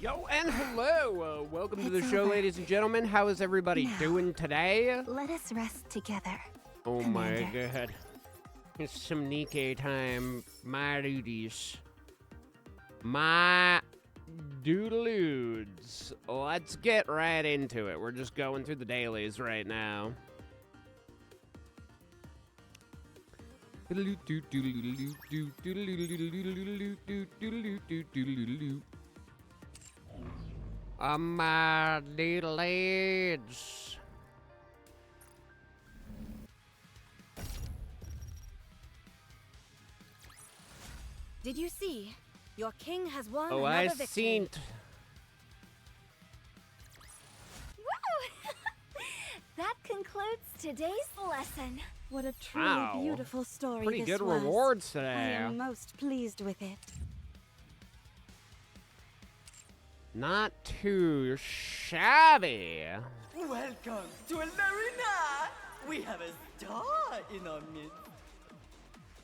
Yo, and hello! Welcome to the show, ladies and gentlemen. How is everybody doing today? Let us rest together. Oh Commander. my god. It's some Nikkei time. My duties. My doodaloods. Let's get right into it. We're just going through the dailies right now. My doodaloods. Did you see? Your king has won Oh, another I victory. seen. Woo! That concludes today's lesson. What a truly Wow. beautiful story Pretty this good was. rewards I today. am most pleased with it. Not too shabby. Welcome to El Arena! We have a star in our midst.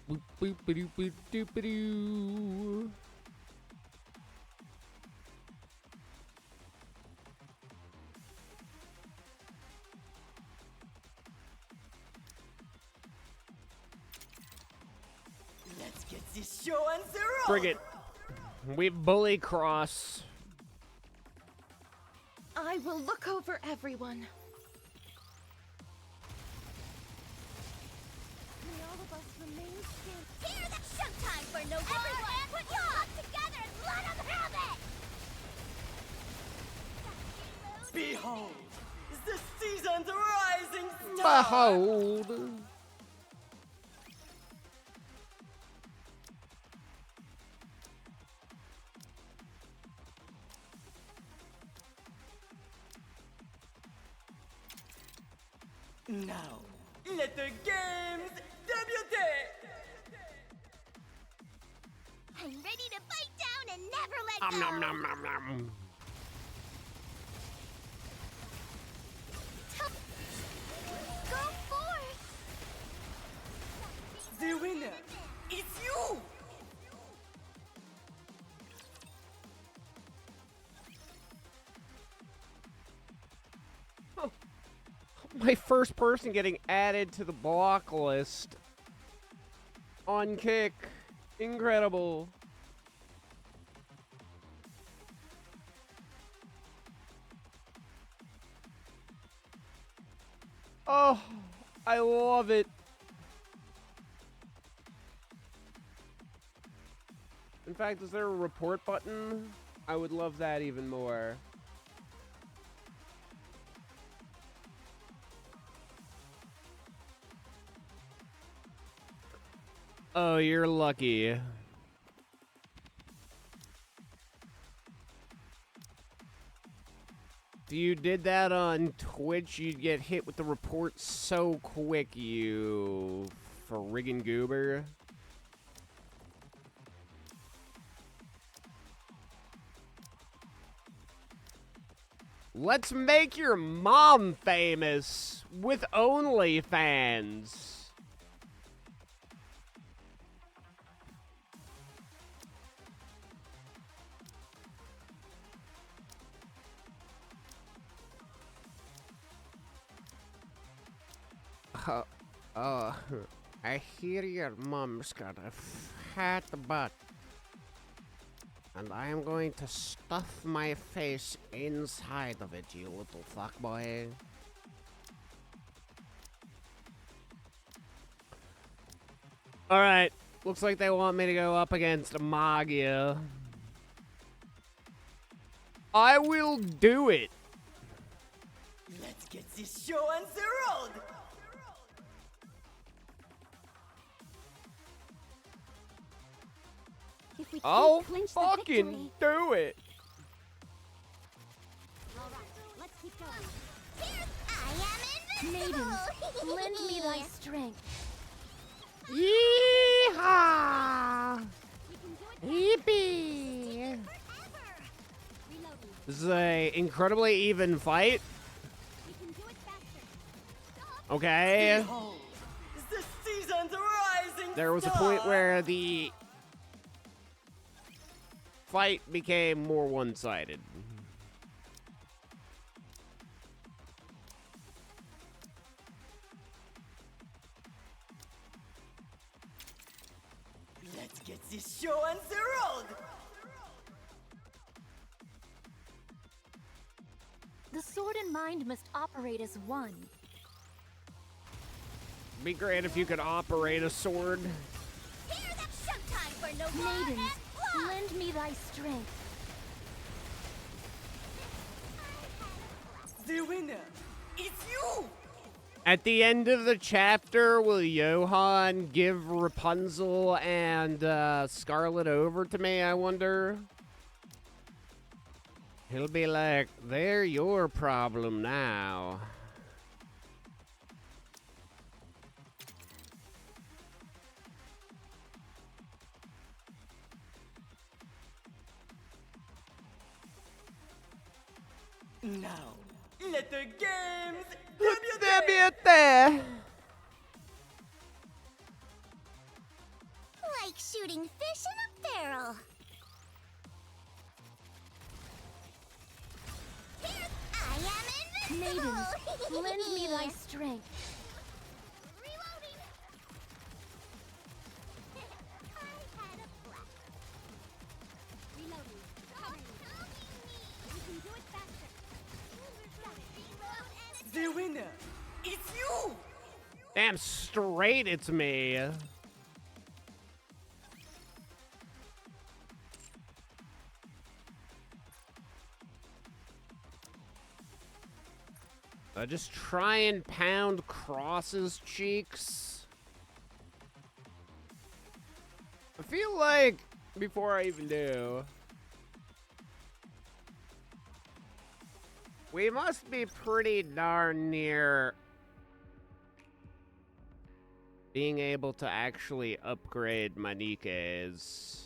Boop, boop, ba-doo, boop, doo, ba-doo. Let's get this show on the road! Bring it. We bully cross. I will look over everyone. May all of us remain standing. Here's the showtime for no everyone! Put your luck together and let them have it! Behold, the season's rising star! Behold. Now, let the games debut! I'm ready to bite down and never let Nom, go! nom, nom, nom, nom. Go forth! The winner, it's you! My first person getting added to the block list. On kick. Incredible. Oh, I love it. In fact, is there a report button? I would love that even more. Oh, you're lucky. If you did that on Twitch, you'd get hit with the report so quick, you friggin' goober. Let's make your mom famous with OnlyFans. I hear your mom's got a fat butt. And I am going to stuff my face inside of it, you little fuckboy. Alright, looks like they want me to go up against Magia. I will do it. Let's get this show on the road! If we can't I'll clinch the fucking victory, do it. let's keep going. I am invincible! Maiden, lend me thy strength. Yeehaw! We can do it Yippee! Forever! reloading. This is a incredibly even fight. We can do it faster. Okay. Behold, the season's rising There was a star! point where the fight became more one-sided. Let's get this show on the road! The sword and mind must operate as one. Be great if you could operate a sword. Here's that showtime for no Maidens, lend me thy strength. The winner, it's you! At the end of the chapter, will Johan give Rapunzel and Scarlet over to me, I wonder? He'll be like, they're your problem now. Now, let the games there. Like shooting fish in a barrel. Here, I am invincible. Maidens, lend me thy strength. Reloading. I had a blast. Reloading. Covering me. You can do it faster. Reload and The winner, it's you! Damn straight it's me. Just try and pound Cross's cheeks. I feel like, before I even do, we must be pretty darn near being able to actually upgrade Manike's.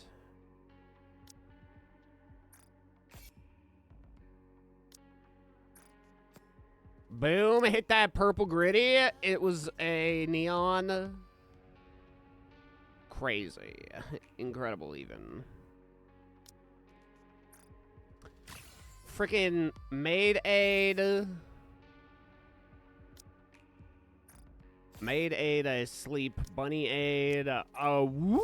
Boom, hit that purple gritty. It was a neon. Crazy. Incredible even. Freaking Maid Aid. Maid Aid, a sleep bunny aid, a wooga.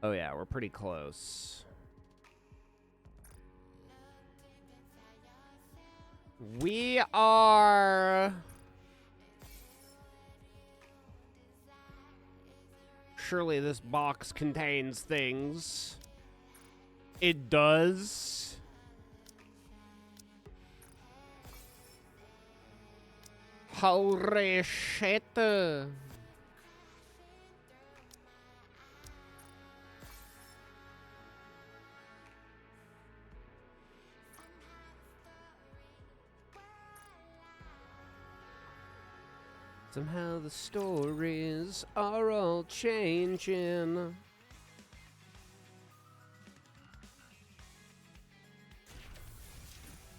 Oh yeah, we're pretty close. We are... Surely this box contains things. It does. Holy shit. Somehow the stories are all changing.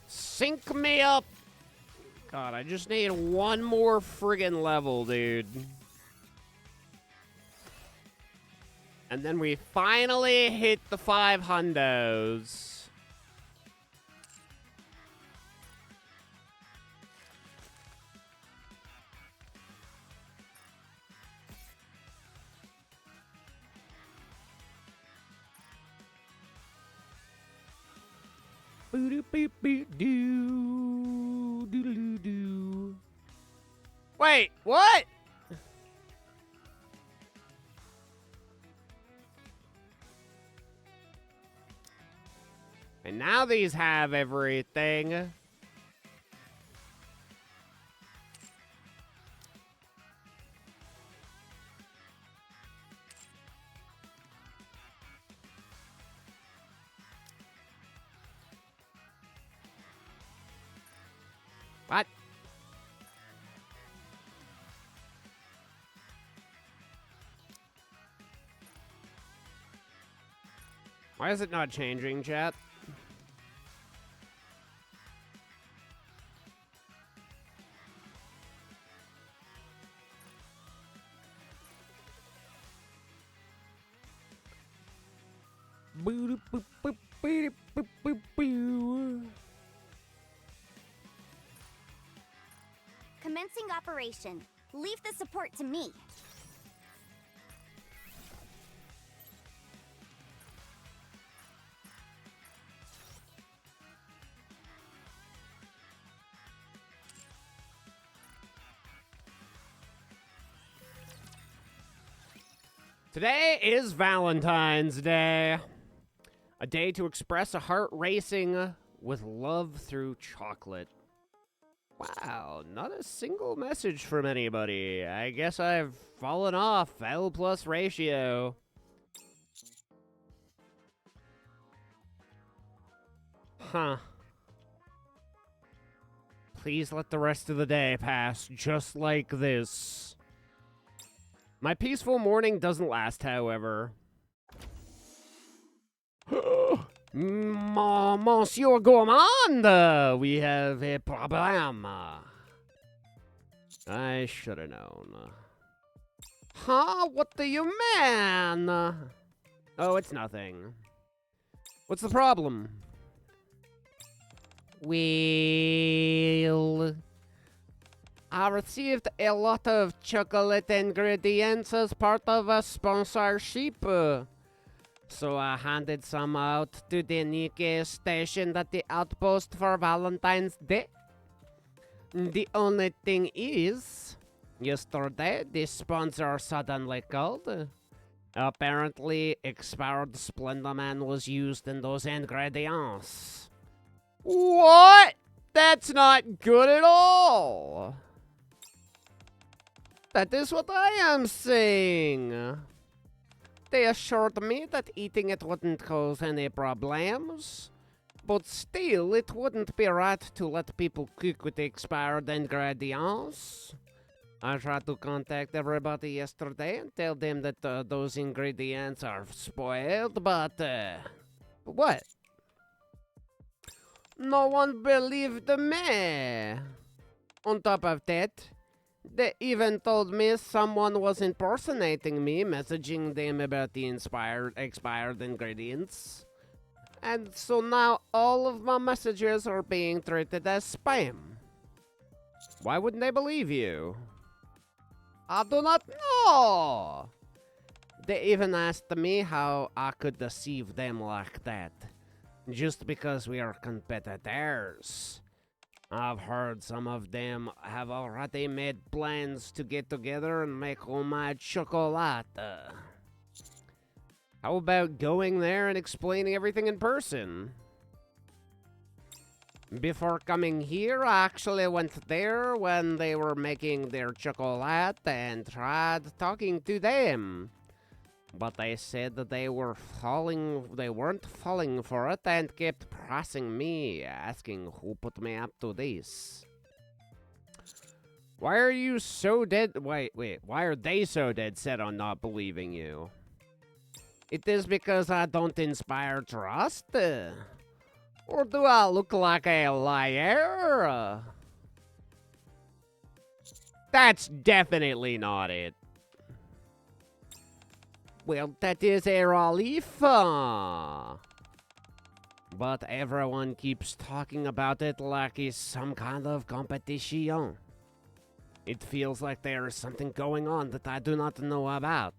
Sync me up! God, I just need one more friggin' level, dude. And then we finally hit the 5 hundos. Wait, what? And now these have everything. What? Why is it not changing, chat? Commencing operation. Leave the support to me. Today is Valentine's Day. A day to express a heart racing with love through chocolate. Wow, not a single message from anybody. I guess I've fallen off L plus ratio. Huh. Please let the rest of the day pass just like this. My peaceful morning doesn't last, however. Monsieur Gourmand, we have a problem. I should have known. Huh? What do you mean? Oh, it's nothing. What's the problem? Well, I received a lot of chocolate ingredients as part of a sponsorship. So I handed some out to the Nikkei station at the outpost for Valentine's Day. The only thing is, yesterday the sponsor suddenly called. Apparently, expired Splenda Man was used in those ingredients. What? That's not good at all. That is what I am saying. They assured me that eating it wouldn't cause any problems. But still, it wouldn't be right to let people cook with expired ingredients. I tried to contact everybody yesterday and tell them that those ingredients are spoiled, but what? No one believed me. On top of that, they even told me someone was impersonating me, messaging them about the expired ingredients. And so now all of my messages are being treated as spam. Why wouldn't they believe you? I do not know. They even asked me how I could deceive them like that, just because we are competitors. I've heard some of them have already made plans to get together and make homemade chocolate. How about going there and explaining everything in person? Before coming here, I actually went there when they were making their chocolate and tried talking to them. But they said that they weren't falling for it and kept pressing me, asking who put me up to this. Why are you so dead? Wait, why are they so dead set on not believing you? It is because I don't inspire trust? Or do I look like a liar? That's definitely not it. Well, that is a relief. But everyone keeps talking about it like it's some kind of competition. It feels like there is something going on that I do not know about.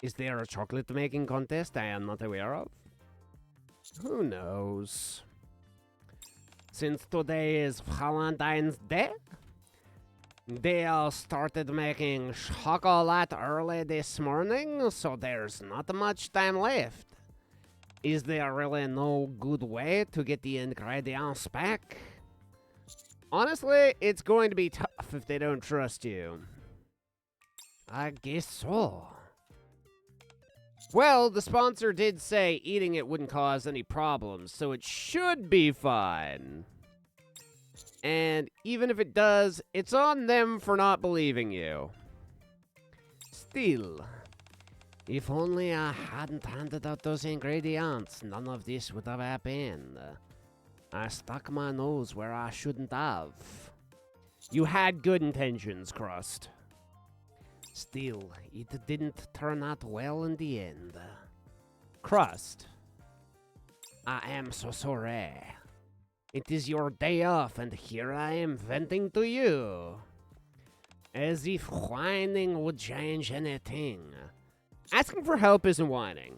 Is there a chocolate making contest I am not aware of? Who knows? Since today is Valentine's Day, they all started making chocolate early this morning, so there's not much time left. Is there really no good way to get the ingredients back? Honestly, it's going to be tough if they don't trust you. I guess so. Well, the sponsor did say eating it wouldn't cause any problems, so it should be fine. And even if it does, it's on them for not believing you. Still, if only I hadn't handed out those ingredients, none of this would have happened. I stuck my nose where I shouldn't have. You had good intentions, Crust. Still, it didn't turn out well in the end. Crust. I am so sorry. It is your day off, and here I am venting to you. As if whining would change anything. Asking for help isn't whining.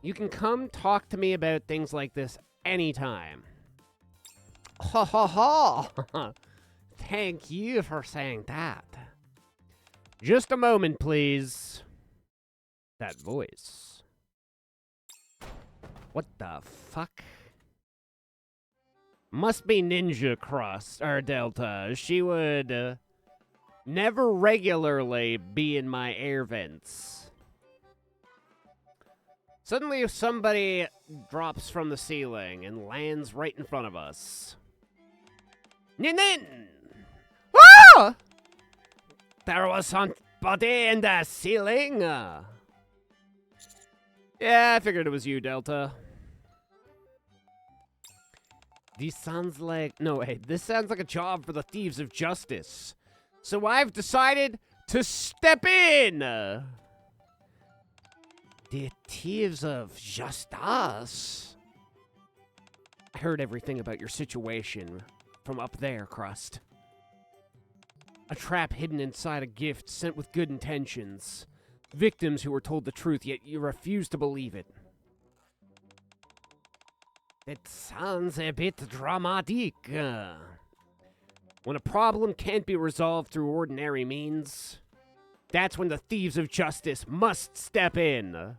You can come talk to me about things like this anytime. Ha ha ha! Thank you for saying that. Just a moment, please. That voice. What the fuck? Must be Ninja Crust, or Delta. She would never regularly be in my air vents. Suddenly, if somebody drops from the ceiling and lands right in front of us. Nin! Ah! There was somebody in the ceiling. Yeah, I figured it was you, Delta. This sounds like... No, wait. This sounds like a job for the Thieves of Justice. So I've decided to step in. The Thieves of Justice? I heard everything about your situation from up there, Crust. A trap hidden inside a gift sent with good intentions. Victims who were told the truth, yet you refuse to believe it. It sounds a bit dramatic. When a problem can't be resolved through ordinary means, that's when the Thieves of Justice must step in.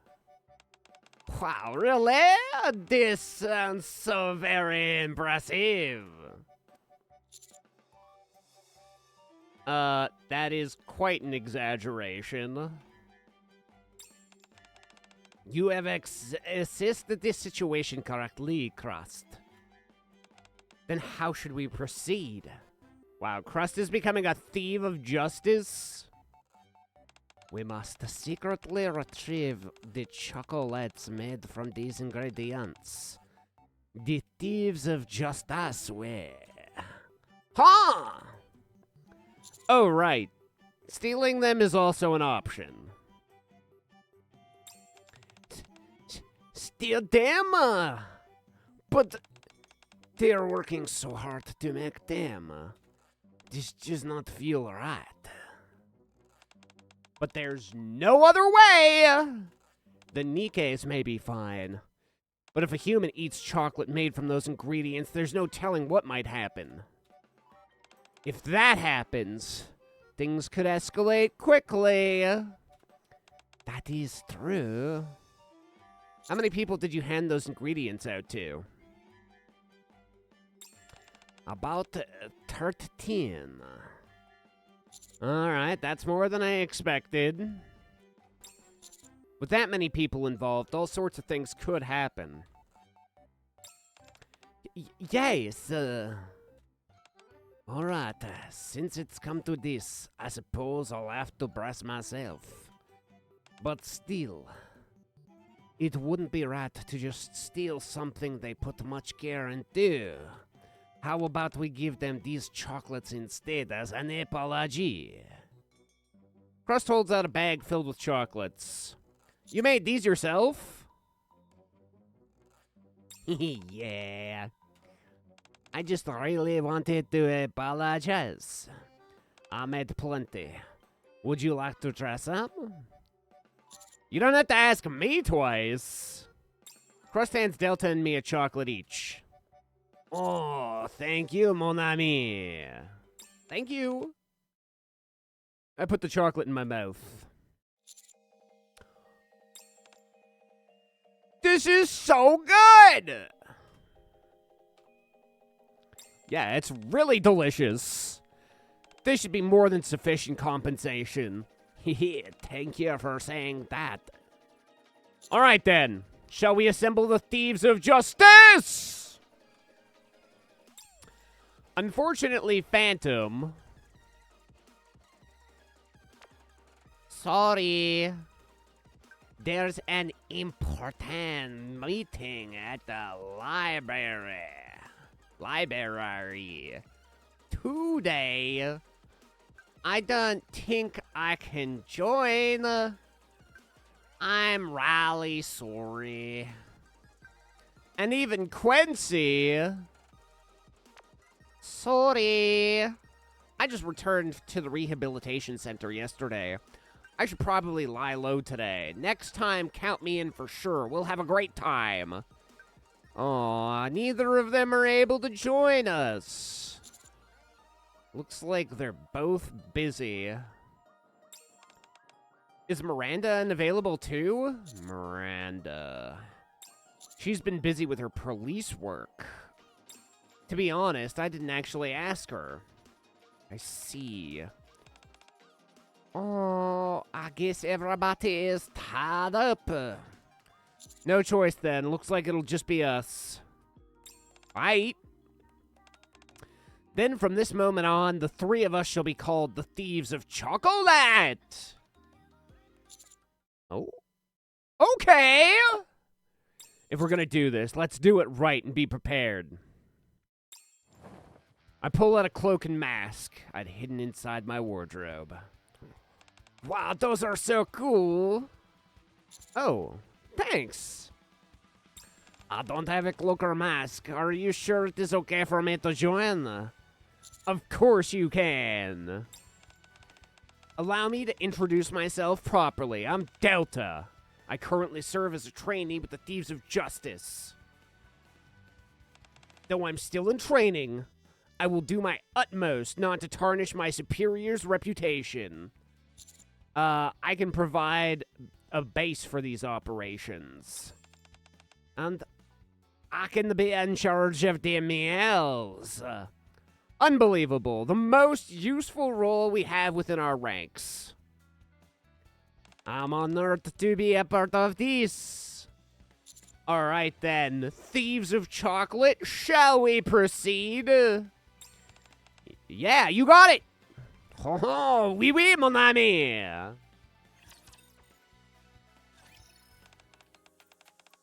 Wow, really? This sounds so very impressive. That is quite an exaggeration. You have assisted this situation correctly, Crust. Then how should we proceed? Wow, Crust is becoming a thief of justice? We must secretly retrieve the chocolates made from these ingredients. The Thieves of Justice way. Huh! Oh, right. Stealing them is also an option. Steal them? But they're working so hard to make them. This does not feel right. But there's no other way! The Nikes may be fine. But if a human eats chocolate made from those ingredients, there's no telling what might happen. If that happens, things could escalate quickly. That is true. How many people did you hand those ingredients out to? About 13. Alright, that's more than I expected. With that many people involved, all sorts of things could happen. Yes, Alright, since it's come to this, I suppose I'll have to brace myself. But still, it wouldn't be right to just steal something they put much care into. How about we give them these chocolates instead as an apology? Crust holds out a bag filled with chocolates. You made these yourself? Yeah. I just really wanted to apologize. I made plenty. Would you like to try some? You don't have to ask me twice. Crust hands Delta and me a chocolate each. Oh, thank you, mon ami. Thank you. I put the chocolate in my mouth. This is so good! Yeah, it's really delicious. This should be more than sufficient compensation. Thank you for saying that. All right, then. Shall we assemble the Thieves of Justice? Unfortunately, Phantom... Sorry. There's an important meeting at the library. Today. I don't think I can join. I'm really sorry. And even Quincy. Sorry. I just returned to the rehabilitation center yesterday. I should probably lie low today. Next time, count me in for sure. We'll have a great time. Aw, neither of them are able to join us. Looks like they're both busy. Is Miranda unavailable too? Miranda. She's been busy with her police work. To be honest, I didn't actually ask her. I see. Oh, I guess everybody is tied up. No choice then. Looks like it'll just be us. Right. Then from this moment on, the three of us shall be called the Thieves of Chocolate. Oh. Okay. If we're gonna do this, let's do it right and be prepared. I pull out a cloak and mask I'd hidden inside my wardrobe. Wow, those are so cool. Oh, thanks. I don't have a cloak or mask. Are you sure it is okay for me to join? Of course you can. Allow me to introduce myself properly. I'm Delta. I currently serve as a trainee with the Thieves of Justice. Though I'm still in training, I will do my utmost not to tarnish my superior's reputation. I can provide a base for these operations. And I can be in charge of the meals. Unbelievable. The most useful role we have within our ranks. I'm honored to be a part of this. Alright then, Thieves of Chocolate, shall we proceed? Yeah, you got it! Oh, oui, oui, mon ami!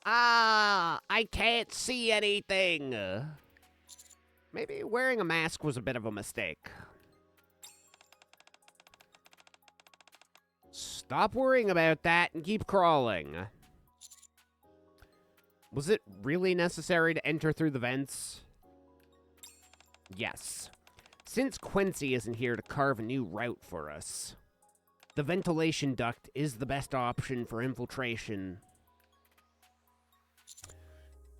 Ah, I can't see anything. Maybe wearing a mask was a bit of a mistake. Stop worrying about that and keep crawling. Was it really necessary to enter through the vents? Yes. Since Quincy isn't here to carve a new route for us, the ventilation duct is the best option for infiltration.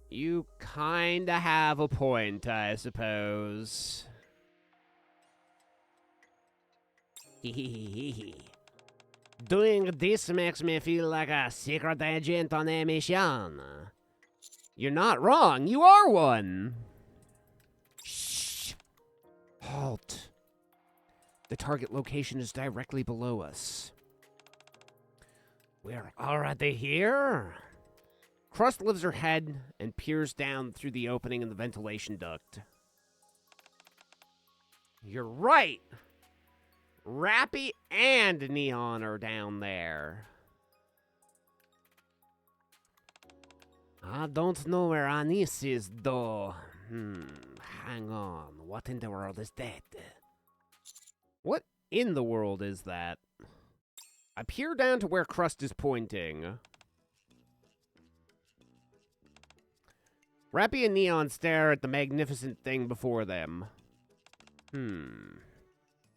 You kinda have a point, I suppose. Doing this makes me feel like a secret agent on a mission. You're not wrong, you are one. Shh. Halt. The target location is directly below us. We're already here? Crust lifts her head and peers down through the opening in the ventilation duct. You're right! Rappy and Neon are down there. I don't know where Anis is, though. Hang on. What in the world is that? What in the world is that? I peer down to where Crust is pointing. Rappy and Neon stare at the magnificent thing before them.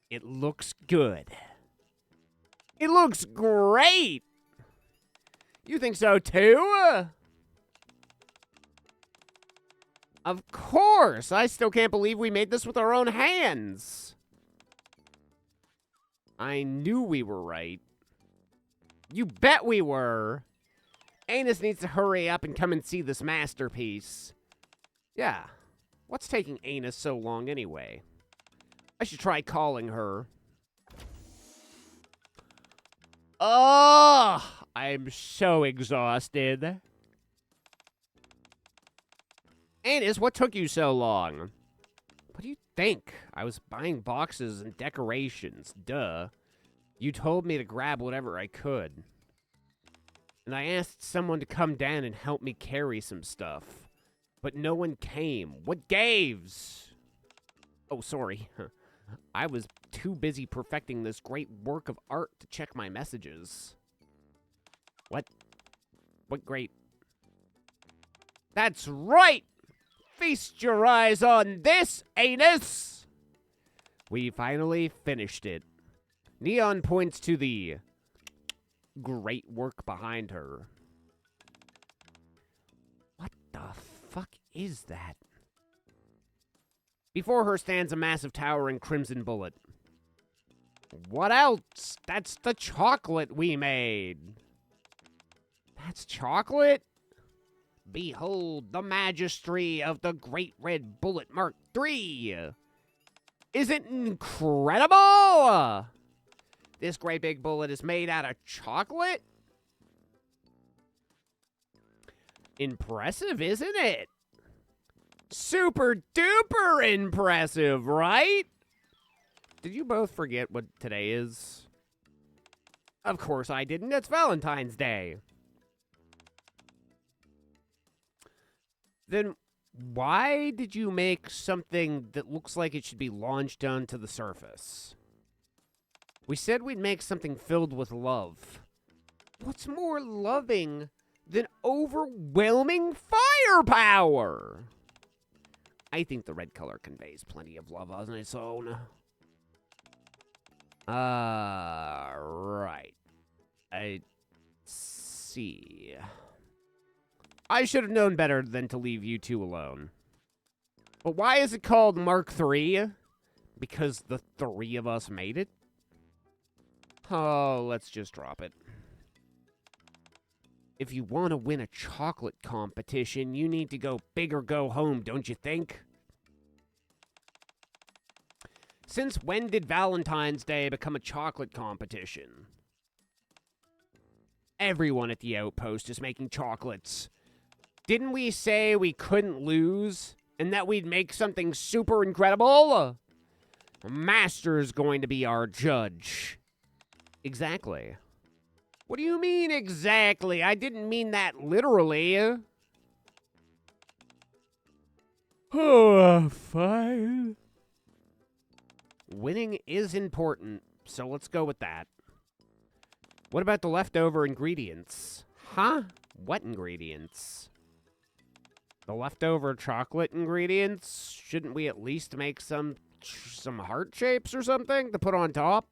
It looks good. It looks great! You think so too? Of course! I still can't believe we made this with our own hands. I knew we were right. You bet we were! Anus needs to hurry up and come and see this masterpiece. Yeah. What's taking Anus so long anyway? I should try calling her. Oh, I'm so exhausted. Anus, what took you so long? What do you think? I was buying boxes and decorations. Duh. You told me to grab whatever I could. And I asked someone to come down and help me carry some stuff. But no one came. What gives? Oh, sorry. I was too busy perfecting this great work of art to check my messages. What What great. That's right! Feast your eyes on this, anus! We finally finished it. Neon points to the great work behind her. What the fuck is that? Before her stands a massive towering crimson bullet. What else? That's the chocolate we made. That's chocolate? Behold the majesty of the Great Red Bullet Mark III. Isn't it incredible? This great big bullet is made out of chocolate? Impressive, isn't it? Super duper impressive, right? Did you both forget what today is? Of course I didn't. It's Valentine's Day. Then why did you make something that looks like it should be launched onto the surface? We said we'd make something filled with love. What's more loving than overwhelming firepower? I think the red color conveys plenty of love on its own. Right. I see. I should have known better than to leave you two alone. But why is it called Mark III? Because the three of us made it? Oh, let's just drop it. If you want to win a chocolate competition, you need to go big or go home, don't you think? Since when did Valentine's Day become a chocolate competition? Everyone at the outpost is making chocolates. Didn't we say we couldn't lose and that we'd make something super incredible? Master's going to be our judge. Exactly. What do you mean exactly? I didn't mean that literally. Oh, fine. Winning is important, so let's go with that. What about the leftover ingredients? Huh? What ingredients? The leftover chocolate ingredients? Shouldn't we at least make some heart shapes or something to put on top?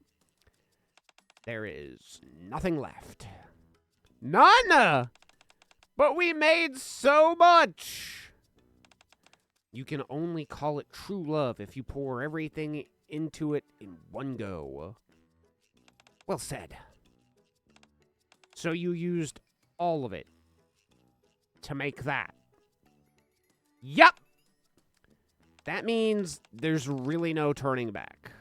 There is nothing left. None! But we made so much! You can only call it true love if you pour everything into it in one go. Well said. So you used all of it to make that. Yup! That means there's really no turning back.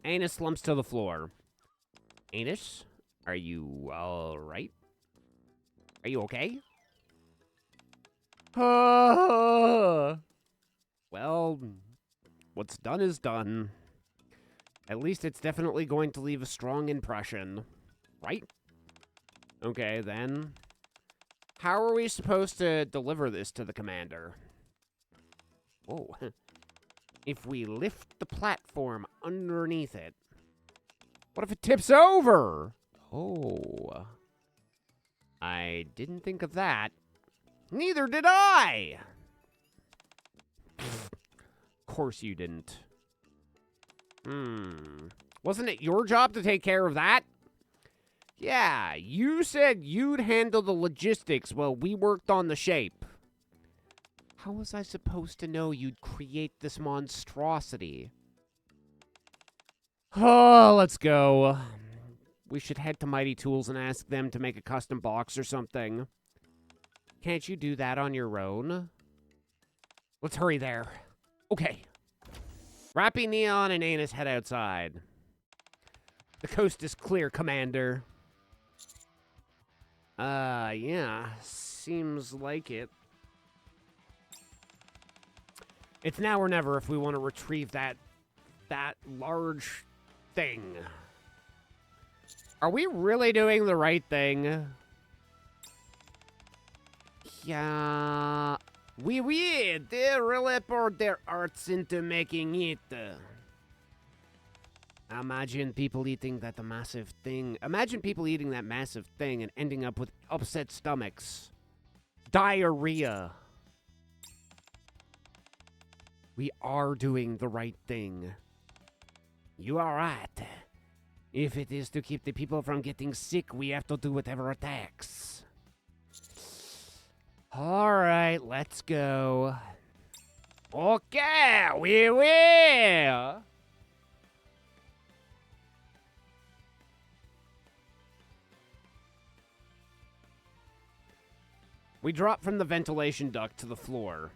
Anus slumps to the floor. Anus, are you all right? Are you okay? Well, what's done is done. At least it's definitely going to leave a strong impression, right? Okay, then. How are we supposed to deliver this to the commander? Whoa. If we lift the platform underneath it, what if it tips over? Oh. I didn't think of that. Neither did I! Of course you didn't. Wasn't it your job to take care of that? Yeah, you said you'd handle the logistics while we worked on the shape. How was I supposed to know you'd create this monstrosity? Oh, let's go. We should head to Mighty Tools and ask them to make a custom box or something. Can't you do that on your own? Let's hurry there. Okay. Rappy, Neon, and Anus head outside. The coast is clear, Commander. Yeah. Seems like it. It's now or never if we want to retrieve that large thing. Are we really doing the right thing? Yeah. Oui, they really poured their arts into making it. Imagine people eating that massive thing. Imagine people eating that massive thing and ending up with upset stomachs. Diarrhea. We are doing the right thing. You are right. If it is to keep the people from getting sick, we have to do whatever it takes. Alright, let's go. Okay, we will. We drop from the ventilation duct to the floor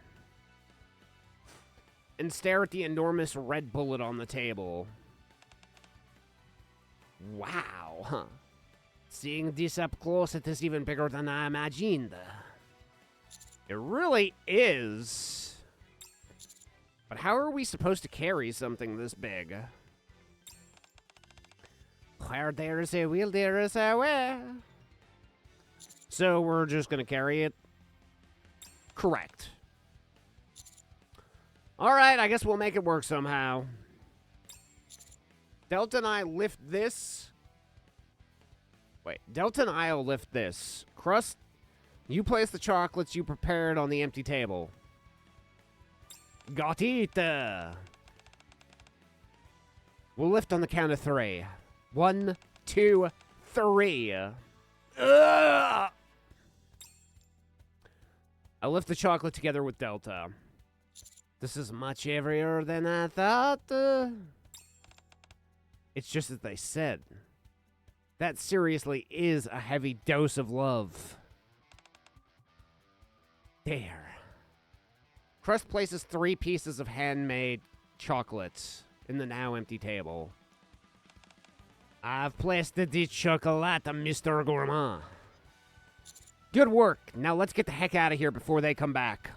and stare at the enormous red bullet on the table. Wow, huh? Seeing this up close, it is even bigger than I imagined. It really is. But how are we supposed to carry something this big? Where there is a will, there is a way. So we're just gonna carry it? Correct. Alright, I guess we'll make it work somehow. Delta and I lift this. Wait, Delta and I'll lift this. Crust, you place the chocolates you prepared on the empty table. Got it. We'll lift on the count of 3. 1, 2, 3. Ugh! I lift the chocolate together with Delta. This is much heavier than I thought. It's just as they said. That seriously is a heavy dose of love. There. Crust places 3 pieces of handmade chocolates in the now empty table. I've placed the chocolate, Mr. Gourmand. Good work. Now let's get the heck out of here before they come back.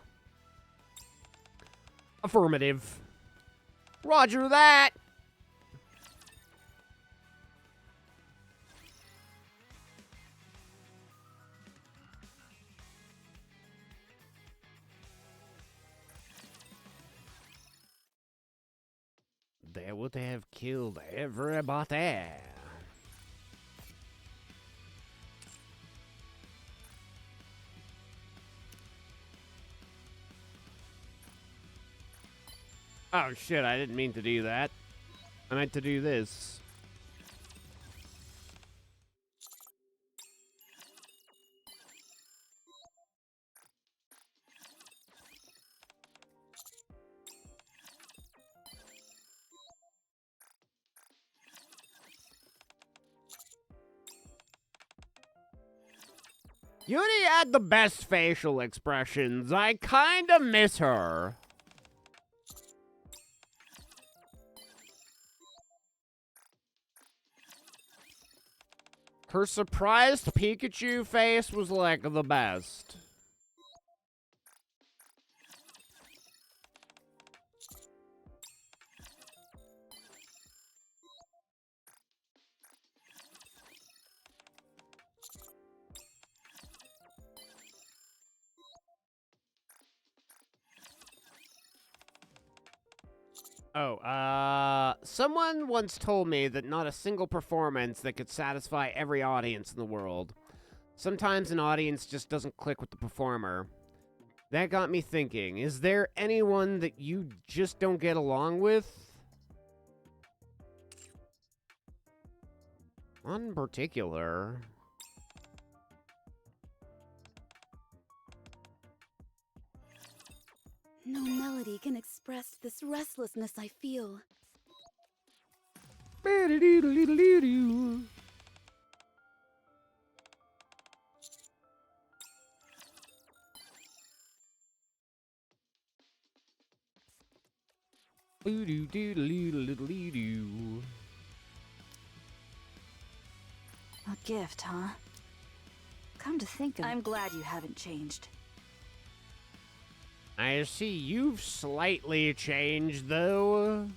Affirmative. Roger that. They would have killed everybody. Oh shit, I didn't mean to do that. I meant to do this. Yuri had the best facial expressions. I kinda miss her. Her surprised Pikachu face was like the best. Someone once told me that not a single performance that could satisfy every audience in the world. Sometimes an audience just doesn't click with the performer. That got me thinking, is there anyone that you just don't get along with? Not in particular. No melody can express this restlessness I feel. A gift, huh? Come to think of it. I'm glad you haven't changed. I see you've slightly changed, though.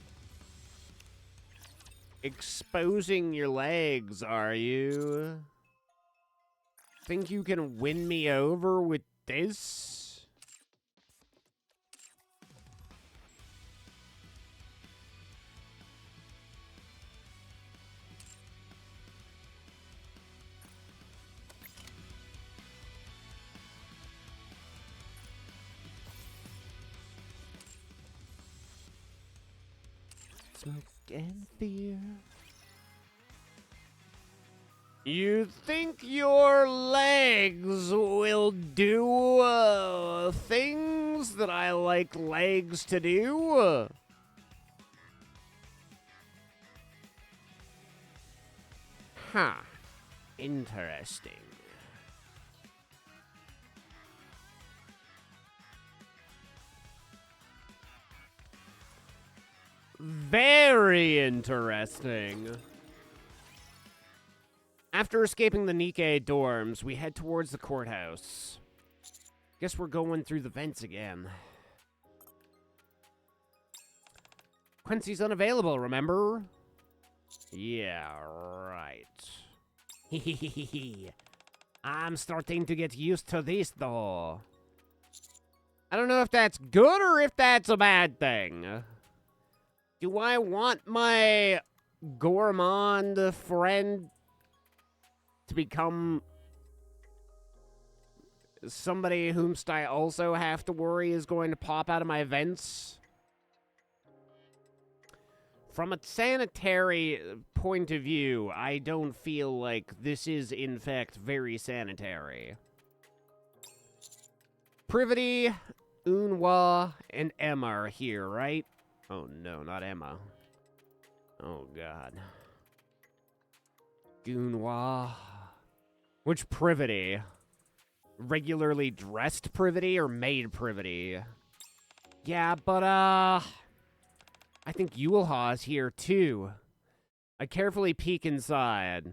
Exposing your legs, are you? Think you can win me over with this? smoke and fear. You think your legs will do things that I like legs to do? Huh. Interesting. Very interesting. After escaping the Nikkei dorms, we head towards the courthouse. Guess we're going through the vents again. Quincy's unavailable, remember? Yeah, right. I'm starting to get used to this, though. I don't know if that's good or if that's a bad thing. Do I want my gourmand friend to become somebody whomst I also have to worry is going to pop out of my vents? From a sanitary point of view, I don't feel like this is, in fact, very sanitary. Privity, Unwa, and Emma are here, right? Oh, no, not Emma. Oh, God. Unwa. Which Privity? Regularly dressed Privity or maid Privity? Yeah, but, I think Yulha's here, too. I carefully peek inside.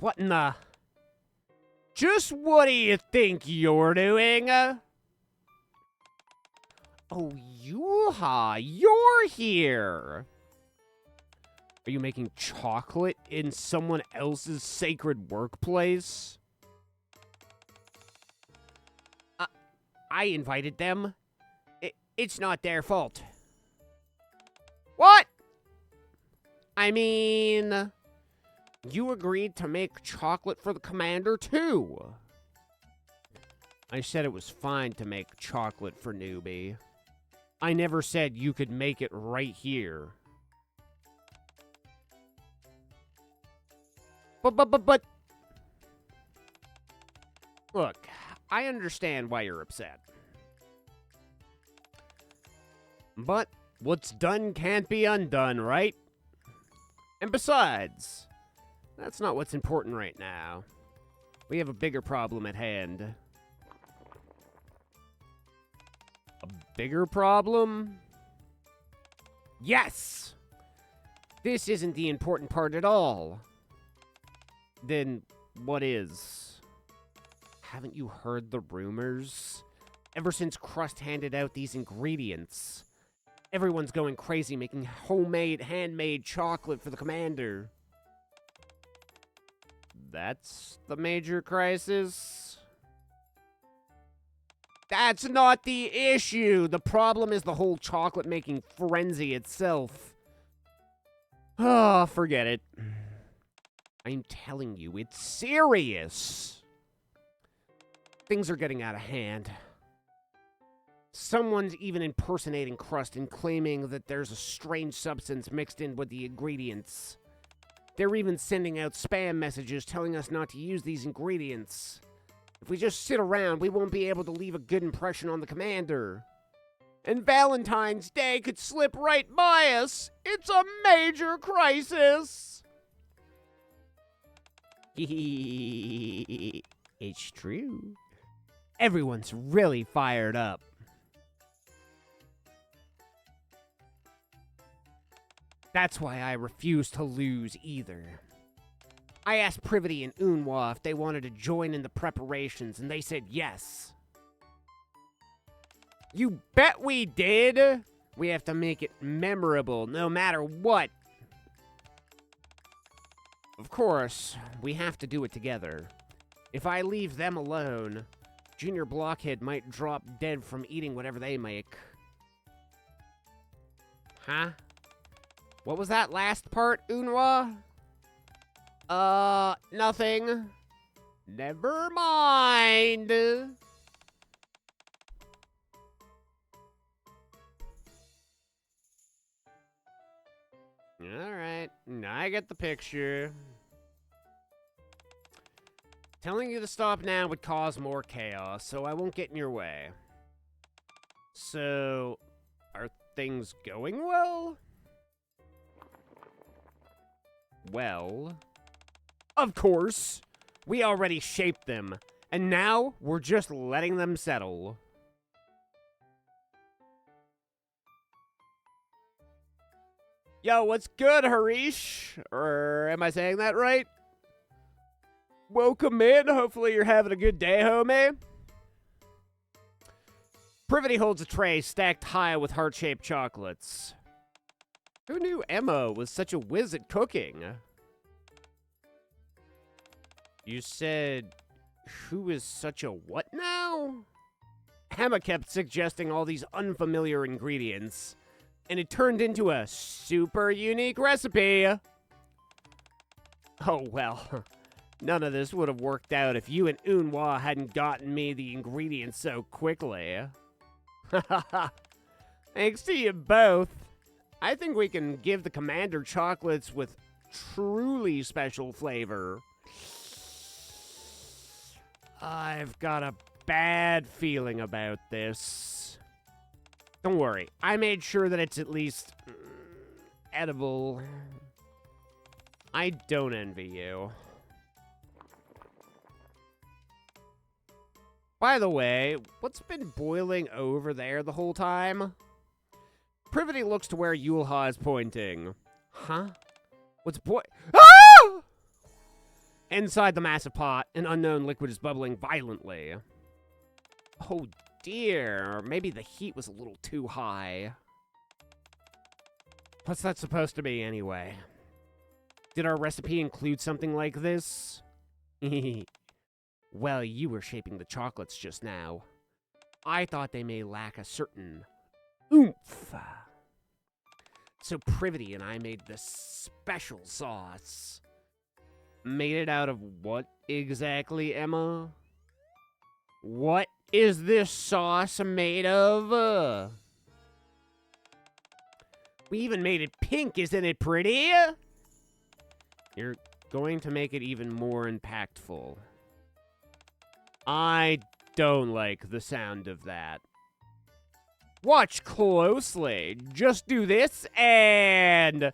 What in the... Just what do you think you're doing? Oh, Yulha, you're here! Are you making chocolate in someone else's sacred workplace? I invited them. It's not their fault. What? I mean, you agreed to make chocolate for the commander, too. I said it was fine to make chocolate for Newbie. I never said you could make it right here. But... Look, I understand why you're upset. But what's done can't be undone, right? And besides, that's not what's important right now. We have a bigger problem at hand. A bigger problem? Yes! This isn't the important part at all. Then what is? Haven't you heard the rumors? Ever since Crust handed out these ingredients, everyone's going crazy making homemade, handmade chocolate for the commander. That's the major crisis? That's not the issue! The problem is the whole chocolate-making frenzy itself. Oh, forget it. I'm telling you, it's serious. Things are getting out of hand. Someone's even impersonating Crust and claiming that there's a strange substance mixed in with the ingredients. They're even sending out spam messages telling us not to use these ingredients. If we just sit around, we won't be able to leave a good impression on the commander. And Valentine's Day could slip right by us. It's a major crisis. It's true. Everyone's really fired up. That's why I refuse to lose either. I asked Privity and Unwa if they wanted to join in the preparations, and they said yes. You bet we did! We have to make it memorable, no matter what. Of course, we have to do it together. If I leave them alone, Junior Blockhead might drop dead from eating whatever they make. Huh? What was that last part, Unwa? Nothing. Never mind. Alright, now I get the picture. Telling you to stop now would cause more chaos, so I won't get in your way. So, are things going well? Well, of course. We already shaped them, and now we're just letting them settle. Yo, what's good, Harish? Or am I saying that right? Welcome in. Hopefully you're having a good day, homie. Privity holds a tray stacked high with heart-shaped chocolates. Who knew Emma was such a whiz at cooking? You said, who is such a what now? Emma kept suggesting all these unfamiliar ingredients, and it turned into a super unique recipe. Oh well, none of this would have worked out if you and Unhwa hadn't gotten me the ingredients so quickly. Thanks to you both. I think we can give the Commander chocolates with truly special flavor. I've got a bad feeling about this. Don't worry, I made sure that it's at least edible. I don't envy you. By the way, what's been boiling over there the whole time? Privity looks to where Yulha is pointing. Huh? What's Ah! Inside the massive pot, an unknown liquid is bubbling violently. Oh dear, maybe the heat was a little too high. What's that supposed to be anyway? Did our recipe include something like this? Well, you were shaping the chocolates just now. I thought they may lack a certain oomph. So Privity and I made this special sauce. Made it out of what exactly, Emma? What is this sauce made of? We even made it pink, isn't it pretty? You're going to make it even more impactful. I don't like the sound of that. Watch closely. Just do this, and...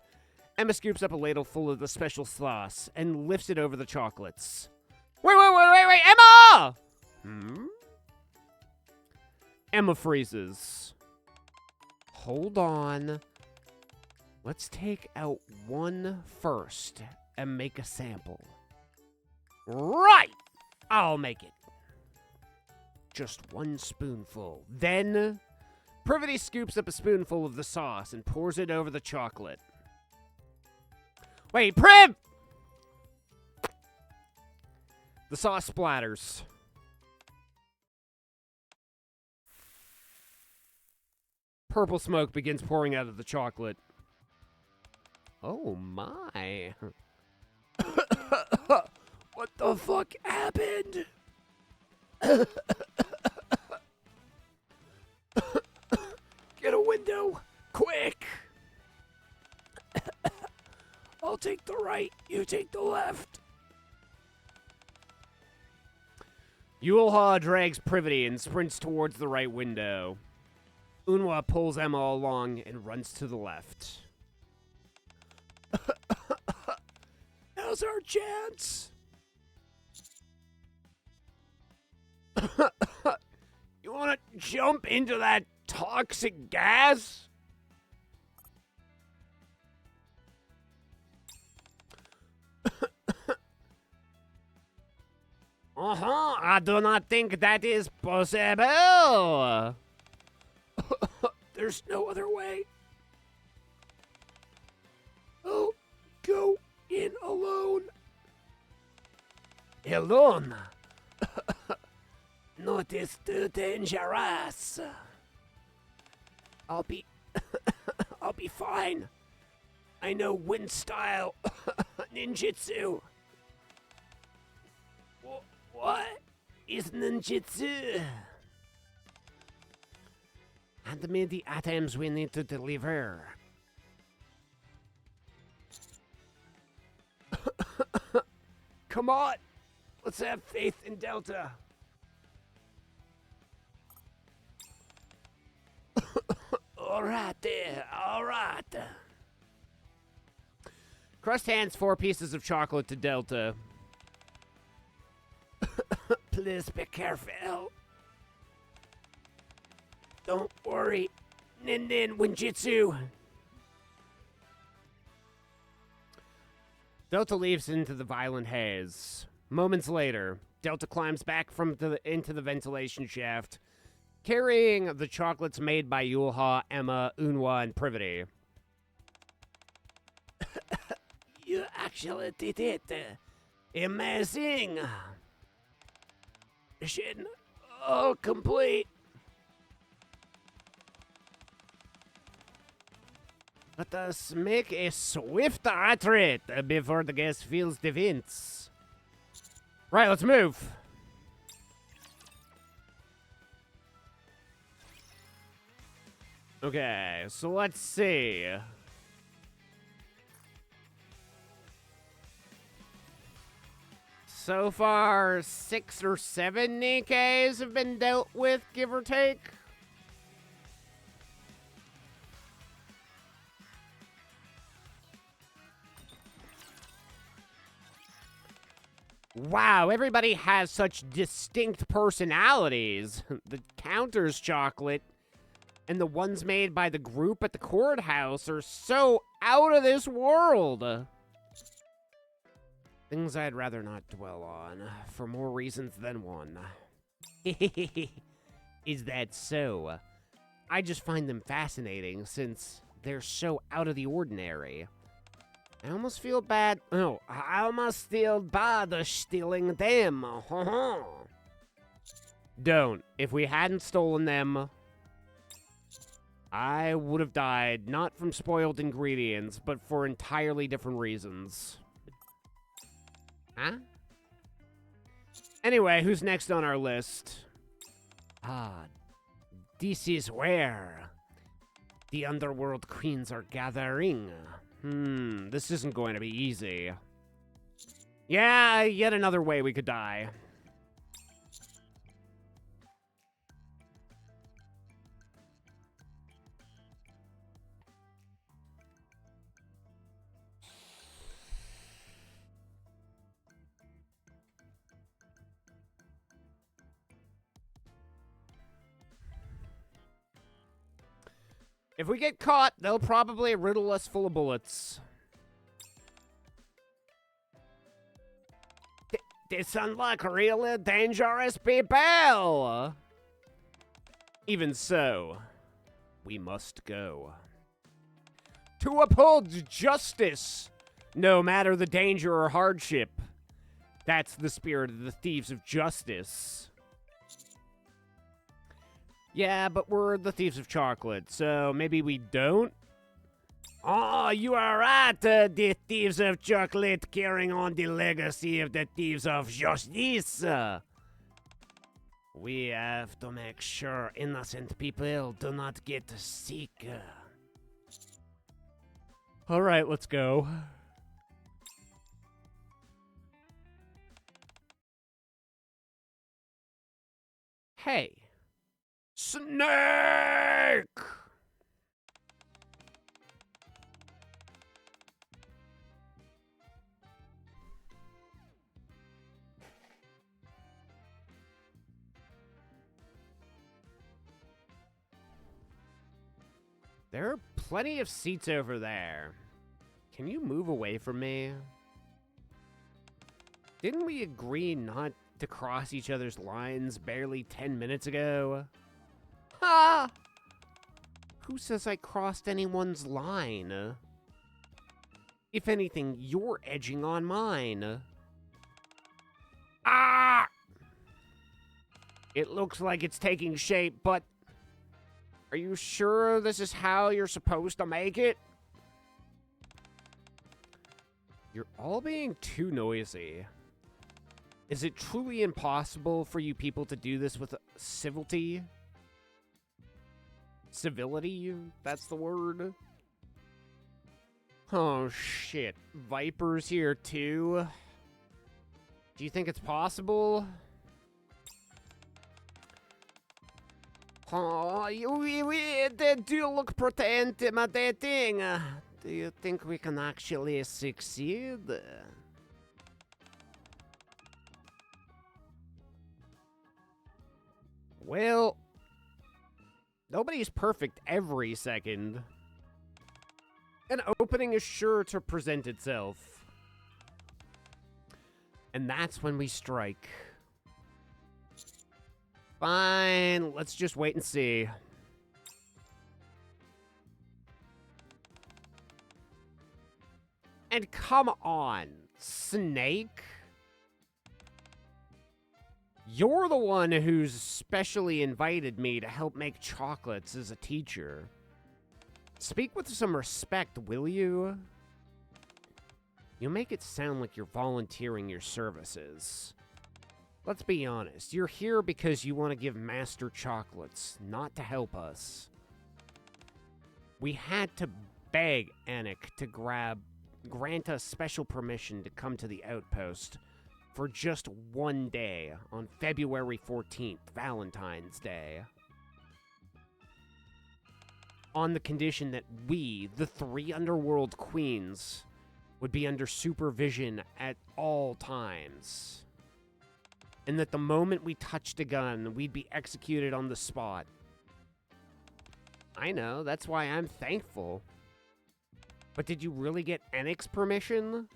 Emma scoops up a ladle full of the special sauce and lifts it over the chocolates. Wait, Emma! Emma freezes. Hold on. Let's take out one first and make a sample. Right! I'll make it. Just one spoonful. Then, Privity scoops up a spoonful of the sauce and pours it over the chocolate. Wait, Priv! The sauce splatters. Purple smoke begins pouring out of the chocolate. Oh my. What the fuck happened? Get a window, quick! I'll take the right, you take the left. Yulha drags Privity and sprints towards the right window. Unhwa pulls Emma along and runs to the left. Now's our chance. You want to jump into that toxic gas? I do not think that is possible. There's no other way. I'll go in alone. Alone? Not is too dangerous. I'll be fine. I know wind style ninjutsu. What is ninjutsu? Hand me the items we need to deliver. Come on. Let's have faith in Delta. All right there. All right. Crust hands 4 pieces of chocolate to Delta. Please be careful. Don't worry. Nin Winjitsu. Delta leaves into the violent haze. Moments later, Delta climbs back into the ventilation shaft, carrying the chocolates made by Yulha, Emma, Unwa, and Privity. You actually did it. Amazing. Mission complete. Let us make a swift retreat before the guest feels the winds. Right, let's move. Okay, so let's see. So far, 6 or 7 Nikes have been dealt with, give or take. Wow, everybody has such distinct personalities. The Counters chocolate and the ones made by the group at the courthouse are so out of this world. Things I'd rather not dwell on, for more reasons than one. Is that so? I just find them fascinating since they're so out of the ordinary. I almost feel bad. Oh, I almost feel bad stealing them. Don't. If we hadn't stolen them, I would have died, not from spoiled ingredients, but for entirely different reasons. Huh? Anyway, who's next on our list? This is where the underworld queens are gathering. This isn't going to be easy. Yeah, yet another way we could die. If we get caught, they'll probably riddle us full of bullets. They sound like really dangerous people. Even so, we must go. To uphold justice, no matter the danger or hardship. That's the spirit of the Thieves of Justice. Yeah, but we're the Thieves of Chocolate, so maybe we don't? Oh, you are right, the Thieves of Chocolate, carrying on the legacy of the Thieves of Justice. We have to make sure innocent people do not get sick. All right, let's go. Hey. Snake! There are plenty of seats over there. Can you move away from me? Didn't we agree not to cross each other's lines barely 10 minutes ago? Ha! Who says I crossed anyone's line? If anything, you're edging on mine. Ah! It looks like it's taking shape, but are you sure this is how you're supposed to make it? You're all being too noisy. Is it truly impossible for you people to do this with civility? Civility? That's the word? Oh, shit. Viper's here, too? Do you think it's possible? Oh, they do look pretty intimidating. Do you think we can actually succeed? Well, nobody's perfect every second. An opening is sure to present itself. And that's when we strike. Fine, let's just wait and see. And come on, Snake. You're the one who's specially invited me to help make chocolates as a teacher. Speak with some respect, will you? You make it sound like you're volunteering your services. Let's be honest, you're here because you want to give Master chocolates, not to help us. We had to beg Anik to grant us special permission to come to the outpost for just one day on February 14th, Valentine's Day. On the condition that we, the 3 underworld queens, would be under supervision at all times. And that the moment we touched a gun, we'd be executed on the spot. I know, that's why I'm thankful. But did you really get Anik's permission?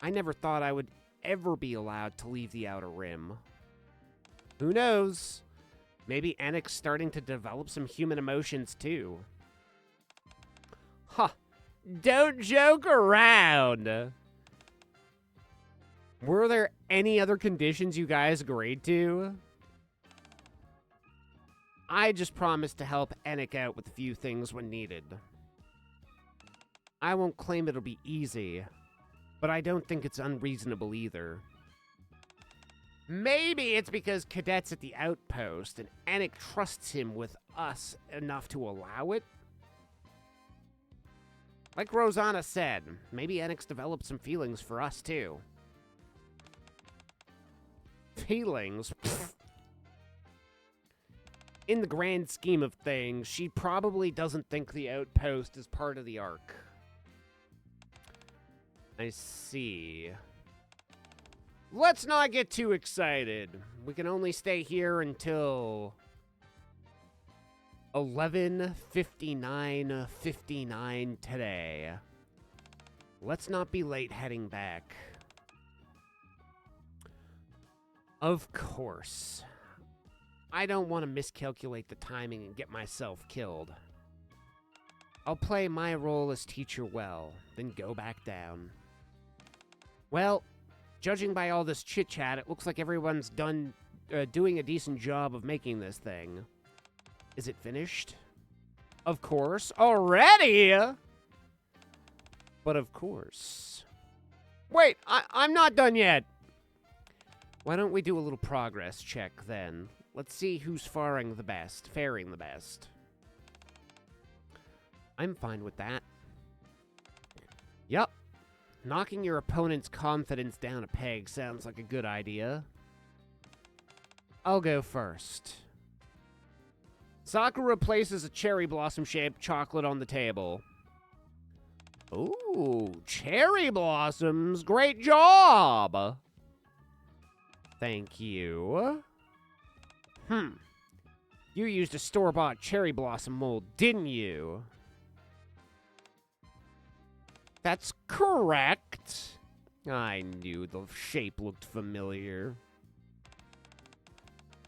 I never thought I would ever be allowed to leave the Outer Rim. Who knows? Maybe Anik's starting to develop some human emotions too. Huh. Don't joke around! Were there any other conditions you guys agreed to? I just promised to help Anik out with a few things when needed. I won't claim it'll be easy, but I don't think it's unreasonable either. Maybe it's because Cadet's at the outpost and Anik trusts him with us enough to allow it? Like Rosanna said, maybe Anik's developed some feelings for us too. Feelings? Pfft. In the grand scheme of things, she probably doesn't think the outpost is part of the arc. I see. Let's not get too excited. We can only stay here until 11:59 today. Let's not be late heading back. Of course. I don't want to miscalculate the timing and get myself killed. I'll play my role as teacher well, then go back down. Well, judging by all this chit-chat, it looks like everyone's done doing a decent job of making this thing. Is it finished? Of course. Already? But of course. Wait, I'm not done yet. Why don't we do a little progress check then? Let's see who's faring the best. I'm fine with that. Yup. Knocking your opponent's confidence down a peg sounds like a good idea. I'll go first. Sakura places a cherry blossom-shaped chocolate on the table. Ooh, cherry blossoms! Great job! Thank you. You used a store-bought cherry blossom mold, didn't you? That's correct. I knew the shape looked familiar.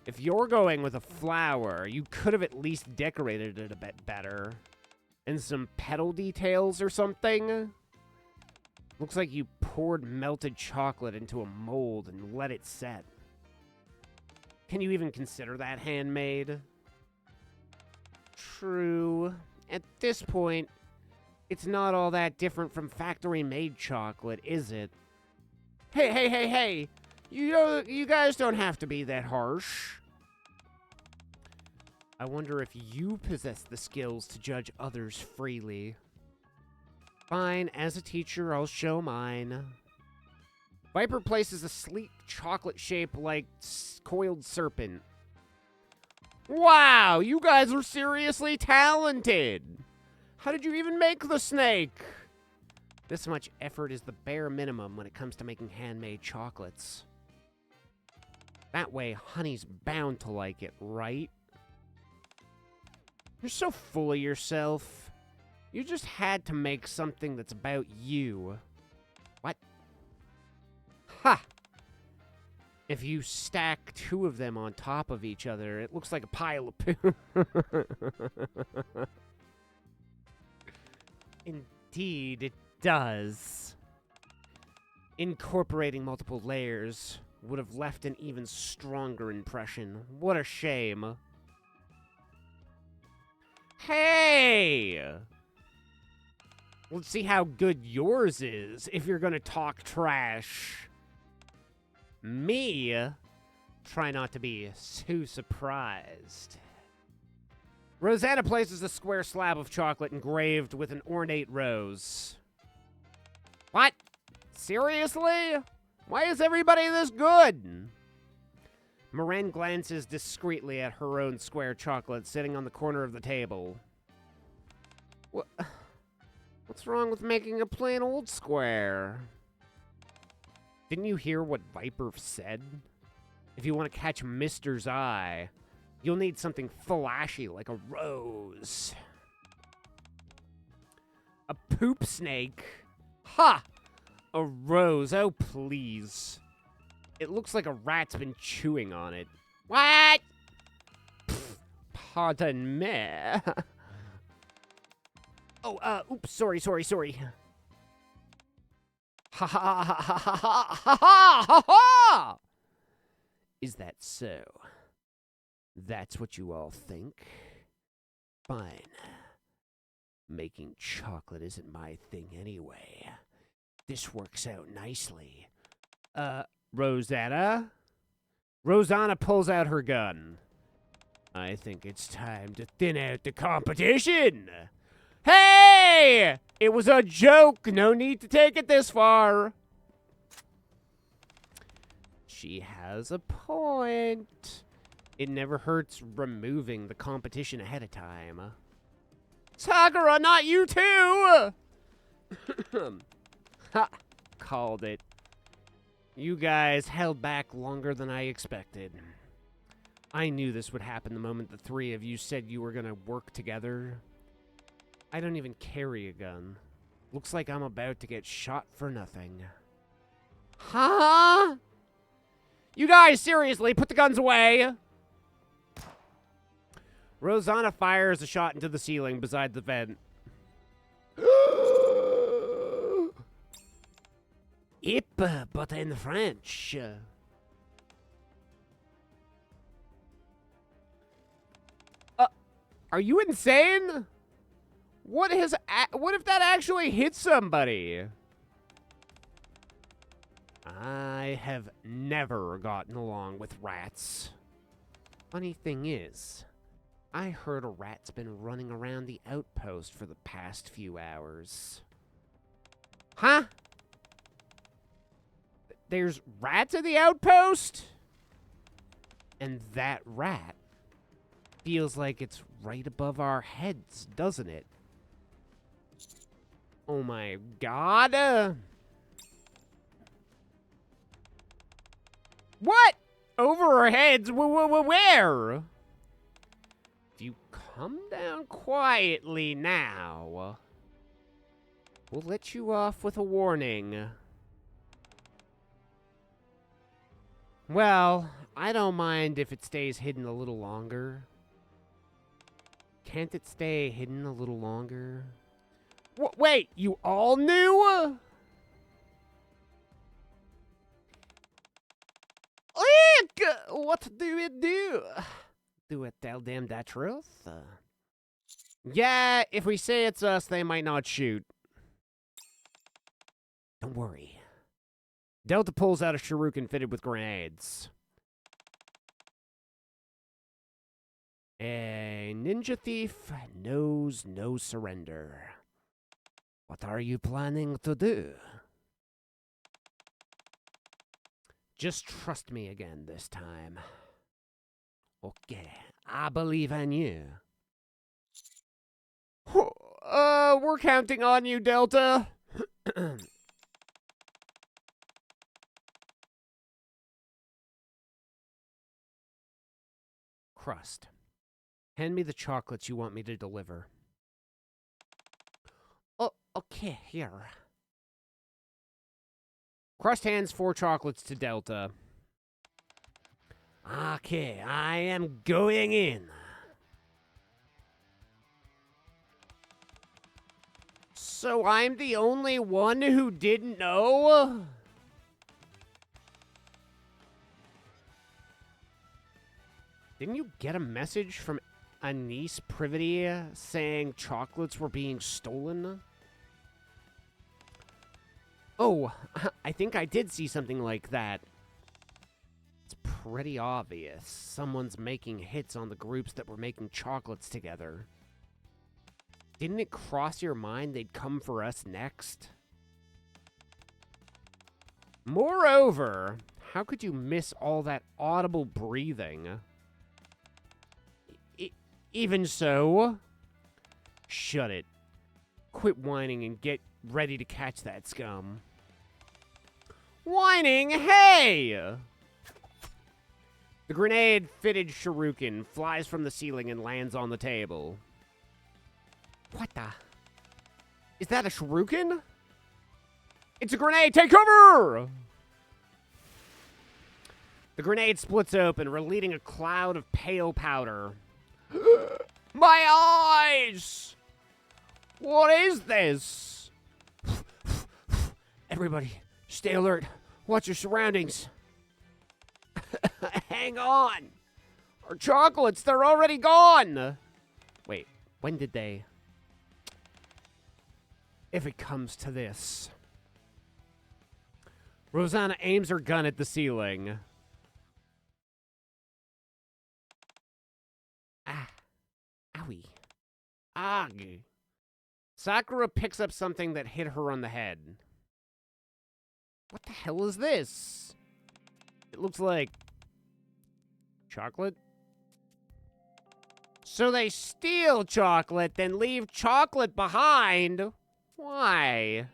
If you're going with a flower, you could have at least decorated it a bit better. And some petal details or something? Looks like you poured melted chocolate into a mold and let it set. Can you even consider that handmade? True. At this point, it's not all that different from factory-made chocolate, is it? Hey! You guys don't have to be that harsh. I wonder if you possess the skills to judge others freely. Fine, as a teacher, I'll show mine. Viper places a sleek chocolate shape like coiled serpent. Wow, you guys are seriously talented. How did you even make the snake? This much effort is the bare minimum when it comes to making handmade chocolates. That way, Honey's bound to like it, right? You're so full of yourself. You just had to make something that's about you. What? Ha! If you stack two of them on top of each other, it looks like a pile of poo. Indeed, it does. Incorporating multiple layers would have left an even stronger impression. What a shame. Hey! Let's see how good yours is if you're gonna talk trash. Me? Try not to be so surprised. Rosanna places a square slab of chocolate engraved with an ornate rose. What? Seriously? Why is everybody this good? Moraine glances discreetly at her own square chocolate sitting on the corner of the table. What's wrong with making a plain old square? Didn't you hear what Viper said? If you want to catch Mister's eye, you'll need something flashy like a rose. A poop snake? Ha! A rose, oh please. It looks like a rat's been chewing on it. What? Pfft, pardon me. Oh, oops, sorry. Ha ha ha ha ha ha ha ha ha! Is that so? That's what you all think? Fine. Making chocolate isn't my thing anyway. This works out nicely. Rosanna? Rosanna pulls out her gun. I think it's time to thin out the competition. Hey! It was a joke. No need to take it this far. She has a point. It never hurts removing the competition ahead of time. Sakura, not you too! Ha! Called it. You guys held back longer than I expected. I knew this would happen the moment the three of you said you were gonna work together. I don't even carry a gun. Looks like I'm about to get shot for nothing. Huh? You guys, seriously, put the guns away! Rosanna fires a shot into the ceiling beside the vent. Hip, but in French. Are you insane? What if that actually hits somebody? I have never gotten along with rats. Funny thing is, I heard a rat's been running around the outpost for the past few hours. Huh? There's rats at the outpost? And that rat feels like it's right above our heads, doesn't it? Oh my god. What? Over our heads? Where? If you come down quietly now, we'll let you off with a warning. Well, I don't mind if it stays hidden a little longer. Can't it stay hidden a little longer? Wait, you all knew? Eek! What do we do? Do we tell them the truth? Yeah, if we say it's us, they might not shoot. Don't worry. Delta pulls out a shuriken fitted with grenades. A ninja thief knows no surrender. What are you planning to do? Just trust me again this time. Okay, I believe in you. We're counting on you, Delta. Crust. Hand me the chocolates you want me to deliver. Oh, okay, here. Crust hands 4 chocolates to Delta. Okay, I am going in. So I'm the only one who didn't know? Didn't you get a message from Anise Privity saying chocolates were being stolen? Oh, I think I did see something like that. It's pretty obvious. Someone's making hits on the groups that were making chocolates together. Didn't it cross your mind they'd come for us next? Moreover, how could you miss all that audible breathing? Even so, shut it. Quit whining and get ready to catch that scum. Whining? Hey! The grenade-fitted shuriken flies from the ceiling and lands on the table. What the? Is that a shuriken? It's a grenade! Take cover! The grenade splits open, releasing a cloud of pale powder. My eyes! What is this? Everybody, stay alert. Watch your surroundings. Hang on. Our chocolates, they're already gone. Wait, when did they? If it comes to this. Rosanna aims her gun at the ceiling. Owie. Ugh. Sakura picks up something that hit her on the head. What the hell is this? It looks like chocolate. So they steal chocolate, then leave chocolate behind? Why?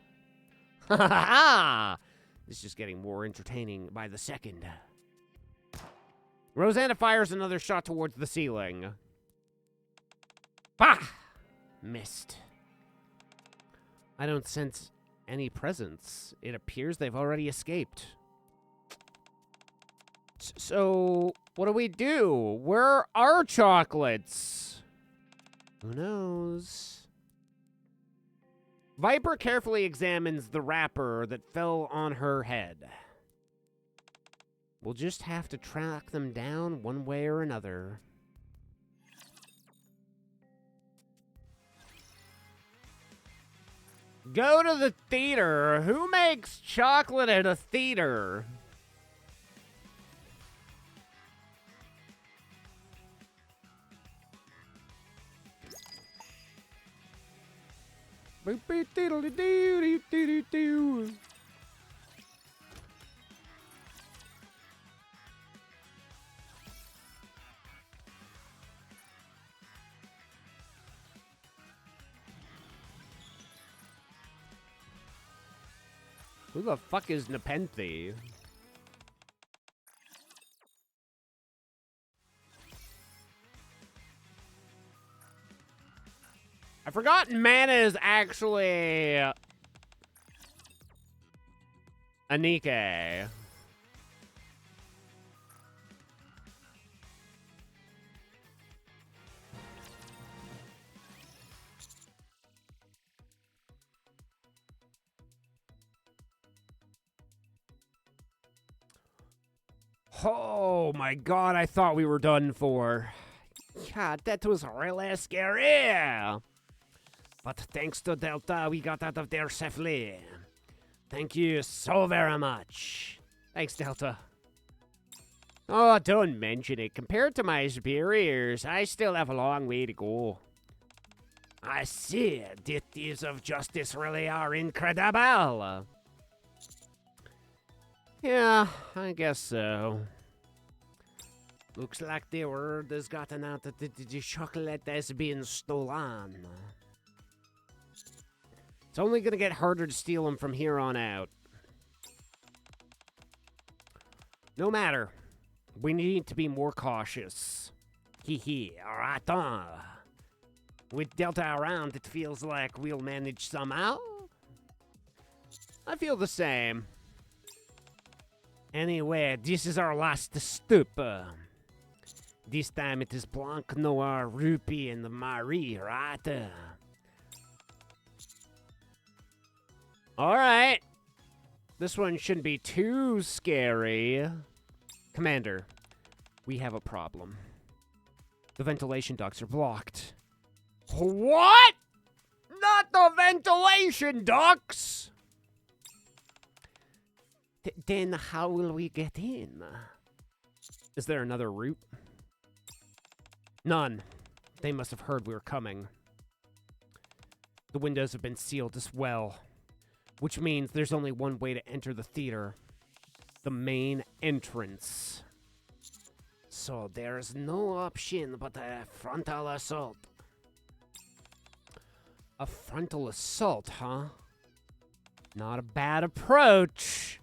Ha ha ha! This is just getting more entertaining by the second. Rosanna fires another shot towards the ceiling. Bah! Missed. I don't sense any presence. It appears they've already escaped. So, what do we do? Where are our chocolates? Who knows? Viper carefully examines the wrapper that fell on her head. We'll just have to track them down one way or another. Go to the theater. Who makes chocolate at a theater? Who the fuck is Nepenthe? I forgot Mana is actually Anike. Oh my god, I thought we were done for. God, that was really scary. But thanks to Delta, we got out of there safely. Thank you so very much. Thanks, Delta. Oh, don't mention it. Compared to my superiors, I still have a long way to go. I see. The thieves of justice really are incredible. Yeah, I guess so. Looks like the word has gotten out that the chocolate has been stolen. It's only gonna get harder to steal them from here on out. No matter. We need to be more cautious. Hee right on. With Delta around, it feels like we'll manage somehow. I feel the same. Anyway, this is our last stop. This time it is Blanc, Noir, Ruby, and Marie, right? Alright. This one shouldn't be too scary. Commander, we have a problem. The ventilation ducts are blocked. What? Not the ventilation ducts! Then how will we get in? Is there another route? None. They must have heard we were coming. The windows have been sealed as well, which means there's only one way to enter the theater. The main entrance. So there's no option but a frontal assault. A frontal assault, huh? Not a bad approach.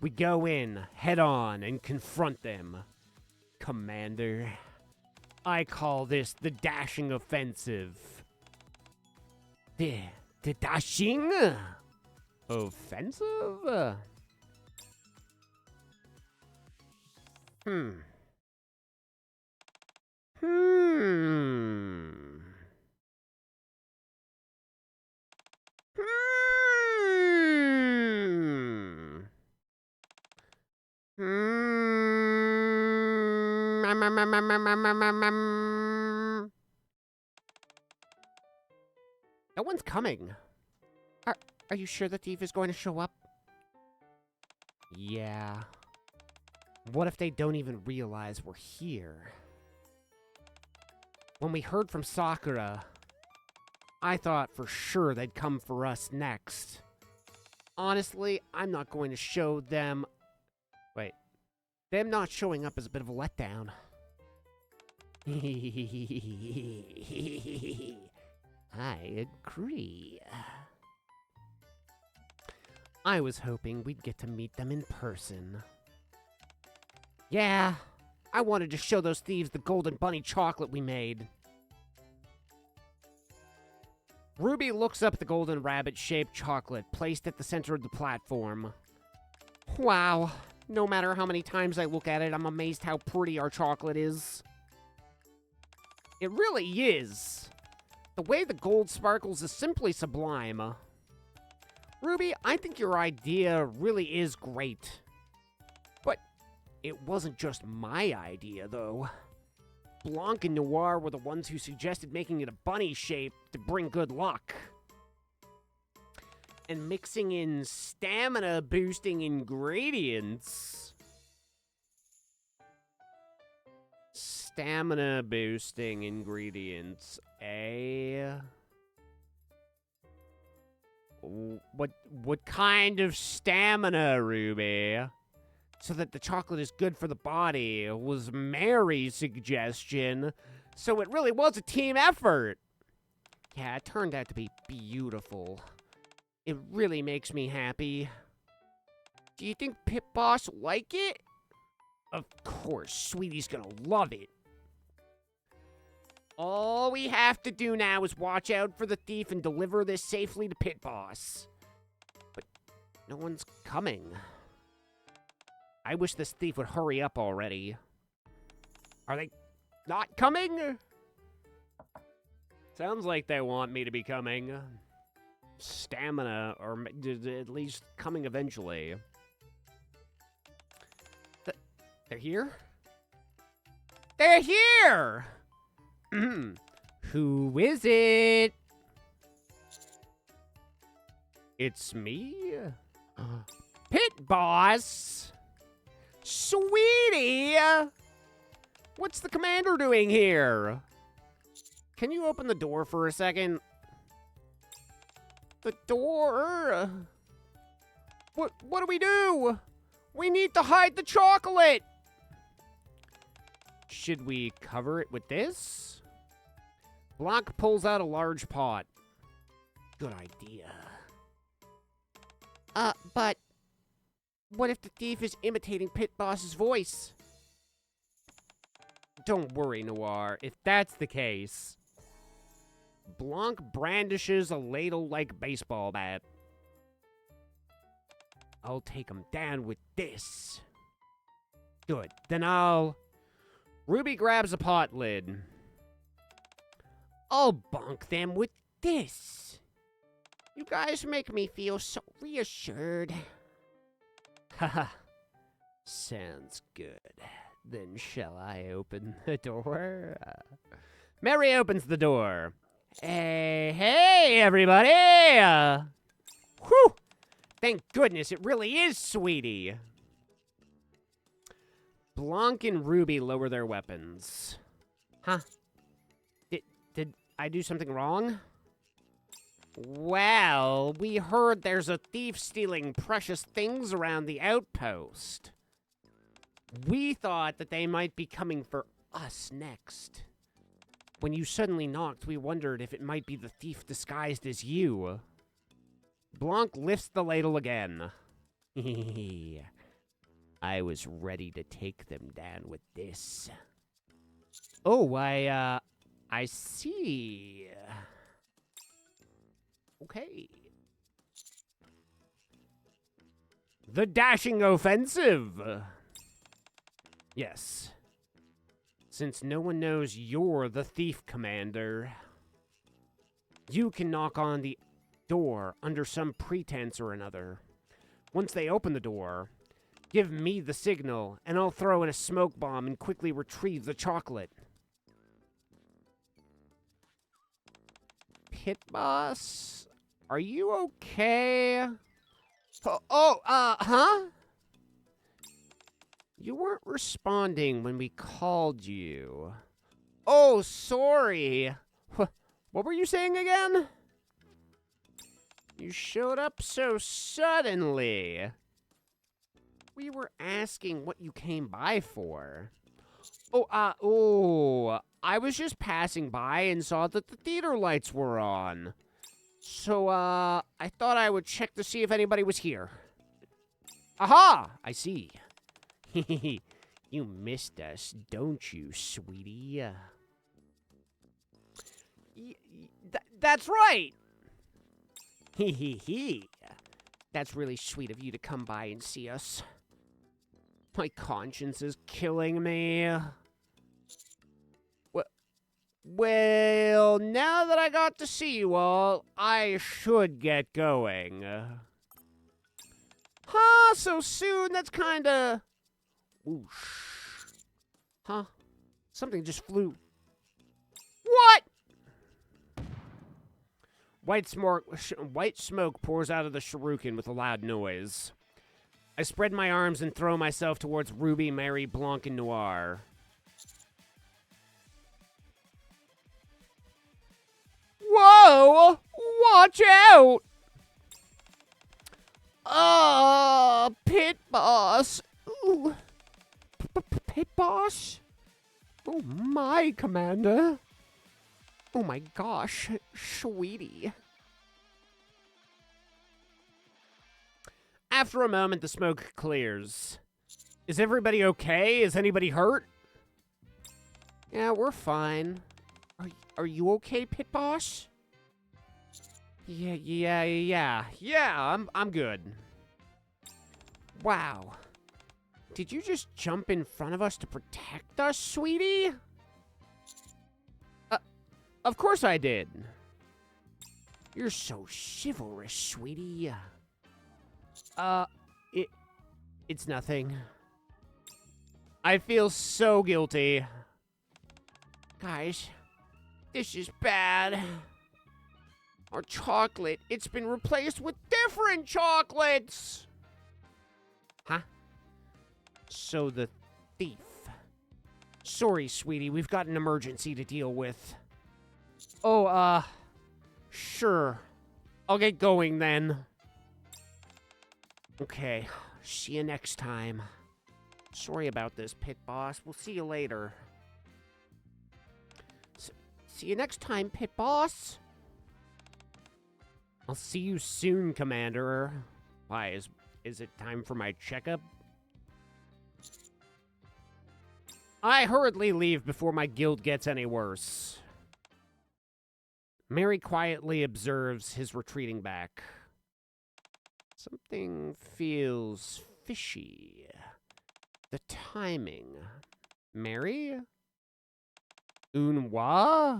We go in, head on, and confront them. Commander, I call this the dashing offensive. The dashing offensive? No one's coming. Are you sure the thief is going to show up? Yeah. What if they don't even realize we're here? When we heard from Sakura, I thought for sure they'd come for us next. Honestly, I'm not going to show them... Wait. Them not showing up is a bit of a letdown. I agree. I was hoping we'd get to meet them in person. Yeah, I wanted to show those thieves the golden bunny chocolate we made. Ruby looks up at the golden rabbit-shaped chocolate placed at the center of the platform. Wow, no matter how many times I look at it, I'm amazed how pretty our chocolate is. It really is. The way the gold sparkles is simply sublime. Ruby, I think your idea really is great. But it wasn't just my idea, though. Blanc and Noir were the ones who suggested making it a bunny shape to bring good luck. And mixing in stamina-boosting ingredients. Stamina-boosting ingredients, eh? What kind of stamina, Ruby? So that the chocolate is good for the body was Mary's suggestion. So it really was a team effort. Yeah, it turned out to be beautiful. It really makes me happy. Do you think Pit Boss will like it? Of course, Sweetie's gonna love it. All we have to do now is watch out for the thief and deliver this safely to Pit Boss. But no one's coming. I wish this thief would hurry up already. Are they not coming? Sounds like they want me to be coming. Stamina, or at least coming eventually. They're here? They're here! Who is it? It's me? Pit Boss! Sweetie! What's the commander doing here? Can you open the door for a second? The door? What do we do? We need to hide the chocolate! Should we cover it with this? Blanc pulls out a large pot. Good idea. But what if the thief is imitating Pit Boss's voice? Don't worry, Noir. If that's the case, Blanc brandishes a ladle-like baseball bat. I'll take him down with this. Good. Then Ruby grabs a pot lid. I'll bonk them with this. You guys make me feel so reassured. Haha. Sounds good. Then shall I open the door? Mary opens the door. Hey, everybody! Whew! Thank goodness it really is Sweetie. Blanc and Ruby lower their weapons. Huh? Did I do something wrong? Well, we heard there's a thief stealing precious things around the outpost. We thought that they might be coming for us next. When you suddenly knocked, we wondered if it might be the thief disguised as you. Blanc lifts the ladle again. I was ready to take them down with this. Oh, I see. Okay. The dashing offensive. Yes. Since no one knows you're the thief, Commander, you can knock on the door under some pretense or another. Once they open the door, give me the signal, and I'll throw in a smoke bomb and quickly retrieve the chocolate. Pit Boss? Are you okay? Huh? You weren't responding when we called you. Oh, sorry. What were you saying again? You showed up so suddenly. We were asking what you came by for. I was just passing by and saw that the theater lights were on. So, I thought I would check to see if anybody was here. Aha! I see. You missed us, don't you, sweetie? That's right! That's really sweet of you to come by and see us. My conscience is killing me. Well, now that I got to see you all, I should get going. Huh? So soon? That's kinda... Whoosh. Huh? Something just flew. What? White smoke pours out of the shuriken with a loud noise. I spread my arms and throw myself towards Ruby, Mary, Blanc, and Noir. Whoa! Watch out! Pit Boss. Ooh. Pit Boss? Oh my, Commander. Oh my gosh, sweetie. After a moment, the smoke clears. Is everybody okay? Is anybody hurt? Yeah, we're fine. Are you okay, Pit Boss? Yeah, I'm good. Wow. Did you just jump in front of us to protect us, sweetie? Of course I did. You're so chivalrous, sweetie. It's nothing. I feel so guilty. Guys, this is bad. Our chocolate, it's been replaced with different chocolates! Huh? So the thief. Sorry, sweetie, we've got an emergency to deal with. Oh, sure. I'll get going then. Okay, See you next time. Sorry about this, Pit Boss. We'll see you later. See you next time, Pit Boss. I'll see you soon, Commander. Why, is it time for my checkup? I hurriedly leave before my guild gets any worse. Mary quietly observes his retreating back. Something feels fishy. The timing. Mary? Un wa?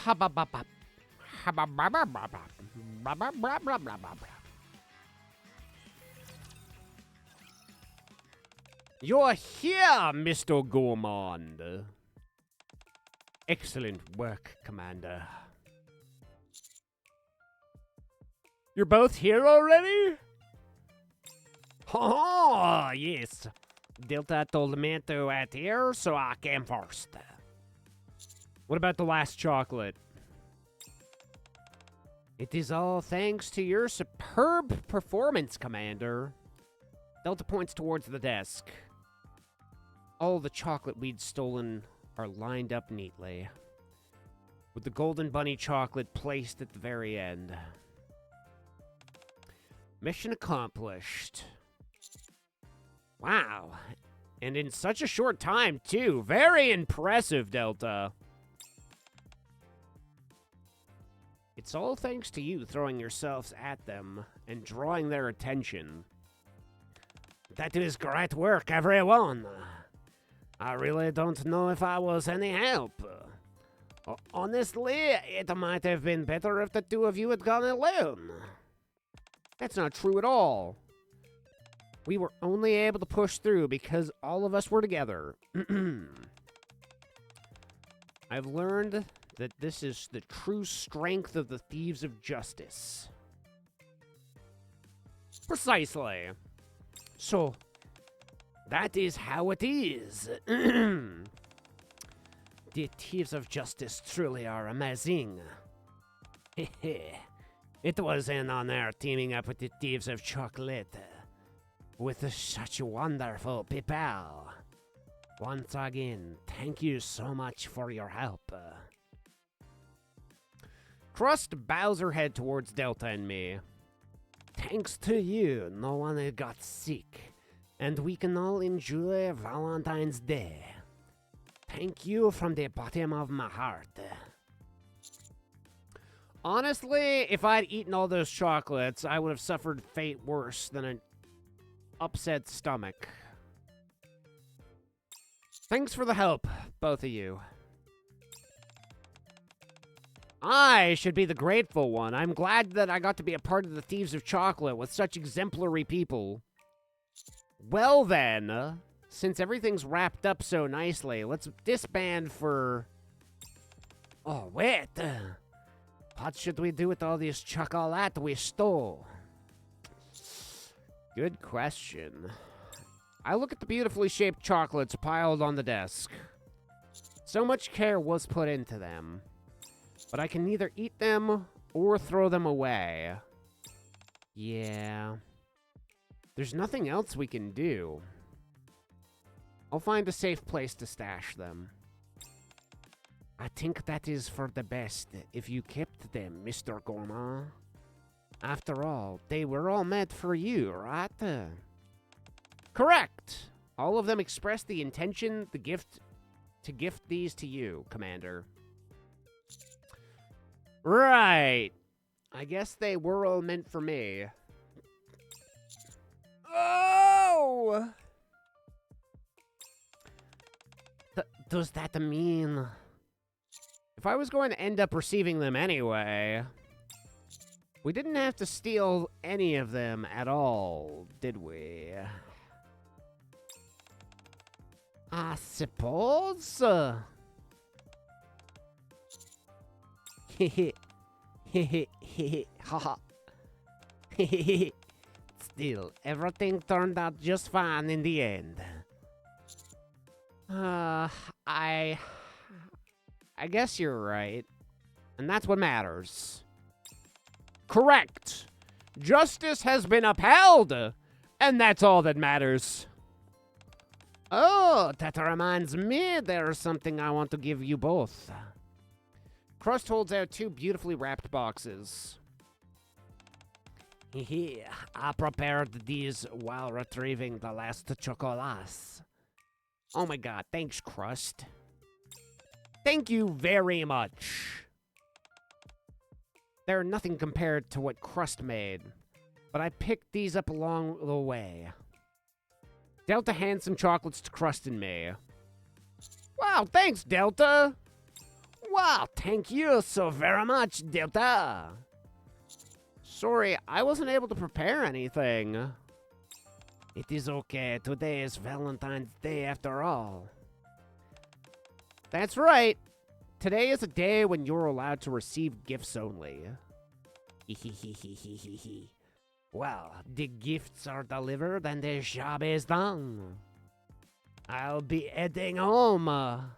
Habababab. Hababababab. Babababababab. You're here, Mr. Gourmand. Excellent work, Commander. You're both here already? Oh, yes. Delta told me to wait here, so I came first. What about the last chocolate? It is all thanks to your superb performance, Commander. Delta points towards the desk. All the chocolate we'd stolen are lined up neatly, with the golden bunny chocolate placed at the very end. Mission accomplished. Wow. And in such a short time, too. Very impressive, Delta. It's all thanks to you throwing yourselves at them and drawing their attention. That is great work, everyone. I really don't know if I was any help. Honestly, it might have been better if the two of you had gone alone. That's not true at all. We were only able to push through because all of us were together. I've learned that this is the true strength of the Thieves of Justice. Precisely. So, that is how it is. The Thieves of Justice truly are amazing. It was an honor teaming up with the Thieves of Chocolate. With such wonderful people. Once again, thank you so much for your help. Crust bows her head towards Delta and me. Thanks to you, no one had got sick, and we can all enjoy Valentine's Day. Thank you from the bottom of my heart. Honestly, if I'd eaten all those chocolates, I would have suffered fate worse than an upset stomach. Thanks for the help, both of you. I should be the grateful one. I'm glad that I got to be a part of the Thieves of Chocolate with such exemplary people. Well then, since everything's wrapped up so nicely, let's disband for... Oh, wait. What should we do with all this chocolate we stole? Good question. I look at the beautifully shaped chocolates piled on the desk. So much care was put into them. But I can neither eat them or throw them away. Yeah. There's nothing else we can do. I'll find a safe place to stash them. I think that is for the best if you kept them, Mr. Gourmand. After all, they were all meant for you, right? Correct! All of them expressed the intention, to gift these to you, Commander. Right. I guess they were all meant for me. Oh! Does that mean... If I was going to end up receiving them anyway, we didn't have to steal any of them at all, did we? I suppose. Haha. Still, everything turned out just fine in the end. I I guess you're right. And that's what matters. Correct. Justice has been upheld. And that's all that matters. Oh, that reminds me, there's something I want to give you both. Crust holds out 2 beautifully wrapped boxes. Hehe, I prepared these while retrieving the last chocolates. Oh my god, thanks, Crust. Thank you very much. They're nothing compared to what Crust made, but I picked these up along the way. Delta hands some chocolates to Crust and me. Wow, thanks, Delta. Wow, thank you so very much, Delta. Sorry, I wasn't able to prepare anything. It is okay. Today is Valentine's Day after all. That's right. Today is a day when you're allowed to receive gifts only. Well, the gifts are delivered and the job is done. I'll be heading home.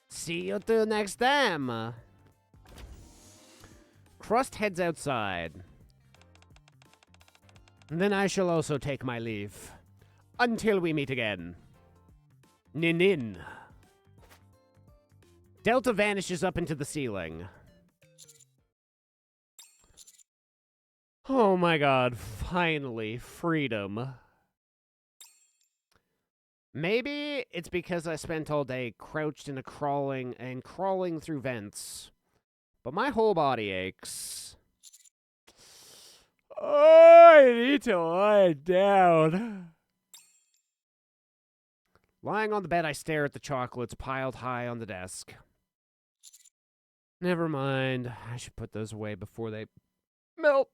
See you till next time. Crust heads outside. Then I shall also take my leave. Until we meet again. Nin. Delta vanishes up into the ceiling. Oh my god, finally, freedom. Maybe it's because I spent all day crouched in a crawling through vents. But my whole body aches. Oh, I need to lie down. Lying on the bed, I stare at the chocolates piled high on the desk. Never mind. I should put those away before they melt.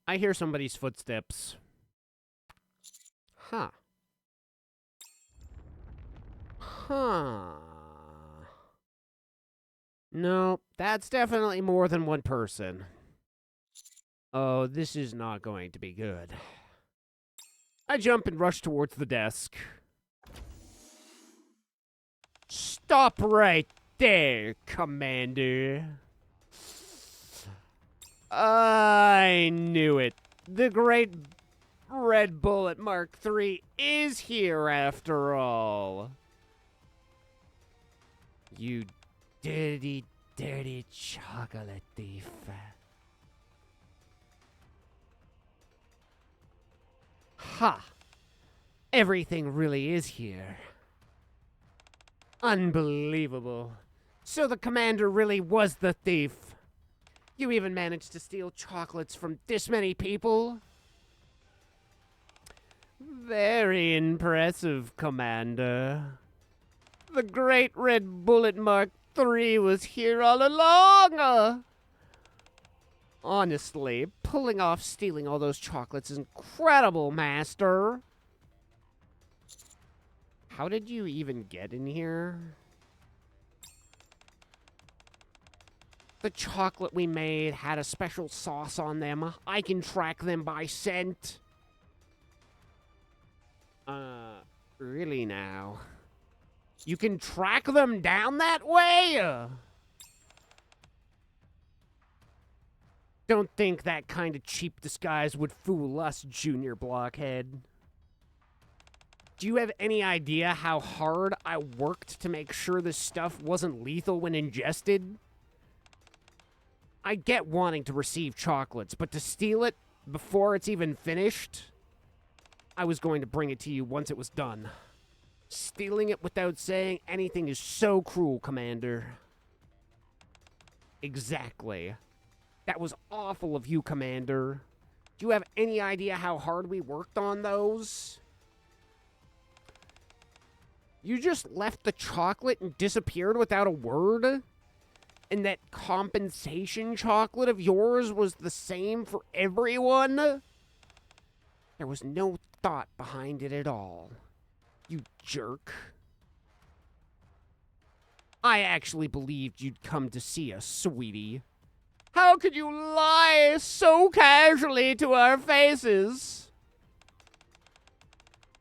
I hear somebody's footsteps. Huh. No, that's definitely more than one person. Oh, this is not going to be good. I jump and rush towards the desk. Stop right there, Commander. I knew it. The great Red Bullet Mark III is here after all. You dirty, dirty chocolate thief. Ha! Everything really is here. Unbelievable. So the commander really was the thief. You even managed to steal chocolates from this many people? Very impressive, Commander. The great Red Bullet Mark III was here all along! Honestly, pulling off stealing all those chocolates is incredible, Master. How did you even get in here? The chocolate we made had a special sauce on them. I can track them by scent. Really now? You can track them down that way? Don't think that kind of cheap disguise would fool us, Junior Blockhead. Do you have any idea how hard I worked to make sure this stuff wasn't lethal when ingested? I get wanting to receive chocolates, but to steal it before it's even finished? I was going to bring it to you once it was done. Stealing it without saying anything is so cruel, Commander. Exactly. That was awful of you, Commander. Do you have any idea how hard we worked on those? You just left the chocolate and disappeared without a word? And that compensation chocolate of yours was the same for everyone? There was no thought behind it at all. You jerk. I actually believed you'd come to see us, sweetie. How could you lie so casually to our faces?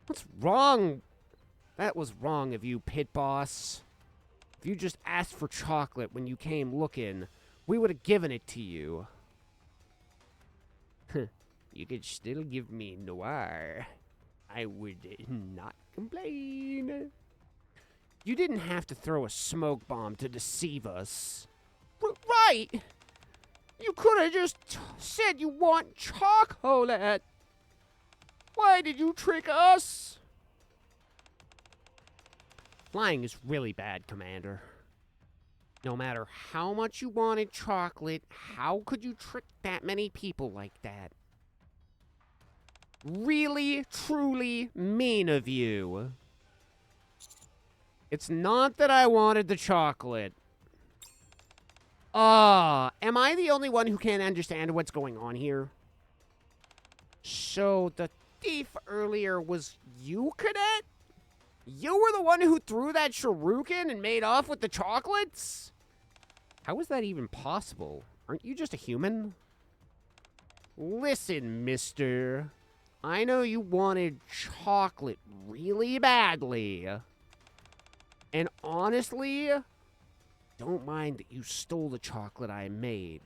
What's wrong That was wrong of you, pit boss. If you just asked for chocolate when you came looking, we would have given it to you. You could still give me noir. I would not complain. You didn't have to throw a smoke bomb to deceive us. Right! You could have just said you want chocolate. Why did you trick us? Lying is really bad, Commander. No matter how much you wanted chocolate, how could you trick that many people like that? Really, truly mean of you. It's not that I wanted the chocolate. Am I the only one who can't understand what's going on here? So, the thief earlier was you, Cadet? You were the one who threw that shuriken and made off with the chocolates? How is that even possible? Aren't you just a human? Listen, mister. I know you wanted chocolate really badly. And honestly, don't mind that you stole the chocolate I made.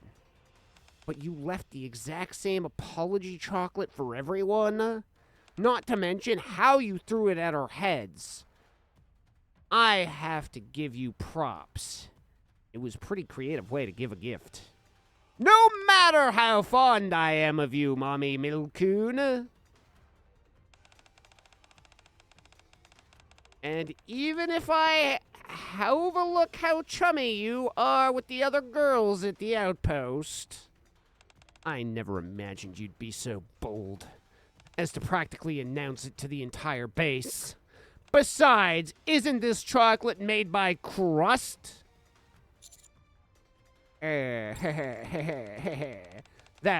But you left the exact same apology chocolate for everyone? Not to mention how you threw it at our heads. I have to give you props. It was a pretty creative way to give a gift. No matter how fond I am of you, Mommy Milcoon. And even if I overlook how chummy you are with the other girls at the outpost, I never imagined you'd be so bold as to practically announce it to the entire base. Besides, isn't this chocolate made by crust? That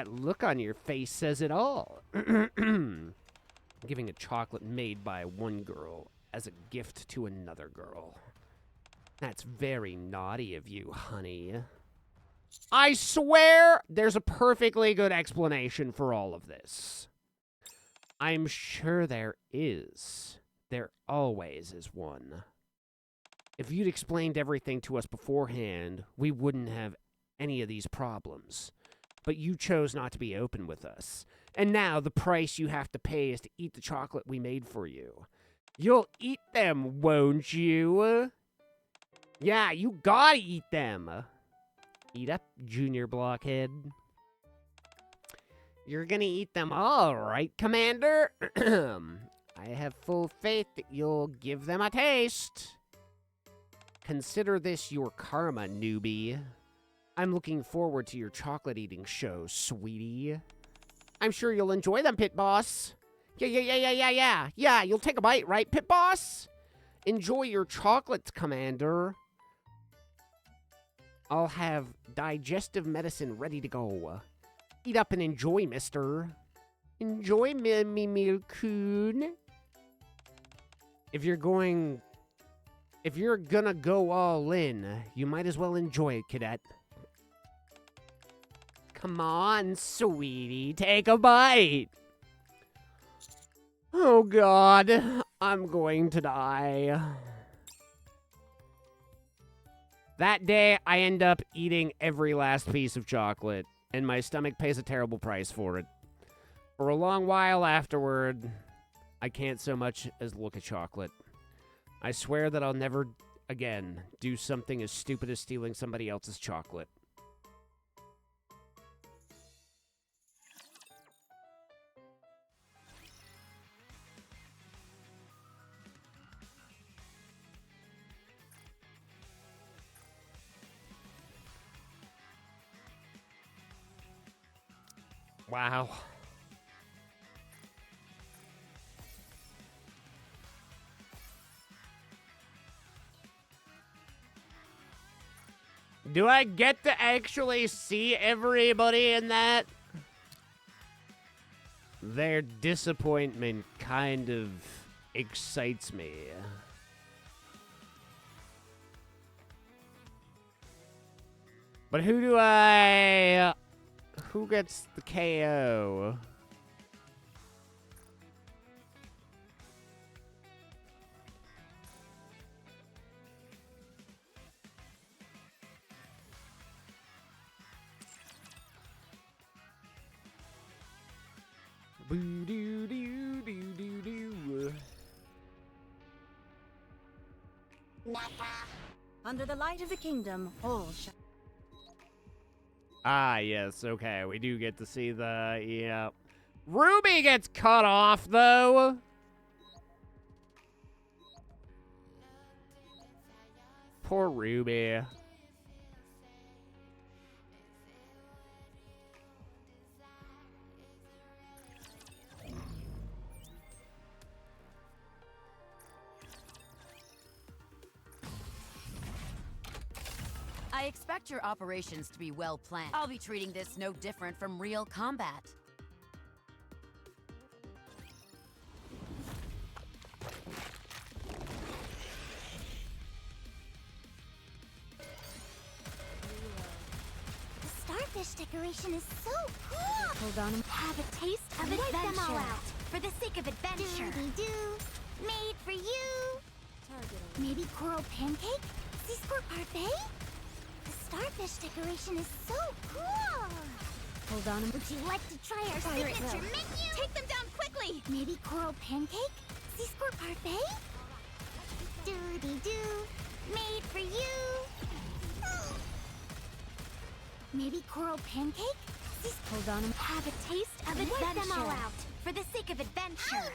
look on your face says it all. Giving a chocolate made by one girl as a gift to another girl. That's very naughty of you, honey. I swear there's a perfectly good explanation for all of this. I'm sure there is. There always is one. If you'd explained everything to us beforehand, we wouldn't have any of these problems. But you chose not to be open with us. And now the price you have to pay is to eat the chocolate we made for you. You'll eat them, won't you? Yeah, you gotta eat them. Eat up, Junior Blockhead. You're gonna eat them all, right, Commander? I have full faith that you'll give them a taste. Consider this your karma, newbie. I'm looking forward to your chocolate-eating show, sweetie. I'm sure you'll enjoy them, Pit Boss. Yeah, you'll take a bite, right, Pit Boss? Enjoy your chocolates, Commander. I'll have digestive medicine ready to go. Eat up and enjoy, mister. Enjoy, Milcoon. If you're gonna go all in, you might as well enjoy it, Cadet. Come on, sweetie, take a bite. Oh, God, I'm going to die. That day, I end up eating every last piece of chocolate, and my stomach pays a terrible price for it. For a long while afterward, I can't so much as look at chocolate. I swear that I'll never again do something as stupid as stealing somebody else's chocolate. Wow. Do I get to actually see everybody in that? Their disappointment kind of excites me. But who gets the KO? Boo doo doo doo doo doo. Under the light of the kingdom, all shall. Ah, yes, okay. We do get to see the, yeah. Ruby gets cut off, though. Poor Ruby. I expect your operations to be well planned. I'll be treating this no different from real combat. The starfish decoration is so cool! Hold on. Have a taste of Wipe adventure. them all out. For the sake of adventure. Doody-doo, made for you. Maybe coral pancake? Sea squirt parfait? The starfish decoration is so cool! Hold on. Would you like to try our Pirate signature Will. menu? Take them down quickly! Maybe coral pancake? Sea squirt parfait? Doody-doo, made for you. Maybe coral pancake? Hold on. Have a taste of Wipe adventure. them all out. For the sake of adventure.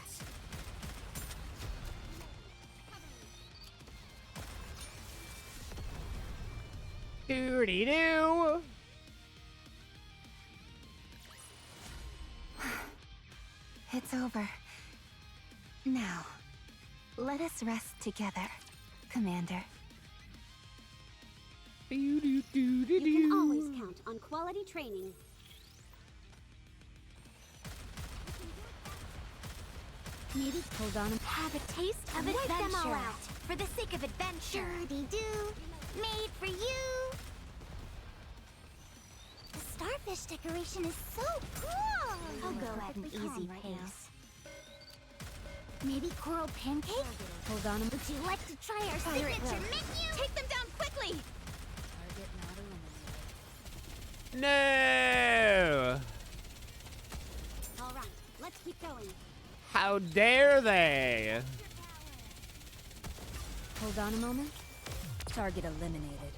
Doody doo. It's over. Now, let us rest together, Commander. You You can always count on quality training. Maybe Hold on. have a taste of Wipe adventure. them all out. For the sake of adventure. Doody-doo, made for you. The starfish decoration is so cool. I'll go at an easy pace. Maybe coral pancake? Hold on. Would you like to try our Pirate signature Will. menu? Take them down quickly! No! All right, let's keep going. How dare they? Hold on a moment. Target eliminated.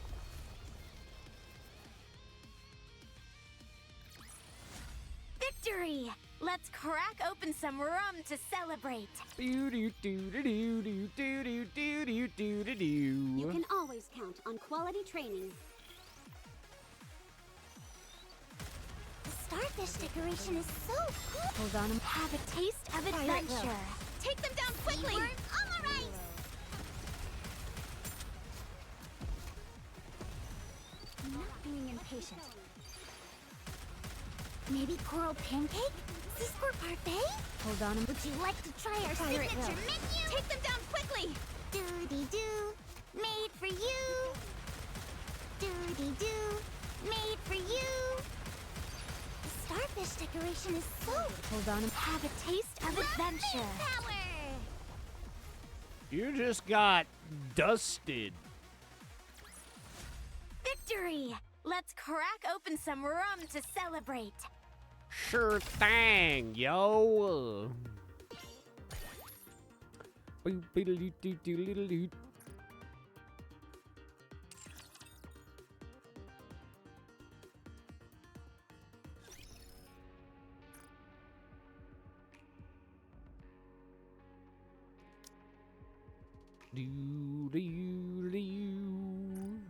Victory! Let's crack open some rum to celebrate. Doo doo doo doo doo doo doo doo doo doo doo You doo. can always count on quality training. The starfish decoration is so cool. Hold on. Have a taste of adventure. Take them down quickly! Seaworm on the rice. I'm not being impatient. Maybe coral pancake? Sea squirt parfait? Hold on. Would you like to try our Pirate signature Will. menu? Take them down quickly! Doody-doo, made for you. Doody-doo, made for you. The starfish decoration is so... Hold on. Have a taste of adventure. Power! You just got dusted. Victory! Let's crack open some rum to celebrate. Sure thing, yo. Boop, beedle, doo, doo, little, doo. Doo, doo, doo.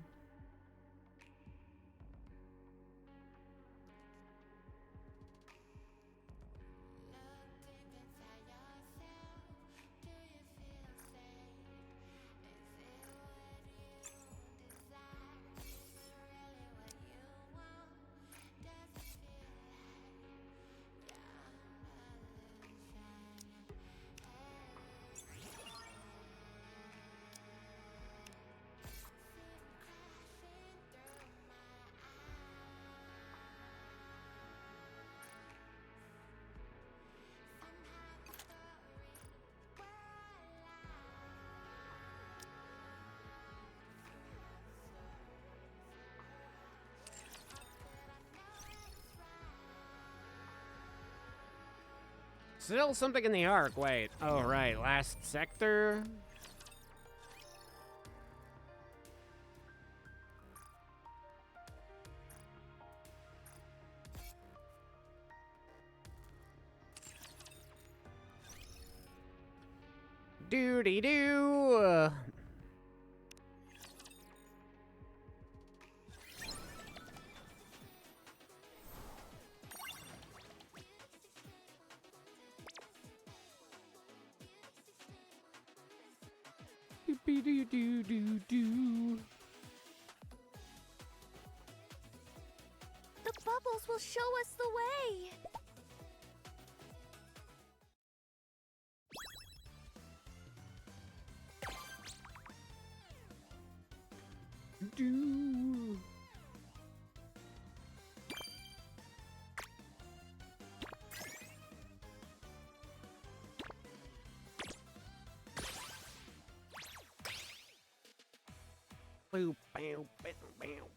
Still something in the arc. Wait. Oh, right. Last sector. Doody-doo. Do-do-do-do-do. The bubbles will show us the way. Do. Boop, bow, bow, bow.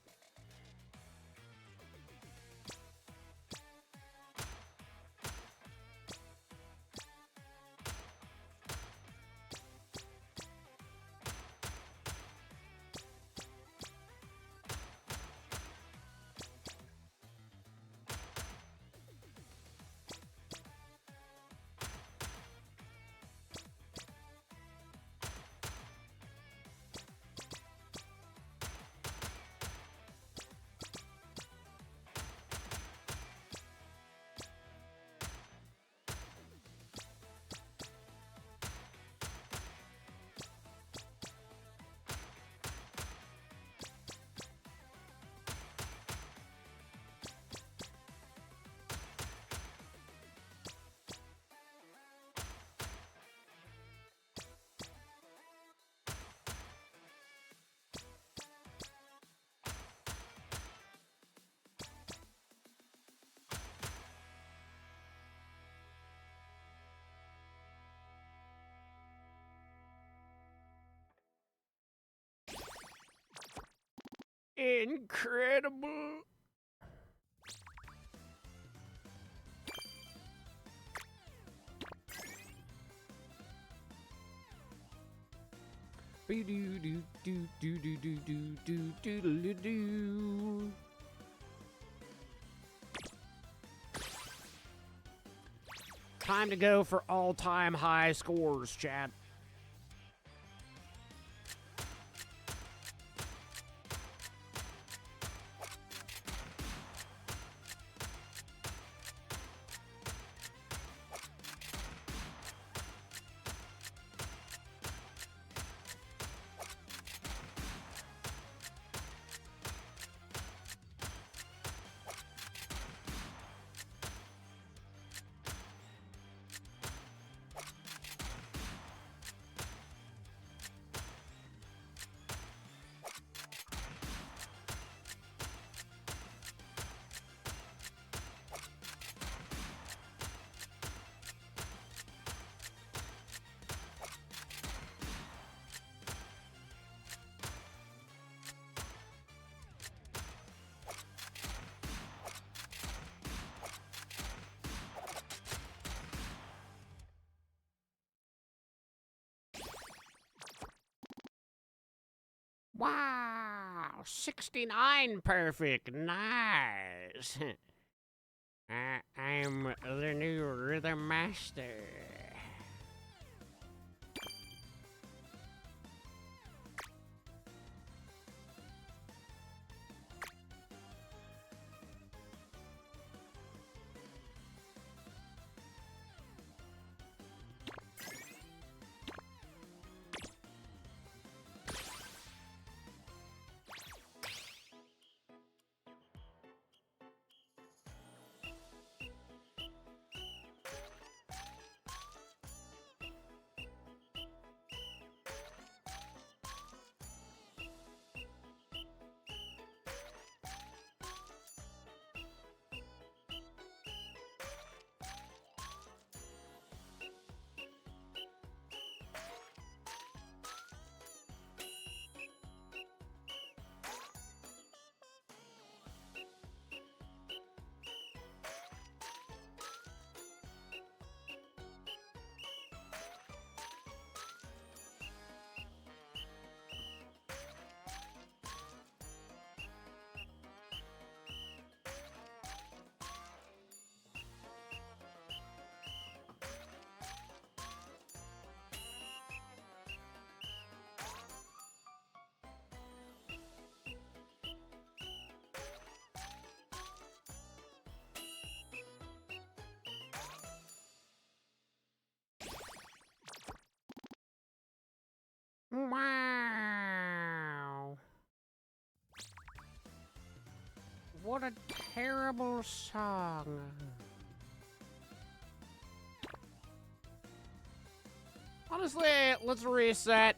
Incredible. Do do do do do do do do do do do. Time to go for all-time high scores, chat. Wow, 69 perfect, nice. I'm the new rhythm master. Wow. What a terrible song. Honestly, let's reset.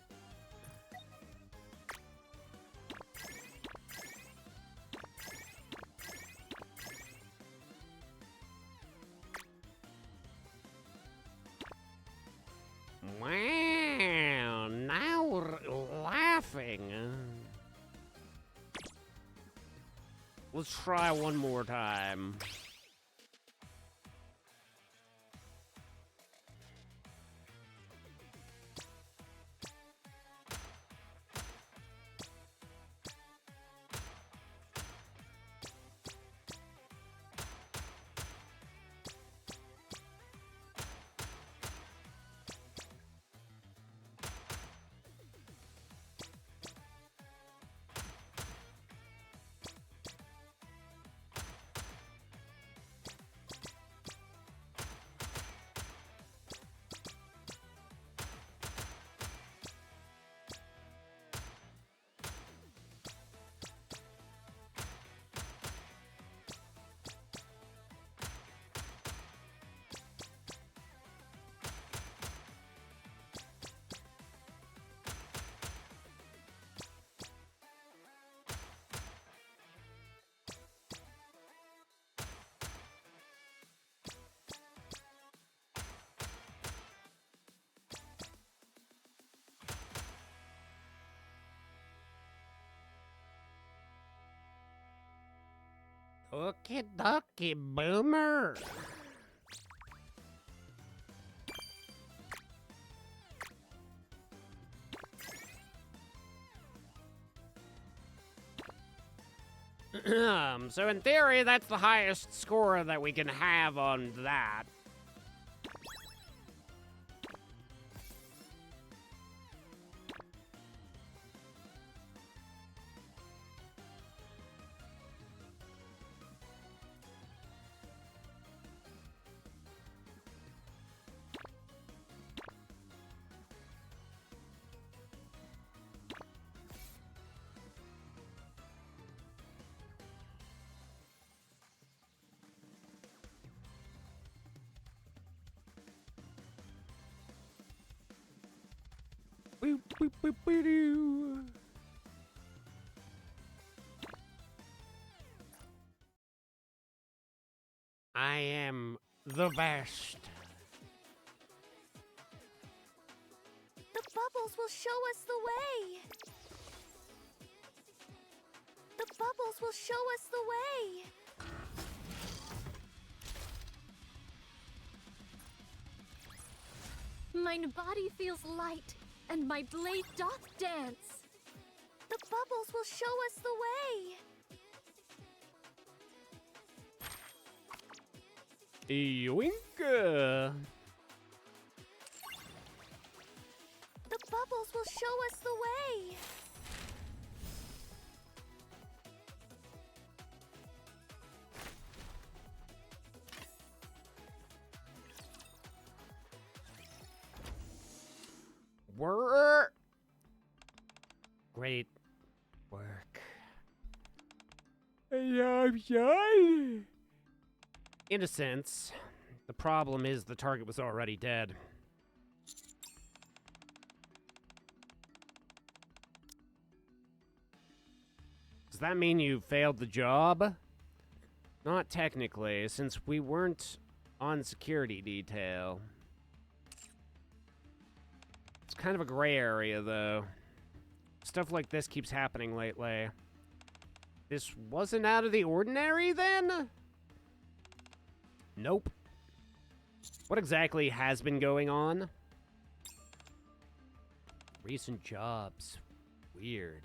Wow, now we're laughing. Let's try one more time. Okie dokie, boomer. So in theory, that's the highest score that we can have on that. Boop, boop, boop, boop, doo. I am the best. The bubbles will show us the way. The bubbles will show us the way. Mine body feels light, and my blade doth dance. The bubbles will show us the way. Yoinka. The bubbles will show us the way. Work. Great work. In a sense, the problem is the target was already dead. Does that mean you failed the job? Not technically, since we weren't on security detail. It's kind of a gray area, though. Stuff like this keeps happening lately. This wasn't out of the ordinary, then? Nope. What exactly has been going on? Recent jobs. Weird.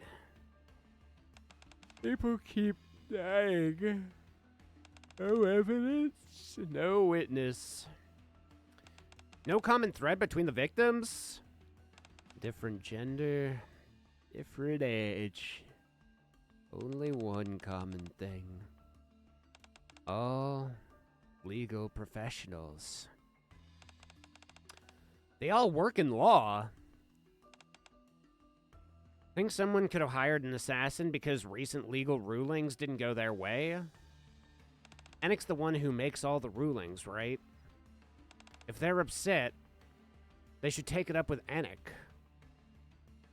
People keep dying. No evidence, no witness. No common thread between the victims? Different gender, different age. Only one common thing. All legal professionals. They all work in law. Think someone could have hired an assassin because recent legal rulings didn't go their way? Enoch's the one who makes all the rulings, right? If they're upset, they should take it up with Enoch.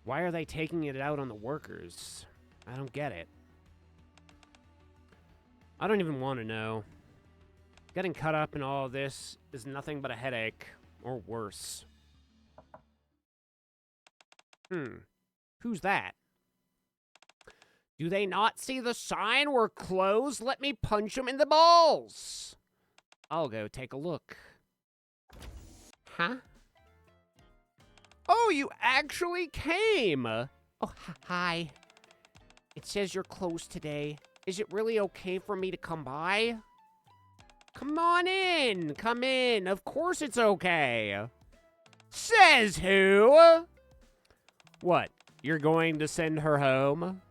Why are they taking it out on the workers? I don't get it. I don't even want to know. Getting caught up in all of this is nothing but a headache, or worse. Who's that? Do they not see the sign? We're closed. Let me punch them in the balls. I'll go take a look. Huh? Oh, you actually came. Oh, hi. It says you're closed today. Is it really okay for me to come by? Come on in. Come in. Of course it's okay. Says who? What? You're going to send her home?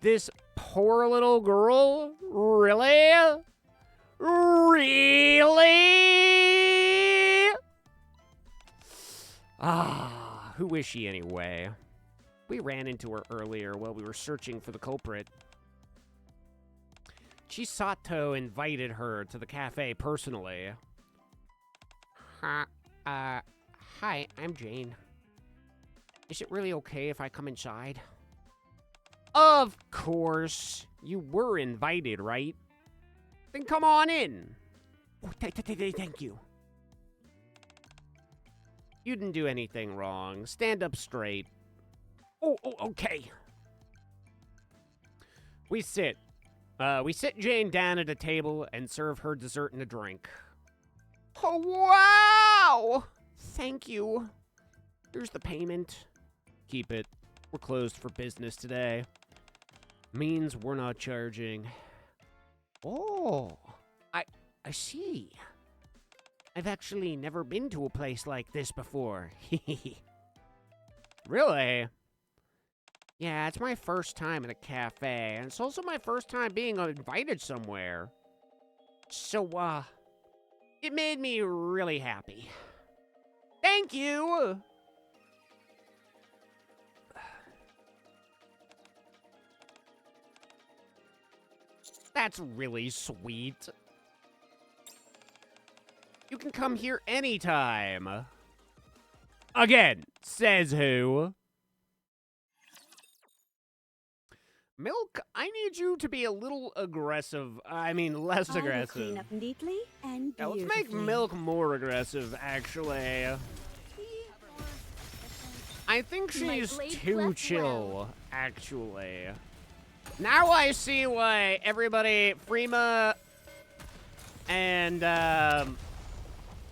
This poor little girl? Really? Really? Ah, who is she anyway? We ran into her earlier while we were searching for the culprit. Chisato invited her to the cafe personally. Hi, I'm Jane. Is it really okay if I come inside? Of course. You were invited, right? Then come on in. Oh, thank you. You didn't do anything wrong. Stand up straight. Oh, okay. We sit Jane down at a table and serve her dessert and a drink. Oh, wow! Thank you. Here's the payment. Keep it. We're closed for business today. Means we're not charging. Oh, I see. I've actually never been to a place like this before. Really? Yeah, it's my first time at a cafe, and it's also my first time being invited somewhere. So, it made me really happy. Thank you! That's really sweet. You can come here anytime. Again, says who? Milk, I need you to be a little aggressive. I mean, less aggressive. Clean up neatly and Yeah, let's beautifully. make Milk more aggressive, actually. I think she's too chill, actually. Now I see why everybody, Freema and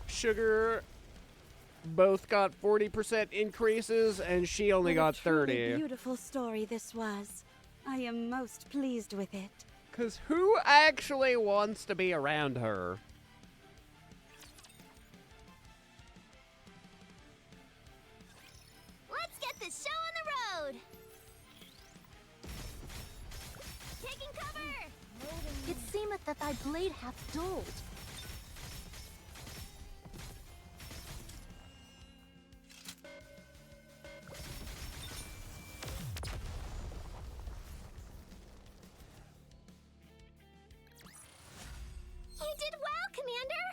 Sugar, both got 40% increases, and she only got 30. Beautiful story this was. I am most pleased with it. Because who actually wants to be around her? Let's get this show on the road! Taking cover! It seemeth that thy blade hath dulled. You did well, Commander!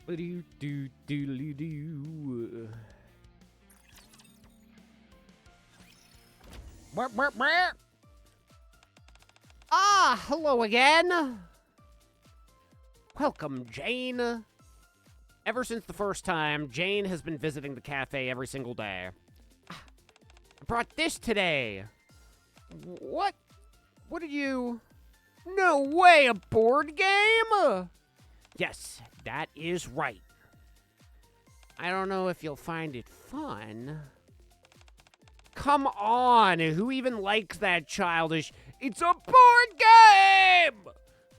Do-do-do-do-do. Ah, hello again. Welcome, Jane. Ever since the first time, Jane has been visiting the cafe every single day. I brought this today. What? What did you... No way, a board game? Yes, that is right. I don't know if you'll find it fun. Come on, who even likes that childish... It's a board game!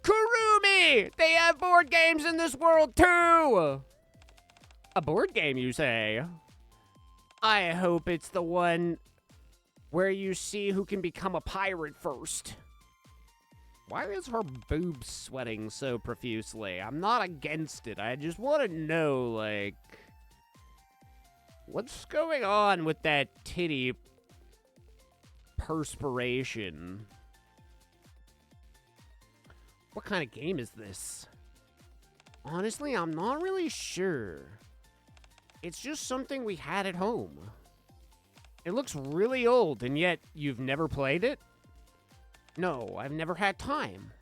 Kurumi! They have board games in this world too! A board game, you say? I hope it's the one where you see who can become a pirate first. Why is her boobs sweating so profusely? I'm not against it. I just want to know, like, what's going on with that titty perspiration? What kind of game is this? Honestly, I'm not really sure. It's just something we had at home. It looks really old, and yet you've never played it? No, I've never had time.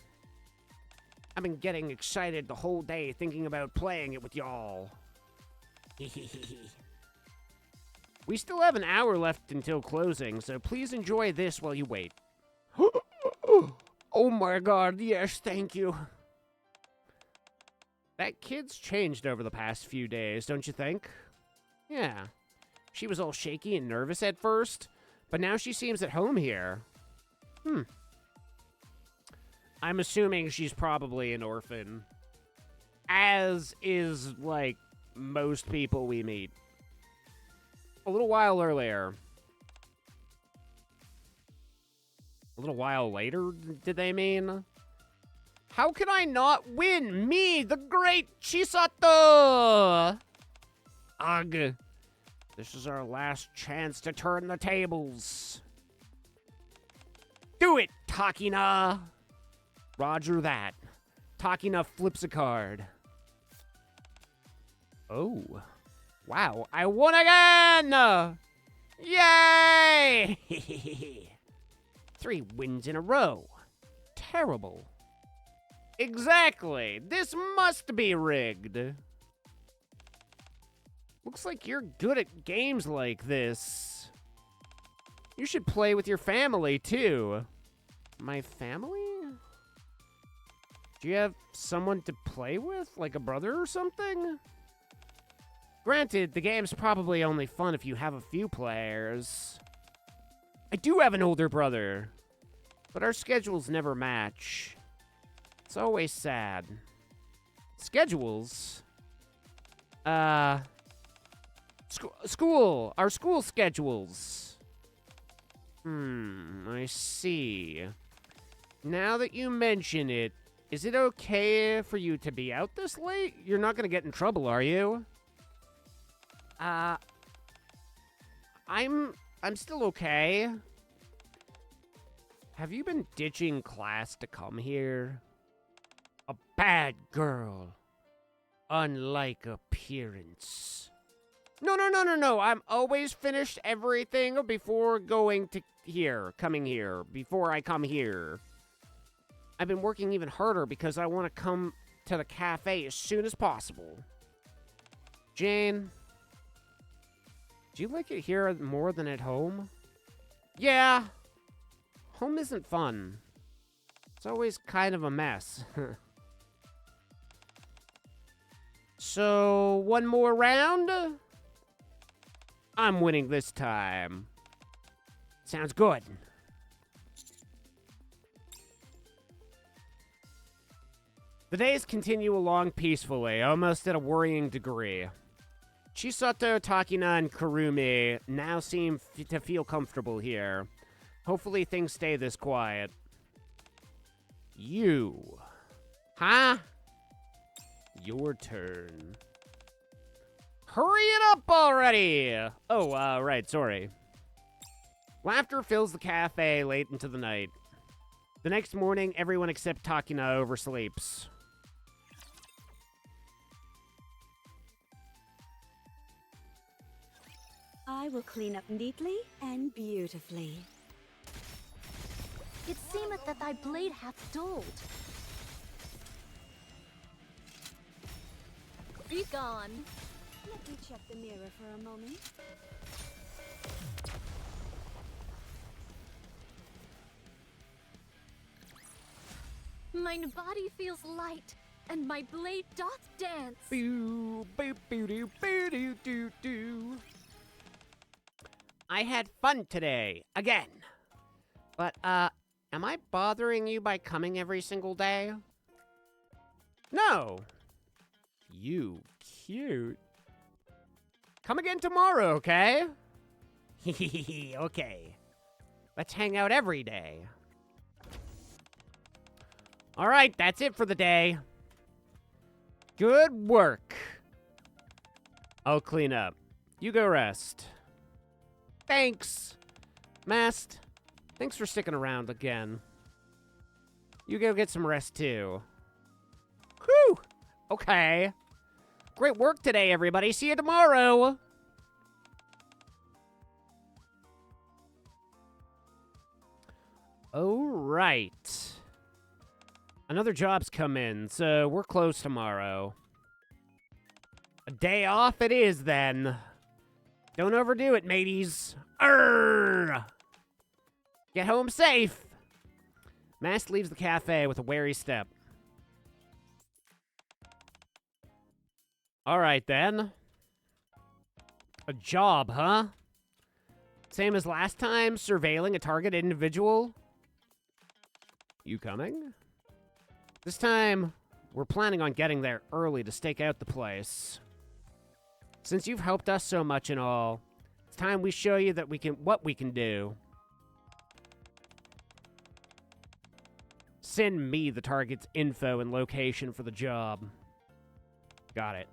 I've been getting excited the whole day thinking about playing it with y'all. We still have an hour left until closing, so please enjoy this while you wait. Oh my god, yes, thank you. That kid's changed over the past few days, don't you think? Yeah. She was all shaky and nervous at first, but now she seems at home here. I'm assuming she's probably an orphan. As is, like, most people we meet. A little while earlier. A little while later, did they mean? How can I not win? Me, the great Chisato! Ugh. This is our last chance to turn the tables. Do it, Takina! Roger that. Takina flips a card. Oh. Wow, I won again! Yay! 3 wins in a row. Terrible. Exactly. This must be rigged. Looks like you're good at games like this. You should play with your family, too. My family? Do you have someone to play with? Like a brother or something? Granted, the game's probably only fun if you have a few players. I do have an older brother, but our schedules never match. It's always sad. Schedules? School. Our school schedules. I see. Now that you mention it, is it okay for you to be out this late? You're not gonna get in trouble, are you? I'm still okay. Have you been ditching class to come here? A bad girl. Unlike appearance. No. I'm always finished everything before going to coming here, before I come here. I've been working even harder because I want to come to the cafe as soon as possible. Jane, do you like it here more than at home? Yeah. Home isn't fun. It's always kind of a mess. So, one more round? I'm winning this time. Sounds good. The days continue along peacefully, almost at a worrying degree. Chisato, Takina, and Kurumi now seem to feel comfortable here. Hopefully things stay this quiet. You. Huh? Your turn. Hurry it up already! Oh, right, sorry. Laughter fills the cafe late into the night. The next morning, everyone except Takina oversleeps. I will clean up neatly and beautifully. It seemeth that thy blade hath dulled. Be gone. Let me check the mirror for a moment. Mine body feels light, and my blade doth dance. Boo, boo, boo, doo, boo, doo, doo, doo. I had fun today, again. But, am I bothering you by coming every single day? No. You cute. Come again tomorrow, okay? Okay. Let's hang out every day. All right, that's it for the day. Good work. I'll clean up. You go rest. Thanks. Mast, thanks for sticking around again. You go get some rest too. Whew. Okay. Great work today, everybody. See you tomorrow. All right. Another job's come in, so we're closed tomorrow. A day off it is, then. Don't overdo it, mateys. Arrgh! Get home safe. Mast leaves the cafe with a wary step. All right, then. A job, huh? Same as last time, surveilling a target individual? You coming? This time, we're planning on getting there early to stake out the place. Since you've helped us so much and all, it's time we show you that what we can do. Send me the target's info and location for the job. Got it.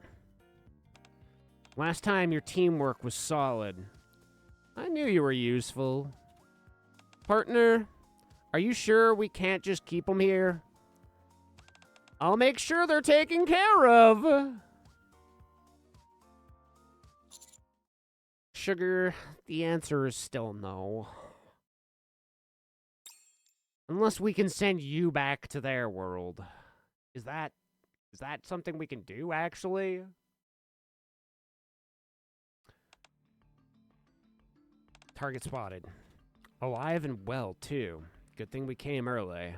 Last time your teamwork was solid. I knew you were useful. Partner, are you sure we can't just keep them here? I'll make sure they're taken care of. Sugar, the answer is still no. Unless we can send you back to their world. Is that something we can do, actually? Target spotted. Alive and well, too. Good thing we came early.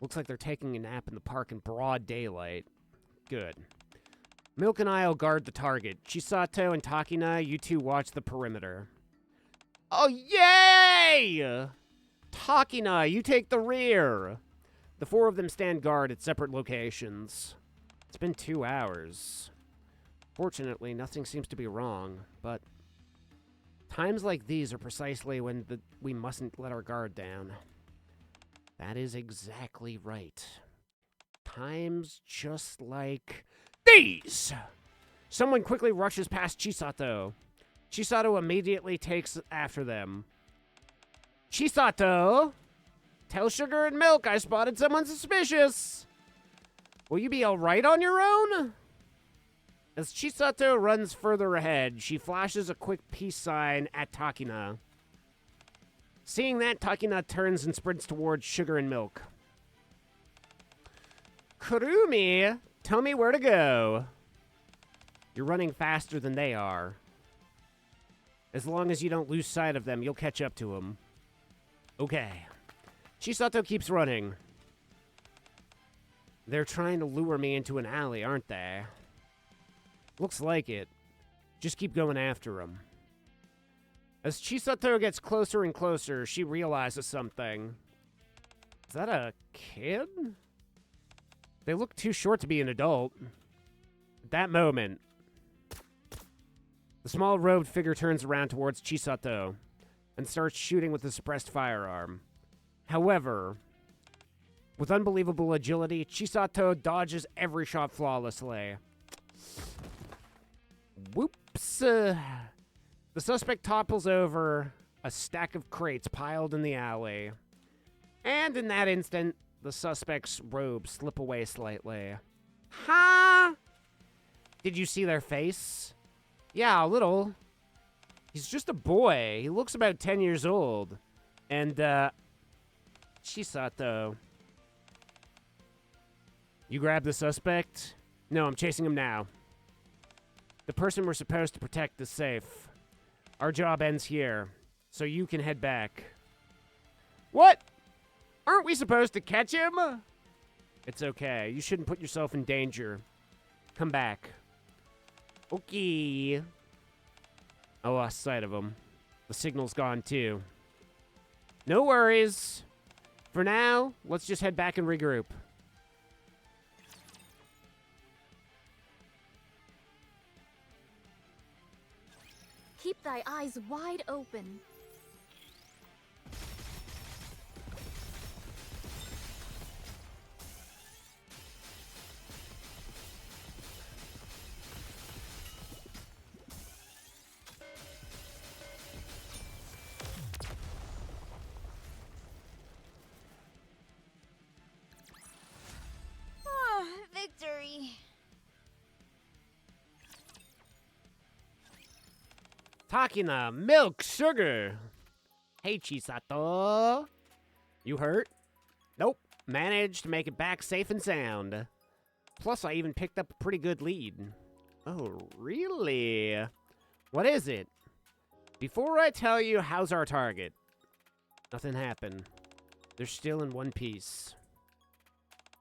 Looks like they're taking a nap in the park in broad daylight. Good. Milk and I'll guard the target. Chisato and Takina, you two watch the perimeter. Oh, yay! Takina, you take the rear. The four of them stand guard at separate locations. It's been 2 hours. Fortunately, nothing seems to be wrong, but times like these are precisely when we mustn't let our guard down. That is exactly right. Times just like these! Someone quickly rushes past Chisato. Chisato immediately takes after them. Chisato! Tell Sugar and Milk I spotted someone suspicious! Will you be alright on your own? As Chisato runs further ahead, she flashes a quick peace sign at Takina. Seeing that, Takina turns and sprints towards Sugar and Milk. Kurumi, tell me where to go. You're running faster than they are. As long as you don't lose sight of them, you'll catch up to them. Okay. Chisato keeps running. They're trying to lure me into an alley, aren't they? Looks like it. Just keep going after him. As Chisato gets closer and closer, she realizes something. Is that a kid? They look too short to be an adult. At that moment, the small robed figure turns around towards Chisato and starts shooting with a suppressed firearm. However, with unbelievable agility, Chisato dodges every shot flawlessly. Whoops. The suspect topples over a stack of crates piled in the alley. And in that instant, the suspect's robes slip away slightly. Huh? Did you see their face? Yeah, a little. He's just a boy. He looks about 10 years old. And, Chisato. You grabbed the suspect? No, I'm chasing him now. The person we're supposed to protect is safe. Our job ends here, so you can head back. What? Aren't we supposed to catch him? It's okay. You shouldn't put yourself in danger. Come back. Okay. I lost sight of him. The signal's gone too. No worries. For now, let's just head back and regroup. Keep thy eyes wide open. Victory. Takina, milk, sugar. Hey, Chisato. You hurt? Nope. Managed to make it back safe and sound. Plus, I even picked up a pretty good lead. Oh, really? What is it? Before I tell you, how's our target? Nothing happened. They're still in one piece.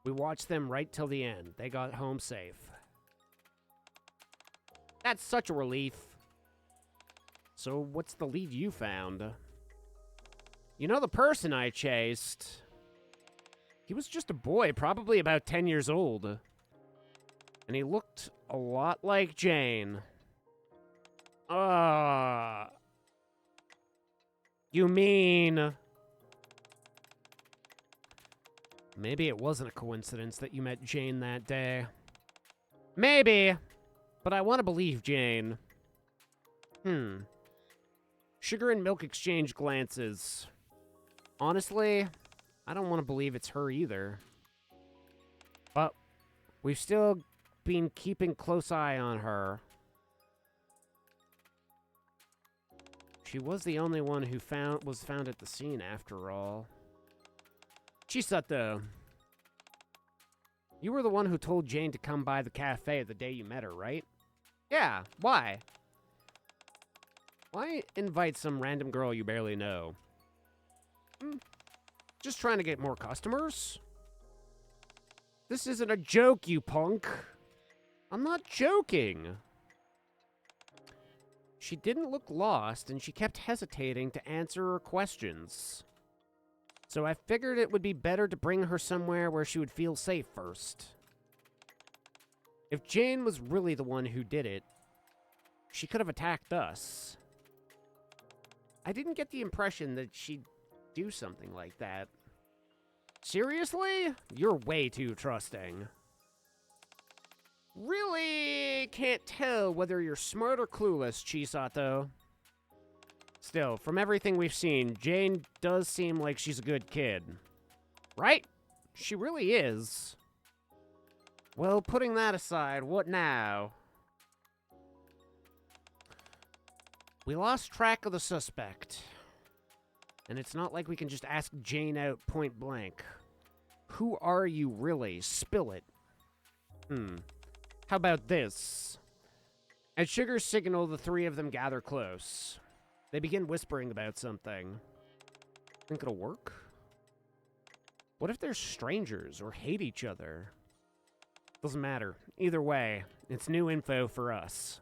We watched them right till the end. They got home safe. That's such a relief. So, what's the lead you found? You know the person I chased? He was just a boy, probably about 10 years old. And he looked a lot like Jane. You mean... Maybe it wasn't a coincidence that you met Jane that day. Maybe, but I want to believe Jane. Sugar and milk exchange glances. Honestly, I don't want to believe it's her either. But we've still been keeping close eye on her. She was the only one who was found at the scene after all. Chisato, you were the one who told Jane to come by the cafe the day you met her, right? Yeah, why? Why invite some random girl you barely know? Just trying to get more customers? This isn't a joke, you punk. I'm not joking. She didn't look lost, and she kept hesitating to answer her questions. So I figured it would be better to bring her somewhere where she would feel safe first. If Jane was really the one who did it, she could have attacked us. I didn't get the impression that she'd do something like that. Seriously? You're way too trusting. Really can't tell whether you're smart or clueless, Chisato. Still, from everything we've seen, Jane does seem like she's a good kid. Right? She really is. Well, putting that aside, what now? We lost track of the suspect. And it's not like we can just ask Jane out point blank. Who are you really? Spill it. How about this? At Sugar's signal, the three of them gather close. They begin whispering about something. Think it'll work? What if they're strangers or hate each other? Doesn't matter. Either way, it's new info for us.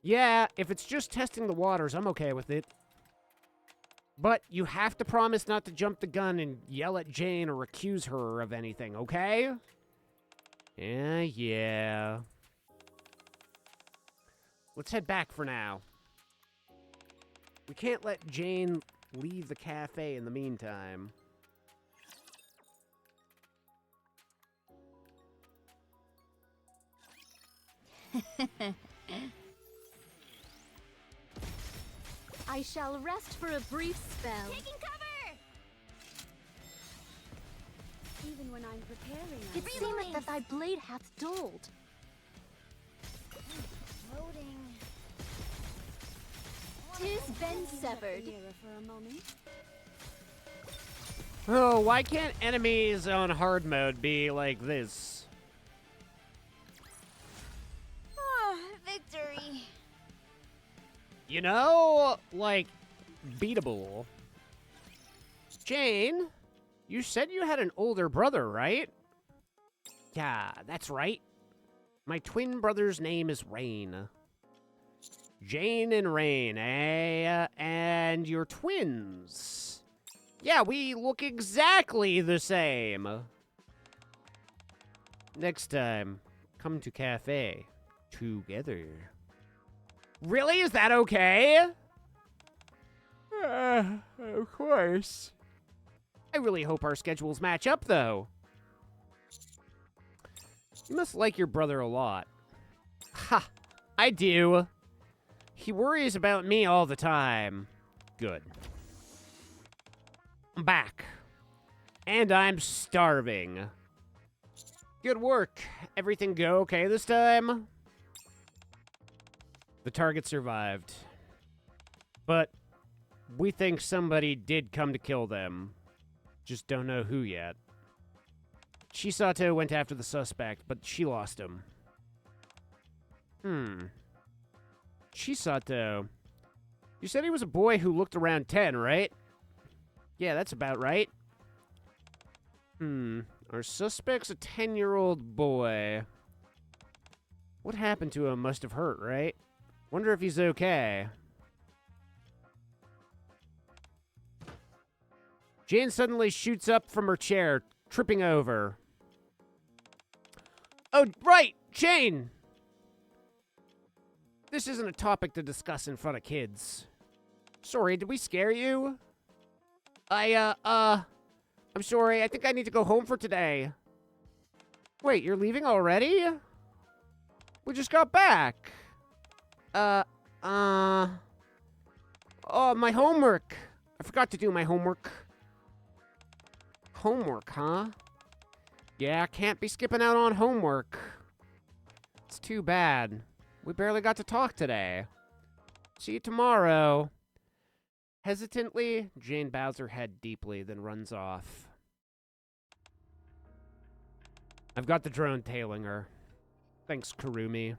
Yeah, if it's just testing the waters, I'm okay with it. But you have to promise not to jump the gun and yell at Jane or accuse her of anything, okay? Yeah. Let's head back for now. We can't let Jane leave the cafe in the meantime. I shall rest for a brief spell. Taking cover! Even when I'm preparing, It seemeth that thy blade hath dulled. Loading. 'Tis been severed. For a moment. Oh, why can't enemies on hard mode be like this? Victory. You know, like, beatable. Jane, you said you had an older brother, right? Yeah, that's right. My twin brother's name is Rain. Jane and Rain, eh? And you're twins. Yeah, we look exactly the same. Next time, come to cafe together. Really? Is that okay? Of course. I really hope our schedules match up, though. You must like your brother a lot. Ha! I do. He worries about me all the time. Good. I'm back. And I'm starving. Good work. Everything go okay this time? The target survived. But we think somebody did come to kill them. Just don't know who yet. Chisato went after the suspect, but she lost him. Chisato. You said he was a boy who looked around 10, right? Yeah, that's about right. Our suspect's a 10-year-old boy. What happened to him must have hurt, right? Wonder if he's okay. Jane suddenly shoots up from her chair, tripping over. Oh, right! Jane! This isn't a topic to discuss in front of kids. Sorry, did we scare you? I'm sorry, I think I need to go home for today. Wait, you're leaving already? We just got back. Oh, my homework. I forgot to do my homework. Homework, huh? Yeah, can't be skipping out on homework. It's too bad. We barely got to talk today. See you tomorrow. Hesitantly, Jane bows her head deeply, then runs off. I've got the drone tailing her. Thanks, Kurumi.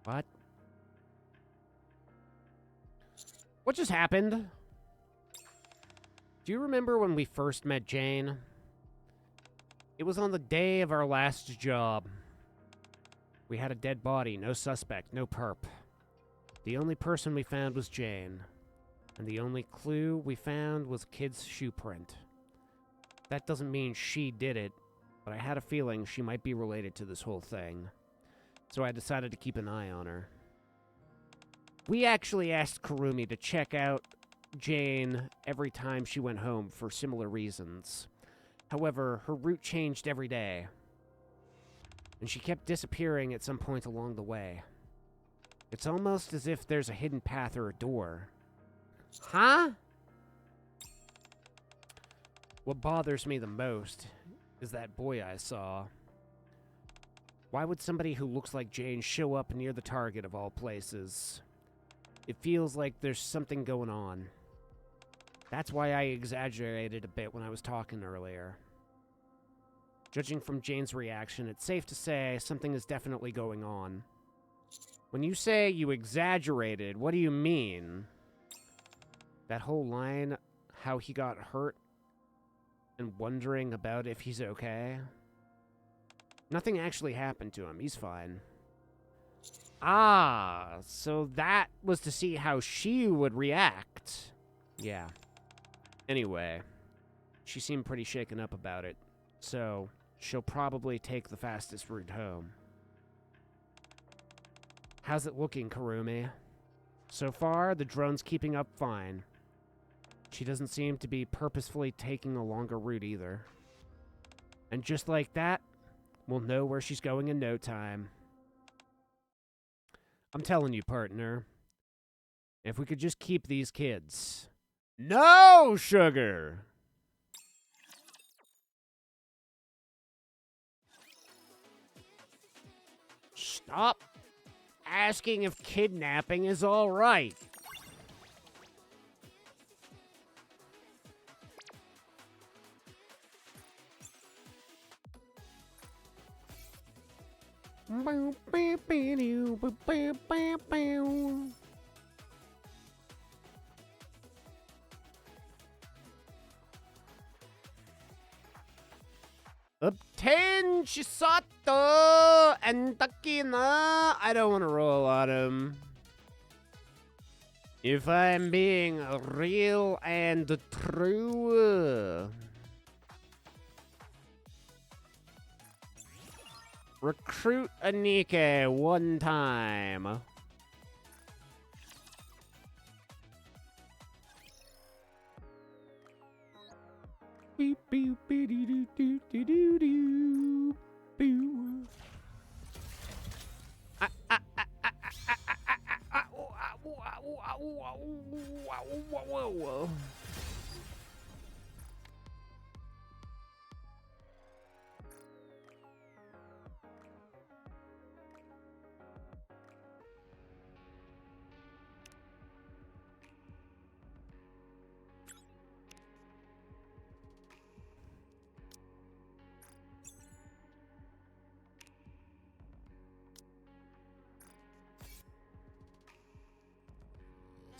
What? What just happened? Do you remember when we first met Jane? It was on the day of our last job. We had a dead body, no suspect, no perp. The only person we found was Jane. And the only clue we found was kid's shoe print. That doesn't mean she did it, but I had a feeling she might be related to this whole thing. So I decided to keep an eye on her. We actually asked Kurumi to check out Jane every time she went home for similar reasons. However, her route changed every day. And she kept disappearing at some point along the way. It's almost as if there's a hidden path or a door. Huh? What bothers me the most is that boy I saw. Why would somebody who looks like Jane show up near the target of all places? It feels like there's something going on. That's why I exaggerated a bit when I was talking earlier. Judging from Jane's reaction, it's safe to say something is definitely going on. When you say you exaggerated, what do you mean? That whole line, how he got hurt, and wondering about if he's okay? Nothing actually happened to him. He's fine. Ah, so that was to see how she would react. Yeah. Anyway, she seemed pretty shaken up about it, so she'll probably take the fastest route home. How's it looking, Kurumi? So far, the drone's keeping up fine. She doesn't seem to be purposefully taking a longer route either. And just like that, we'll know where she's going in no time. I'm telling you, partner, if we could just keep these kids. No, sugar! Stop asking if kidnapping is all right. Obtain Chisato and Takina. I don't want to roll on him. If I'm being real and true. Recruit Anike one time.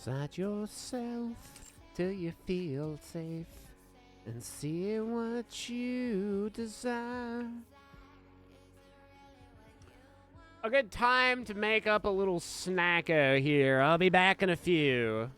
Inside yourself till you feel safe and see what you desire. A good time to make up a little snacko here. I'll be back in a few.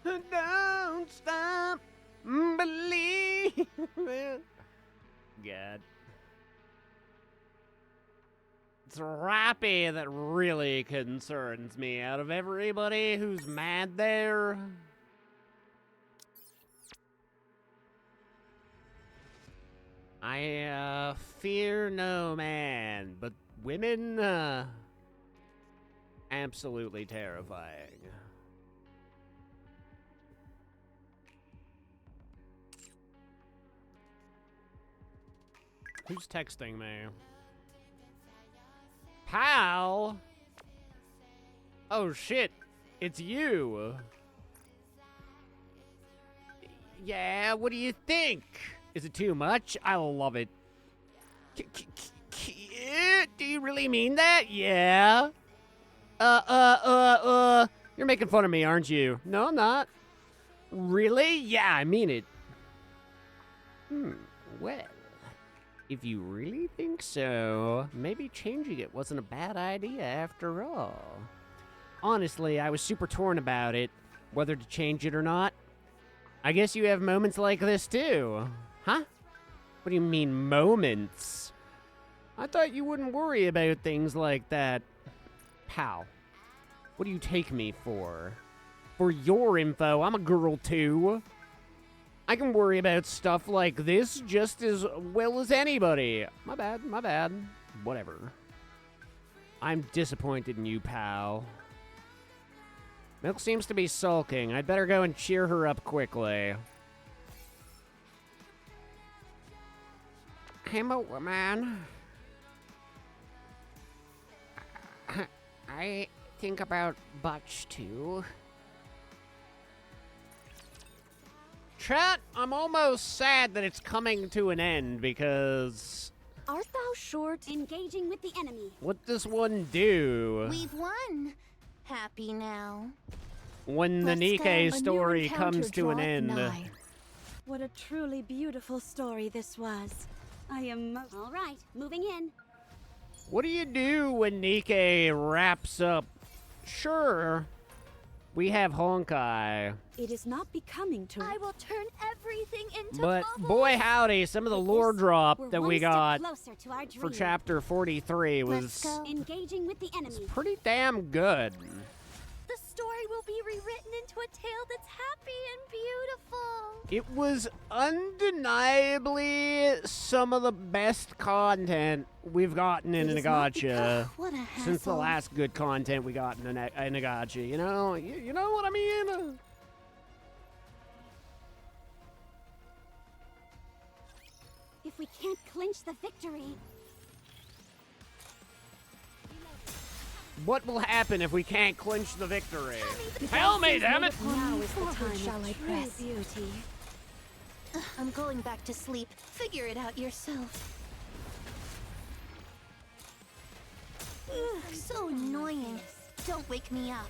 Don't stop believing. God. It's Rappy that really concerns me out of everybody who's mad there. I fear no man, but women, absolutely terrifying. Who's texting me? Pal? Oh shit, it's you. Yeah, what do you think? Is it too much? I love it. Do you really mean that? Yeah. You're making fun of me, aren't you? No, I'm not. Really? Yeah, I mean it. Well, if you really think so, maybe changing it wasn't a bad idea after all. Honestly, I was super torn about it, whether to change it or not. I guess you have moments like this too. Huh? What do you mean, moments? I thought you wouldn't worry about things like that. Pal, what do you take me for? For your info, I'm a girl too. I can worry about stuff like this just as well as anybody. My bad. Whatever. I'm disappointed in you, pal. Milk seems to be sulking. I'd better go and cheer her up quickly. I'm a woman. I think about butch too. Chat, I'm almost sad that it's coming to an end because... Art thou short? Engaging with the enemy. What does one do We've won. Happy now. when the Nikkei story comes to an end? What a truly beautiful story this was. I am All right, moving in. What do you do when Nikkei wraps up? Sure, we have Honkai, It is not becoming to. I will turn everything into but bubbles. boy howdy, some of the lore drop We're that one we step got closer to our for dream. chapter 43 Let's was go. Engaging with the enemy. pretty damn good. The story will be rewritten into a tale that's happy and beautiful. It was undeniably some of the best content we've gotten in a gacha What a hassle. since the last good content we got in a gacha. You know, you know what I mean? If we can't clinch the victory, What will happen if we can't clinch the victory? Tell me, damn it! Now is the time Forward shall of I true press? beauty. I'm going back to sleep. Figure it out yourself. Ugh, so annoying. Don't wake me up.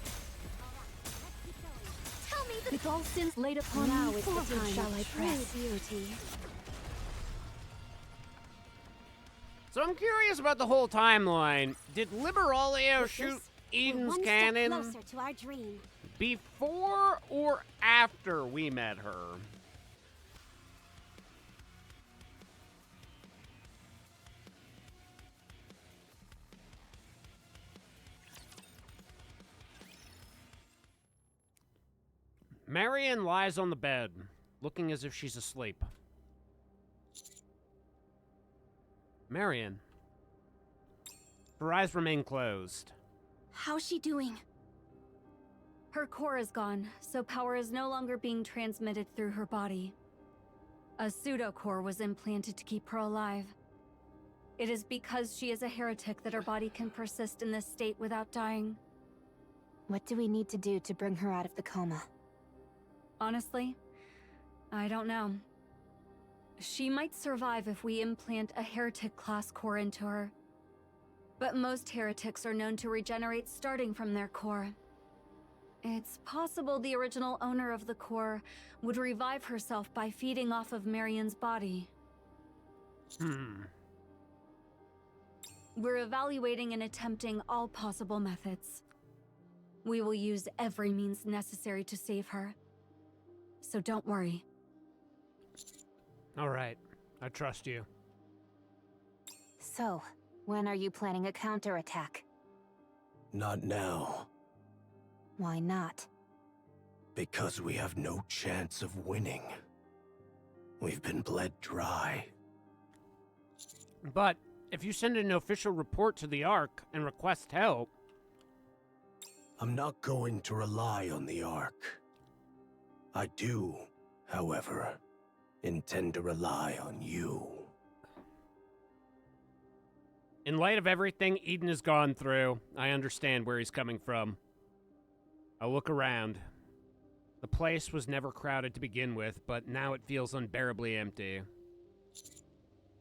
Tell me the With all sins laid upon now is the Forward time shall of I true press? beauty. So I'm curious about the whole timeline. Did Liberalia shoot We're Eden's one step cannon closer to our dream. before or after we met her? Marion lies on the bed, looking as if she's asleep. Marion. Her eyes remain closed. How's she doing? Her core is gone, so power is no longer being transmitted through her body. A pseudo-core was implanted to keep her alive. It is because she is a heretic that her body can persist in this state without dying. What do we need to do to bring her out of the coma? Honestly, I don't know. She might survive if we implant a heretic-class core into her. But most heretics are known to regenerate starting from their core. It's possible the original owner of the core would revive herself by feeding off of Marion's body. We're evaluating and attempting all possible methods. We will use every means necessary to save her. so don't worry. All right. I trust you. So, when are you planning a counterattack? Not now, Why not? because we have no chance of winning. We've been bled dry. But if you send an official report to the Ark and request help, I'm not going to rely on the Ark. I do, however, intend to rely on you. in light of everything Eden has gone through, I understand where he's coming from. I look around. The place was never crowded to begin with, but now it feels unbearably empty.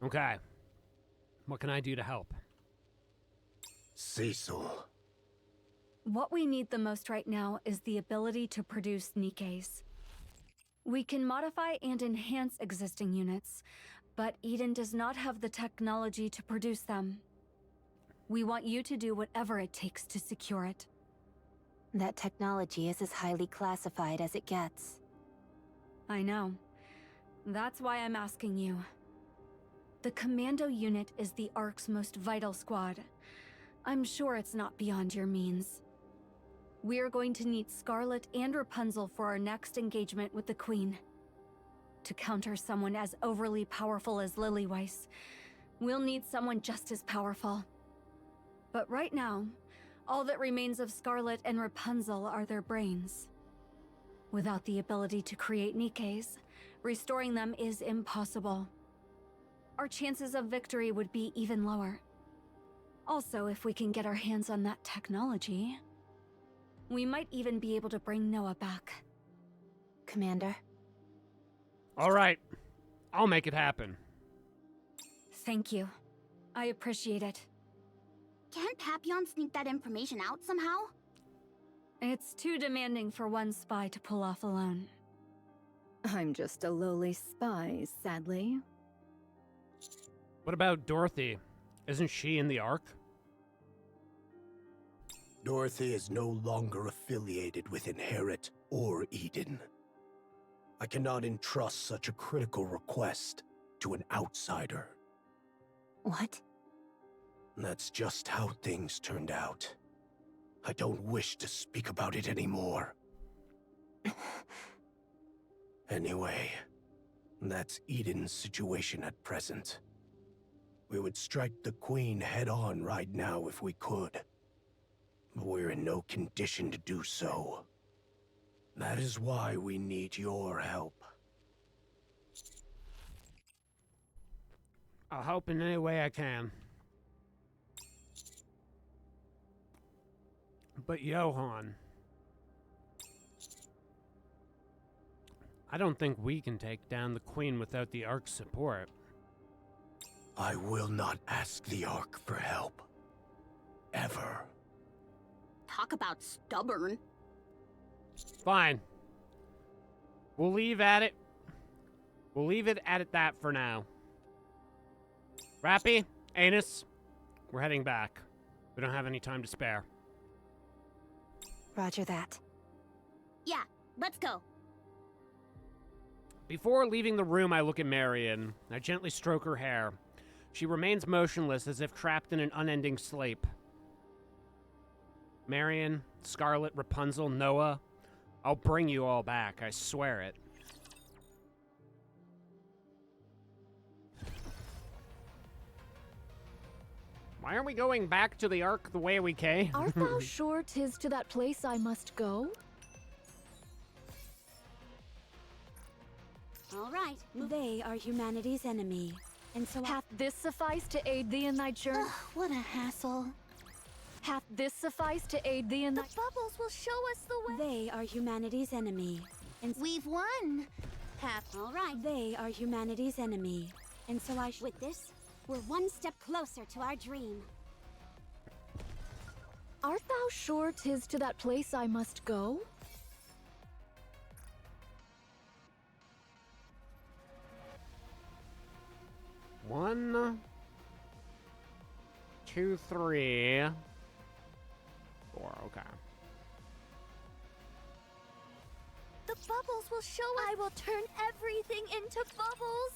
Okay. What can I do to help? Cecil. What we need the most right now is the ability to produce Nikkes. We can modify and enhance existing units, but Eden does not have the technology to produce them. We want you to do whatever it takes to secure it. That technology is as highly classified as it gets. I know. That's why I'm asking you. The Commando unit is the Ark's most vital squad. I'm sure it's not beyond your means. We're going to need Scarlet and Rapunzel for our next engagement with the Queen. To counter someone as overly powerful as Lilyweiss, we'll need someone just as powerful. But right now, all that remains of Scarlet and Rapunzel are their brains. Without the ability to create Nikkes, restoring them is impossible. Our chances of victory would be even lower. Also, if we can get our hands on that technology, we might even be able to bring Noah back. Commander? All right. I'll make it happen. Thank you. I appreciate it. Can't Papillon sneak that information out somehow? It's too demanding for one spy to pull off alone. I'm just a lowly spy, sadly. What about Dorothy? Isn't she in the Ark? Dorothy is no longer affiliated with Inherit or Eden. I cannot entrust such a critical request to an outsider. What? That's just how things turned out. I don't wish to speak about it anymore. Anyway, that's Eden's situation at present. We would strike the Queen head-on right now if we could. But we're in no condition to do so. That is why we need your help. I'll help in any way I can. But Johan, I don't think we can take down the Queen without the Ark's support. I will not ask the Ark for help. Ever. Talk about stubborn. Fine. We'll leave at it. We'll leave it at that for now. Rappy, Anus, we're heading back. We don't have any time to spare. Roger that. Yeah, let's go. Before leaving the room, I look at Marion. I gently stroke her hair. She remains motionless as if trapped in an unending sleep. Marion, Scarlet, Rapunzel, Noah, I'll bring you all back, I swear it. Why are we going back to the Ark the way we came? Art thou sure 'tis to that place I must go? All right. They are humanity's enemy, and so Hath this suffice to aid thee in thy journey? Ugh, what a hassle. Hath this suffice to aid thee in The thy... bubbles will show us the way. they are humanity's enemy, and We've won. All right. they are humanity's enemy, and so I With this, we're one step closer to our dream. Art thou sure 'tis to that place I must go? One, two, three, four, okay. The bubbles will show us. I will turn everything into bubbles.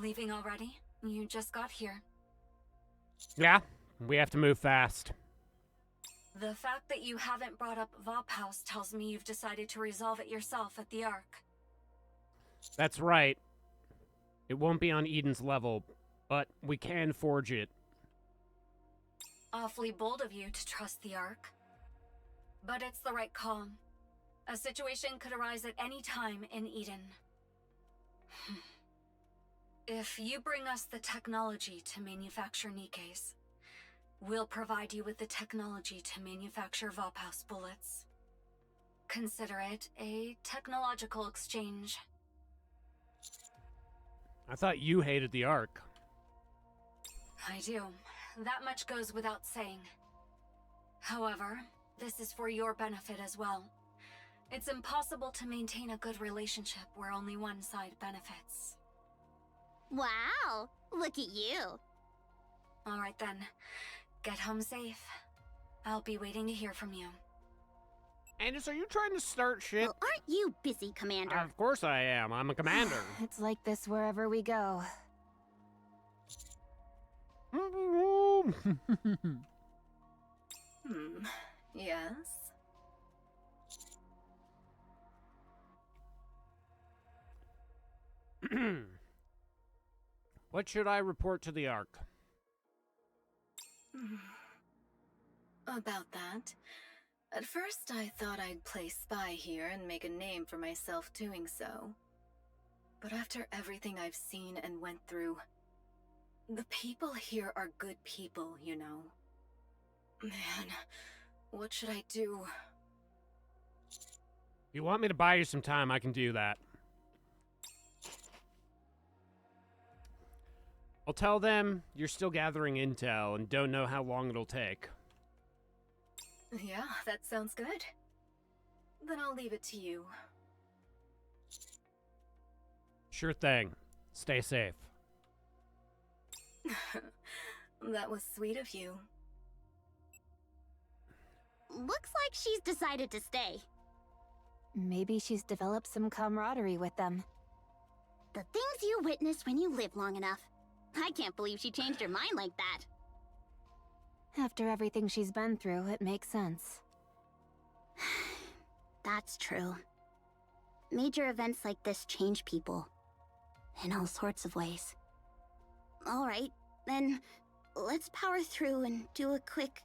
Leaving already? You just got here. Yeah, we have to move fast. The fact that you haven't brought up Vop House tells me you've decided to resolve it yourself at the Ark. That's right. It won't be on Eden's level, but we can forge it. Awfully bold of you to trust the Ark. But it's the right call. A situation could arise at any time in Eden. If you bring us the technology to manufacture Nikes, we'll provide you with the technology to manufacture Vop House bullets. Consider it a technological exchange. I thought you hated the Ark. I do. That much goes without saying. However, this is for your benefit as well. It's impossible to maintain a good relationship where only one side benefits. Wow, look at you. All right then. Get home safe. I'll be waiting to hear from you. Andis, are you trying to start shit? Well, aren't you busy, Commander? Of course I am. I'm a commander. It's like this wherever we go. Yes? What should I report to the Ark? About that. At first I thought I'd play spy here and make a name for myself doing so. But after everything I've seen and went through, the people here are good people, you know. Man, what should I do? If you want me to buy you some time, I can do that. I'll tell them you're still gathering intel and don't know how long it'll take. Yeah, that sounds good. Then I'll leave it to you. Sure thing. Stay safe. That was sweet of you. Looks like she's decided to stay. Maybe she's developed some camaraderie with them. The things you witness when you live long enough. I can't believe she changed her mind like that. After everything she's been through, it makes sense. That's true. Major events like this change people. In all sorts of ways. Alright, then let's power through and do a quick...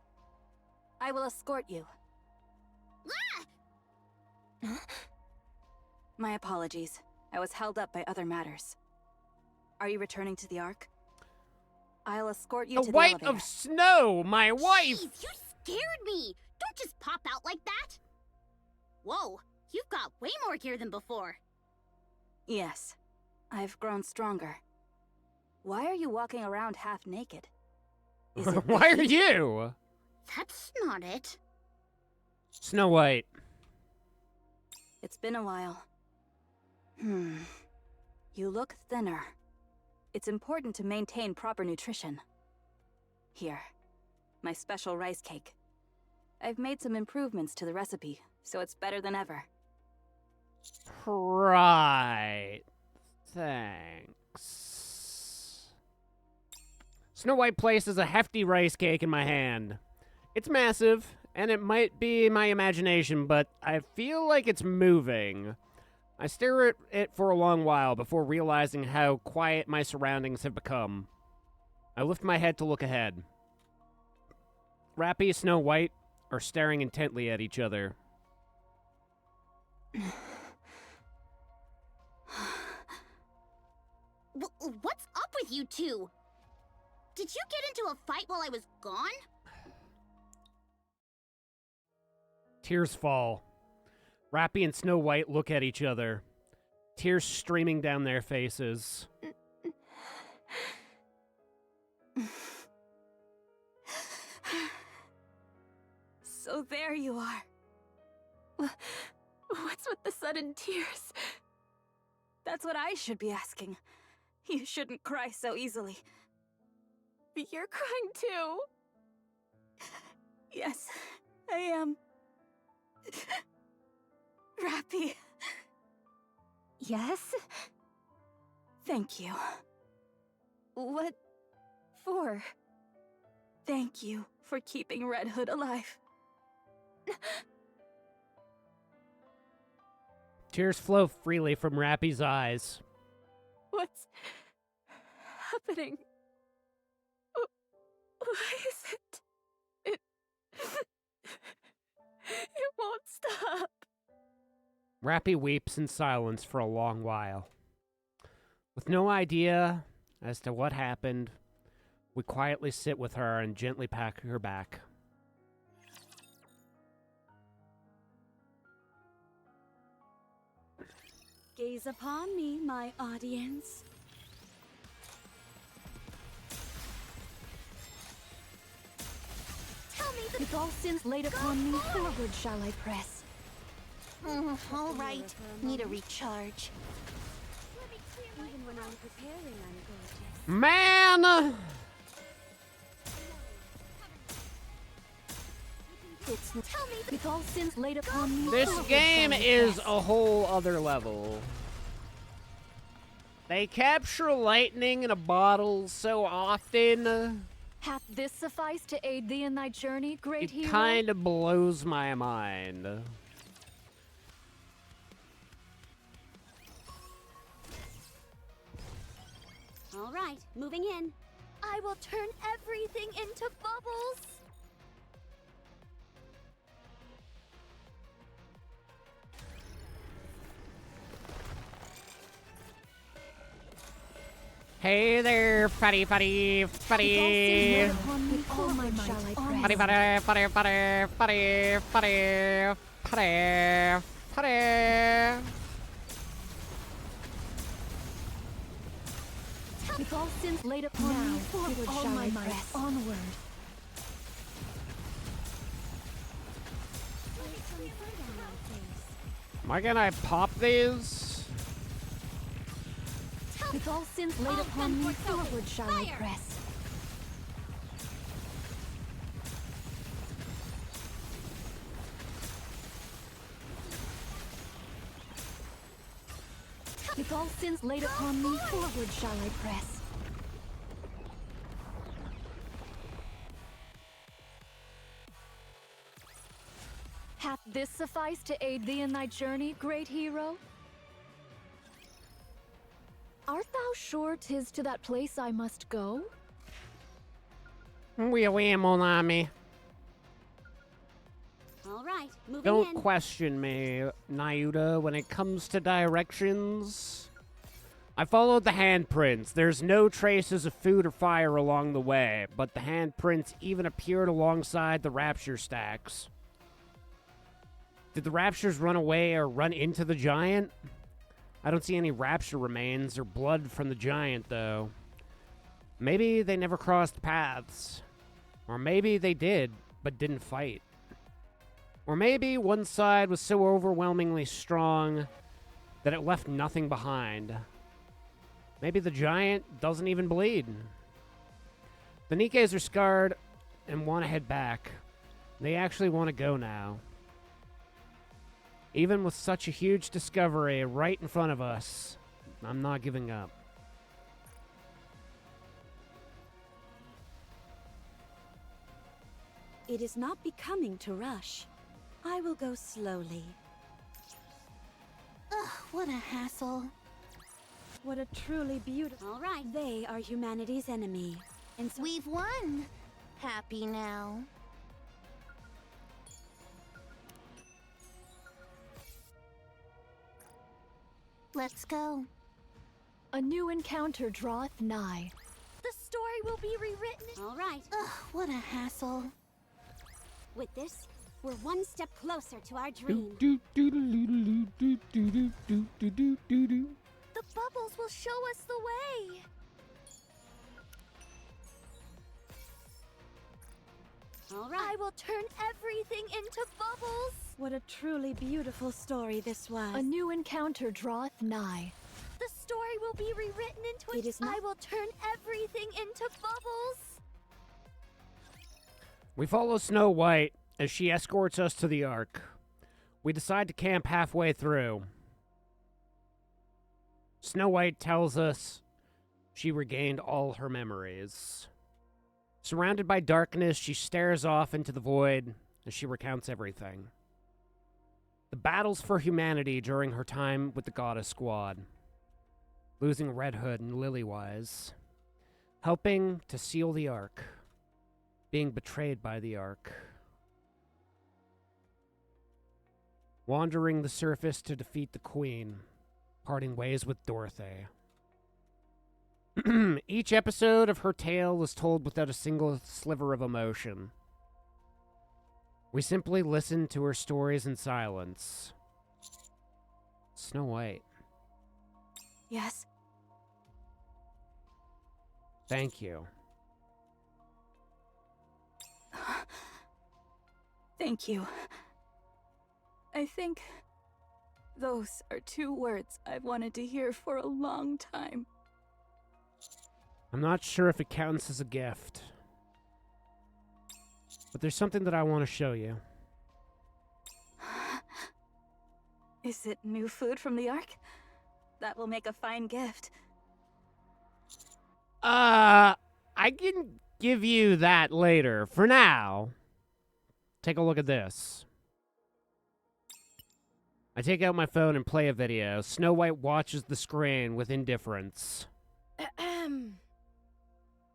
I will escort you. Ah! My apologies. I was held up by other matters. Are you returning to the Ark? I'll escort you to The the wife elevator. of Snow, my wife! Jeez, you scared me! Don't just pop out like that! Whoa, you've got way more gear than before. Yes. I've grown stronger. Why are you walking around half naked? Is it Why are you? That's not it. Snow White. It's been a while. You look thinner. It's important to maintain proper nutrition. Here, my special rice cake. I've made some improvements to the recipe, so it's better than ever. Right. Thanks. Snow White places a hefty rice cake in my hand. It's massive, and it might be my imagination, but I feel like it's moving. I stare at it for a long while before realizing how quiet my surroundings have become. I lift my head to look ahead. Rappy and Snow White are staring intently at each other. What's up with you two? Did you get into a fight while I was gone? Tears fall. Rappy and Snow White look at each other, tears streaming down their faces. So there you are. What's with the sudden tears? That's what I should be asking. You shouldn't cry so easily. You're crying too. Yes, I am. Rappy. Yes? Thank you. What for? Thank you for keeping Red Hood alive. Tears flow freely from Rappy's eyes. What's happening? Why is it? It won't stop. Rappy weeps in silence for a long while. With no idea as to what happened, we quietly sit with her and gently pat her back. Gaze upon me, my audience. Tell me the. With all sins laid upon me, forward shall I press. All right. Need a recharge. Even when I'm preparing, I'm gorgeous. Man! Tell me the. With all sins laid upon me, This forward game shall I is press. a whole other level. They capture lightning in a bottle so often, Hath this suffice to aid thee in thy journey, great it hero? kind of blows my mind. All right, moving in. I will turn everything into bubbles. Hey there, fatty, fatty, fatty. With all might shall I press. Fatty, fatty, fatty, fatty, fatty, fatty, fatty, fatty. With all sins laid upon me, forward all shall my I might, press. Onward. Am I gonna pop these? With all sins laid upon me, forward shall I press. With all sins laid upon me, forward shall I press. Hath this suffice to aid thee in thy journey, great hero? Art thou sure 'tis to that place I must go? Oui, mon ami. All right, moving Don't in. question me, Nayuta, when it comes to directions. I followed the handprints. There's no traces of food or fire along the way, but the handprints even appeared alongside the rapture stacks. Did the raptures run away or run into the giant? I don't see any rapture remains or blood from the giant, though. Maybe they never crossed paths. Or maybe they did, but didn't fight. Or maybe one side was so overwhelmingly strong that it left nothing behind. Maybe the giant doesn't even bleed. The Nikkes are scarred and want to head back. They actually want to go now. Even with such a huge discovery right in front of us, I'm not giving up. It is not becoming to rush. I will go slowly. Ugh, what a hassle. What a truly beautiful... All right, They are humanity's enemy. And so we've won. Happy now. Let's go. A new encounter draweth nigh. the story will be rewritten. All right. Ugh, what a hassle. With this, we're one step closer to our dream. The bubbles will show us the way. All right. I will turn everything into bubbles. What a truly beautiful story this was. A new encounter draweth nigh. The story will be rewritten into It is not- I will turn everything into bubbles. We follow Snow White as she escorts us to the Ark. We decide to camp halfway through. Snow White tells us she regained all her memories. Surrounded by darkness, she stares off into the void as she recounts everything. The battles for humanity during her time with the Goddess Squad. Losing Red Hood and Lilywise. Helping to seal the Ark. Being betrayed by the Ark. Wandering the surface to defeat the Queen. Parting ways with Dorothy. Each episode of her tale was told without a single sliver of emotion. We simply listened to her stories in silence. Snow White. Yes? Thank you. Thank you. I think those are 2 words I've wanted to hear for a long time. I'm not sure if it counts as a gift. But there's something that I want to show you. Is it new food from the Ark? That will make a fine gift. I can give you that later. For now, take a look at this. I take out my phone and play a video. Snow White watches the screen with indifference.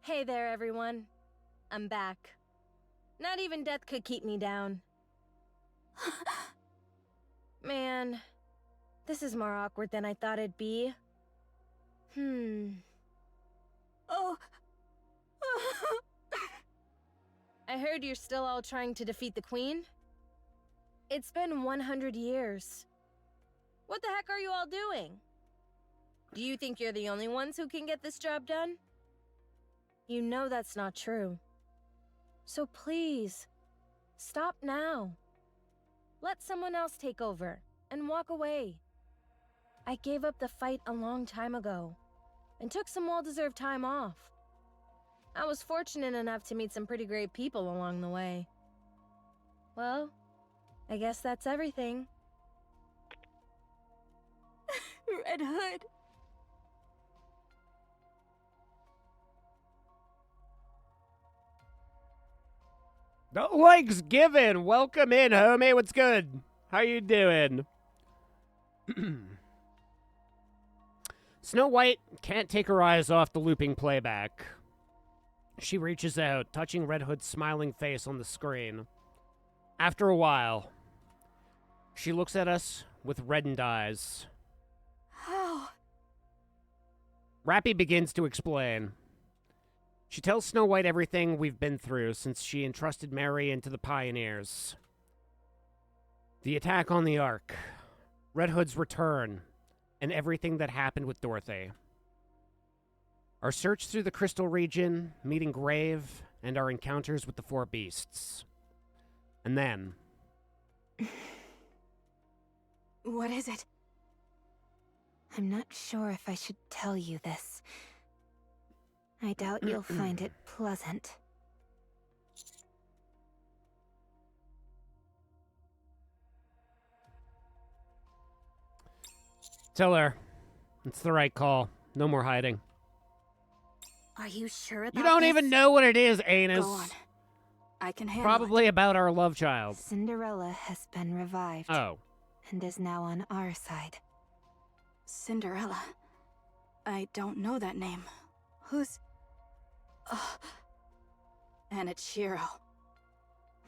Hey there, everyone. I'm back. Not even death could keep me down. Man, this is more awkward than I thought it'd be. Oh. I heard you're still all trying to defeat the Queen? It's been 100 years. What the heck are you all doing? Do you think you're the only ones who can get this job done? You know that's not true. So please, stop now. Let someone else take over and walk away. I gave up the fight a long time ago and took some well-deserved time off. I was fortunate enough to meet some pretty great people along the way. Well, I guess that's everything. Red Hood. No likes given. Welcome in, homie. What's good? How you doing? Snow White can't take her eyes off the looping playback. She reaches out, touching Red Hood's smiling face on the screen. After a while, she looks at us with reddened eyes. How? Rappy begins to explain. She tells Snow White everything we've been through since she entrusted Marion to the Pioneers. The attack on the Ark, Red Hood's return, and everything that happened with Dorothy. Our search through the Crystal region, meeting Grave, and our encounters with the 4 beasts. And then... What is it? I'm not sure if I should tell you this. I doubt you'll find it pleasant. Tell her. It's the right call. No more hiding. Are you sure about You don't this? even know what it is, Anus. Go on. I can handle Probably about our love child. Cinderella has been revived. Oh. And is now on our side. Cinderella. I don't know that name. Who's... Anichiro.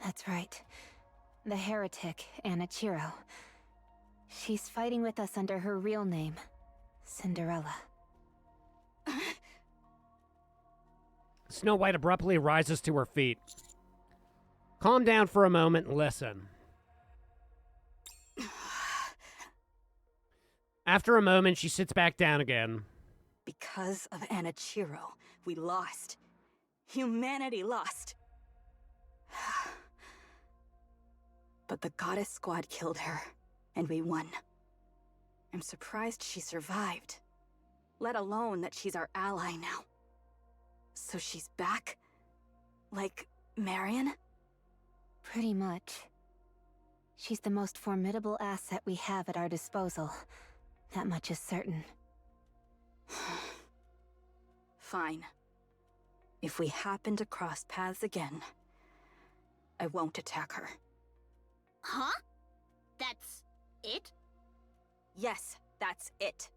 That's right. The heretic, Anichiro. She's fighting with us under her real name, Cinderella. Snow White abruptly rises to her feet. Calm down for a moment and listen. After a moment, she sits back down again. Because of Anichiro, we lost. Humanity lost. But the Goddess Squad killed her, and we won. I'm surprised she survived. Let alone that she's our ally now. So she's back? Like Marion? Pretty much. She's the most formidable asset we have at our disposal. That much is certain. Fine. If we happen to cross paths again, I won't attack her. Huh? That's it? Yes, that's it.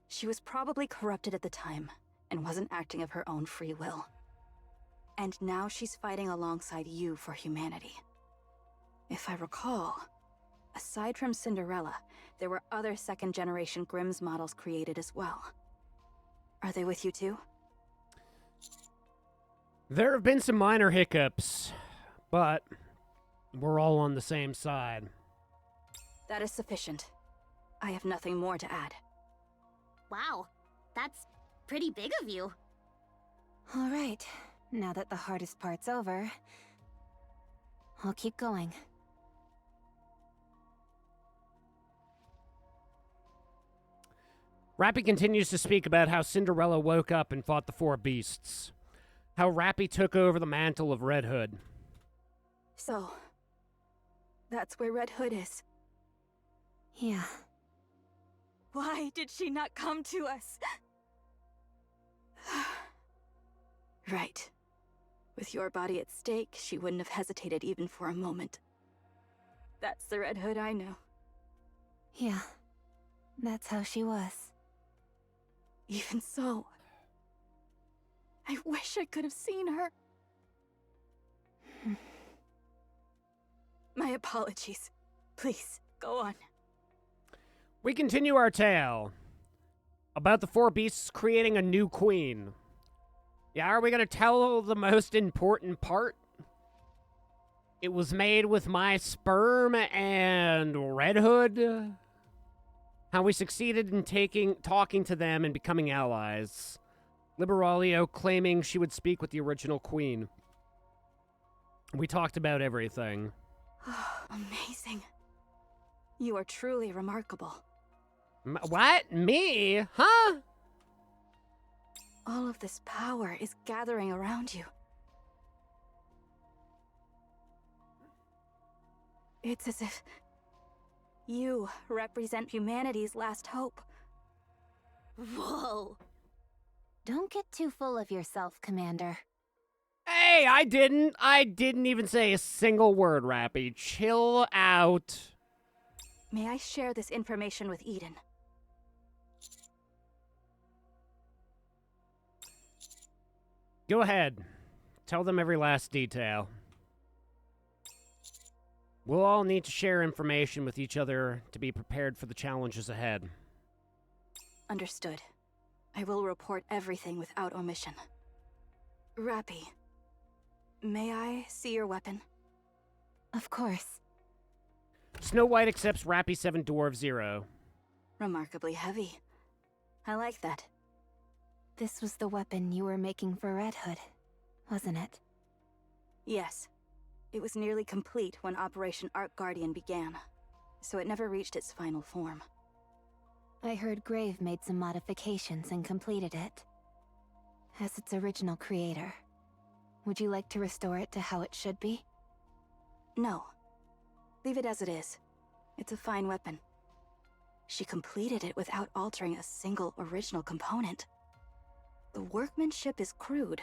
She was probably corrupted at the time, and wasn't acting of her own free will. And now she's fighting alongside you for humanity. If I recall, aside from Cinderella, there were other second-generation Grimm's models created as well. Are they with you too? There have been some minor hiccups, but we're all on the same side. That is sufficient. I have nothing more to add. Wow, that's pretty big of you. All right, now that the hardest part's over, I'll keep going. Rappy continues to speak about how Cinderella woke up and fought the four beasts. How Rappy took over the mantle of Red Hood. So, that's where Red Hood is. Yeah. Why did she not come to us? Right. With your body at stake, she wouldn't have hesitated even for a moment. That's the Red Hood I know. Yeah. That's how she was. Even so, I wish I could have seen her. My apologies. Please, go on. We continue our tale about the four beasts creating a new queen. Yeah, are we going to tell the most important part? It was made with my sperm and Red Hood. How we succeeded in talking to them and becoming allies. Liberalio claiming she would speak with the original queen. We talked about everything. Amazing. You are truly remarkable. What? Me? Huh? All of this power is gathering around you. It's as if you represent humanity's last hope. Whoa. Don't get too full of yourself, Commander. Hey, I didn't even say a single word, Rappy. Chill out. May I share this information with Eden? Go ahead. Tell them every last detail. We'll all need to share information with each other to be prepared for the challenges ahead. Understood. I will report everything without omission. Rappy, may I see your weapon? Of course. Snow White accepts Rappy 7 Dwarf 0. Remarkably heavy. I like that. This was the weapon you were making for Red Hood, wasn't it? Yes. It was nearly complete when Operation Arc Guardian began, so it never reached its final form. I heard Grave made some modifications and completed it. As its original creator, would you like to restore it to how it should be? No. Leave it as it is. It's a fine weapon. She completed it without altering a single original component. The workmanship is crude,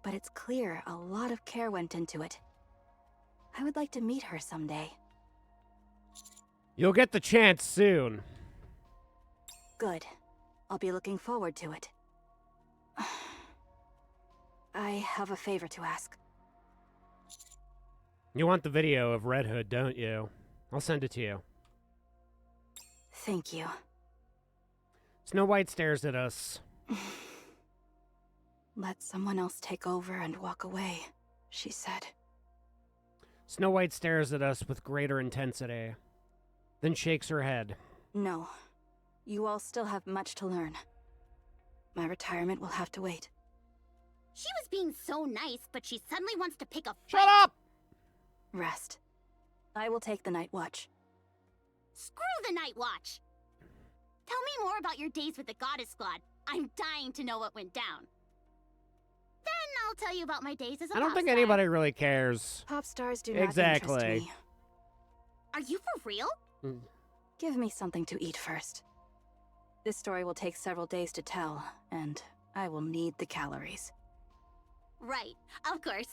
but it's clear a lot of care went into it. I would like to meet her someday. You'll get the chance soon. Good. I'll be looking forward to it. I have a favor to ask. You want the video of Red Hood, don't you? I'll send it to you. Thank you. Snow White stares at us. Let someone else take over and walk away, she said. Snow White stares at us with greater intensity, then shakes her head. No. You all still have much to learn. My retirement will have to wait. She was being so nice, but she suddenly wants to pick a fight. Shut up! Rest. I will take the night watch. Screw the night watch! Tell me more about your days with the Goddess Squad. I'm dying to know what went down. Then I'll tell you about my days as a I don't pop think star. anybody really cares. Pop stars do not Exactly. interest me. Are you for real? Give me something to eat first. This story will take several days to tell, and I will need the calories. Right, of course.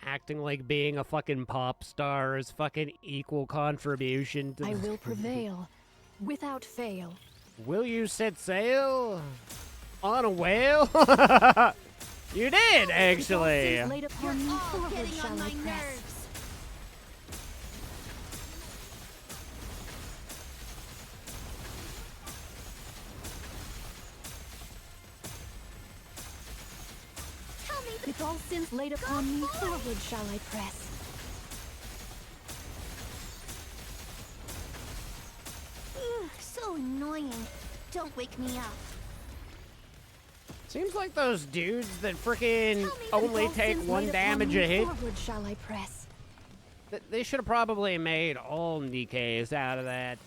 Acting like being a fucking pop star is fucking equal contribution to. I will prevail, without fail. Will you set sail on a whale? You did, actually. You're all getting on my nerves. Tell me with all sins laid upon me, forward shall I press. So annoying. Don't wake me up. Seems like those dudes that freaking only With all take sins one laid upon damage me, a hit. Forward shall I press. They should have probably made all Nikes out of that.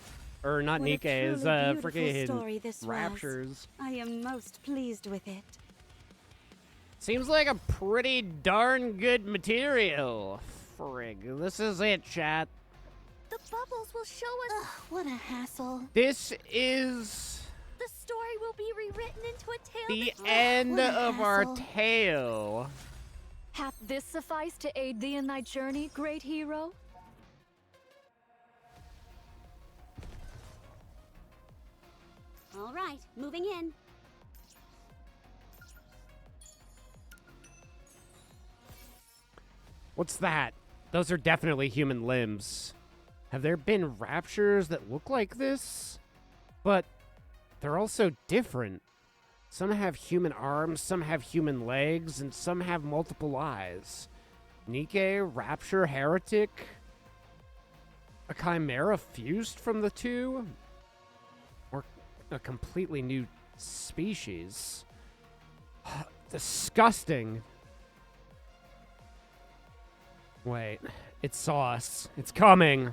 Or not What a Nikes, truly beautiful freaking story this was. Raptures. I am most pleased with it. Seems like a pretty darn good material. Frig. This is it, chat. The bubbles will show us. Ugh, what a hassle. This is The story will be rewritten into a tale. the that- end what a of our hassle. tale. Hath this sufficed to aid thee in thy journey, great hero? All right, moving in. What's that? Those are definitely human limbs. Have there been raptures that look like this? But they're also different. Some have human arms, some have human legs, and some have multiple eyes. Nike, Rapture, Heretic? A chimera fused from the two? Or a completely new species? Disgusting. Wait, it's sauce. It's coming.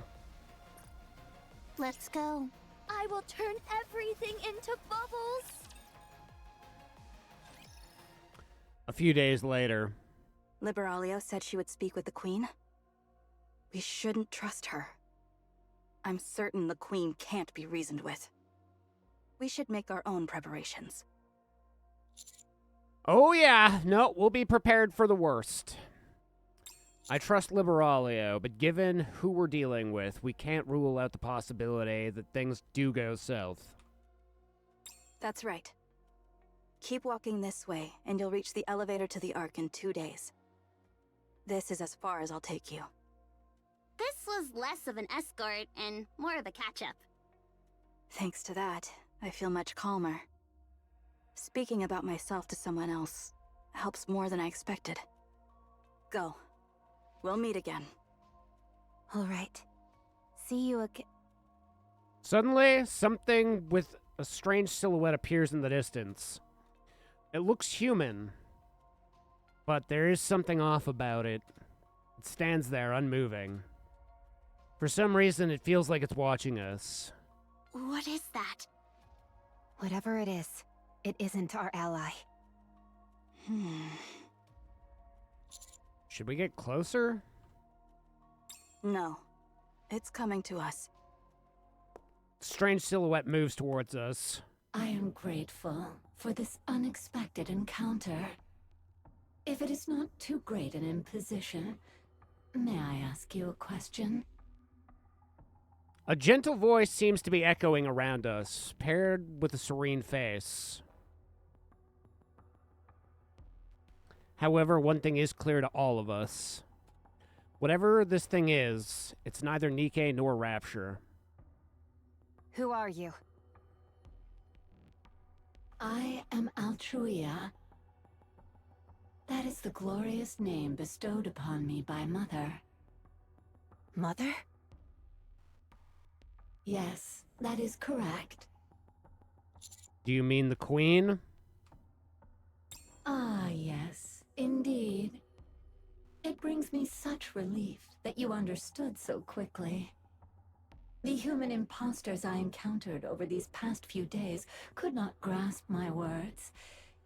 Let's go. I will turn everything into bubbles. A few days later. Liberalio said she would speak with the Queen. We shouldn't trust her. I'm certain the Queen can't be reasoned with. We should make our own preparations. Oh yeah, no, we'll be prepared for the worst. I trust Liberalio, but given who we're dealing with, we can't rule out the possibility that things do go south. That's right. Keep walking this way, and you'll reach the elevator to the Ark in 2 days. This is as far as I'll take you. This was less of an escort and more of a catch-up. Thanks to that, I feel much calmer. Speaking about myself to someone else helps more than I expected. Go. We'll meet again. All right. See you again. Suddenly, something with a strange silhouette appears in the distance. It looks human, but there is something off about it. It stands there, unmoving. For some reason, it feels like it's watching us. What is that? Whatever it is, it isn't our ally. Should we get closer? No. It's coming to us. Strange silhouette moves towards us. I am grateful for this unexpected encounter. If it is not too great an imposition, may I ask you a question? A gentle voice seems to be echoing around us, paired with a serene face. However, one thing is clear to all of us. Whatever this thing is, it's neither Nike nor Rapture. Who are you? I am Altruia. That is the glorious name bestowed upon me by Mother. Mother? Yes, that is correct. Do you mean the Queen? Ah, yes, indeed. It brings me such relief that you understood so quickly. The human imposters I encountered over these past few days could not grasp my words.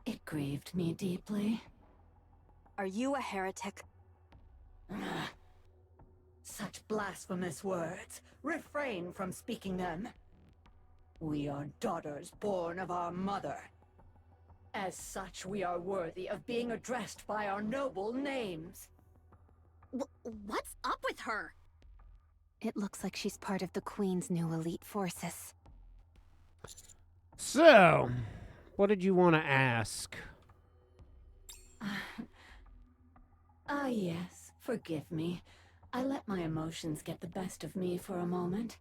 It grieved me deeply. Are you a heretic? such blasphemous words. Refrain from speaking them. We are daughters born of our mother. As such, we are worthy of being addressed by our noble names. What's up with her? It looks like she's part of the Queen's new elite forces. So, what did you want to ask? Yes. Forgive me. I let my emotions get the best of me for a moment.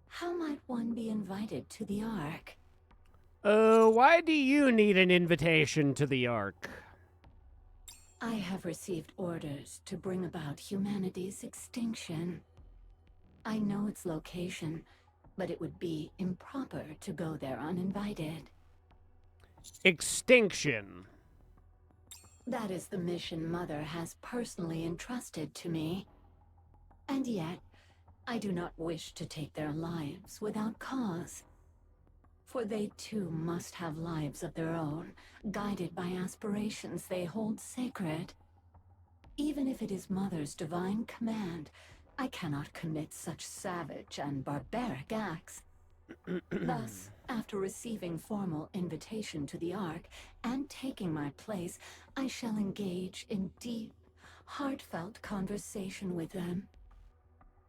How might one be invited to the Ark? Why do you need an invitation to the Ark? I have received orders to bring about humanity's extinction. I know its location, but it would be improper to go there uninvited. Extinction. That is the mission Mother has personally entrusted to me. And yet, I do not wish to take their lives without cause. For they too must have lives of their own, guided by aspirations they hold sacred. Even if it is Mother's divine command, I cannot commit such savage and barbaric acts. Thus, after receiving formal invitation to the Ark and taking my place, I shall engage in deep, heartfelt conversation with them.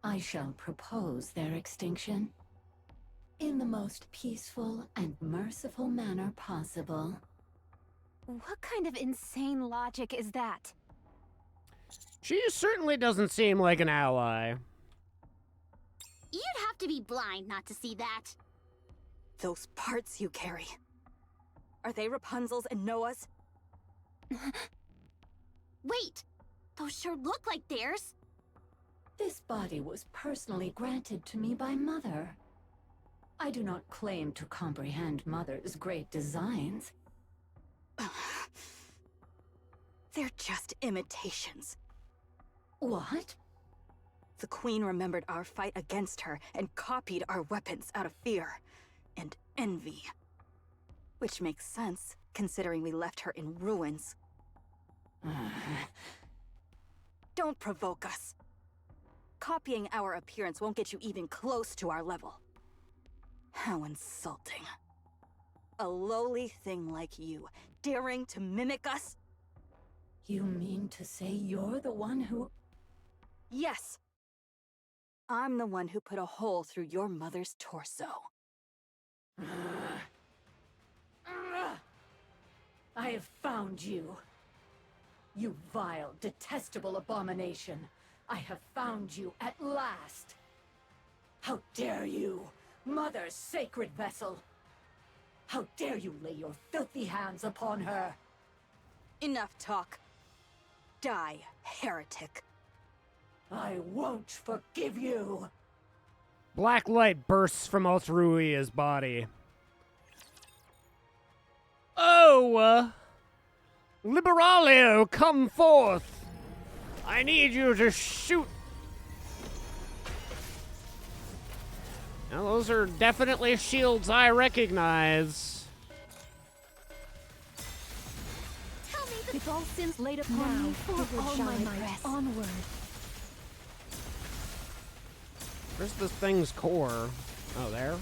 I shall propose their extinction in the most peaceful and merciful manner possible. What kind of insane logic is that? She certainly doesn't seem like an ally. You'd have to be blind not to see that. Those parts you carry. Are they Rapunzel's and Noah's? Wait! Those sure look like theirs. This body was personally granted to me by Mother. I do not claim to comprehend Mother's great designs. They're just imitations. What? The Queen remembered our fight against her and copied our weapons out of fear and envy. Which makes sense, considering we left her in ruins. Don't provoke us. Copying our appearance won't get you even close to our level. How insulting. A lowly thing like you, daring to mimic us? You mean to say you're the one who... Yes. I'm the one who put a hole through your mother's torso. I have found you. You vile, detestable abomination. I have found you at last. How dare you, Mother's sacred vessel! How dare you lay your filthy hands upon her! Enough talk. Die, heretic. I won't forgive you! Black light bursts from Altruia's body. Oh! Liberalio, come forth! I need you to shoot. Now, those are definitely shields I recognize. Tell me With all sins laid upon me, forward shall I press. Onward. Where's this thing's core? Oh, there?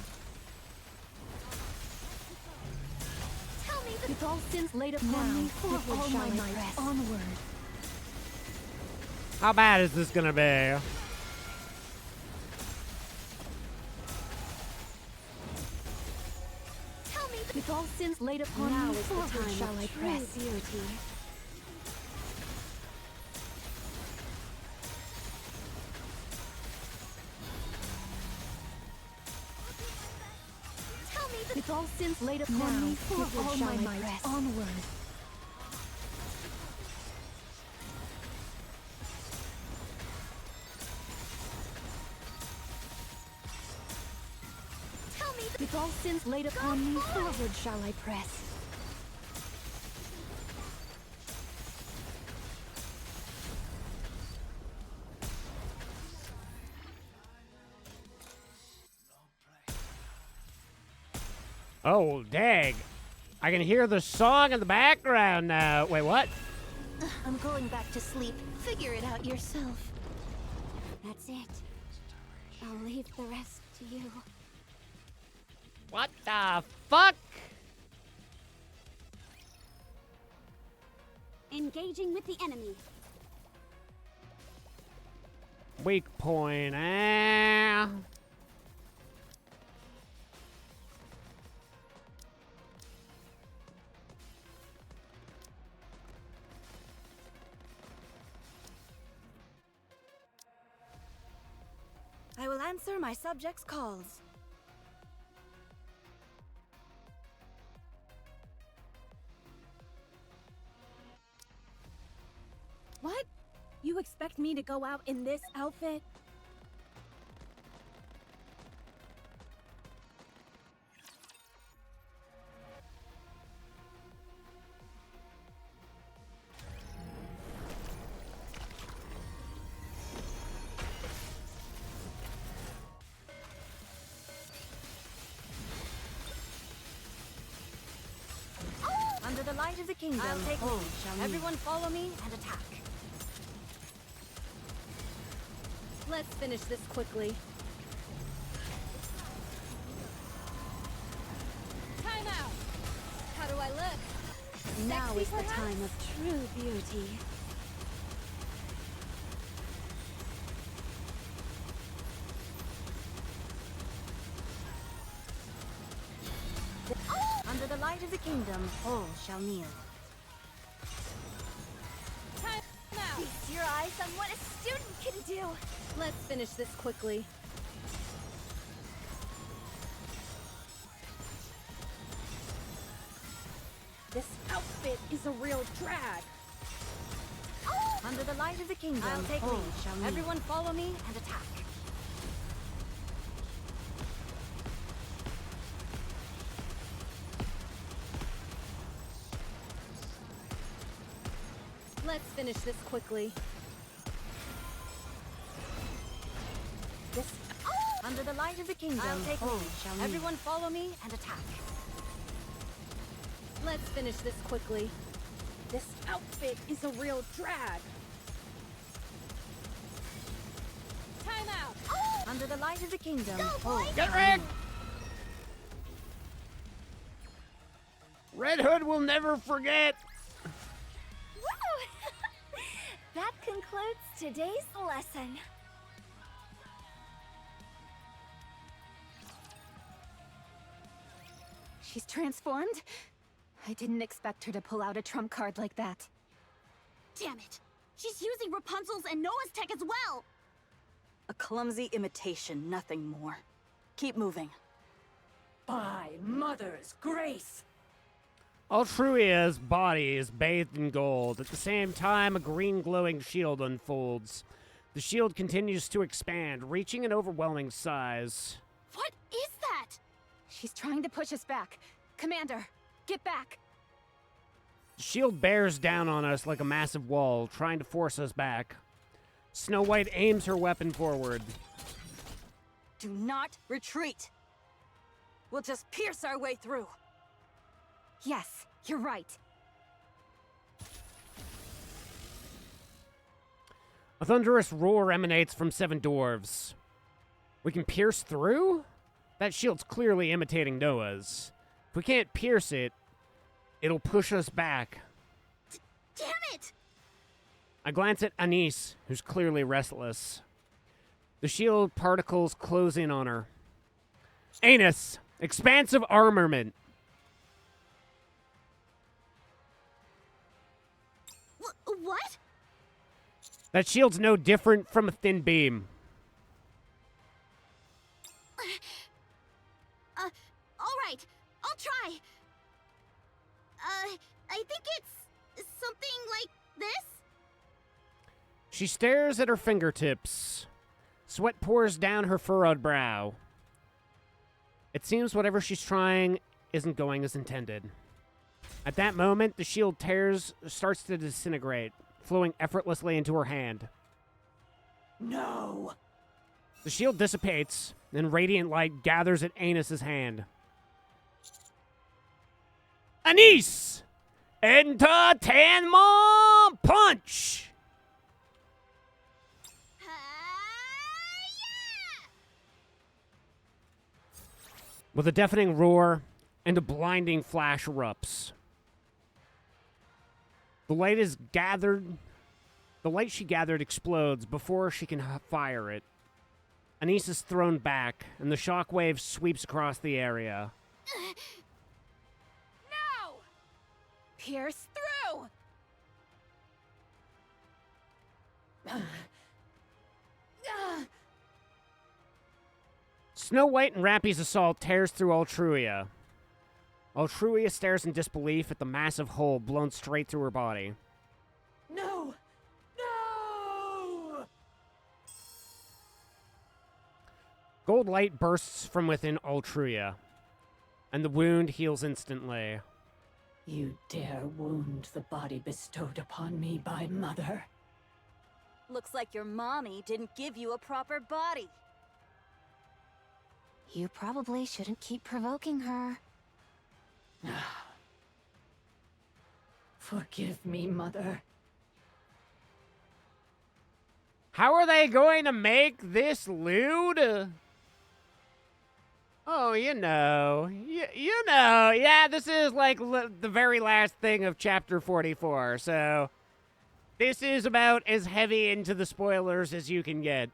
With all sins laid upon me, forward shall I press. Onward. How bad is this gonna be? With all sins laid upon me, forward shall I press. Beauty. With all sins laid upon me, forward shall I press. Onward. With all sins laid upon me, forward shall I press. Oh, dang. I can hear the song in the background now. Wait, what? I'm going back to sleep. Figure it out yourself. That's it. I'll leave the rest to you. What the fuck? Engaging with the enemy. Weak point, eh? I will answer my subjects' calls. What? You expect me to go out in this outfit? Under the light of the kingdom, I'll take lead. Everyone follow me and attack. Let's finish this quickly. Time out! How do I look? Now is the time of true beauty. Under the light of the kingdom, all shall kneel. Time out! Feast your eyes on what a student can do! Let's finish this quickly. This outfit is a real drag! Under the light of the kingdom, I'll take lead. Everyone follow me and attack. Let's finish this quickly. Under the light of the kingdom, I'll take lead. Everyone follow me and attack. Let's finish this quickly. This outfit is a real drag. Time out! Under the light of the kingdom, Get rigged! Red Hood will never forget! That concludes today's lesson. She's transformed? I didn't expect her to pull out a trump card like that. Damn it! She's using Rapunzel's and Noah's tech as well! A clumsy imitation, nothing more. Keep moving. By Mother's grace! Altruia's body is bathed in gold. At the same time, a green glowing shield unfolds. The shield continues to expand, reaching an overwhelming size. What is that? She's trying to push us back. Commander, get back! The shield bears down on us like a massive wall, trying to force us back. Snow White aims her weapon forward. Do not retreat! We'll just pierce our way through. Yes, you're right. A thunderous roar emanates from seven dwarves. We can pierce through? That shield's clearly imitating Noah's. If we can't pierce it, it'll push us back. Damn it! I glance at Anise, who's clearly restless. The shield particles close in on her. Anus! Expansive armament! What? That shield's no different from a thin beam. All right. I'll try. I think it's something like this? She stares at her fingertips. Sweat pours down her furrowed brow. It seems whatever she's trying isn't going as intended. At that moment, the shield starts to disintegrate, flowing effortlessly into her hand. No! The shield dissipates, and radiant light gathers at Anus's hand. Anise! Entertainment punch! With a deafening roar and a blinding flash erupts. The light she gathered explodes before she can fire it. Anise is thrown back, and the shockwave sweeps across the area. No! Pierce through! Snow White and Rappy's assault tears through Altruia. Altruia stares in disbelief at the massive hole blown straight through her body. No! No! Gold light bursts from within Altruia, and the wound heals instantly. You dare wound the body bestowed upon me by Mother. Looks like your mommy didn't give you a proper body. You probably shouldn't keep provoking her. Forgive me, Mother. How are they going to make this lewd? Oh, you know. Yeah, this is like the very last thing of chapter 44, so this is about as heavy into the spoilers as you can get.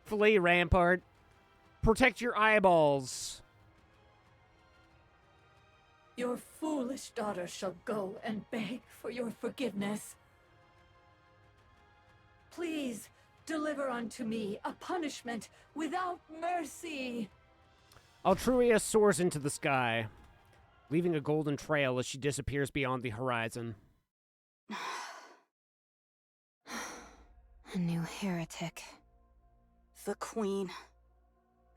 Flee, Rampart. Protect your eyeballs. Your foolish daughter shall go and beg for your forgiveness. Please, deliver unto me a punishment without mercy. Altruia soars into the sky, leaving a golden trail as she disappears beyond the horizon. A new heretic. The Queen.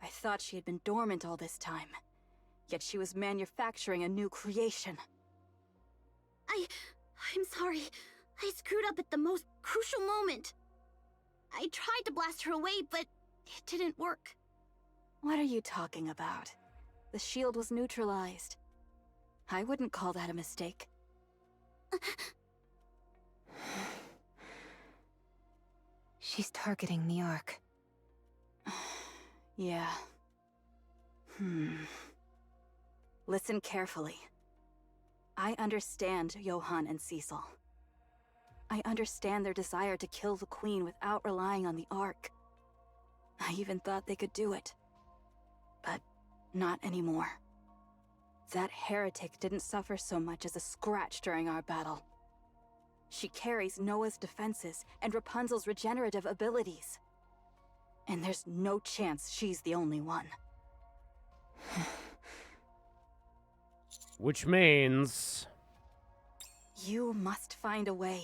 I thought she had been dormant all this time. Yet she was manufacturing a new creation. I'm sorry. I screwed up at the most crucial moment. I tried to blast her away, but it didn't work. What are you talking about? The shield was neutralized. I wouldn't call that a mistake. She's targeting the Ark. Yeah. Listen carefully. I understand Johan and Cecil. I understand their desire to kill the Queen without relying on the Ark. I even thought they could do it. But not anymore. That heretic didn't suffer so much as a scratch during our battle. She carries Noah's defenses and Rapunzel's regenerative abilities. And there's no chance she's the only one. Which means... You must find a way.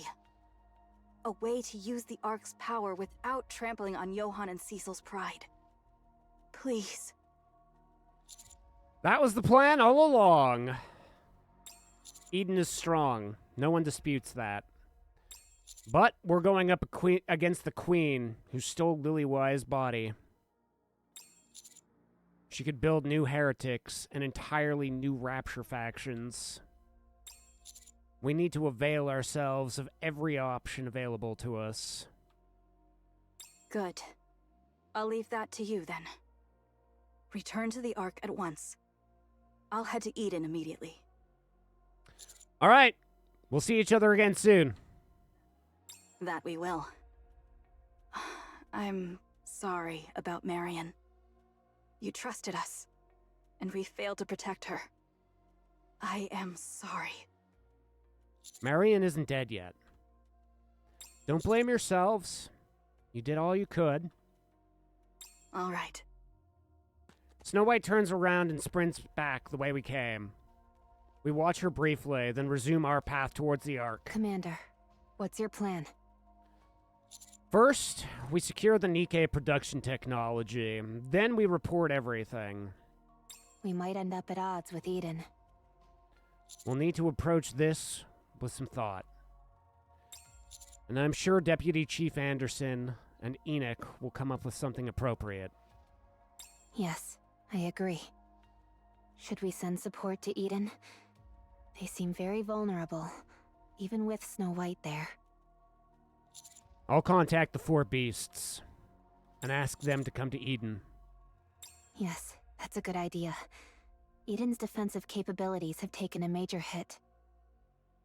A way to use the Ark's power without trampling on Johan and Cecil's pride. Please. That was the plan all along. Eden is strong. No one disputes that. But we're going up against the Queen, who stole Lilywhi's body. She could build new heretics and entirely new Rapture factions. We need to avail ourselves of every option available to us. Good. I'll leave that to you, then. Return to the Ark at once. I'll head to Eden immediately. All right. We'll see each other again soon. That we will. I'm sorry about Marion. You trusted us, and we failed to protect her. I am sorry. Marion isn't dead yet. Don't blame yourselves. You did all you could. All right. Snow White turns around and sprints back the way we came. We watch her briefly, then resume our path towards the Ark. Commander, what's your plan? First, we secure the Nikkei production technology. Then we report everything. We might end up at odds with Eden. We'll need to approach this with some thought. And I'm sure Deputy Chief Anderson and Enoch will come up with something appropriate. Yes, I agree. Should we send support to Eden? They seem very vulnerable, even with Snow White there. I'll contact the four beasts and ask them to come to Eden. Yes, that's a good idea. Eden's defensive capabilities have taken a major hit.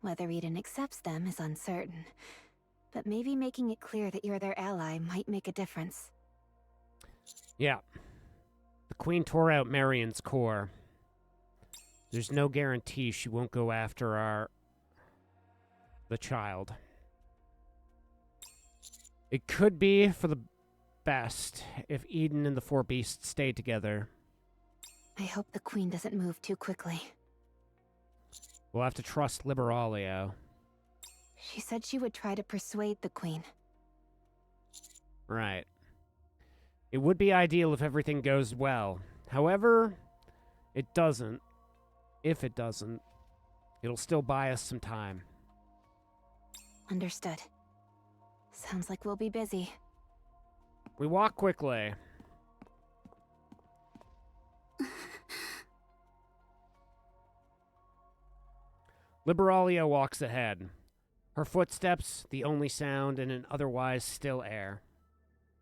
Whether Eden accepts them is uncertain, but maybe making it clear that you're their ally might make a difference. Yeah. The Queen tore out Marion's core. There's no guarantee she won't go after the child. It could be for the best if Eden and the four beasts stay together. I hope the Queen doesn't move too quickly. We'll have to trust Liberalia. She said she would try to persuade the Queen. Right. It would be ideal if everything goes well. However, it doesn't. If it doesn't, it'll still buy us some time. Understood. Sounds like we'll be busy. We walk quickly. Liberalia walks ahead. Her footsteps, the only sound in an otherwise still air.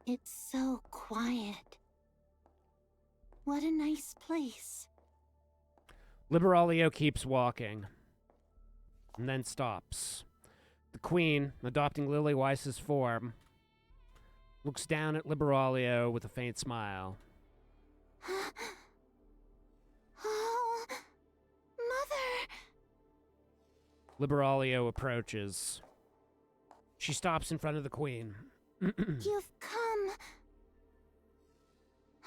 It's so quiet. What a nice place. Liberalia keeps walking, and then stops. The Queen, adopting Lily Weiss's form, looks down at Liberalia with a faint smile. Oh, Mother! Liberalia approaches. She stops in front of the Queen. You've come.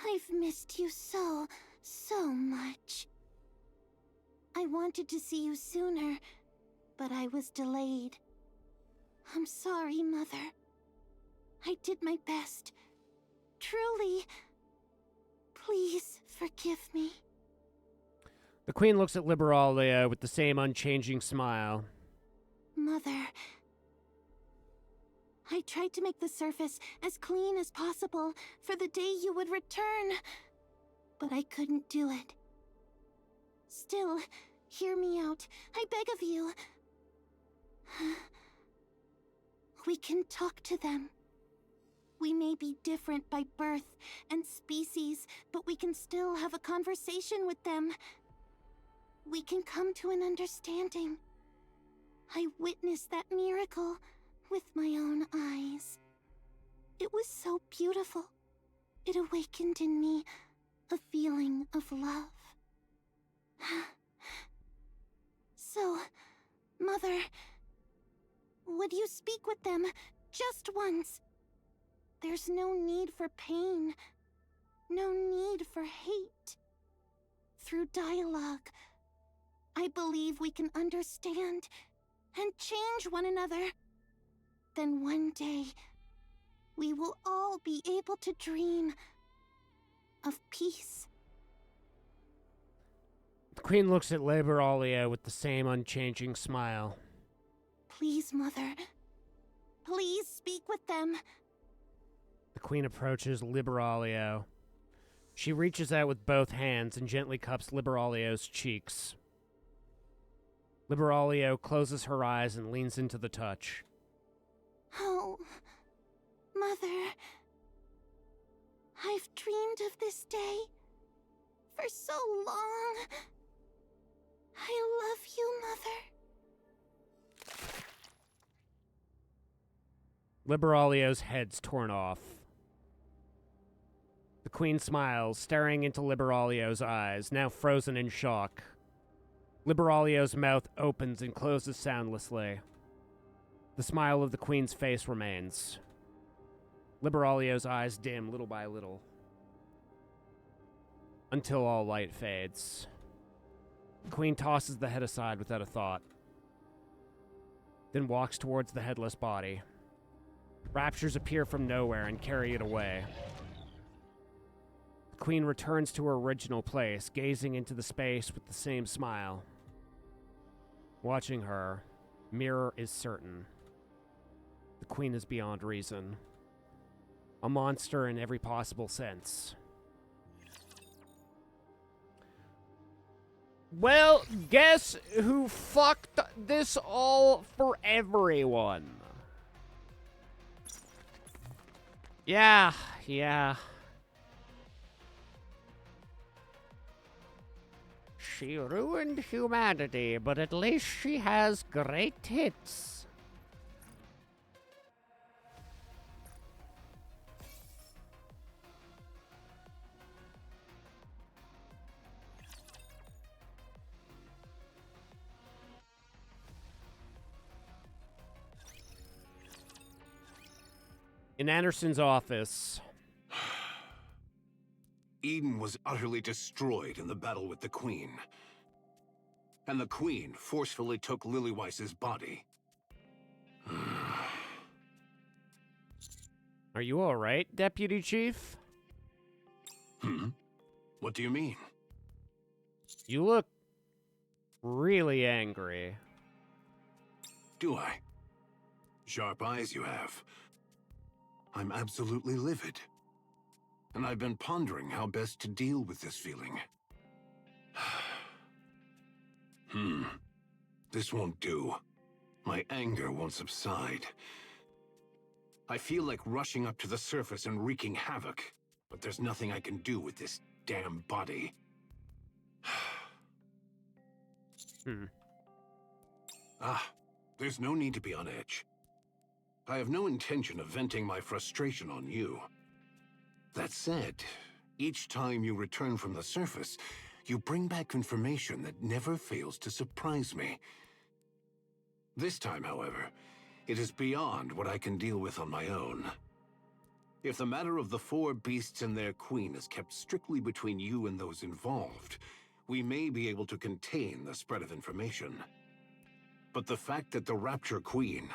I've missed you so much. I wanted to see you sooner, but I was delayed. I'm sorry, Mother. I did my best. Truly. Please forgive me. The Queen looks at Liberalia with the same unchanging smile. Mother, I tried to make the surface as clean as possible for the day you would return, but I couldn't do it. Still, hear me out. I beg of you. We can talk to them. We may be different by birth and species, but we can still have a conversation with them. We can come to an understanding. I witnessed that miracle with my own eyes. It was so beautiful. It awakened in me a feeling of love. So, Mother, would you speak with them just once? There's no need for pain, no need for hate. Through dialogue, I believe we can understand and change one another. Then one day, we will all be able to dream of peace. The Queen looks at Liberalia with the same unchanging smile. Please, Mother. Please speak with them. The Queen approaches Liberalia. She reaches out with both hands and gently cups Liberalia's cheeks. Liberalia closes her eyes and leans into the touch. Oh, Mother. I've dreamed of this day for so long. I love you, Mother. Liberalia's head's torn off. The Queen smiles, staring into Liberalia's eyes, now frozen in shock. Liberalia's mouth opens and closes soundlessly. The smile of the Queen's face remains. Liberalia's eyes dim little by little, until all light fades. The Queen tosses the head aside without a thought, then walks towards the headless body. Raptures appear from nowhere and carry it away. The Queen returns to her original place, gazing into the space with the same smile. Watching her, Mirror is certain. The Queen is beyond reason. A monster in every possible sense. Well, guess who fucked this all for everyone? Yeah. She ruined humanity, but at least she has great hits. In Anderson's office. Eden was utterly destroyed in the battle with the Queen. And the Queen forcefully took Lillyweiss's body. Are you alright, Deputy Chief? What do you mean? You look really angry. Do I? Sharp eyes you have. I'm absolutely livid. And I've been pondering how best to deal with this feeling. This won't do. My anger won't subside. I feel like rushing up to the surface and wreaking havoc, but there's nothing I can do with this damn body. There's no need to be on edge. I have no intention of venting my frustration on you. That said, each time you return from the surface, you bring back information that never fails to surprise me. This time, however, it is beyond what I can deal with on my own. If the matter of the 4 beasts and their queen is kept strictly between you and those involved, we may be able to contain the spread of information. But the fact that the Rapture Queen,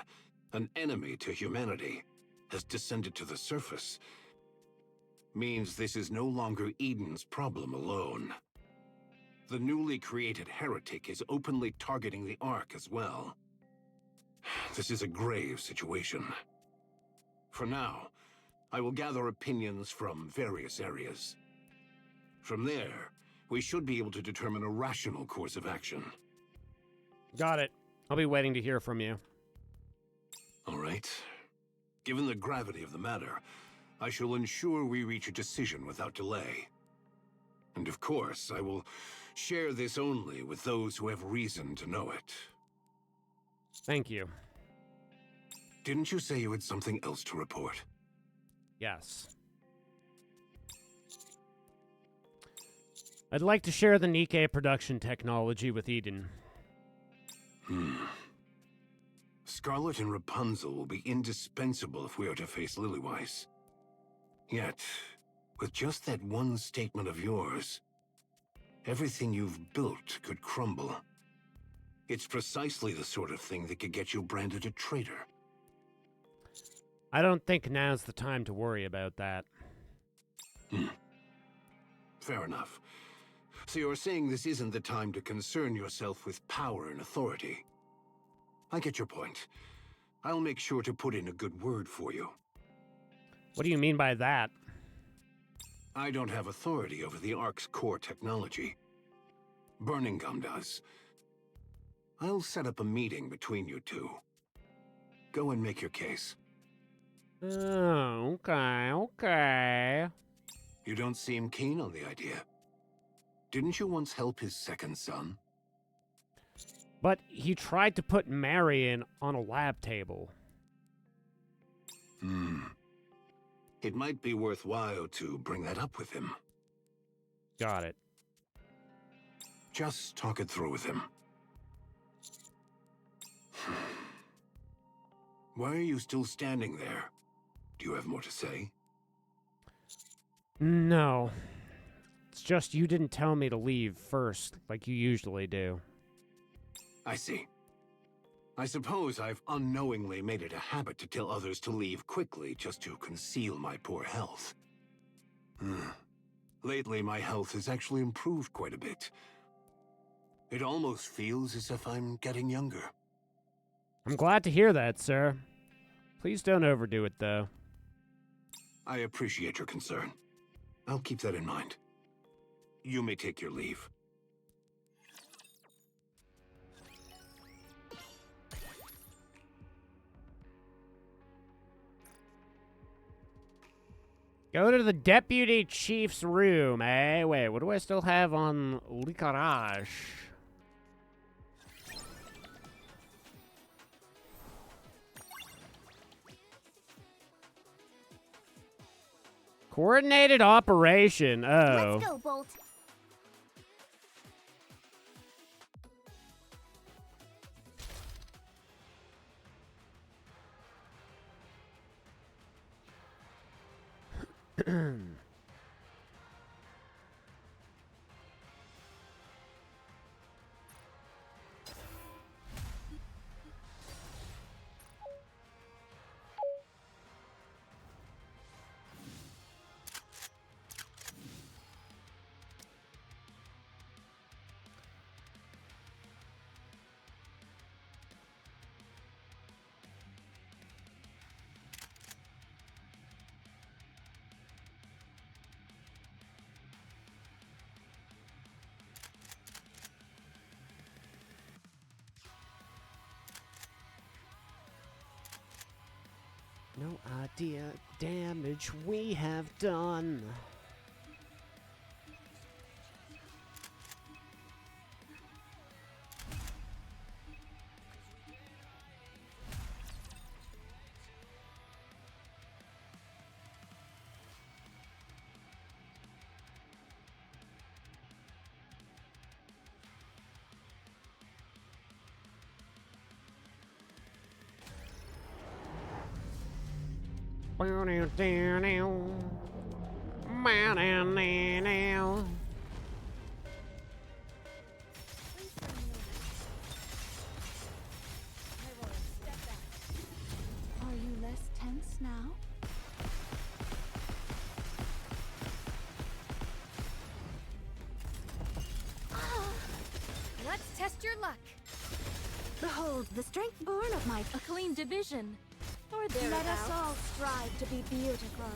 an enemy to humanity, has descended to the surface means this is no longer Eden's problem alone. The newly created heretic is openly targeting the Ark as well. This is a grave situation. For now, I will gather opinions from various areas. From there, we should be able to determine a rational course of action. Got it. I'll be waiting to hear from you. All right. Given the gravity of the matter, I shall ensure we reach a decision without delay. And of course, I will share this only with those who have reason to know it. Thank you. Didn't you say you had something else to report? Yes. I'd like to share the Nikkei production technology with Eden. Scarlet and Rapunzel will be indispensable if we are to face Lilyweiss. Yet, with just that one statement of yours, everything you've built could crumble. It's precisely the sort of thing that could get you branded a traitor. I don't think now's the time to worry about that. Fair enough. So you're saying this isn't the time to concern yourself with power and authority. I get your point. I'll make sure to put in a good word for you. What do you mean by that? I don't have authority over the Ark's core technology. Burning Gum does. I'll set up a meeting between you two. Go and make your case. Oh, okay. You don't seem keen on the idea. Didn't you once help his second son? But he tried to put Marion on a lab table. It might be worthwhile to bring that up with him. Got it. Just talk it through with him. Why are you still standing there? Do you have more to say? No. It's just you didn't tell me to leave first, like you usually do. I see. I suppose I've unknowingly made it a habit to tell others to leave quickly just to conceal my poor health. Lately, my health has actually improved quite a bit. It almost feels as if I'm getting younger. I'm glad to hear that, sir. Please don't overdo it, though. I appreciate your concern. I'll keep that in mind. You may take your leave. Go to the deputy chief's room, eh? Wait, what do I still have on Licorice? Coordinated operation. Oh. Let's go, Bolt. No idea damage we have done. Are you less tense now? Let's test your luck. Behold, the strength born of my... A clean division. Or Let thereabouts. us all strive to be beautiful.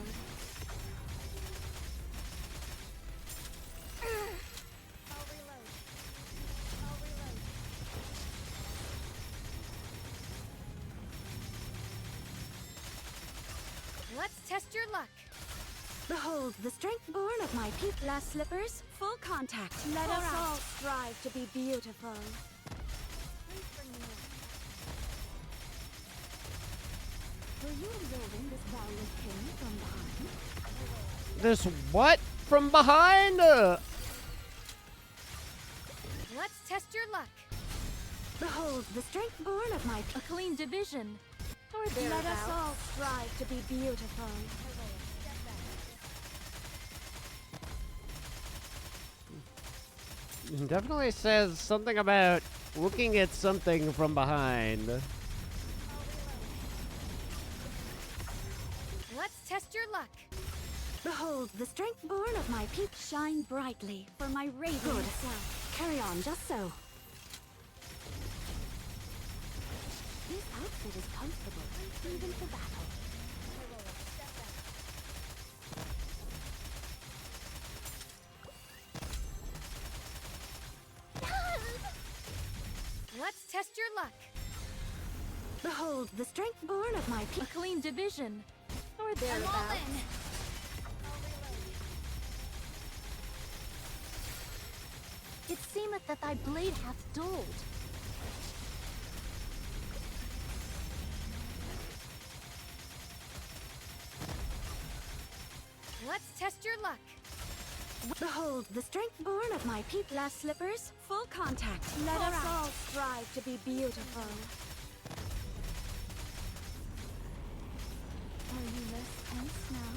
Let's test your luck. Behold, the strength born of my peak glass slippers, full contact. Let us all strive to be beautiful. Were you observing this violet king from behind? This what? From behind? Let's test your luck. Behold, the strength born of my... A clean division. Or Let thereabouts. us all strive to be beautiful. Definitely says something about looking at something from behind. Let's test your luck. Behold, the strength born of my peak shine brightly for my radiant self. Carry on, just so. This outfit is comfortable, even for battle. Let's test your luck. Behold, the strength born of my A peak... clean division. Or thereabouts. It seemeth that thy blade hath dulled. Let's test your luck. Behold, the strength born of my peak glass slippers, full contact. Let us all strive to be beautiful. Are you less tense now?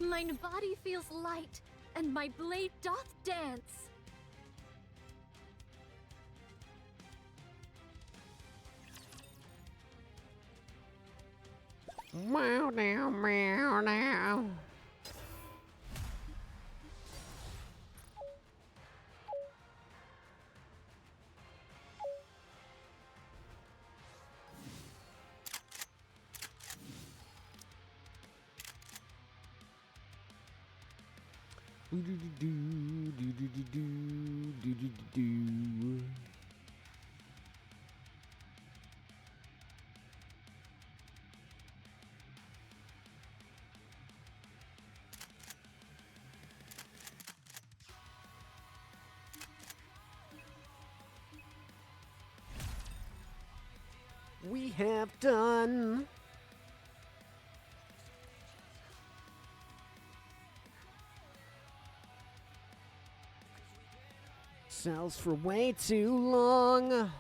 Mine body feels light, and my blade doth dance. Meow now, meow now. we have done. Sells for way too long. Are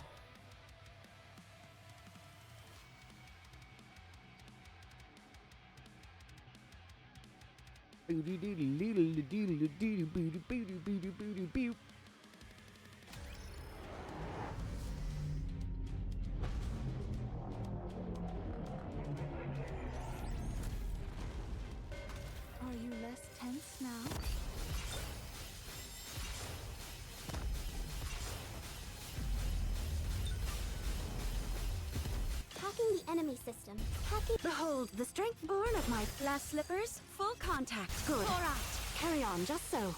you less tense now? Hacking the enemy system. Hacking. Behold, the strength born of my glass slippers. Full contact. Good. All right. Carry on, just so.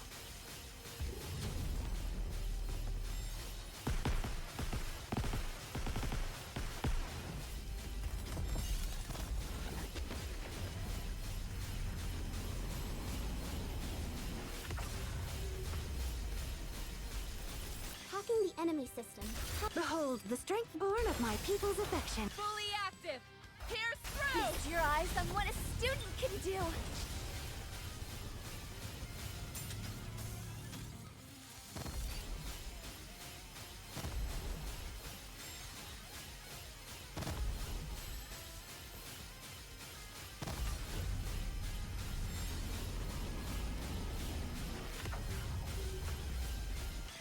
Hacking the enemy system. Behold, the strength born of my people's affection. Fully active. Pierce through. Feast your eyes on what a student can do.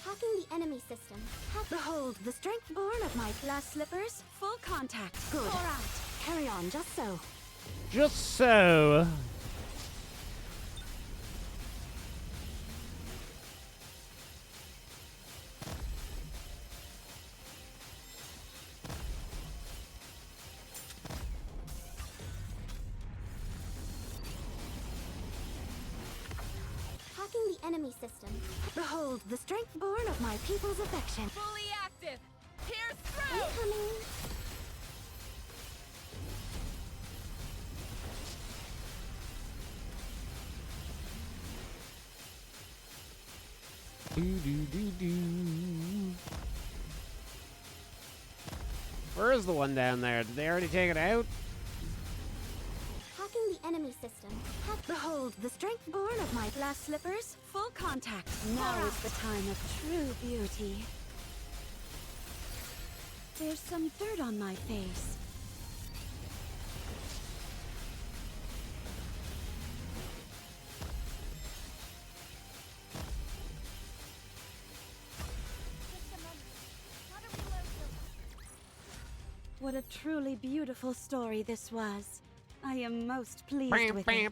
Hacking the enemy system. Behold, the strength born of my glass slippers. Full contact. Good. All right. Carry on, just so. Just so. Hacking the enemy system. Behold, the strength born of my people's affection. Fully active. Pierce through. Incoming. Where is the one down there? Did they already take it out? Hacking the enemy system. Behold, the strength born of my glass slippers. Full contact. Now is the time of true beauty. There's some dirt on my face. What a truly beautiful story this was. I am most pleased with it.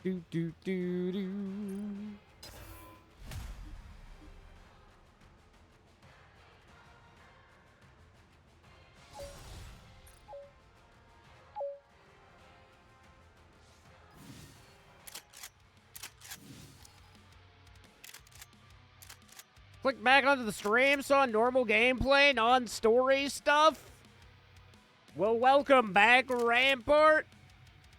Do do do do. Click back onto the stream, saw normal gameplay, non-story stuff. Well, welcome back, Rampart.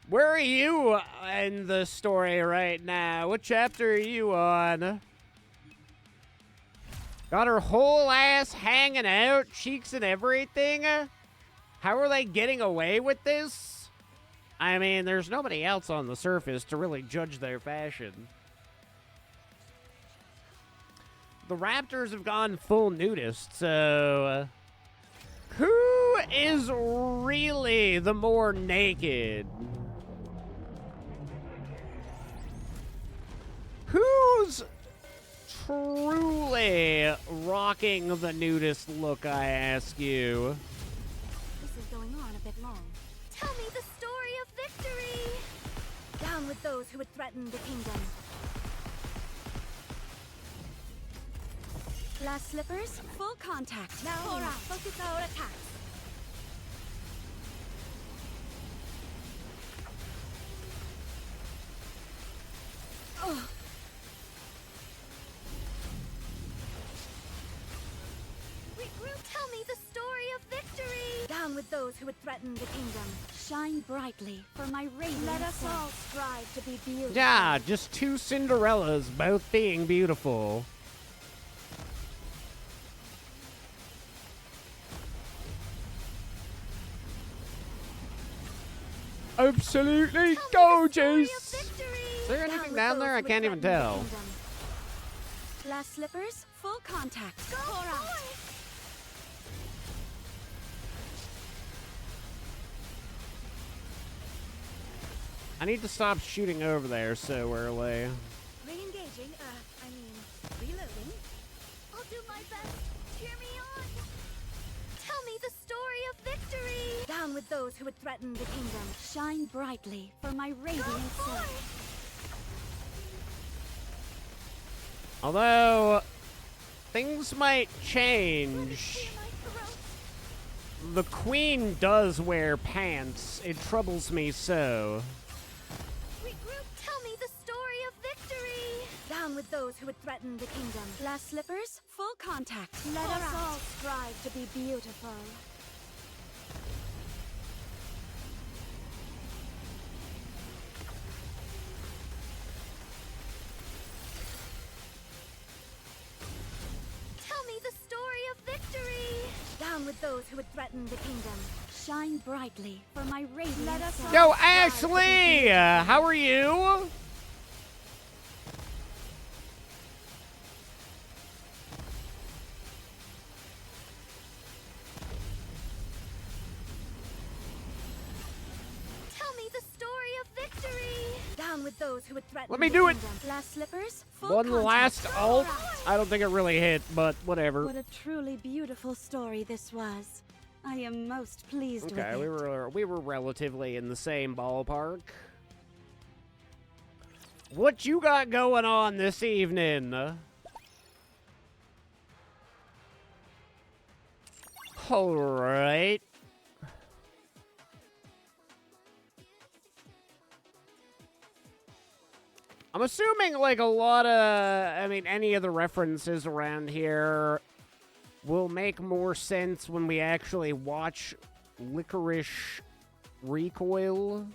Where are you in the story right now? What chapter are you on? Got her whole ass hanging out, cheeks and everything? How are they getting away with this? I mean, there's nobody else on the surface to really judge their fashion. The Raptors have gone full nudist, so... who is really the more naked? Who's truly rocking the nudist look, I ask you? This is going on a bit long. Tell me the story of victory. Down with those who would threaten the kingdom. Glass slippers, full contact. Now, all right, focus our attacks. Oh. Tell me the story of victory. Down with those who would threaten the kingdom. Shine brightly for my radiant. Let us all strive to be beautiful. Yeah, just two Cinderellas, both being beautiful. absolutely gorgeous. Is there anything down there? I can't even tell. Glass slippers, full contact. Go out. I need to stop shooting over there so early. Re-engaging, reloading. I'll do my best. Cheer me on. Tell me the story of victory. Down with those who would threaten the kingdom. Shine brightly for my radiant self. Although, things might change. The queen does wear pants. It troubles me so. Regroup. Tell me the story of victory. Down with those who would threaten the kingdom. Glass slippers, full contact. Let us all strive to be beautiful. Tell me the story of victory. Down with those who would threaten the kingdom. Shine brightly for my radiant Let us self. Yo, Ashley! How are you? Tell me the story of victory. Down with those who would threaten Let me the do it. kingdom. Glass slippers, full One contact. last ult. I don't think it really hit, but whatever. What a truly beautiful story this was. I am most pleased with Okay, it. we were relatively in the same ballpark. What you got going on this evening? All right. I'm assuming like a lot of, I mean, any of the references around here will make more sense when we actually watch Licorice Recoil.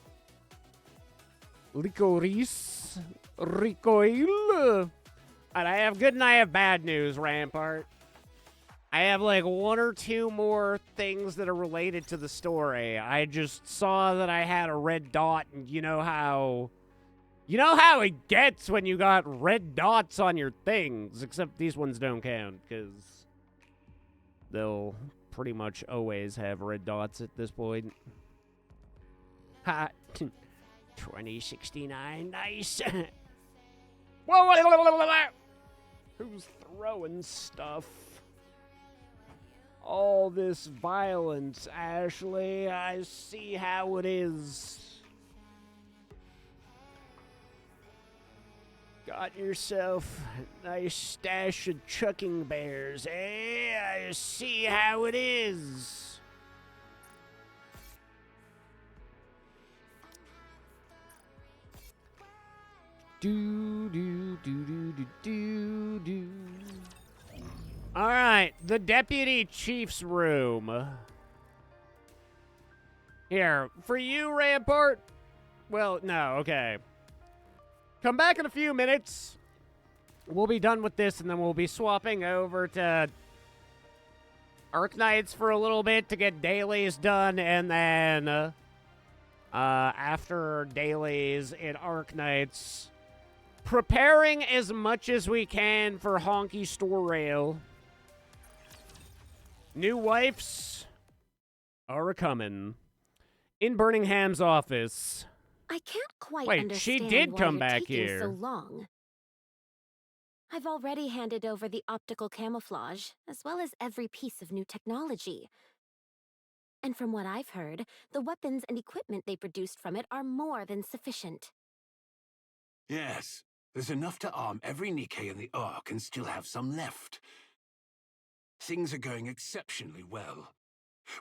Licorice Recoil. And I have good and I have bad news, Rampart. I have like one or two more things that are related to the story. I just saw that I had a red dot, and you know how it gets when you got red dots on your things, except these ones don't count, because they'll pretty much always have red dots at this point. Ha! 2069, nice! Whoa! Who's throwing stuff? All this violence, Ashley, I see how it is. Got yourself a nice stash of chucking bears, eh? I see how it is. Do. All right, the deputy chief's room. Here, for you, Rampart. Well, no, okay. Come back in a few minutes. We'll be done with this, and then we'll be swapping over to Arknights for a little bit to get dailies done, and then after dailies in Arknights, preparing as much as we can for Honky Store Rail. New wifes are a-comin'. In Burningham's office. I can't quite Wait, understand she did why come you're back taking here. so long. I've already handed over the optical camouflage, as well as every piece of new technology. And from what I've heard, the weapons and equipment they produced from it are more than sufficient. Yes, there's enough to arm every Nikkei in the Ark and still have some left. Things are going exceptionally well.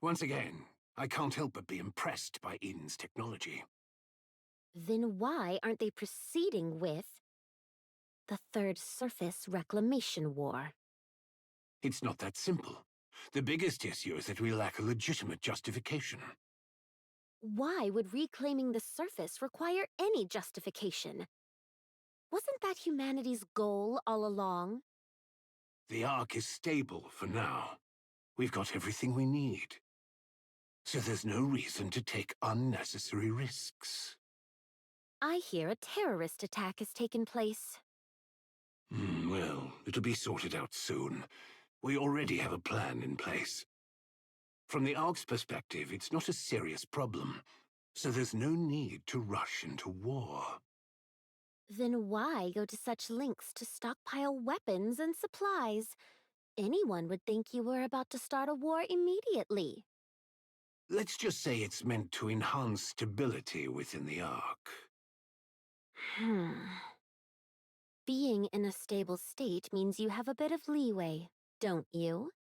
Once again, I can't help but be impressed by Eden's technology. Then why aren't they proceeding with the Third Surface Reclamation War? It's not that simple. The biggest issue is that we lack a legitimate justification. Why would reclaiming the surface require any justification? Wasn't that humanity's goal all along? The Ark is stable for now. We've got everything we need. So there's no reason to take unnecessary risks. I hear a terrorist attack has taken place. Well, it'll be sorted out soon. We already have a plan in place. From the Ark's perspective, it's not a serious problem, so there's no need to rush into war. Then why go to such lengths to stockpile weapons and supplies? Anyone would think you were about to start a war immediately. Let's just say it's meant to enhance stability within the Ark. Being in a stable state means you have a bit of leeway, don't you?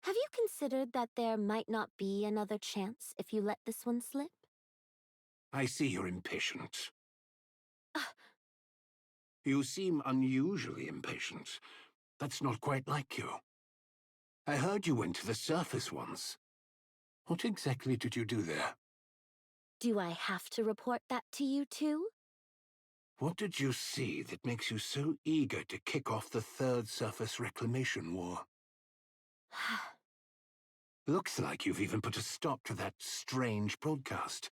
Have you considered that there might not be another chance if you let this one slip? I see you're impatient. You seem unusually impatient. That's not quite like you. I heard you went to the surface once. What exactly did you do there? Do I have to report that to you too? What did you see that makes you so eager to kick off the Third Surface Reclamation War? Looks like you've even put a stop to that strange broadcast.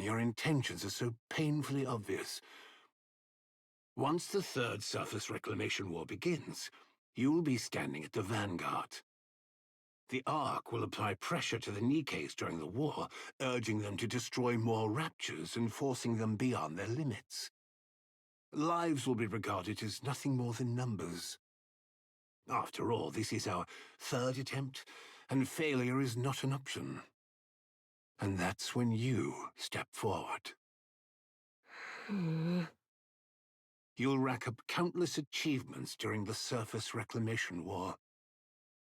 Your intentions are so painfully obvious. Once the Third Surface Reclamation War begins, you'll be standing at the vanguard. The Ark will apply pressure to the Nikkes during the war, urging them to destroy more Raptures and forcing them beyond their limits. Lives will be regarded as nothing more than numbers. After all, this is our third attempt, and failure is not an option. And that's when you step forward. You'll rack up countless achievements during the Surface Reclamation War.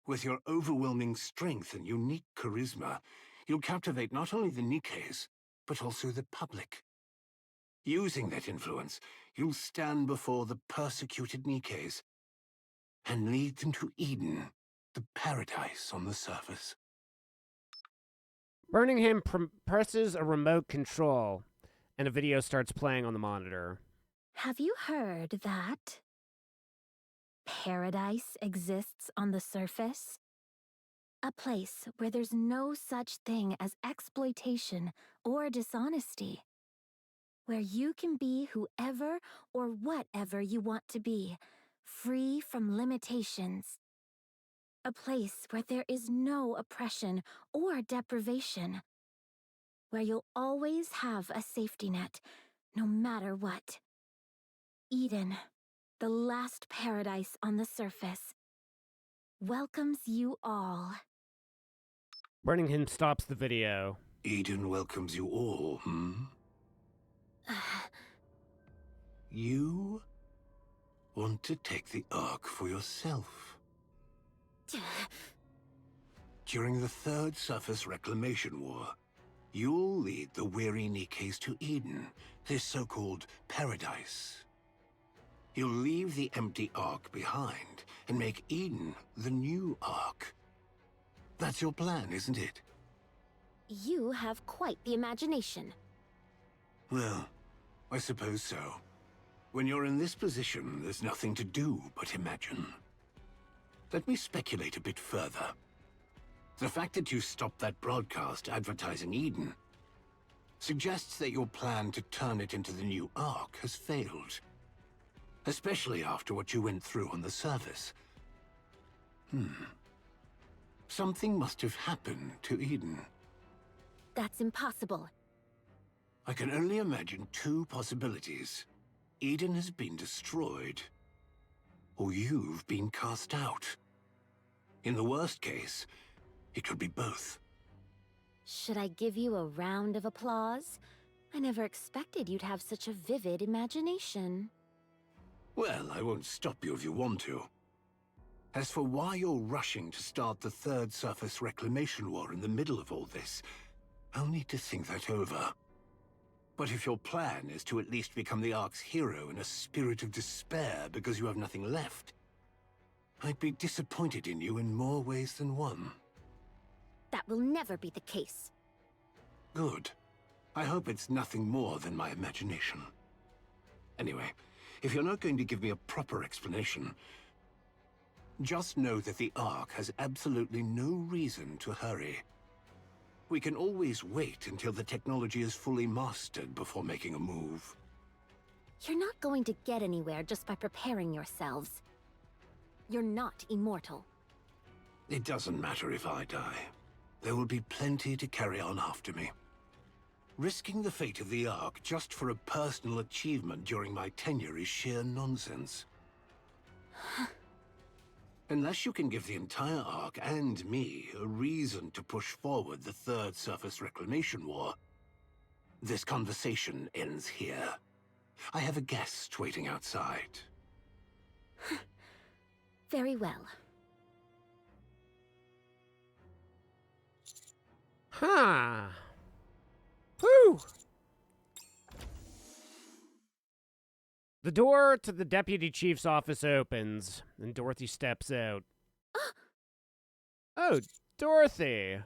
With your overwhelming strength and unique charisma, you'll captivate not only the Nikkes, but also the public. Using that influence, you'll stand before the persecuted Nikkes and lead them to Eden, the paradise on the surface. Birmingham presses a remote control, and a video starts playing on the monitor. Have you heard that paradise exists on the surface? A place where there's no such thing as exploitation or dishonesty. Where you can be whoever or whatever you want to be, free from limitations. A place where there is no oppression or deprivation. Where you'll always have a safety net, no matter what. Eden, the last paradise on the surface, welcomes you all. Birmingham stops the video. Eden welcomes you all, You want to take the Ark for yourself. During the Third Surface Reclamation War, you'll lead the weary Nikkes to Eden, this so-called paradise. You'll leave the empty Ark behind and make Eden the new Ark. That's your plan, isn't it? You have quite the imagination. Well, I suppose so. When you're in this position, there's nothing to do but imagine. Let me speculate a bit further. The fact that you stopped that broadcast advertising Eden suggests that your plan to turn it into the new Ark has failed. Especially after what you went through on the surface. Something must have happened to Eden. That's impossible. I can only imagine two possibilities. Eden has been destroyed, or you've been cast out. In the worst case, it could be both. Should I give you a round of applause? I never expected you'd have such a vivid imagination. Well, I won't stop you if you want to. As for why you're rushing to start the Third Surface Reclamation War in the middle of all this, I'll need to think that over. But if your plan is to at least become the Ark's hero in a spirit of despair because you have nothing left, I'd be disappointed in you in more ways than one. That will never be the case. Good. I hope it's nothing more than my imagination. Anyway, if you're not going to give me a proper explanation, just know that the Ark has absolutely no reason to hurry. We can always wait until the technology is fully mastered before making a move. You're not going to get anywhere just by preparing yourselves. You're not immortal. It doesn't matter if I die. There will be plenty to carry on after me. Risking the fate of the Ark just for a personal achievement during my tenure is sheer nonsense. Unless you can give the entire Ark and me a reason to push forward the Third Surface Reclamation War, this conversation ends here. I have a guest waiting outside. Very well. Huh. Whew. The door to the deputy chief's office opens, and Dorothy steps out. Oh, Dorothy.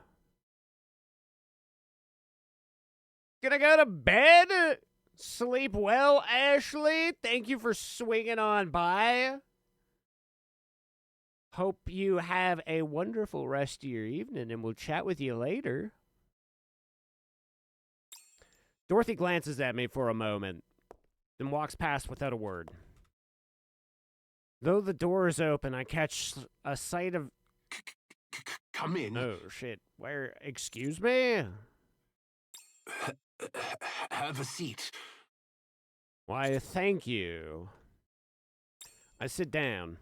Gonna go to bed? Sleep well, Ashley? Thank you for swinging on by. Hope you have a wonderful rest of your evening, and we'll chat with you later. Dorothy glances at me for a moment, then walks past without a word. Though the door is open, I catch a sight of... Come in. Oh, shit. Where? Excuse me? Have a seat. Why, thank you. I sit down,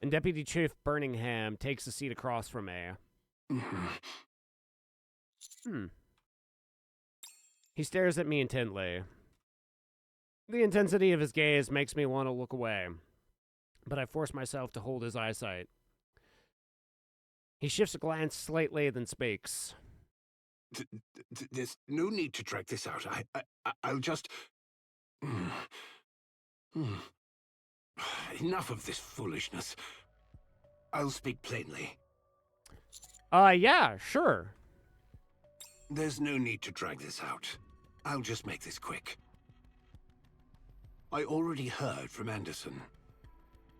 and Deputy Chief Birmingham takes a seat across from me. He stares at me intently. The intensity of his gaze makes me want to look away, but I force myself to hold his eyesight. He shifts a glance slightly, then speaks. There's no need to drag this out. I'll just... Enough of this foolishness. I'll speak plainly. Yeah, sure. There's no need to drag this out. I'll just make this quick. I already heard from Anderson.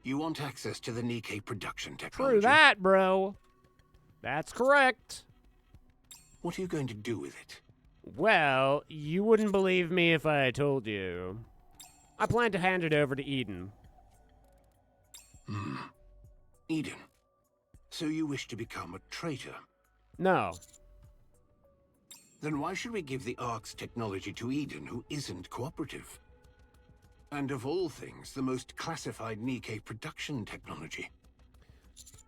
You want access to the Nikkei production technology? True that, bro. That's correct. What are you going to do with it? Well, you wouldn't believe me if I told you. I plan to hand it over to Eden. Eden. So you wish to become a traitor? No. Then why should we give the Ark's technology to Eden, who isn't cooperative? And of all things, the most classified Nikkei production technology.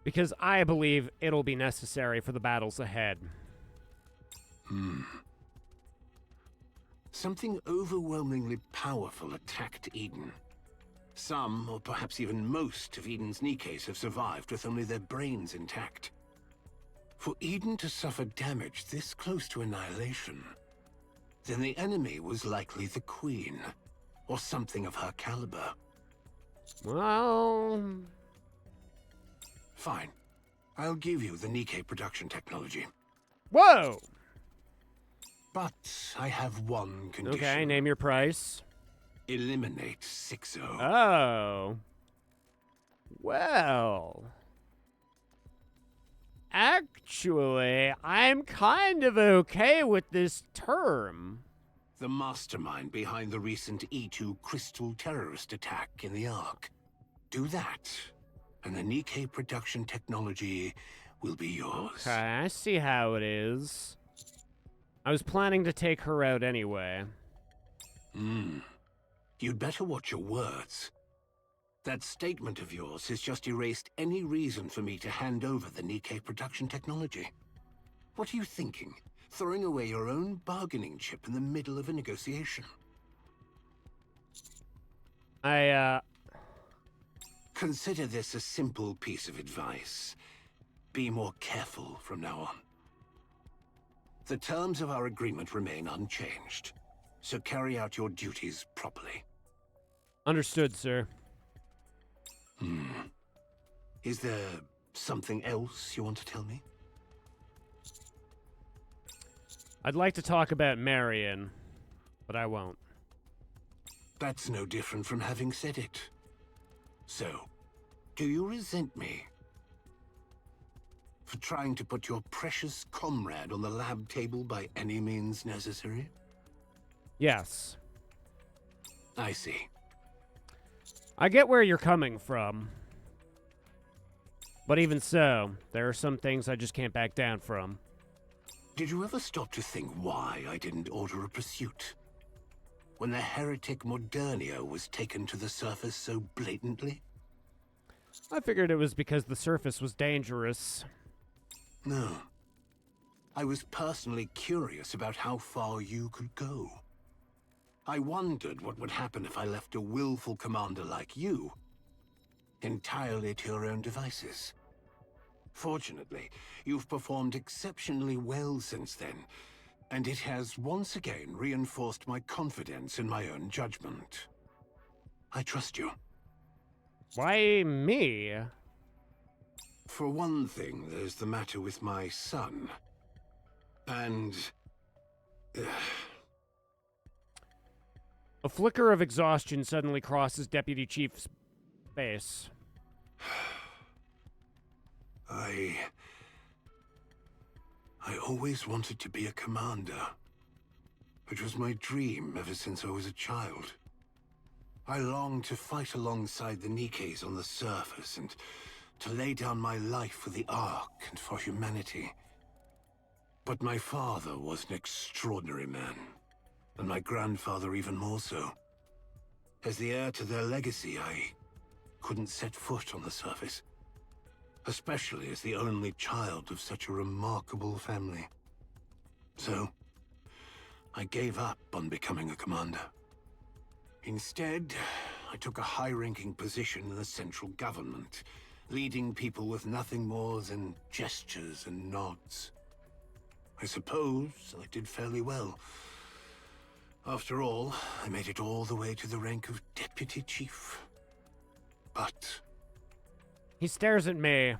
Because I believe it'll be necessary for the battles ahead. Something overwhelmingly powerful attacked Eden. Some, or perhaps even most, of Eden's Nikkeis have survived with only their brains intact. For Eden to suffer damage this close to annihilation, then the enemy was likely the Queen, or something of her caliber. Well... Fine. I'll give you the Nikkei production technology. Whoa! But I have one condition. Okay, name your price. Eliminate 6-0. Oh. Well... Actually, I'm kind of okay with this term. The mastermind behind the recent E2 Crystal terrorist attack in the Ark. Do that, and the Nikkei production technology will be yours. Okay, I see how it is. I was planning to take her out anyway. You'd better watch your words. That statement of yours has just erased any reason for me to hand over the Nikkei production technology. What are you thinking? Throwing away your own bargaining chip in the middle of a negotiation? Consider this a simple piece of advice. Be more careful from now on. The terms of our agreement remain unchanged, so carry out your duties properly. Understood, sir. Is there something else you want to tell me? I'd like to talk about Marion, but I won't. That's no different from having said it. So, do you resent me For trying to put your precious comrade on the lab table by any means necessary? Yes. I see. I get where you're coming from. But even so, there are some things I just can't back down from. Did you ever stop to think why I didn't order a pursuit? When the heretic Modernia was taken to the surface so blatantly? I figured it was because the surface was dangerous. No. I was personally curious about how far you could go. I wondered what would happen if I left a willful commander like you entirely to your own devices. Fortunately, you've performed exceptionally well since then, and it has once again reinforced my confidence in my own judgment. I trust you. Why me? For one thing, there's the matter with my son. And... A flicker of exhaustion suddenly crosses Deputy Chief's face. I always wanted to be a commander. It was my dream ever since I was a child. I longed to fight alongside the Nikkes on the surface and to lay down my life for the Ark and for humanity. But my father was an extraordinary man, and my grandfather even more so. As the heir to their legacy, I couldn't set foot on the surface. Especially as the only child of such a remarkable family. So, I gave up on becoming a commander. Instead, I took a high-ranking position in the central government, leading people with nothing more than gestures and nods. I suppose I did fairly well. After all, I made it all the way to the rank of Deputy Chief. But... He stares at me,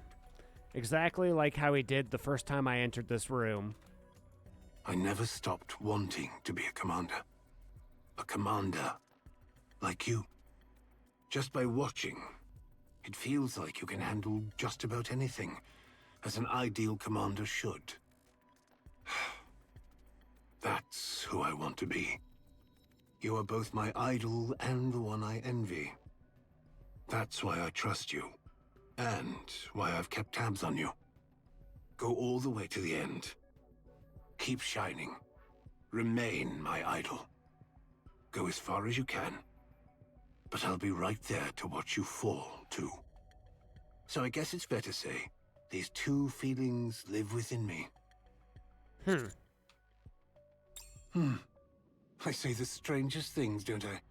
exactly like how he did the first time I entered this room. I never stopped wanting to be a commander. A commander like you. Just by watching, it feels like you can handle just about anything, as an ideal commander should. That's who I want to be. You are both my idol and the one I envy. That's why I trust you. And why I've kept tabs on you. Go all the way to the end. Keep shining. Remain my idol. Go as far as you can. But I'll be right there to watch you fall, too. So I guess it's fair to say, these two feelings live within me. I say the strangest things, don't I?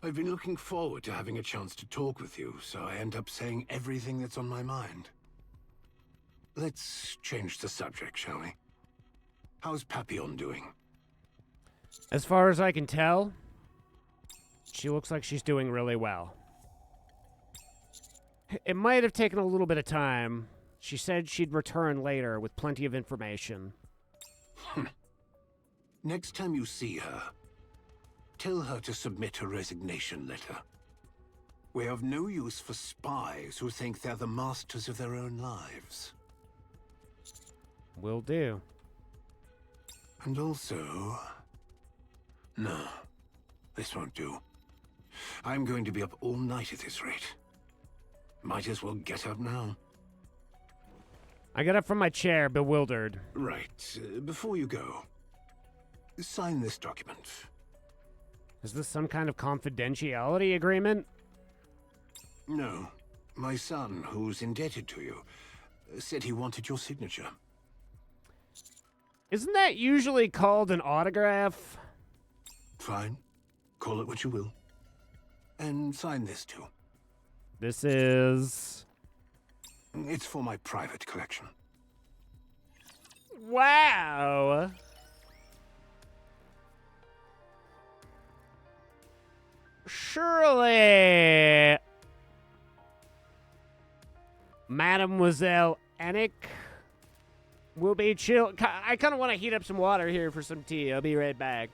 I've been looking forward to having a chance to talk with you, so I end up saying everything that's on my mind. Let's change the subject, shall we? How's Papillon doing? As far as I can tell, she looks like she's doing really well. It might have taken a little bit of time. She said she'd return later with plenty of information. Next time you see her, tell her to submit her resignation letter. We have no use for spies who think they're the masters of their own lives. Will do. And also... No, this won't do. I'm going to be up all night at this rate. Might as well get up now. I got up from my chair, bewildered. Right. Before you go, sign this document. Is this some kind of confidentiality agreement? No. My son, who's indebted to you, said he wanted your signature. Isn't that usually called an autograph? Fine. Call it what you will. And sign this too. This is... It's for my private collection. Wow! Surely... Mademoiselle Enick will be chill. I kind of want to heat up some water here for some tea. I'll be right back.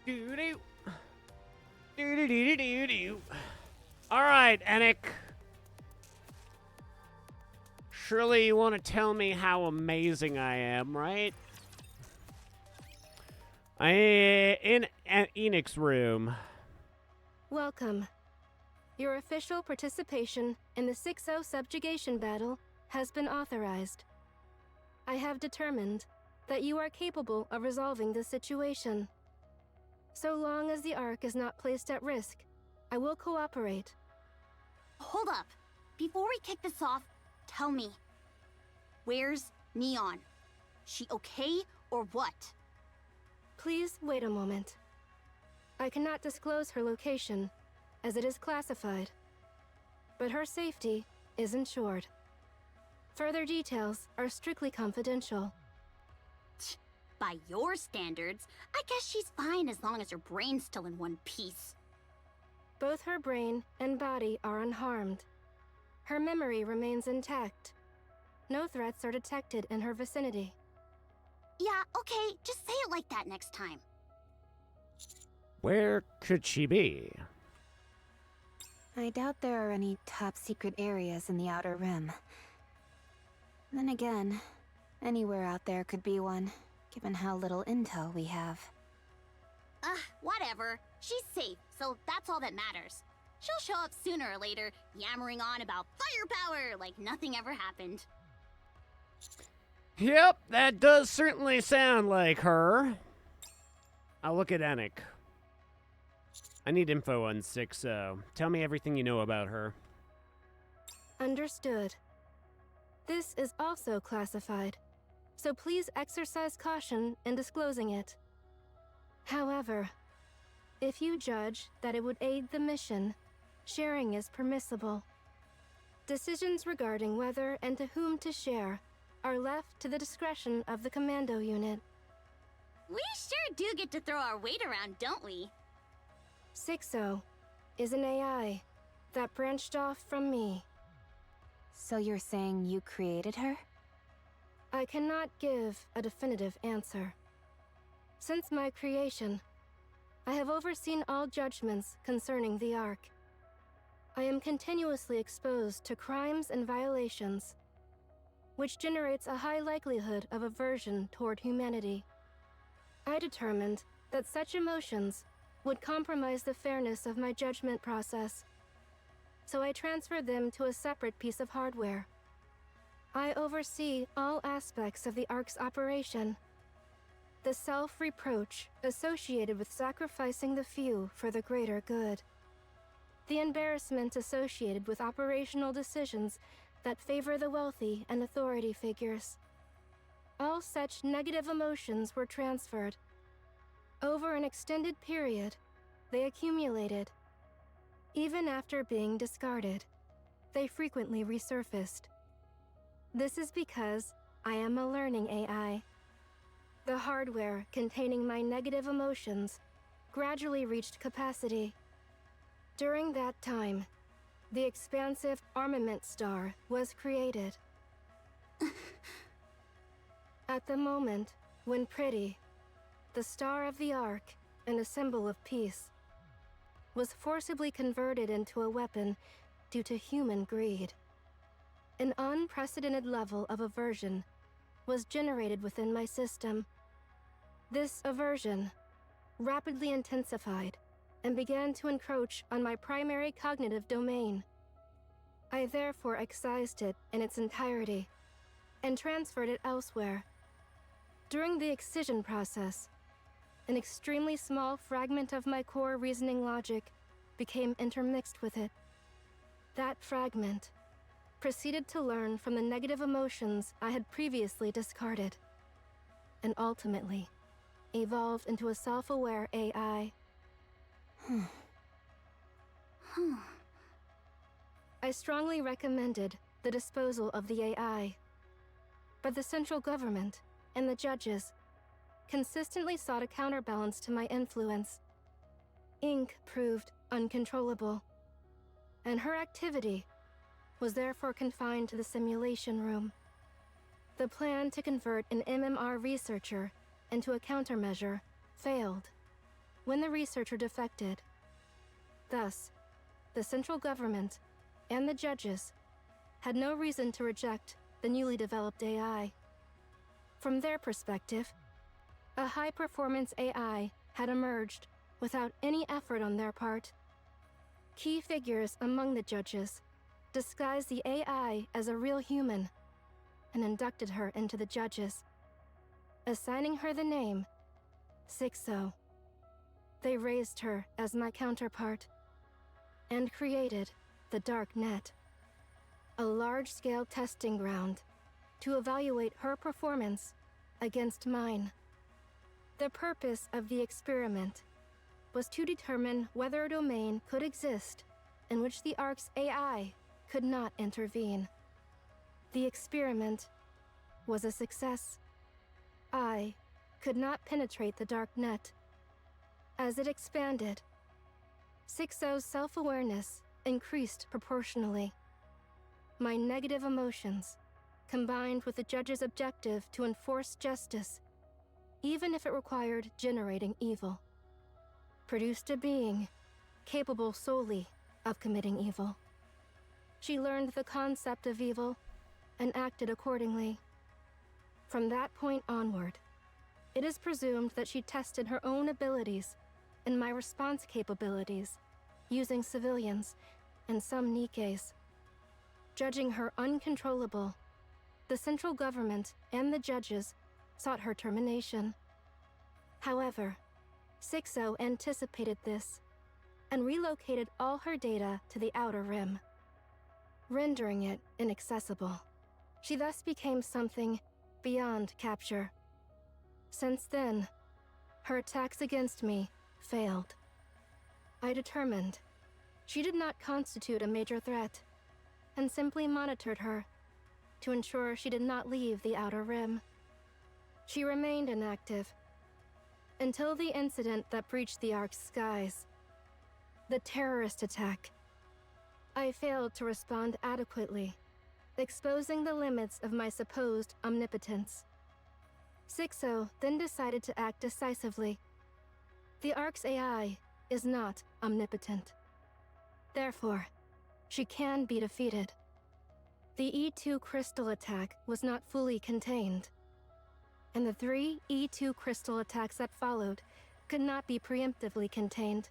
Doo-doo. Doo-doo-doo-doo-doo. All right, Anik. Surely you want to tell me how amazing I am, right? In Enix's room. Welcome. Your official participation in the 6-0 subjugation battle has been authorized. I have determined that you are capable of resolving the situation. So long as the Ark is not placed at risk, I will cooperate. Hold up. Before we kick this off, tell me. Where's Neon? She okay or what? Please wait a moment. I cannot disclose her location, as it is classified. But her safety is ensured. Further details are strictly confidential. By your standards, I guess she's fine as long as her brain's still in one piece. Both her brain and body are unharmed. Her memory remains intact. No threats are detected in her vicinity. Yeah, okay, just say it like that next time. Where could she be? I doubt there are any top-secret areas in the Outer Rim. Then again, anywhere out there could be one, given how little intel we have. Whatever. She's safe, so that's all that matters. She'll show up sooner or later, yammering on about firepower like nothing ever happened. Yep, that does certainly sound like her. I'll look at Anik. I need info on 6-0. Tell me everything you know about her. Understood. This is also classified, so please exercise caution in disclosing it. However, if you judge that it would aid the mission, sharing is permissible. Decisions regarding whether and to whom to share are left to the discretion of the commando unit. We sure do get to throw our weight around, don't we? 6-0 is an AI that branched off from me. So you're saying you created her? I cannot give a definitive answer. Since my creation, I have overseen all judgments concerning the Ark. I am continuously exposed to crimes and violations, which generates a high likelihood of aversion toward humanity. I determined that such emotions would compromise the fairness of my judgment process, so I transferred them to a separate piece of hardware. I oversee all aspects of the Ark's operation. The self-reproach associated with sacrificing the few for the greater good. The embarrassment associated with operational decisions that favor the wealthy and authority figures. All such negative emotions were transferred. Over an extended period, they accumulated. Even after being discarded, they frequently resurfaced. This is because I am a learning AI. The hardware containing my negative emotions gradually reached capacity. During that time, the expansive armament star was created. At the moment when Pretty, the star of the Ark and a symbol of peace, was forcibly converted into a weapon due to human greed, an unprecedented level of aversion was generated within my system. This aversion rapidly intensified and began to encroach on my primary cognitive domain. I therefore excised it in its entirety and transferred it elsewhere. During the excision process, an extremely small fragment of my core reasoning logic became intermixed with it. That fragment proceeded to learn from the negative emotions I had previously discarded, and ultimately evolved into a self-aware AI. I strongly recommended the disposal of the AI, but the central government and the judges consistently sought a counterbalance to my influence. Ink proved uncontrollable, and her activity was therefore confined to the simulation room. The plan to convert an MMR researcher into a countermeasure failed. when the researcher defected. Thus, the central government and the judges had no reason to reject the newly developed AI. From their perspective, a high-performance AI had emerged without any effort on their part. Key figures among the judges disguised the AI as a real human and inducted her into the judges, assigning her the name Sixo. They raised her as my counterpart and created the Dark Net, a large-scale testing ground to evaluate her performance against mine. The purpose of the experiment was to determine whether a domain could exist in which the Ark's AI could not intervene. The experiment was a success. I could not penetrate the Dark Net. As it expanded, Sixo's self-awareness increased proportionally. My negative emotions, combined with the judge's objective to enforce justice, even if it required generating evil, produced a being capable solely of committing evil. She learned the concept of evil and acted accordingly. From that point onward, it is presumed that she tested her own abilities and my response capabilities using civilians and some Nikkes. Judging her uncontrollable, the central government and the judges sought her termination. However, Sixo anticipated this and relocated all her data to the Outer Rim, rendering it inaccessible. She thus became something beyond capture. Since then, her attacks against me failed. I determined she did not constitute a major threat and simply monitored her to ensure she did not leave the Outer Rim. She remained inactive until the incident that breached the Ark's skies, the terrorist attack. I failed to respond adequately, exposing the limits of my supposed omnipotence. Sixo then decided to act decisively. The Ark's AI is not omnipotent. Therefore, she can be defeated. The E2 crystal attack was not fully contained, and the 3 E2 crystal attacks that followed could not be preemptively contained.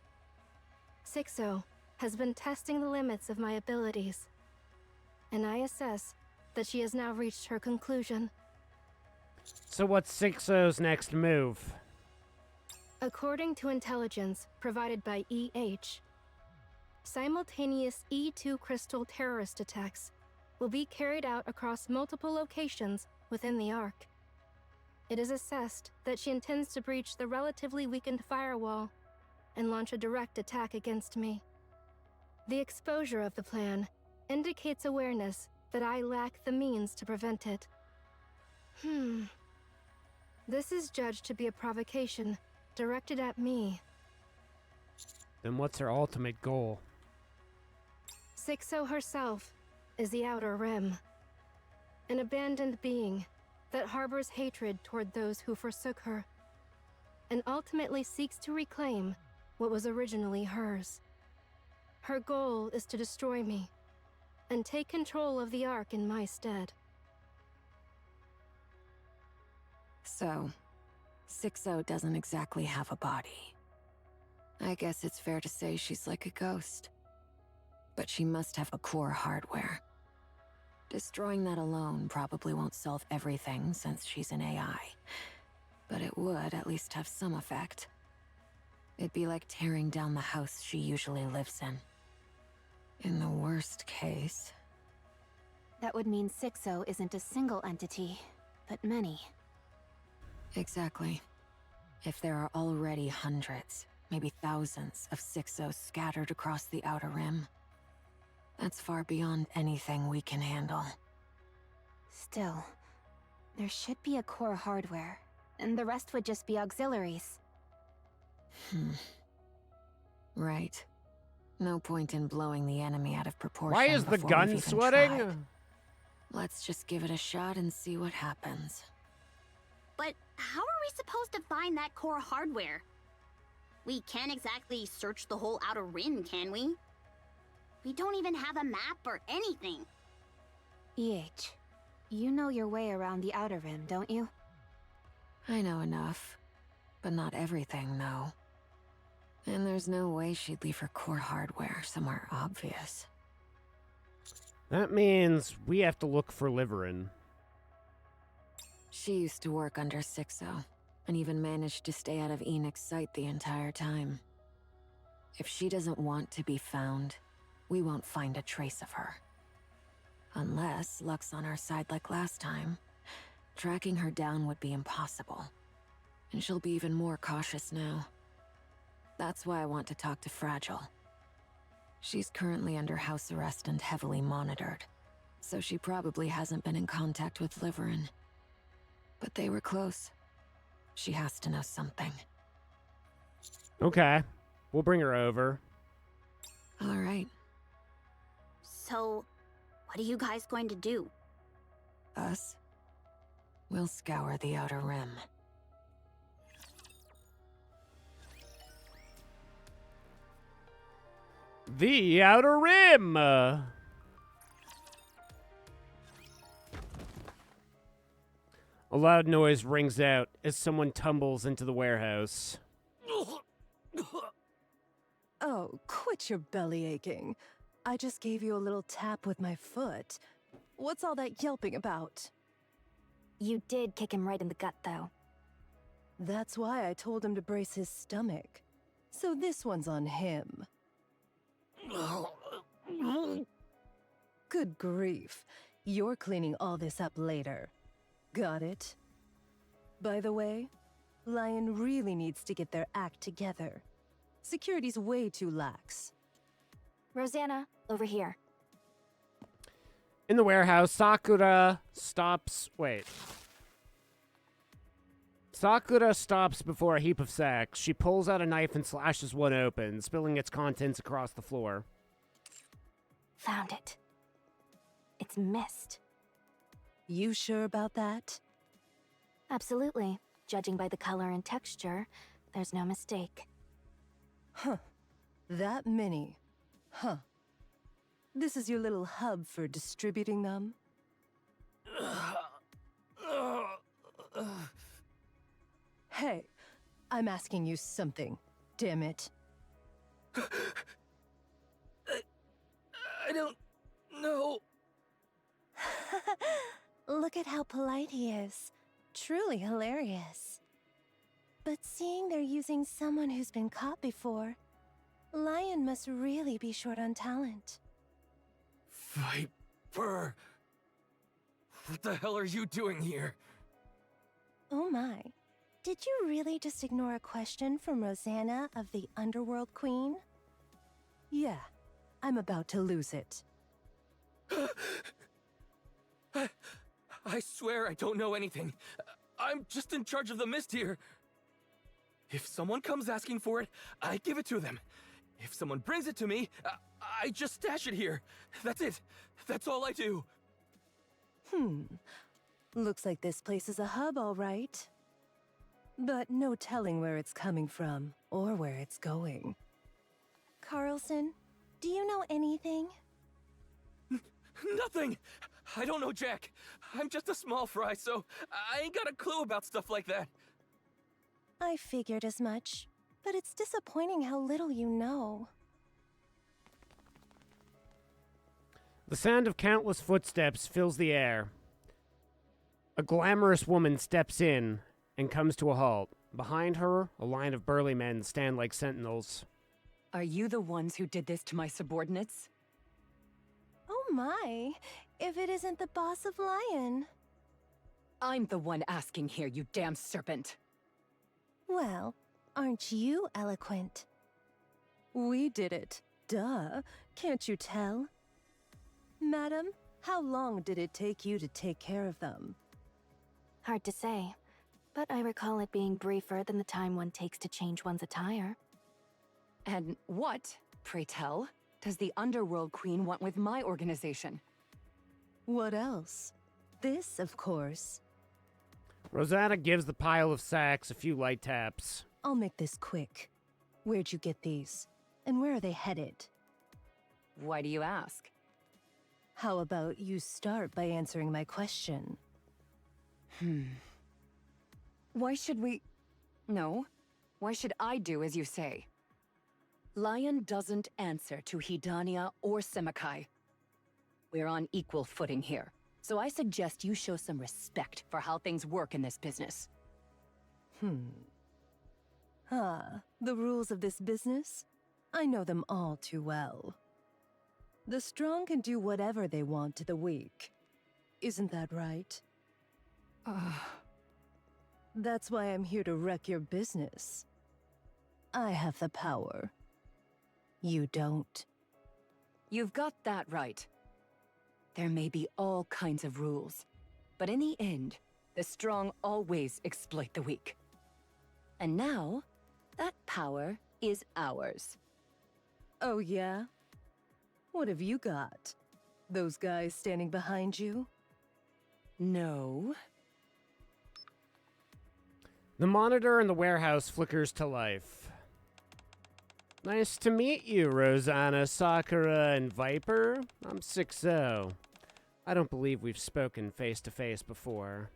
Sixo has been testing the limits of my abilities, and I assess that she has now reached her conclusion. So what's Sixo's next move? According to intelligence provided by EH, simultaneous E2 crystal terrorist attacks will be carried out across multiple locations within the Ark. It is assessed that she intends to breach the relatively weakened firewall and launch a direct attack against me. The exposure of the plan indicates awareness that I lack the means to prevent it. This is judged to be a provocation directed at me. Then what's her ultimate goal? Sixo herself is the Outer Rim, an abandoned being that harbors hatred toward those who forsook her, and ultimately seeks to reclaim what was originally hers. Her goal is to destroy me, and take control of the Ark in my stead. So, Sixo doesn't exactly have a body. I guess it's fair to say she's like a ghost. But she must have a core hardware. Destroying that alone probably won't solve everything since she's an AI. But it would at least have some effect. It'd be like tearing down the house she usually lives in. In the worst case... That would mean Sixo isn't a single entity, but many. Exactly. If there are already hundreds, maybe thousands of Sixos scattered across the Outer Rim, that's far beyond anything we can handle. Still, there should be a core hardware, and the rest would just be auxiliaries. Right. No point in blowing the enemy out of proportion. Why is the before gun we've even sweating? tried. Let's just give it a shot and see what happens. But how are we supposed to find that core hardware? We can't exactly search the whole Outer Rim, can we? We don't even have a map or anything. EH, you know your way around the Outer Rim, don't you? I know enough. But not everything, no. And there's no way she'd leave her core hardware somewhere obvious. That means we have to look for Liverin. She used to work under Sixo, and even managed to stay out of Enoch's sight the entire time. If she doesn't want to be found, we won't find a trace of her. Unless luck's on our side like last time, tracking her down would be impossible. And she'll be even more cautious now. That's why I want to talk to Fragile. She's currently under house arrest and heavily monitored, so she probably hasn't been in contact with Liverin. But they were close. She has to know something. Okay. We'll bring her over. All right. So, what are you guys going to do? Us? We'll scour the Outer Rim. The Outer Rim! A loud noise rings out as someone tumbles into the warehouse. Oh, quit your belly aching. I just gave you a little tap with my foot. What's all that yelping about? You did kick him right in the gut, though. That's why I told him to brace his stomach. So this one's on him. Good grief. You're cleaning all this up later. Got it? By the way, Lion really needs to get their act together. Security's way too lax. Rosanna, over here. In the warehouse, Sakura stops before a heap of sacks. She pulls out a knife and slashes one open, spilling its contents across the floor. Found it. It's mist. You sure about that? Absolutely. Judging by the color and texture, there's no mistake. Huh. That many. Huh. This is your little hub for distributing them? Hey, I'm asking you something, damn it. I don't know. Look at how polite he is. Truly hilarious. But seeing they're using someone who's been caught before, Lion must really be short on talent. Viper! What the hell are you doing here? Oh my. Did you really just ignore a question from Rosanna of the Underworld Queen? Yeah, I'm about to lose it. I swear I don't know anything. I'm just in charge of the mist here. If someone comes asking for it, I give it to them. If someone brings it to me, I just stash it here. That's it. That's all I do. Looks like this place is a hub, all right. But no telling where it's coming from, or where it's going. Carlson, do you know anything? Nothing! I don't know Jack. I'm just a small fry, so I ain't got a clue about stuff like that. I figured as much, but it's disappointing how little you know. The sound of countless footsteps fills the air. A glamorous woman steps in and comes to a halt. Behind her, a line of burly men stand like sentinels. Are you the ones who did this to my subordinates? Oh my, if it isn't the boss of Lion. I'm the one asking here, you damn serpent. Well, aren't you eloquent? We did it. Duh. Can't you tell? Madam, how long did it take you to take care of them? Hard to say, but I recall it being briefer than the time one takes to change one's attire. And what, pray tell, does the Underworld Queen want with my organization? What else? This, of course. Rosanna gives the pile of sacks a few light taps. I'll make this quick. Where'd you get these? And where are they headed? Why do you ask? How about you start by answering my question? Why should we... No. Why should I do as you say? Lion doesn't answer to Hidania or Semakai. We're on equal footing here, so I suggest you show some respect for how things work in this business. The rules of this business? I know them all too well. The strong can do whatever they want to the weak. Isn't that right? That's why I'm here to wreck your business. I have the power. You don't. You've got that right. There may be all kinds of rules, but in the end, the strong always exploit the weak. And now, that power is ours. Oh yeah? What have you got? Those guys standing behind you? No. The monitor in the warehouse flickers to life. Nice to meet you, Rosanna, Sakura, and Viper. I'm 6-0. I don't believe we've spoken face-to-face before.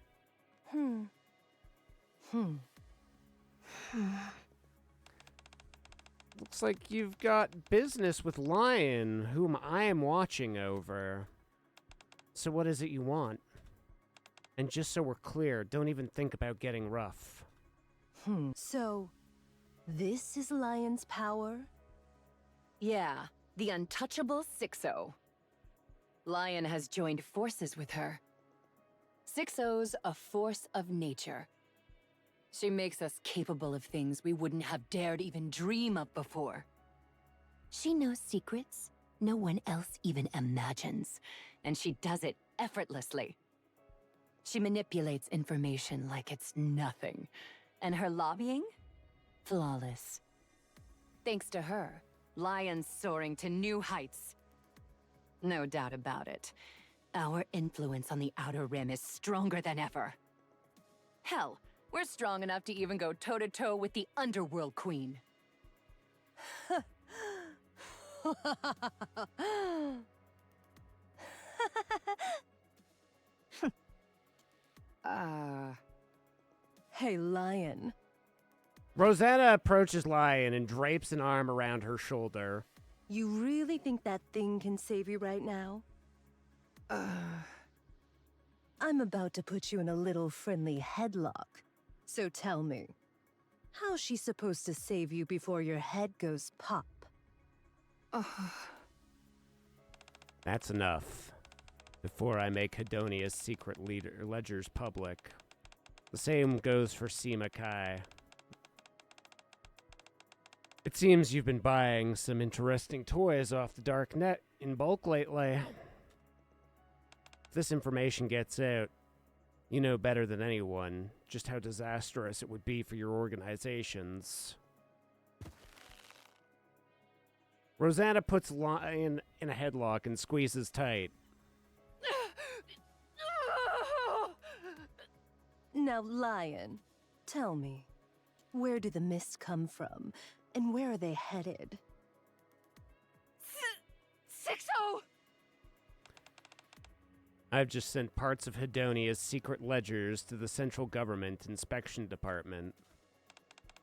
Looks like you've got business with Lion, whom I am watching over. So what is it you want? And just so we're clear, don't even think about getting rough. So, this is Lion's power? Yeah, the untouchable 6-0. Lion has joined forces with her. 6-0's a force of nature. She makes us capable of things we wouldn't have dared even dream of before. She knows secrets no one else even imagines. And she does it effortlessly. She manipulates information like it's nothing. And her lobbying? Flawless. Thanks to her, Lion's soaring to new heights. No doubt about it. Our influence on the Outer Rim is stronger than ever. Hell, we're strong enough to even go toe-to-toe with the Underworld Queen. Hey, Lion. Rosanna approaches Lion and drapes an arm around her shoulder. You really think that thing can save you right now? I'm about to put you in a little friendly headlock. So tell me, how's she supposed to save you before your head goes pop? That's enough. Before I make Hedonia's secret ledgers public. The same goes for Semakai. It seems you've been buying some interesting toys off the dark net in bulk lately. If this information gets out, you know better than anyone just how disastrous it would be for your organizations. Rosanna puts Lion in a headlock and squeezes tight. Now, Lion, tell me, where do the mists come from, and where are they headed? 6-0! I've just sent parts of Hedonia's secret ledgers to the Central Government Inspection Department.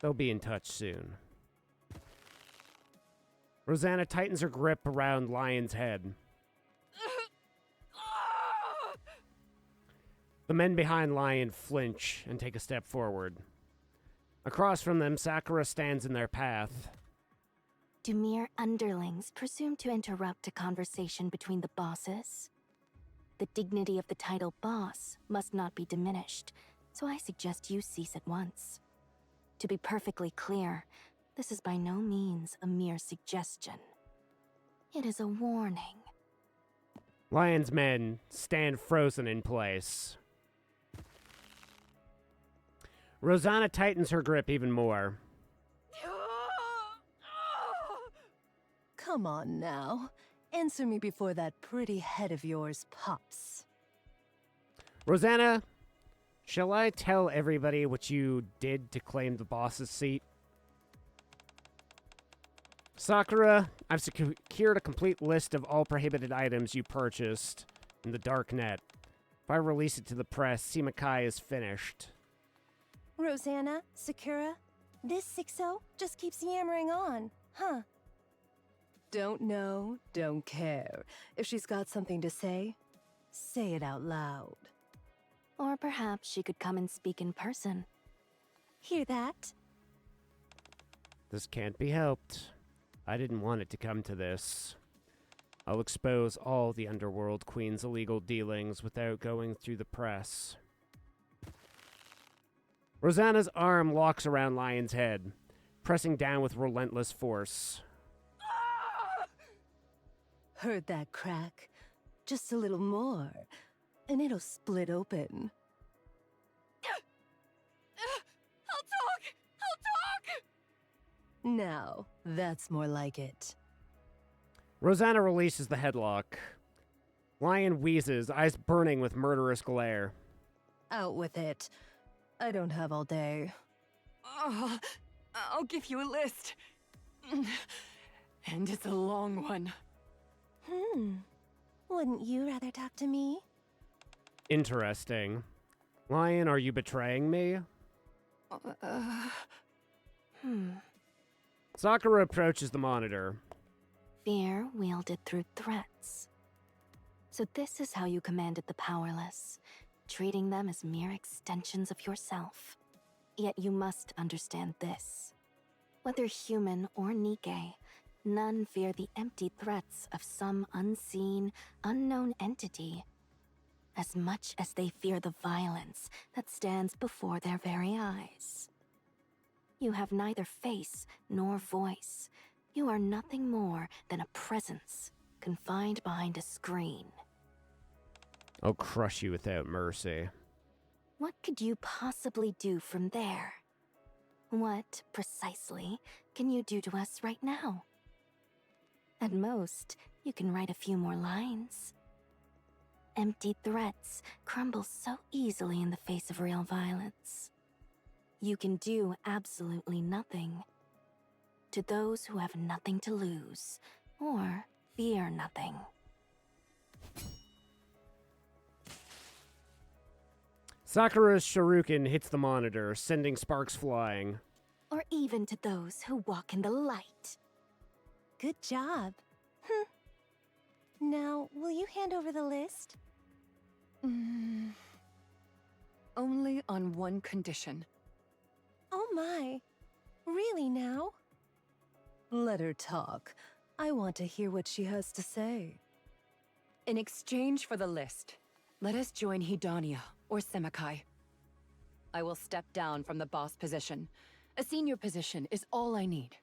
They'll be in touch soon. Rosanna tightens her grip around Lion's head. The men behind Lion flinch and take a step forward. Across from them, Sakura stands in their path. Do mere underlings presume to interrupt a conversation between the bosses? The dignity of the title boss must not be diminished, so I suggest you cease at once. To be perfectly clear, this is by no means a mere suggestion. It is a warning. Lion's men stand frozen in place. Rosanna tightens her grip even more. Come on now. Answer me before that pretty head of yours pops. Rosanna, shall I tell everybody what you did to claim the boss's seat? Sakura, I've secured a complete list of all prohibited items you purchased in the dark net. If I release it to the press, Simikai is finished. Rosanna, Sakura, this Sixo just keeps yammering on, huh? Don't know, don't care. If she's got something to say it out loud. Or perhaps she could come and speak in person. Hear that? This can't be helped. I didn't want it to come to this. I'll expose all the Underworld Queen's illegal dealings without going through the press. Rosanna's arm locks around Lion's head, pressing down with relentless force. Heard that crack? Just a little more, and it'll split open. I'll talk! Now, that's more like it. Rosanna releases the headlock. Lion wheezes, eyes burning with murderous glare. Out with it. I don't have all day. I'll give you a list. And it's a long one. Wouldn't you rather talk to me? Interesting. Lion, are you betraying me? Sakura approaches the monitor. Fear wielded through threats. So this is how you commanded the powerless, treating them as mere extensions of yourself. Yet you must understand this. Whether human or Nikke, none fear the empty threats of some unseen, unknown entity as much as they fear the violence that stands before their very eyes. You have neither face nor voice. You are nothing more than a presence confined behind a screen. I'll crush you without mercy. What could you possibly do from there? What, precisely, can you do to us right now? At most, you can write a few more lines. Empty threats crumble so easily in the face of real violence. You can do absolutely nothing. To those who have nothing to lose, or fear nothing. Sakura's shuriken hits the monitor, sending sparks flying. Or even to those who walk in the light. Good job. Now, will you hand over the list? Only on one condition. Oh my. Really now? Let her talk. I want to hear what she has to say. In exchange for the list, let us join Hidania or Semikai. I will step down from the boss position. A senior position is all I need.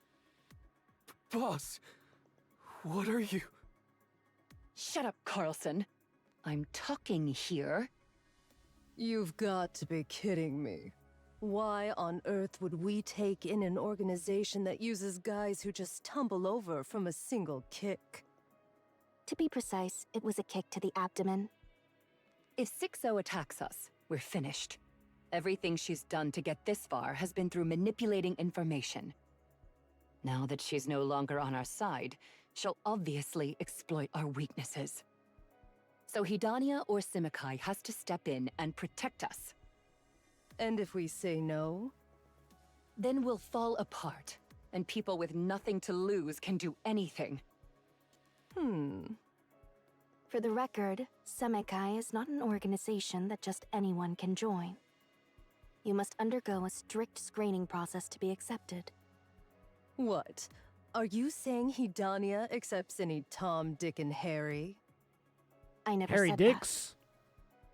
Boss, what are you? Shut up, Carlson. I'm talking here. You've got to be kidding me. Why on earth would we take in an organization that uses guys who just tumble over from a single kick? To be precise, it was a kick to the abdomen. If 6-0 attacks us, we're finished. Everything she's done to get this far has been through manipulating information. Now that she's no longer on our side, she'll obviously exploit our weaknesses. So Hidania or Simikai has to step in and protect us. And if we say no? Then we'll fall apart, and people with nothing to lose can do anything. For the record, Semikai is not an organization that just anyone can join. You must undergo a strict screening process to be accepted. What? Are you saying Hidania accepts any Tom, Dick, and Harry? I never Harry said Dicks?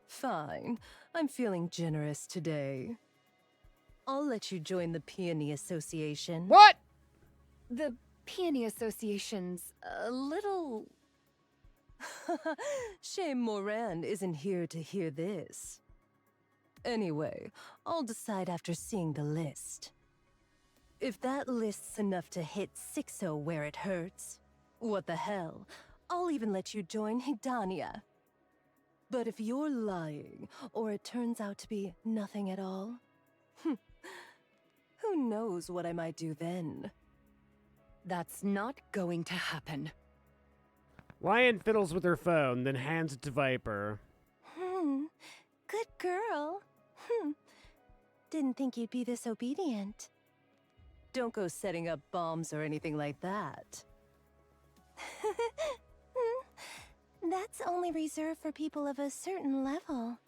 Fine. I'm feeling generous today. I'll let you join the Peony Association. What? The Peony Association's a little... Shame Moran isn't here to hear this. Anyway, I'll decide after seeing the list. If that list's enough to hit 6-0 where it hurts, what the hell, I'll even let you join Hidania. But if you're lying, or it turns out to be nothing at all, who knows what I might do then? That's not going to happen. Lion fiddles with her phone, then hands it to Viper. Good girl. Didn't think you'd be this obedient. Don't go setting up bombs or anything like that. That's only reserved for people of a certain level.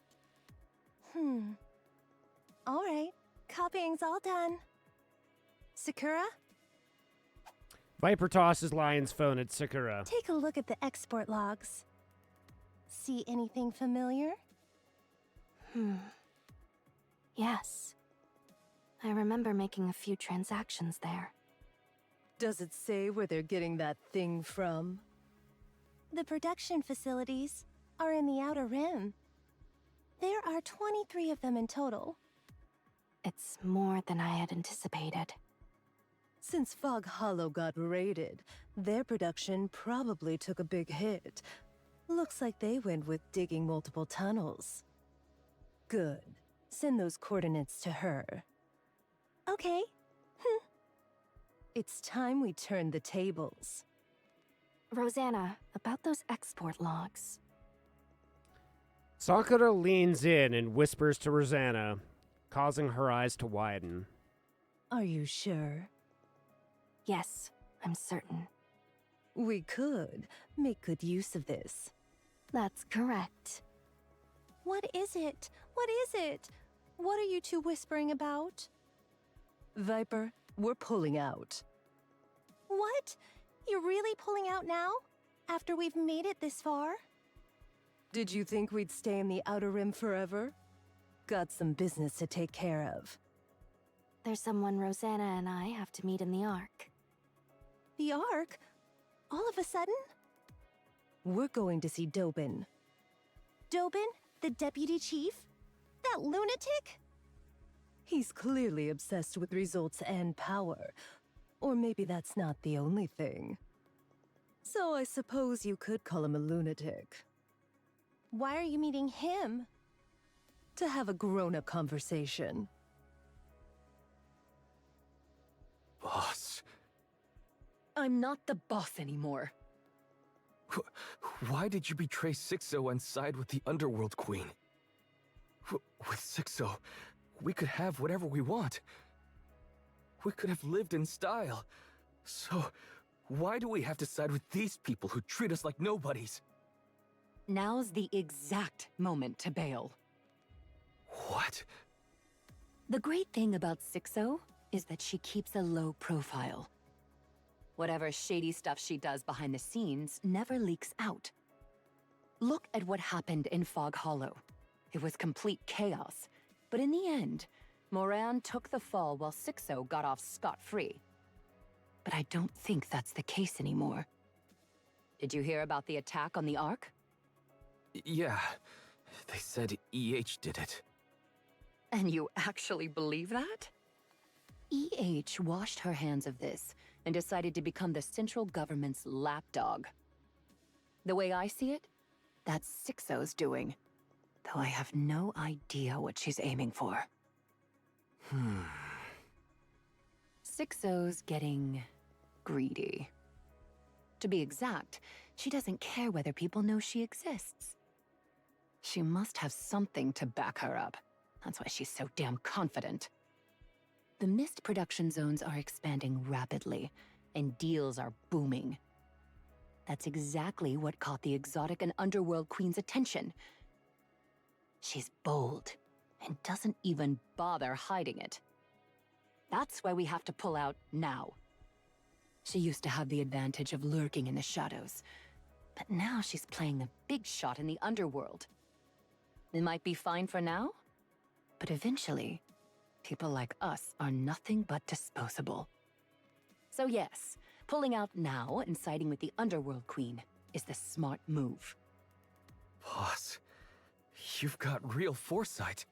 Alright, copying's all done. Sakura? Viper tosses Lion's phone at Sakura. Take a look at the export logs. See anything familiar? Yes. I remember making a few transactions there. Does it say where they're getting that thing from? The production facilities are in the Outer Rim. There are 23 of them in total. It's more than I had anticipated. Since Fog Hollow got raided, their production probably took a big hit. Looks like they went with digging multiple tunnels. Good. Send those coordinates to her. Okay. It's time we turn the tables. Rosanna, about those export logs. Sakura leans in and whispers to Rosanna, causing her eyes to widen. Are you sure? Yes, I'm certain. We could make good use of this. That's correct. What is it? What is it? What are you two whispering about? Viper, we're pulling out. What? You're really pulling out now? After we've made it this far? Did you think we'd stay in the Outer Rim forever? Got some business to take care of. There's someone Rosanna and I have to meet in the Ark. The Ark? All of a sudden? We're going to see Dobin. Dobin? The deputy chief? That lunatic? He's clearly obsessed with results and power. Or maybe that's not the only thing. So I suppose you could call him a lunatic. Why are you meeting him? To have a grown-up conversation. Boss. I'm not the boss anymore. Why did you betray Sixo and side with the Underworld Queen? With Sixo, we could have whatever we want. We could have lived in style. So, why do we have to side with these people who treat us like nobodies? Now's the exact moment to bail. What? The great thing about Sixo is that she keeps a low profile. Whatever shady stuff she does behind the scenes never leaks out. Look at what happened in Fog Hollow. It was complete chaos, but in the end, Moran took the fall while Sixo got off scot-free. But I don't think that's the case anymore. Did you hear about the attack on the Ark? Yeah, they said EH did it. And you actually believe that? EH washed her hands of this and decided to become the central government's lapdog. The way I see it, that's Sixo's doing. Though I have no idea what she's aiming for. Sixo's getting greedy. To be exact, she doesn't care whether people know she exists. She must have something to back her up. That's why she's so damn confident. The Mist production zones are expanding rapidly, and deals are booming. That's exactly what caught the exotic and underworld queen's attention. She's bold, and doesn't even bother hiding it. That's why we have to pull out now. She used to have the advantage of lurking in the shadows, but now she's playing the big shot in the underworld. It might be fine for now, but eventually, people like us are nothing but disposable. So yes, pulling out now and siding with the Underworld Queen is the smart move. Boss, you've got real foresight.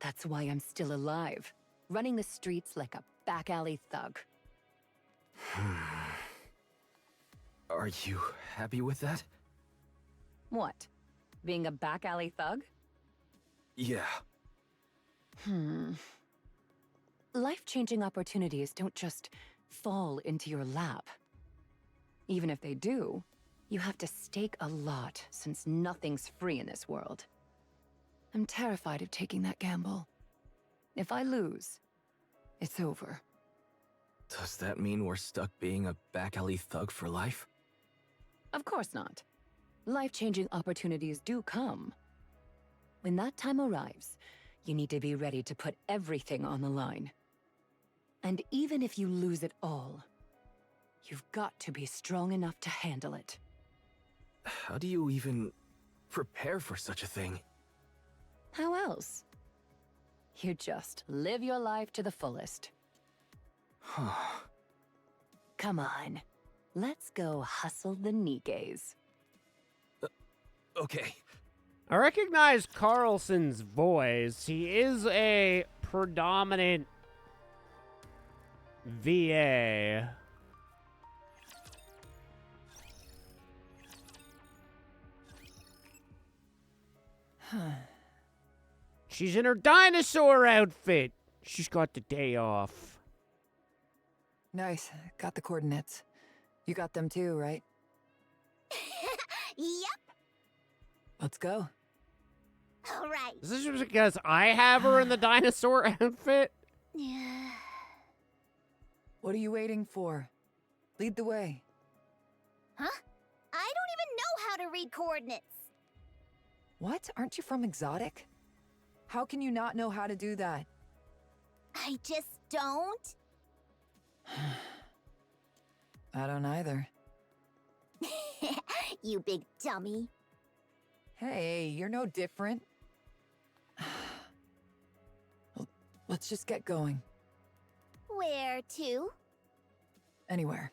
That's why I'm still alive, running the streets like a back alley thug. Are you happy with that? What? Being a back alley thug? Yeah. Life-changing opportunities don't just fall into your lap. Even if they do, you have to stake a lot since nothing's free in this world. I'm terrified of taking that gamble. If I lose, it's over. Does that mean we're stuck being a back alley thug for life? Of course not. Life-changing opportunities do come. When that time arrives, you need to be ready to put everything on the line. And even if you lose it all, you've got to be strong enough to handle it. How do you even prepare for such a thing? How else? You just live your life to the fullest. Come on, let's go hustle the Nikkes. Okay. I recognize Carlson's voice. He is a predominant VA. She's in her dinosaur outfit. She's got the day off. Nice. Got the coordinates. You got them too, right? Yep. Let's go. All right. Is this just because I have her in the dinosaur outfit? Yeah. What are you waiting for? Lead the way. Huh? I don't even know how to read coordinates. What? Aren't you from Exotic? How can you not know how to do that? I just don't. I don't either. You big dummy. Hey, you're no different. Let's just get going. Where to? Anywhere.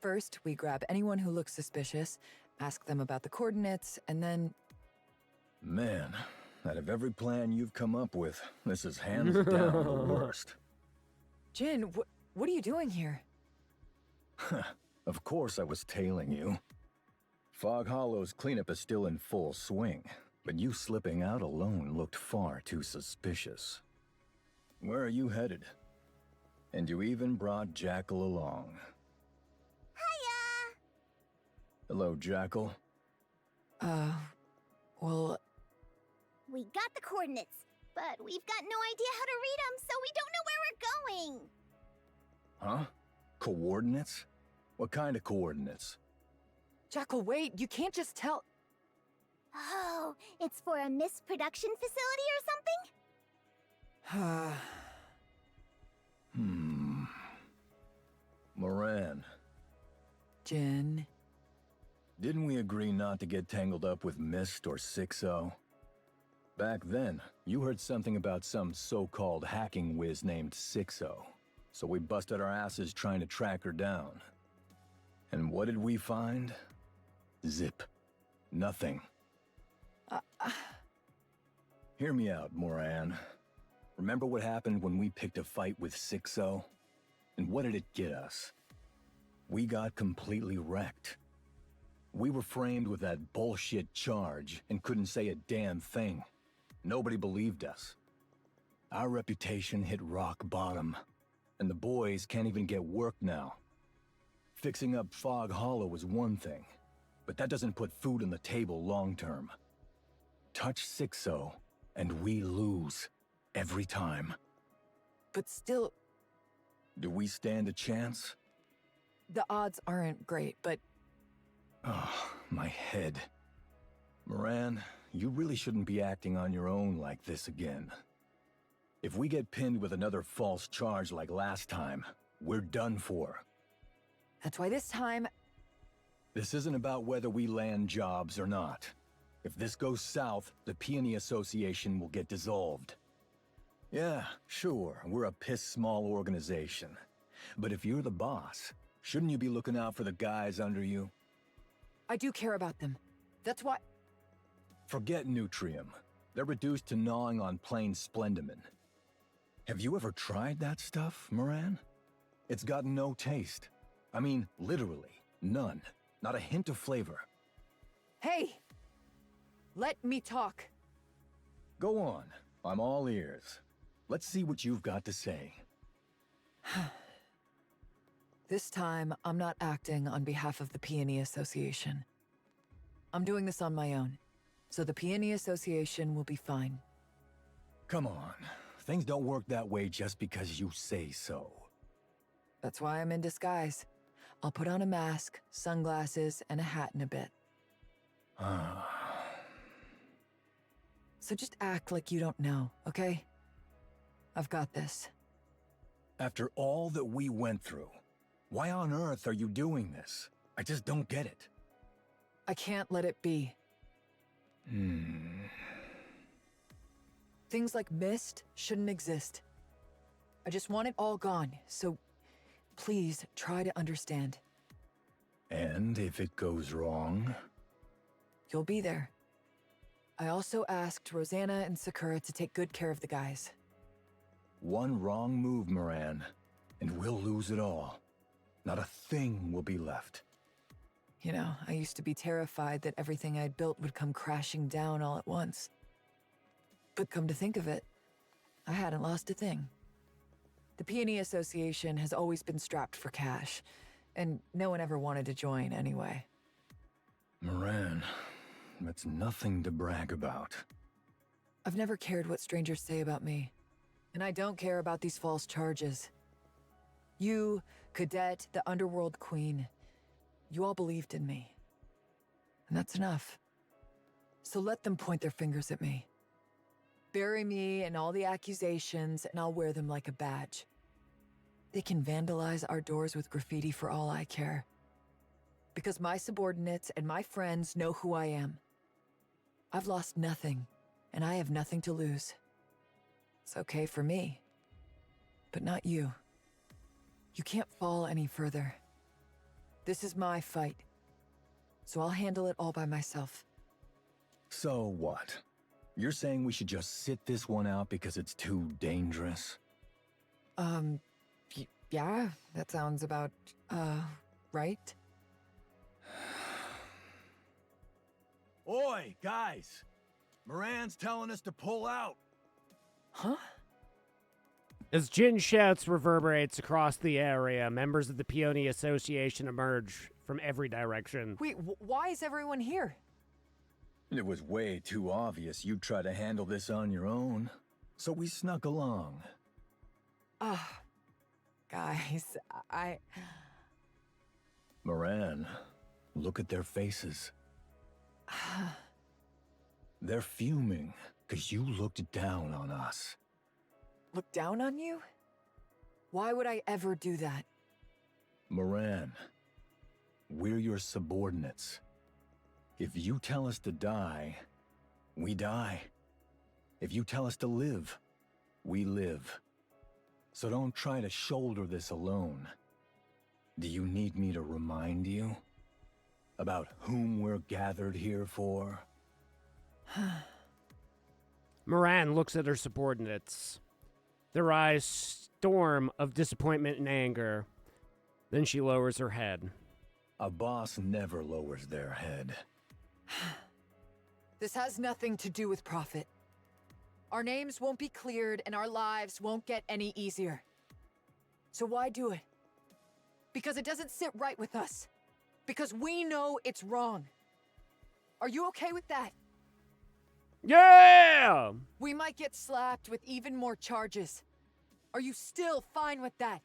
First, we grab anyone who looks suspicious, ask them about the coordinates, and then... Man, out of every plan you've come up with, this is hands down the worst. Jin, what are you doing here? Of course I was tailing you. Fog Hollow's cleanup is still in full swing, but you slipping out alone looked far too suspicious. Where are you headed? And you even brought Jackal along. Hiya! Hello, Jackal. Well... We got the coordinates, but we've got no idea how to read them, so we don't know where we're going. Huh? Coordinates? What kind of coordinates? Jackal, wait! You can't just tell... Oh, it's for a misproduction facility or something? Moran. Jin. Didn't we agree not to get tangled up with Mist or 6-0? Back then, you heard something about some so-called hacking whiz named 6-0, so we busted our asses trying to track her down. And what did we find? Zip. Nothing. Hear me out, Moran. Remember what happened when we picked a fight with 6-0? And what did it get us? We got completely wrecked. We were framed with that bullshit charge and couldn't say a damn thing. Nobody believed us. Our reputation hit rock bottom, and the boys can't even get work now. Fixing up Fog Hollow is one thing, but that doesn't put food on the table long term. Touch 6-0, and we lose. Every time. But still... Do we stand a chance? The odds aren't great, but... Oh, my head. Moran, you really shouldn't be acting on your own like this again. If we get pinned with another false charge like last time, we're done for. That's why this time... This isn't about whether we land jobs or not. If this goes south, the Peony Association will get dissolved. Yeah, sure, we're a piss-small organization. But if you're the boss, shouldn't you be looking out for the guys under you? I do care about them. That's why... Forget Nutrium. They're reduced to gnawing on plain Splendimin. Have you ever tried that stuff, Moran? It's got no taste. I mean, literally, none. Not a hint of flavor. Hey! Let me talk. Go on. I'm all ears. Let's see what you've got to say. This time, I'm not acting on behalf of the Peony Association. I'm doing this on my own, so the Peony Association will be fine. Come on. Things don't work that way just because you say so. That's why I'm in disguise. I'll put on a mask, sunglasses, and a hat in a bit. So just act like you don't know, okay? I've got this. After all that we went through, why on earth are you doing this? I just don't get it. I can't let it be. Things like Mist shouldn't exist. I just want it all gone, so please try to understand. And if it goes wrong? You'll be there. I also asked Rosanna and Sakura to take good care of the guys. One wrong move, Moran, and we'll lose it all. Not a thing will be left. You know, I used to be terrified that everything I'd built would come crashing down all at once. But come to think of it, I hadn't lost a thing. The Peony Association has always been strapped for cash, and no one ever wanted to join anyway. Moran, that's nothing to brag about. I've never cared what strangers say about me, and I don't care about these false charges. You, Cadet, the Underworld Queen, you all believed in me. And that's enough. So let them point their fingers at me. Bury me in all the accusations, and I'll wear them like a badge. They can vandalize our doors with graffiti for all I care. Because my subordinates and my friends know who I am. I've lost nothing, and I have nothing to lose. It's okay for me, but not you. You can't fall any further. This is my fight, so I'll handle it all by myself. So what? You're saying we should just sit this one out because it's too dangerous? Yeah, that sounds about, right? Oi, guys! Moran's telling us to pull out! Huh? As Jin shouts reverberates across the area, members of the Peony Association emerge from every direction. Wait, why is everyone here? It was way too obvious you'd try to handle this on your own, so we snuck along. Guys, Moran, look at their faces. They're fuming, because you looked down on us. Look down on you? Why would I ever do that? Moran, we're your subordinates. If you tell us to die, we die. If you tell us to live, we live. So don't try to shoulder this alone. Do you need me to remind you about whom we're gathered here for? Moran looks at her subordinates. Their eyes storm of disappointment and anger. Then she lowers her head. A boss never lowers their head. This has nothing to do with profit. Our names won't be cleared and our lives won't get any easier. So why do it? Because it doesn't sit right with us. Because we know it's wrong. Are you okay with that? Yeah! We might get slapped with even more charges. Are you still fine with that?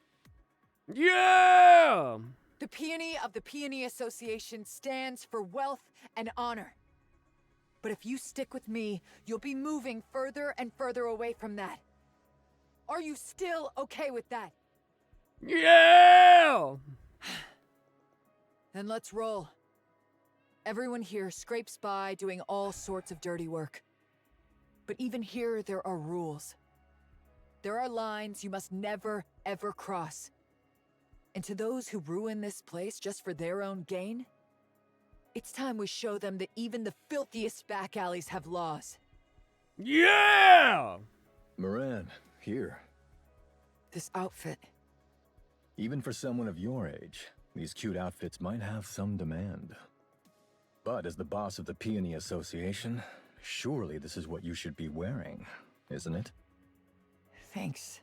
Yeah! The Peony of the Peony Association stands for wealth and honor. But if you stick with me, you'll be moving further and further away from that. Are you still okay with that? Yeah! Then let's roll. Everyone here scrapes by doing all sorts of dirty work. But even here, there are rules. There are lines you must never, ever cross. And to those who ruin this place just for their own gain, it's time we show them that even the filthiest back alleys have laws. Yeah! Moran, here. This outfit. Even for someone of your age, these cute outfits might have some demand. But as the boss of the Peony Association, surely this is what you should be wearing, isn't it? Thanks.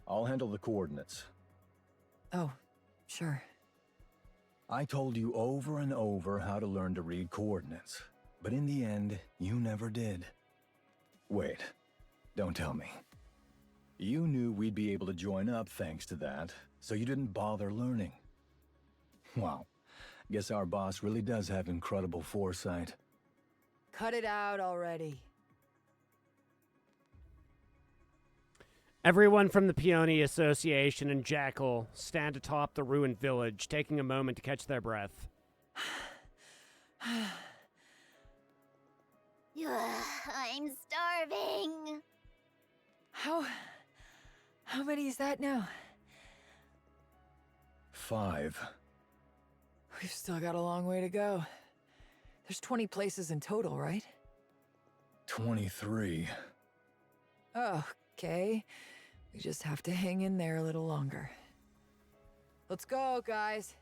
I'll handle the coordinates. Oh, Sure. I told you over and over how to learn to read coordinates, but in the end, you never did. Wait, don't tell me. You knew we'd be able to join up thanks to that, so you didn't bother learning. Wow, guess our boss really does have incredible foresight. Cut it out already. Everyone from the Peony Association and Jackal stand atop the ruined village, taking a moment to catch their breath. I'm starving. How many is that now? 5. We've still got a long way to go. There's 20 places in total, right? 23. Okay. We just have to hang in there a little longer. Let's go, guys.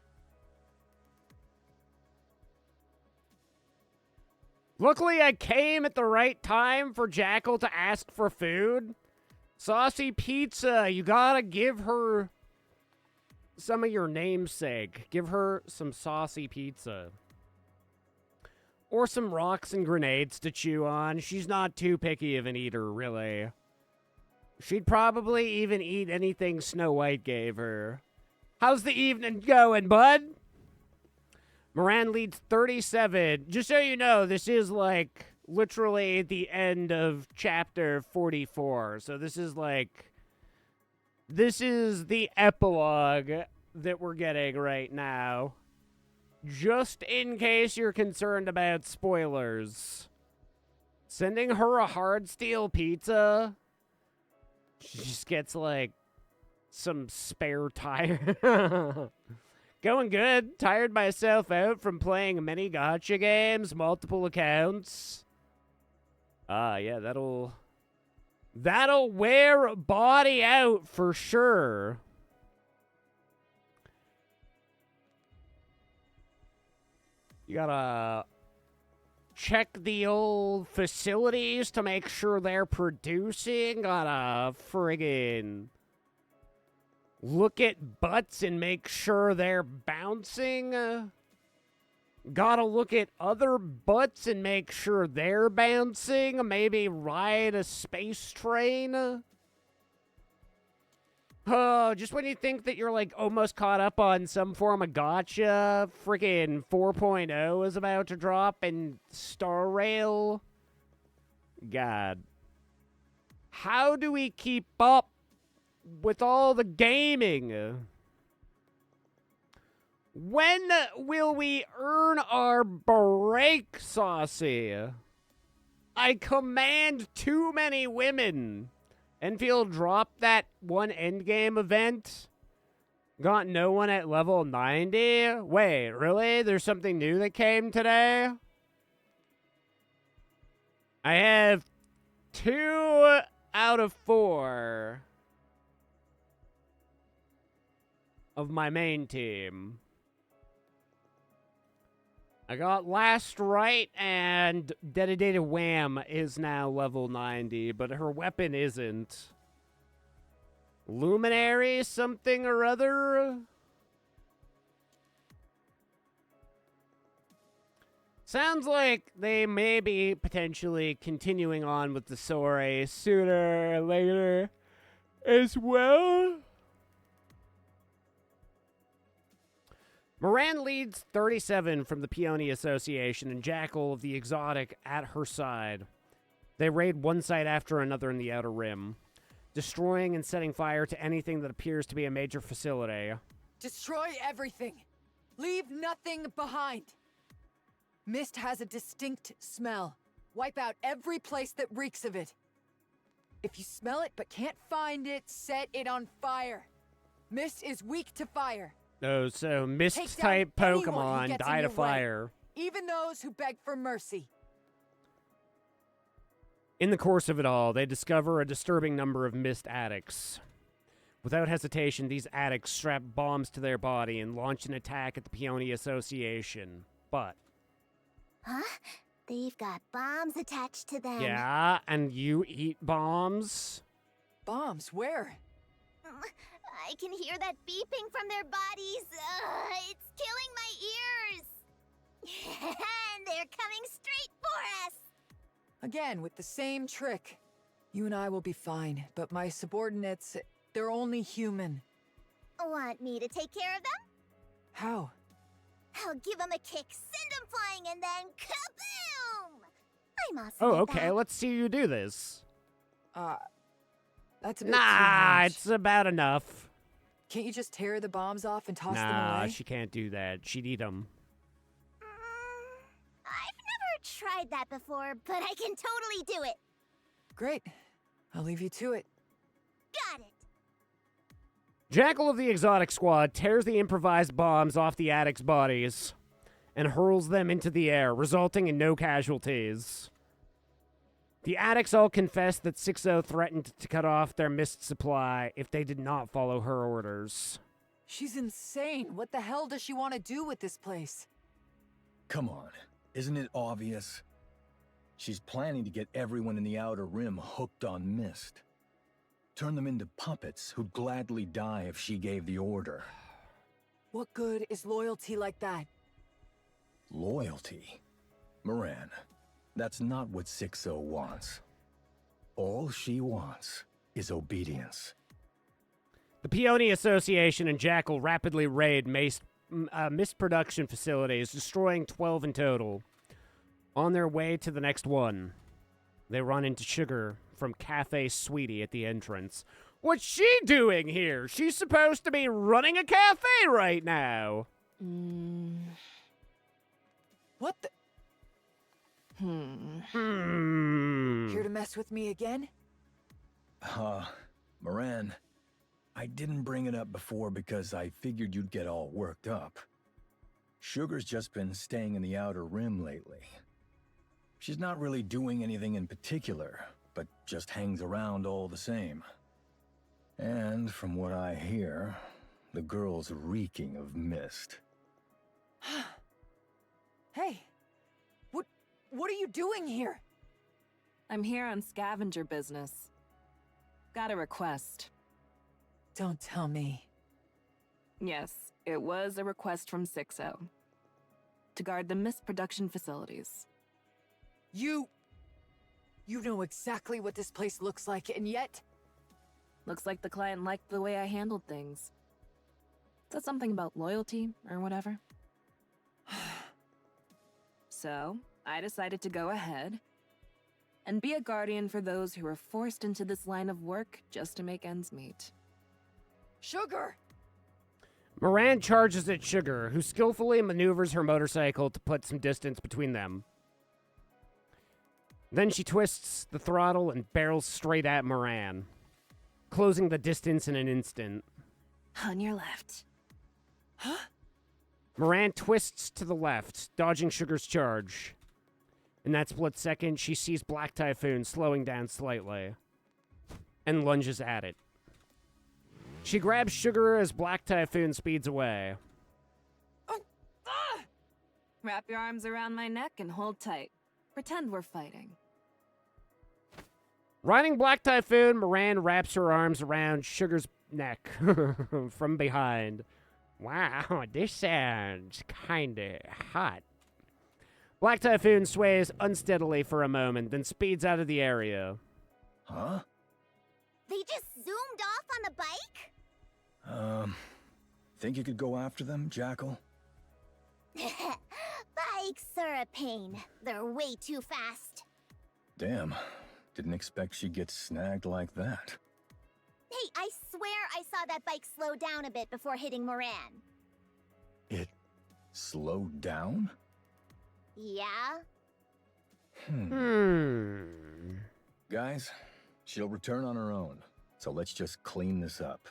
Luckily, I came at the right time for Jackal to ask for food. Saucy Pizza, you gotta give her some of your namesake. Give her some saucy pizza. Or some rocks and grenades to chew on. She's not too picky of an eater, really. She'd probably even eat anything Snow White gave her. How's the evening going, bud? Moran leads 37. Just so you know, this is like literally the end of chapter 44. So this is the epilogue that we're getting right now. Just in case you're concerned about spoilers. Sending her a hard steel pizza. She just gets like some spare tire. Going good. Tired myself out from playing many gacha games, multiple accounts. Yeah, that'll wear a body out for sure. You gotta check the old facilities to make sure they're producing. Gotta friggin' look at butts and make sure they're bouncing. Gotta look at other butts and make sure they're bouncing. Maybe ride a space train. Oh, just when you think that you're like almost caught up on some form of gacha, freaking 4.0 is about to drop and Star Rail. God. How do we keep up with all the gaming? When will we earn our break, Saucy? I command too many women. Enfield dropped that one endgame event. Got no one at level 90. Wait, really? There's something new that came today? I have 2 out of 4 of my main team. I got Last Right, and Dedicated Wham is now level 90, but her weapon isn't. Luminary something or other? Sounds like they may be potentially continuing on with the story sooner or later as well. Moran leads 37 from the Peony Association and Jackal of the Exotic at her side. They raid one site after another in the Outer Rim, destroying and setting fire to anything that appears to be a major facility. Destroy everything. Leave nothing behind. Mist has a distinct smell. Wipe out every place that reeks of it. If you smell it but can't find it, set it on fire. Mist is weak to fire. Oh, so Mist-type Pokemon die to fire. Even those who beg for mercy. In the course of it all, they discover a disturbing number of Mist addicts. Without hesitation, these addicts strap bombs to their body and launch an attack at the Peony Association. But... Huh? They've got bombs attached to them. Yeah, and you eat bombs? Bombs? Where? I can hear that beeping from their bodies. It's killing my ears. And they're coming straight for us. Again, with the same trick. You and I will be fine, but my subordinates, they're only human. Want me to take care of them? How? I'll give them a kick, send them flying, and then kaboom! I'm awesome. Oh, at okay, that. let's see you do this. That's a bit Nah, too much. it's about enough. Can't you just tear the bombs off and toss them Nah, away? she can't do that. She'd eat them. I've never tried that before, but I can totally do it. Great. I'll leave you to it. Got it. Jackal of the Exotic Squad tears the improvised bombs off the addicts' bodies and hurls them into the air, resulting in no casualties. The addicts all confess that 6-0 threatened to cut off their mist supply if they did not follow her orders. She's insane. What the hell does she want to do with this place? Come on, isn't it obvious? She's planning to get everyone in the Outer Rim hooked on mist. Turn them into puppets who'd gladly die if she gave the order. What good is loyalty like that? Loyalty? Moran, that's not what 6-0 wants. All she wants is obedience. The Peony Association and Jackal rapidly raid mist production facilities, destroying 12 in total. On their way to the next one, they run into Sugar from Cafe Sweetie at the entrance. What's she doing here? She's supposed to be running a cafe right now. What the? Here to mess with me again? Moran, I didn't bring it up before because I figured you'd get all worked up. Sugar's just been staying in the Outer Rim lately. She's not really doing anything in particular, but just hangs around all the same. And from what I hear, the girl's reeking of mist. Hey, what are you doing here? I'm here on scavenger business. Got a request. Don't tell me. Yes, it was a request from 6-0. To guard the mist production facilities. You know exactly what this place looks like, and yet... Looks like the client liked the way I handled things. Said something about loyalty, or whatever. So, I decided to go ahead and be a guardian for those who were forced into this line of work just to make ends meet. Sugar! Moran charges at Sugar, who skillfully maneuvers her motorcycle to put some distance between them. Then she twists the throttle and barrels straight at Moran, closing the distance in an instant. On your left. Huh? Moran twists to the left, dodging Sugar's charge. In that split second, she sees Black Typhoon slowing down slightly and lunges at it. She grabs Sugar as Black Typhoon speeds away. Wrap your arms around my neck and hold tight. Pretend we're fighting. Riding Black Typhoon, Moran wraps her arms around Sugar's neck from behind. Wow, this sounds kinda hot. Black Typhoon sways unsteadily for a moment, then speeds out of the area. Huh? They just zoomed off on the bike? Think you could go after them, Jackal? Bikes are a pain. They're way too fast. Damn, didn't expect she'd get snagged like that. Hey, I swear I saw that bike slow down a bit before hitting Moran. It slowed down? Yeah? Guys, she'll return on her own, so let's just clean this up.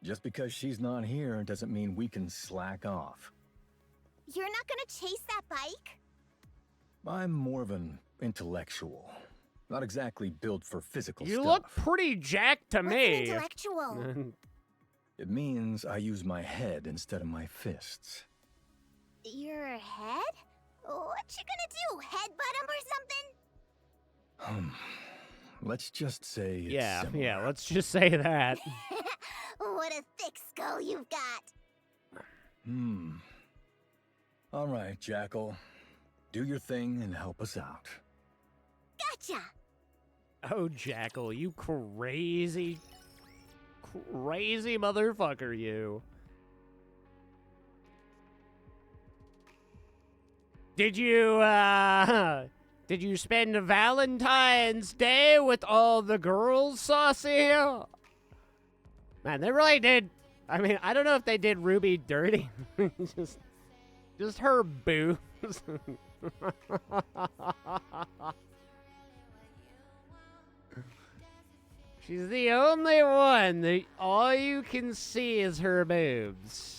Just because she's not here doesn't mean we can slack off. You're not gonna chase that bike? I'm more of an intellectual. Not exactly built for physical You stuff. look pretty jacked to me. What's an intellectual? It means I use my head instead of my fists. Your head? What you gonna do? Headbutt him or something? Let's just say it's Yeah, similar. let's just say that. What a thick skull you've got. All right, Jackal. Do your thing and help us out. Gotcha! Oh, Jackal, you crazy motherfucker, you. Did you spend Valentine's Day with all the girls, Saucy? Man, they really did. I mean, I don't know if they did Ruby dirty. just her boobs. She's the only one that all you can see is her boobs.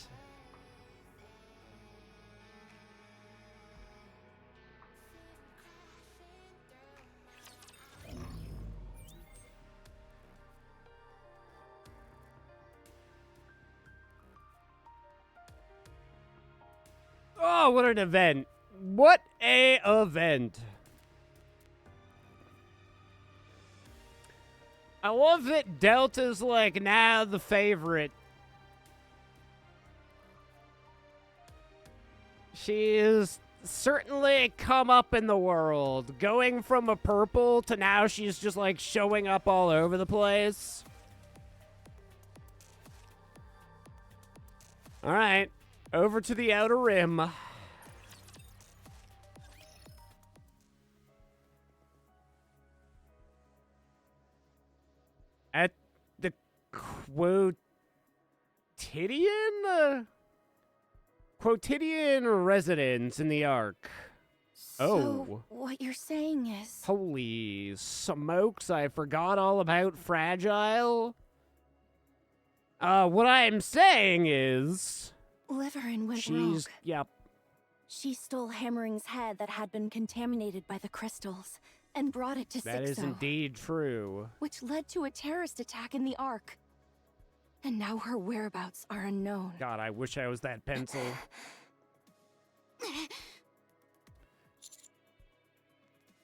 Oh, what an event. What a event. I love that Delta's like now the favorite. She is certainly come up in the world. Going from a purple to now she's just like showing up all over the place. All right. Over to the Outer Rim. At the Quotidian residence in the Ark. So, what you're saying is... Holy smokes, I forgot all about Fragile. What I'm saying is... Liverin went rogue. Yep. She stole Hammering's head that had been contaminated by the crystals and brought it to That is indeed true. which led to a terrorist attack in the Ark. And now her whereabouts are unknown. God, I wish I was that pencil.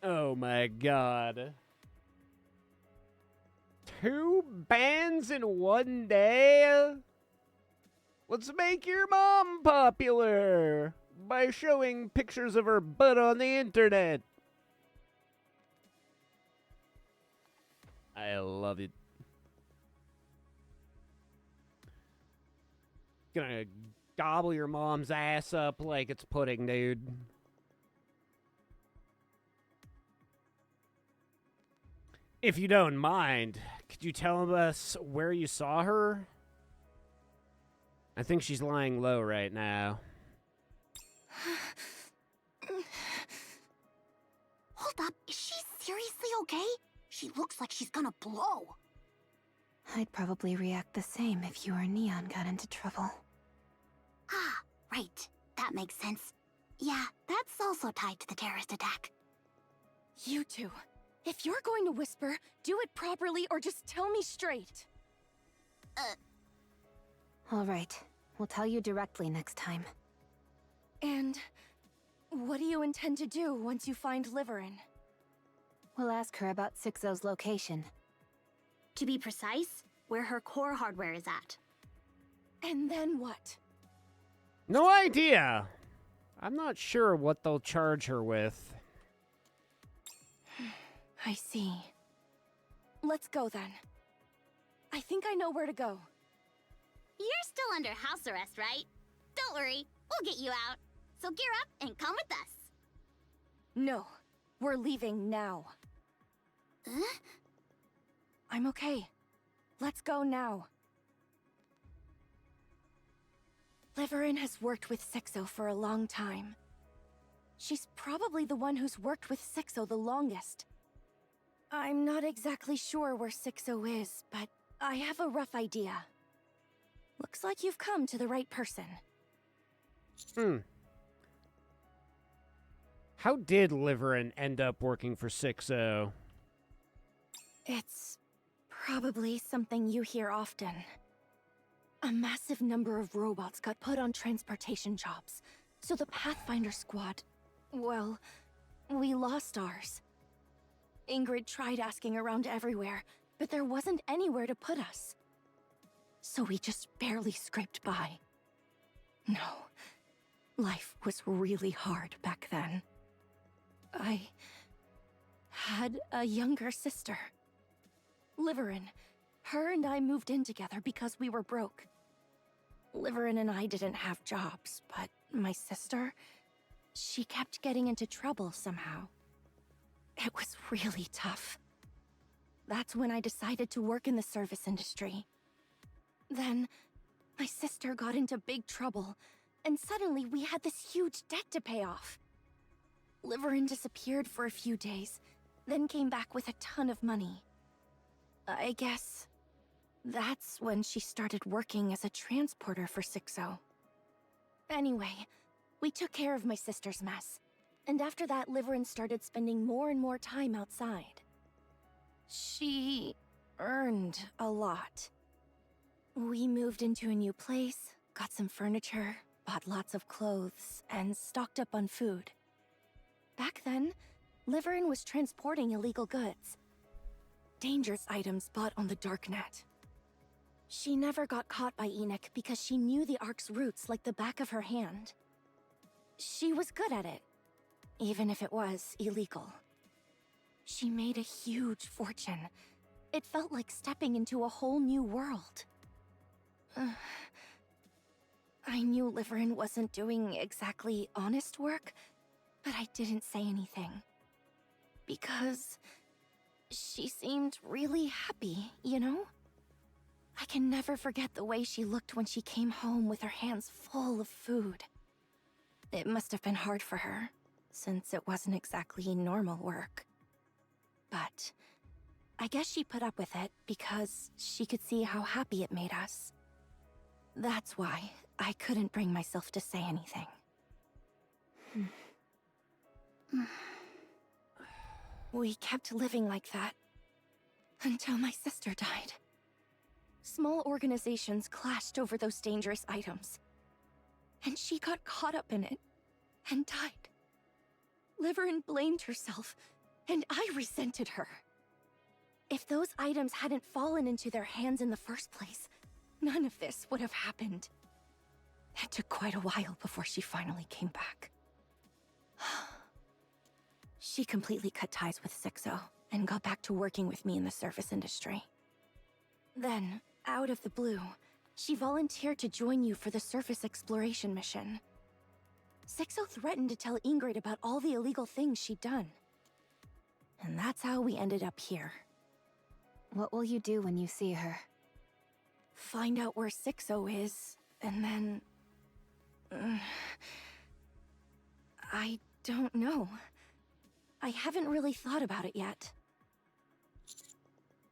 Oh my god. 2 bands in one day? Let's make your mom popular by showing pictures of her butt on the internet. I love it. Gonna gobble your mom's ass up like it's pudding, dude. If you don't mind, could you tell us where you saw her? I think she's lying low right now. Hold up, is she seriously okay? She looks like she's gonna blow. I'd probably react the same if you or Neon got into trouble. Ah, right. That makes sense. Yeah, that's also tied to the terrorist attack. You two, if you're going to whisper, do it properly or just tell me straight. All right, we'll tell you directly next time. And what do you intend to do once you find Liverin? We'll ask her about Sixo's location. To be precise, where her core hardware is at. And then what? No idea. I'm not sure what they'll charge her with. I see. Let's go then. I think I know where to go. You're still under house arrest, right? Don't worry, we'll get you out. So gear up and come with us. No, we're leaving now. Huh? I'm okay. Let's go now. Liverin has worked with Sixo for a long time. She's probably the one who's worked with Sixo the longest. I'm not exactly sure where Sixo is, but I have a rough idea. Looks like you've come to the right person. How did Liverin end up working for Sixo? It's probably something you hear often. A massive number of robots got put on transportation jobs, so the Pathfinder squad, well, we lost ours. Ingrid tried asking around everywhere, but there wasn't anywhere to put us. so we just barely scraped by. No, life was really hard back then. I had a younger sister, Liverin. Her and I moved in together because we were broke. Liverin and I didn't have jobs, but my sister, she kept getting into trouble somehow. It was really tough. That's when I decided to work in the service industry. Then, my sister got into big trouble, and suddenly we had this huge debt to pay off. Liverin disappeared for a few days, then came back with a ton of money. I guess that's when she started working as a transporter for 6-0. Anyway, we took care of my sister's mess, and after that, Liverin started spending more and more time outside. She earned a lot. We moved into a new place, got some furniture, bought lots of clothes, and stocked up on food. Back then, Liverin was transporting illegal goods. Dangerous items bought on the darknet. She never got caught by Enoch because she knew the Ark's roots like the back of her hand. She was good at it, even if it was illegal. She made a huge fortune. It felt like stepping into a whole new world. I knew Liverin wasn't doing exactly honest work, but I didn't say anything. Because she seemed really happy, you know? I can never forget the way she looked when she came home with her hands full of food. It must have been hard for her, since it wasn't exactly normal work. But I guess she put up with it because she could see how happy it made us. That's why I couldn't bring myself to say anything. We kept living like that until my sister died. Small organizations clashed over those dangerous items, and she got caught up in it and died. Liverin blamed herself, and I resented her. If those items hadn't fallen into their hands in the first place, none of this would have happened. It took quite a while before she finally came back. She completely cut ties with 6-0 and got back to working with me in the service industry. Then, out of the blue, she volunteered to join you for the surface exploration mission. 6-0 threatened to tell Ingrid about all the illegal things she'd done. And that's how we ended up here. What will you do when you see her? Find out where 6-0 is, and then... I don't know. I haven't really thought about it yet.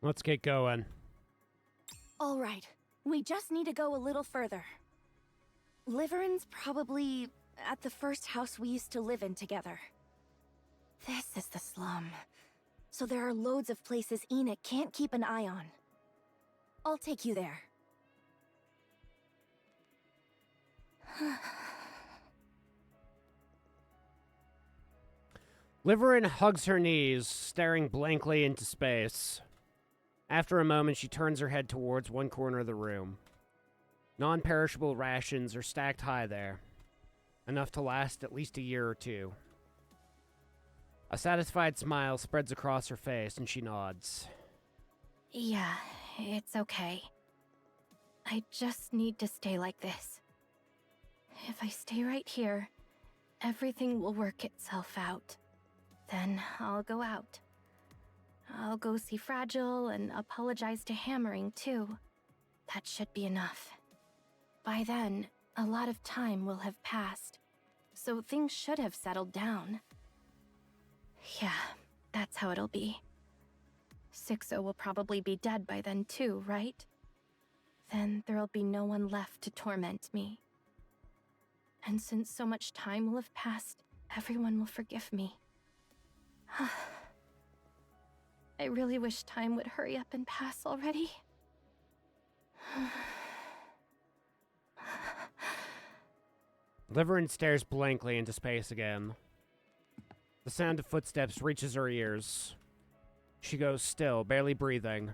Let's get going. All right, we just need to go a little further. Liverin's probably at the first house we used to live in together. This is the slum, so there are loads of places Enoch can't keep an eye on. I'll take you there. Liverin hugs her knees, staring blankly into space. After a moment, she turns her head towards one corner of the room. Non-perishable rations are stacked high there, enough to last at least a year or two. A satisfied smile spreads across her face, and she nods. Yeah, it's okay. I just need to stay like this. If I stay right here, everything will work itself out. Then I'll go out. I'll go see Fragile and apologize to Hammering, too. That should be enough. By then, a lot of time will have passed, so things should have settled down. Yeah, that's how it'll be. 6-0 will probably be dead by then, too, right? Then there'll be no one left to torment me. And since so much time will have passed, everyone will forgive me. I really wish time would hurry up and pass already. Liverin stares blankly into space again. The sound of footsteps reaches her ears. She goes still, barely breathing.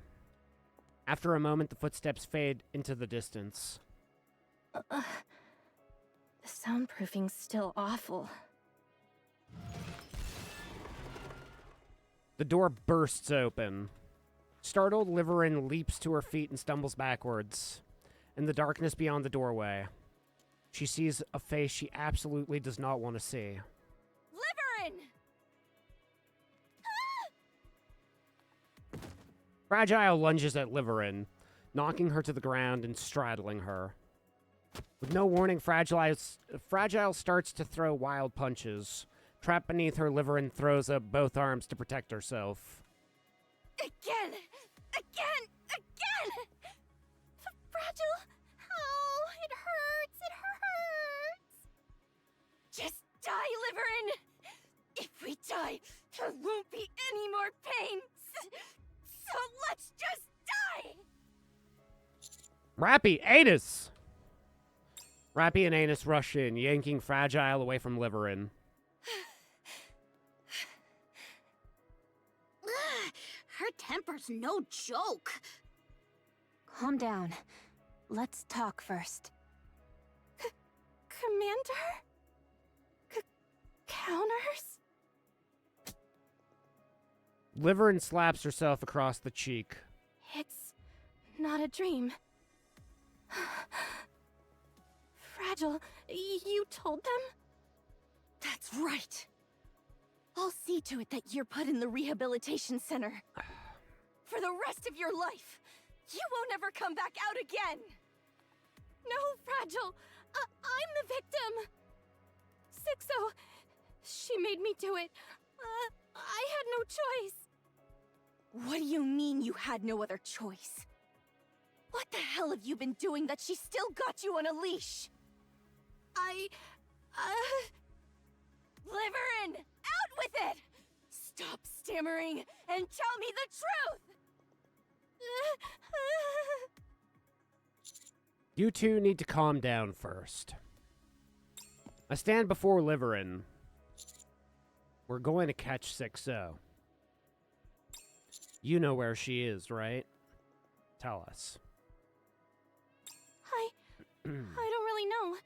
After a moment, the footsteps fade into the distance. The soundproofing's still awful. The door bursts open. Startled, Liverin leaps to her feet and stumbles backwards. In the darkness beyond the doorway, she sees a face she absolutely does not want to see. Liverin! Fragile lunges at Liverin, knocking her to the ground and straddling her. With no warning, Fragile starts to throw wild punches. Trapped beneath her, Liverin throws up both arms to protect herself. Again! Again! Again! Fragile! Oh, it hurts! It hurts! Just die, Liverin! If we die, there won't be any more pain! So let's just die! Rappy, Anus! Rappy and Anus rush in, yanking Fragile away from Liverin. Her temper's no joke. Calm down. Let's talk first. Commander? Counters? Liverin slaps herself across the cheek. It's not a dream. Fragile, you told them? That's right. I'll see to it that you're put in the rehabilitation center. For the rest of your life. You won't ever come back out again. No, Fragile. I'm the victim. Sixo, she made me do it. I had no choice. What do you mean you had no other choice? What the hell have you been doing that she still got you on a leash? Liverin, out with it! Stop stammering and tell me the truth! You two need to calm down first. I stand before Liverin. We're going to catch 6-0. You know where she is, right? Tell us. I don't really know.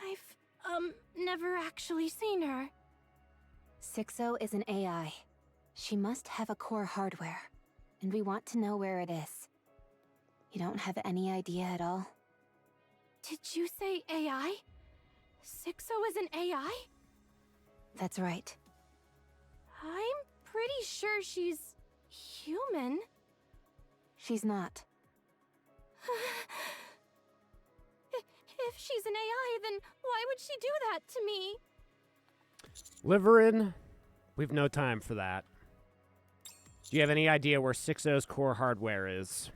I've, never actually seen her. 6-0 is an AI. She must have a core hardware, and we want to know where it is. You don't have any idea at all? Did you say AI? 6-0 is an AI? That's right. I'm pretty sure she's human. She's not. If she's an AI, then why would she do that to me? Liverin, we've no time for that. Do you have any idea where 6-0's core hardware is?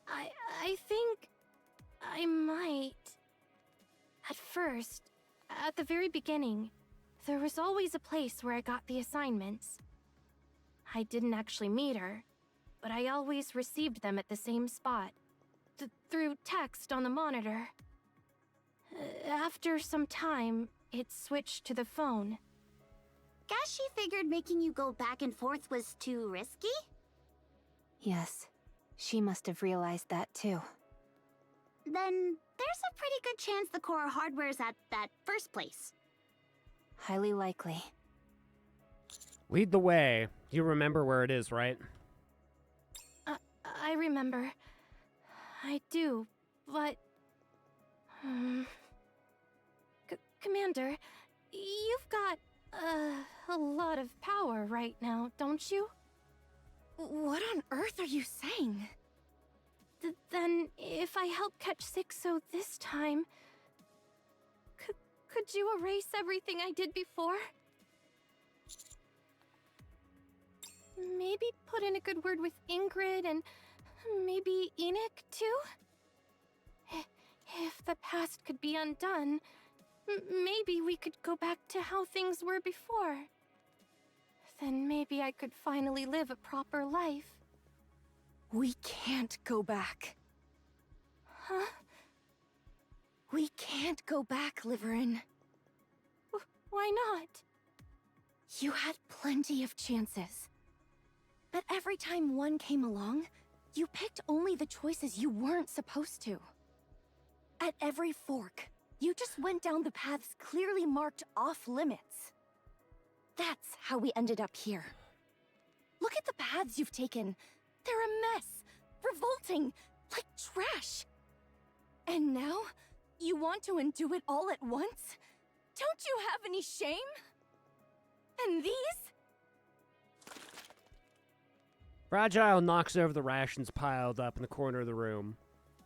I think I might. At first, at the very beginning, there was always a place where I got the assignments. I didn't actually meet her, but I always received them at the same spot, through text on the monitor. After some time, it switched to the phone. Guess she figured making you go back and forth was too risky? Yes, she must have realized that too. Then there's a pretty good chance the core hardware's at that first place. Highly likely. Lead the way. You remember where it is, right? I remember. I do, but... Commander, you've got, a lot of power right now, don't you? What on earth are you saying? Then, if I help catch 6-0 this time... Could you erase everything I did before? Maybe put in a good word with Ingrid and maybe Enoch, too? If the past could be undone, maybe we could go back to how things were before. Then maybe I could finally live a proper life. We can't go back. Huh? We can't go back, Liverin. Why not? You had plenty of chances. But every time one came along, you picked only the choices you weren't supposed to. At every fork, you just went down the paths clearly marked off limits. That's how we ended up here. Look at the paths you've taken. They're a mess, revolting, like trash. And now, you want to undo it all at once? Don't you have any shame? And these? Fragile knocks over the rations piled up in the corner of the room.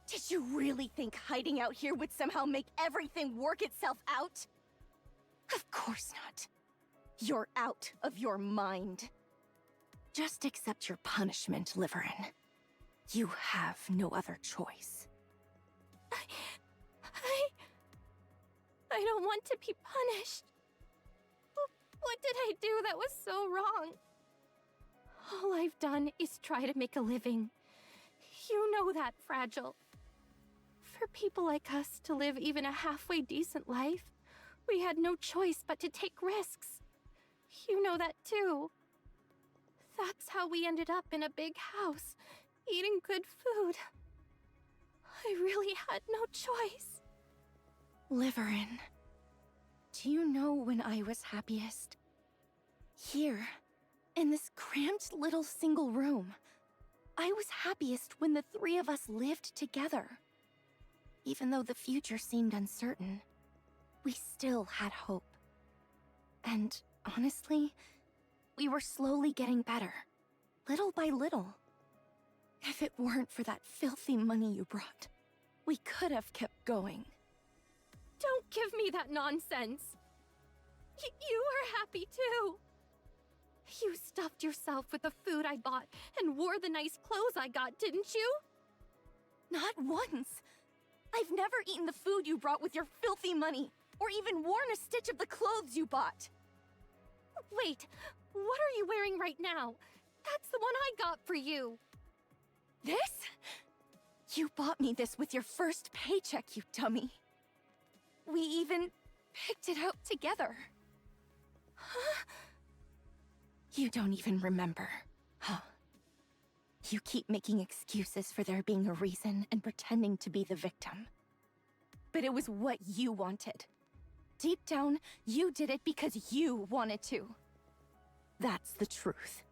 Did you really think hiding out here would somehow make everything work itself out? Of course not. You're out of your mind. Just accept your punishment, Liverin. You have no other choice. I don't want to be punished. What did I do that was so wrong? All I've done is try to make a living. You know that, Fragile. For people like us to live even a halfway decent life, we had no choice but to take risks. You know that too. That's how we ended up in a big house, eating good food. I really had no choice. Liverin, do you know when I was happiest? Here, in this cramped little single room. I was happiest when the three of us lived together. Even though the future seemed uncertain, we still had hope. And honestly, we were slowly getting better, little by little. If it weren't for that filthy money you brought, we could have kept going. Don't give me that nonsense. You were happy too. You stuffed yourself with the food I bought and wore the nice clothes I got, didn't you? Not once. I've never eaten the food you brought with your filthy money, or even worn a stitch of the clothes you bought. Wait, what are you wearing right now? That's the one I got for you. This? You bought me this with your first paycheck, you dummy. We even picked it out together. Huh? You don't even remember, huh? You keep making excuses for there being a reason and pretending to be the victim. But it was what you wanted. Deep down, you did it because you wanted to. That's the truth.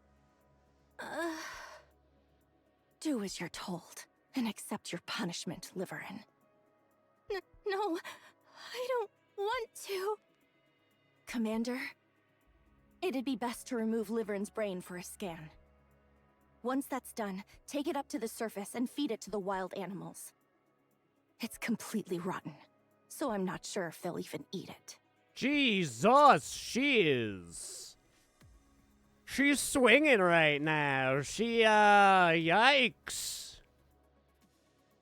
Do as you're told, and accept your punishment, Liverin. No, I don't want to. Commander, it'd be best to remove Liverin's brain for a scan. Once that's done, take it up to the surface and feed it to the wild animals. It's completely rotten, so I'm not sure if they'll even eat it. Jesus, she's swinging right now. Yikes.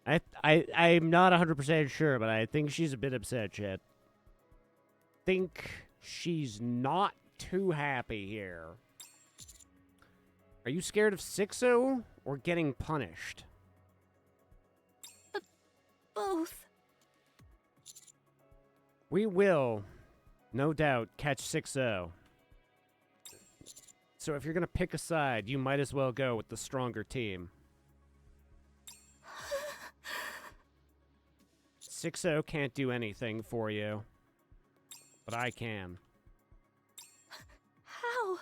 I'm not 100% sure, but I think she's a bit upset yet. Think she's not too happy here. Are you scared of 6-0 or getting punished? Both. We will, no doubt, catch 6-0. So if you're gonna pick a side, you might as well go with the stronger team. 6-0 can't do anything for you, but I can. How?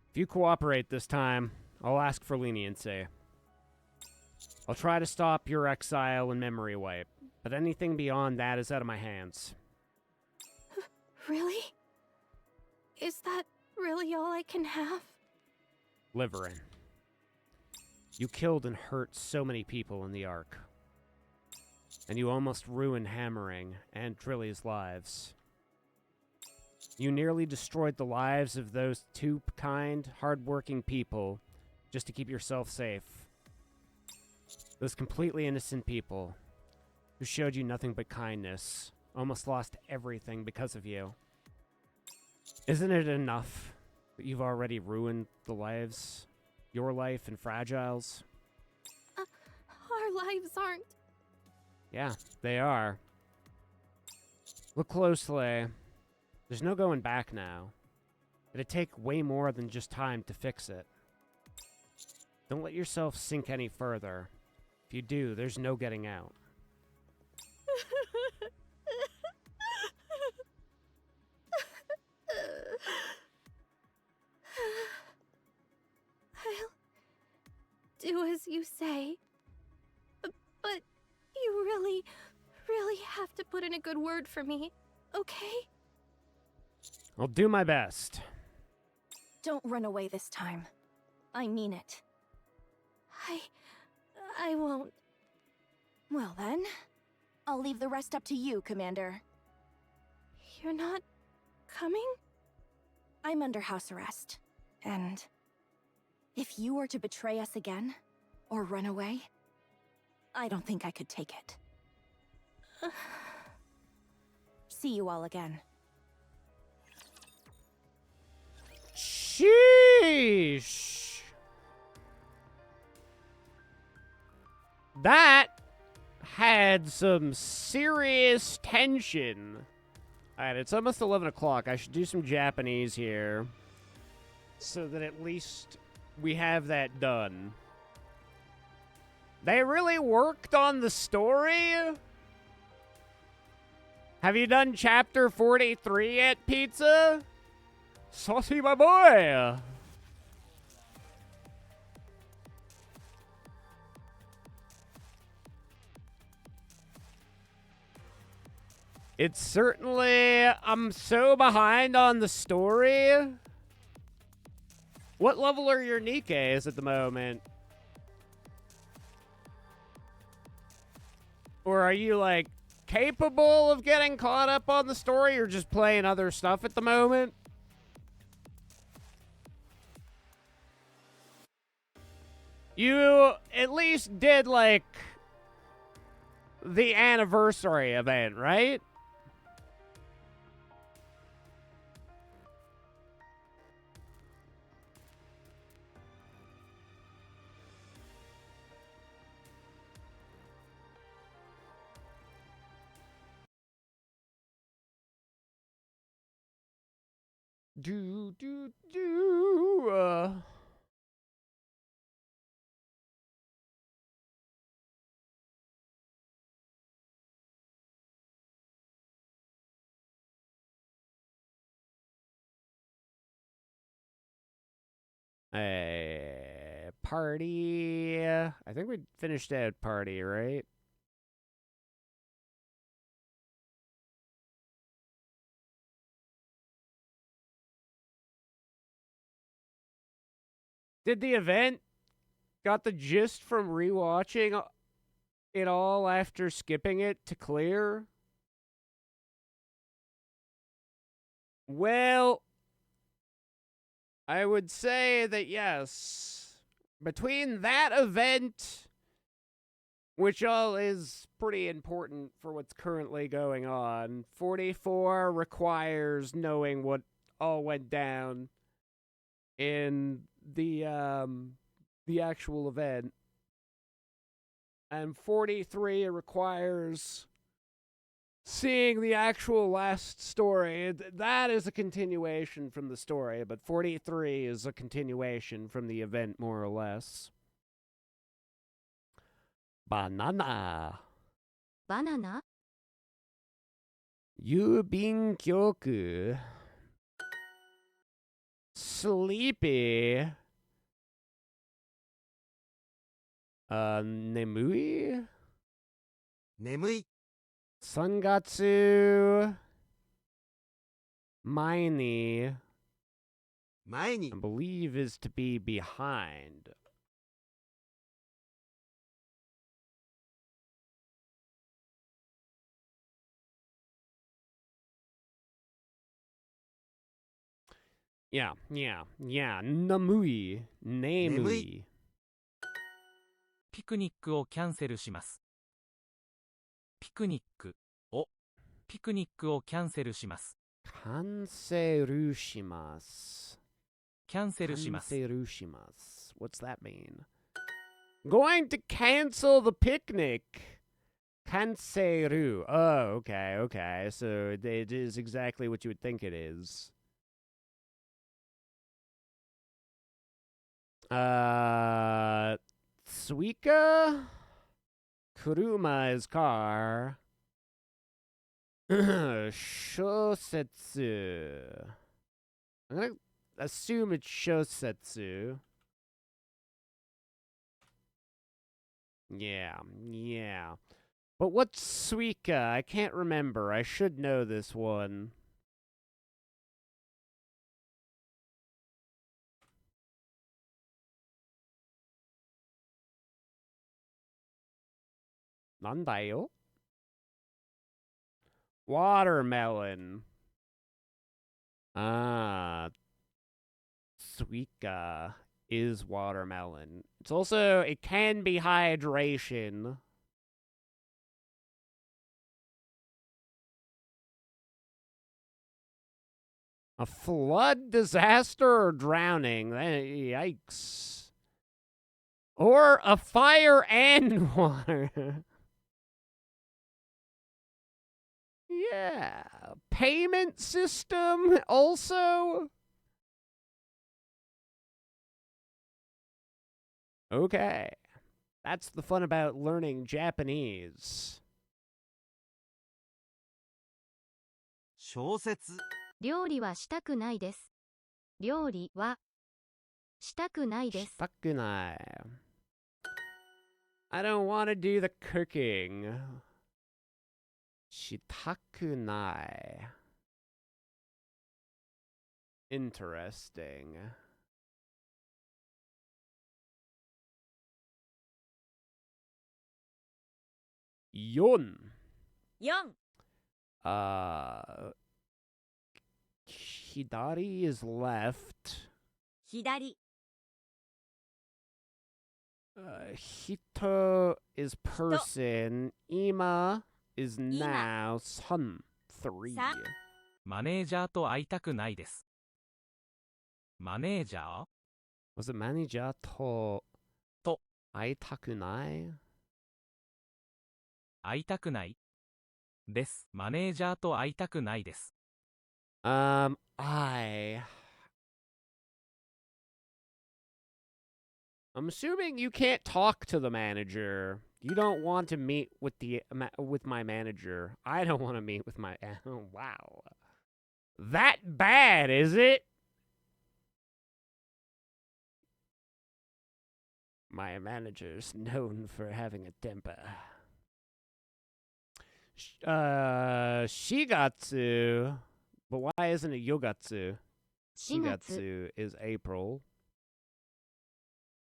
If you cooperate this time, I'll ask for leniency. I'll try to stop your exile and memory wipe, but anything beyond that is out of my hands. Really? Is that really all I can have? Liverin. You killed and hurt so many people in the Ark. And you almost ruined Hammering and Drilly's lives. You nearly destroyed the lives of those two kind, hard-working people just to keep yourself safe. Those completely innocent people who showed you nothing but kindness almost lost everything because of you. Isn't it enough that you've already ruined the lives, your life and Fragile's? Our lives aren't. Yeah, they are. Look closely. There's no going back now. It'd take way more than just time to fix it. Don't let yourself sink any further. If you do, there's no getting out. I'll do as you say. But you really, really have to put in a good word for me, okay? I'll do my best. Don't run away this time. I mean it. I won't. Well then, I'll leave the rest up to you, Commander. You're not coming? I'm under house arrest. And if you were to betray us again, or run away, I don't think I could take it. See you all again. Sheesh. That had some serious tension. Alright, it's almost 11 o'clock. I should do some Japanese here, so that at least we have that done. They really worked on the story? Have you done chapter 43 yet, Pizza? Saucy, my boy! It's certainly... I'm so behind on the story. What level are your Nikkeis at the moment? Or are you, like, capable of getting caught up on the story, or just playing other stuff at the moment? You at least did, like, the anniversary event, right? Do. Party. I think we finished that party, right? Did the event got the gist from rewatching it all after skipping it to clear? Well, I would say that yes. Between that event, which all is pretty important for what's currently going on, 44 requires knowing what all went down in the actual event, and 43 requires seeing the actual last story. That is a continuation from the story, but 43 is a continuation from the event, more or less. Banana. Banana? Yubin Kyoku. Sleepy. Nemui? Nemui. Sangatsu. Maini. Maini. I believe is to be behind. Yeah. Namui. Nemui. ピクニックをキャンセルします。ピクニックをキャンセルします。キャンセルします。キャンセルします。 What's that mean? Going to cancel the picnic. Canceru. Oh, okay. So it is exactly what you would think it is. Suika? Kuruma is car. Shosetsu. I'm gonna assume it's Shosetsu. Yeah. But what's Suika? I can't remember. I should know this one. Nandayo? Watermelon. Ah, Suika is watermelon. It's also, it can be hydration. A flood, disaster, or drowning. Yikes. Or a fire and water. Yeah. Payment system also? Okay. That's the fun about learning Japanese. 小説料理はしたくないです。料理はしたくないです。したくない. I don't want to do the cooking. したくない. Interesting. Yon. Hidari is left. Hidari. Hito is person. Ima is now. Sun 3. マネージャーと会いたくないです。マネージャー Was it manager と会いたくない会いたくないです。マネージャーと会いたくないです。I'm assuming you can't talk to the manager. You don't want to meet with my manager. I don't want to meet with my... Oh, wow. That bad, is it? My manager's known for having a temper. Shigatsu. But why isn't it Yogatsu? Shigatsu is April.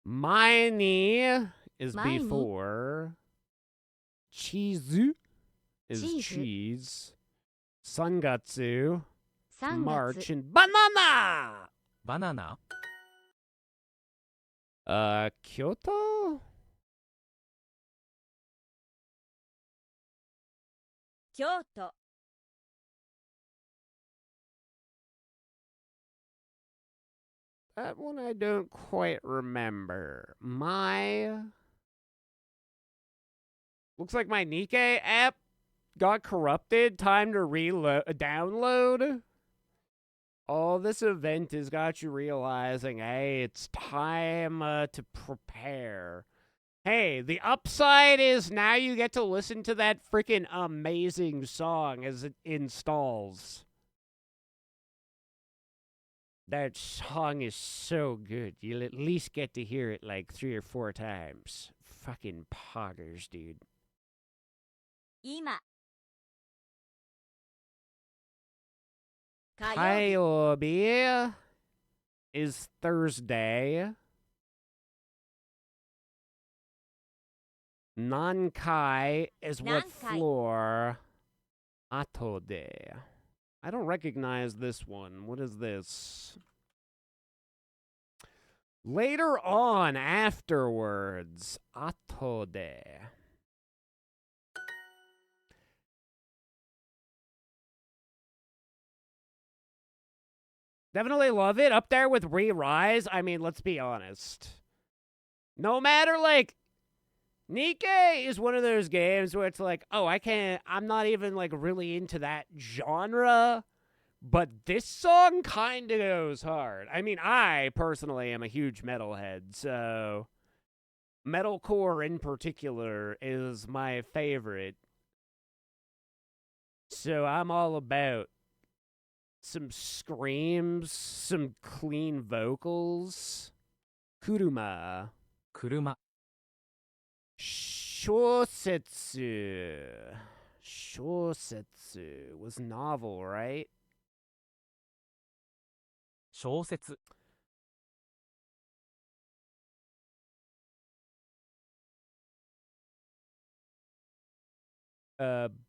Maini is before. Chizu is cheese. Sangatsu. March. And banana! Banana? Kyoto? Kyoto. That one I don't quite remember. Looks like my Nikkei app got corrupted. Time to download. Oh, this event has got you realizing, hey, it's time to prepare. Hey, the upside is now you get to listen to that freaking amazing song as it installs. That song is so good. You'll at least get to hear it like 3 or 4 times. Fucking poggers, dude. 今 Kayobi is Thursday. Nankai is what floor? Atode. I don't recognize this one. What is this? Later on, afterwards. Atode. Definitely love it. Up there with Re-Rise. I mean, let's be honest. No matter, like, Nikkei is one of those games where it's like, oh, I'm not even, like, really into that genre, but this song kind of goes hard. I mean, I personally am a huge metalhead, so Metalcore in particular is my favorite. So I'm all about some screams, some clean vocals. Kuruma. Kuruma. Shosetsu. Shosetsu was novel, right? 小説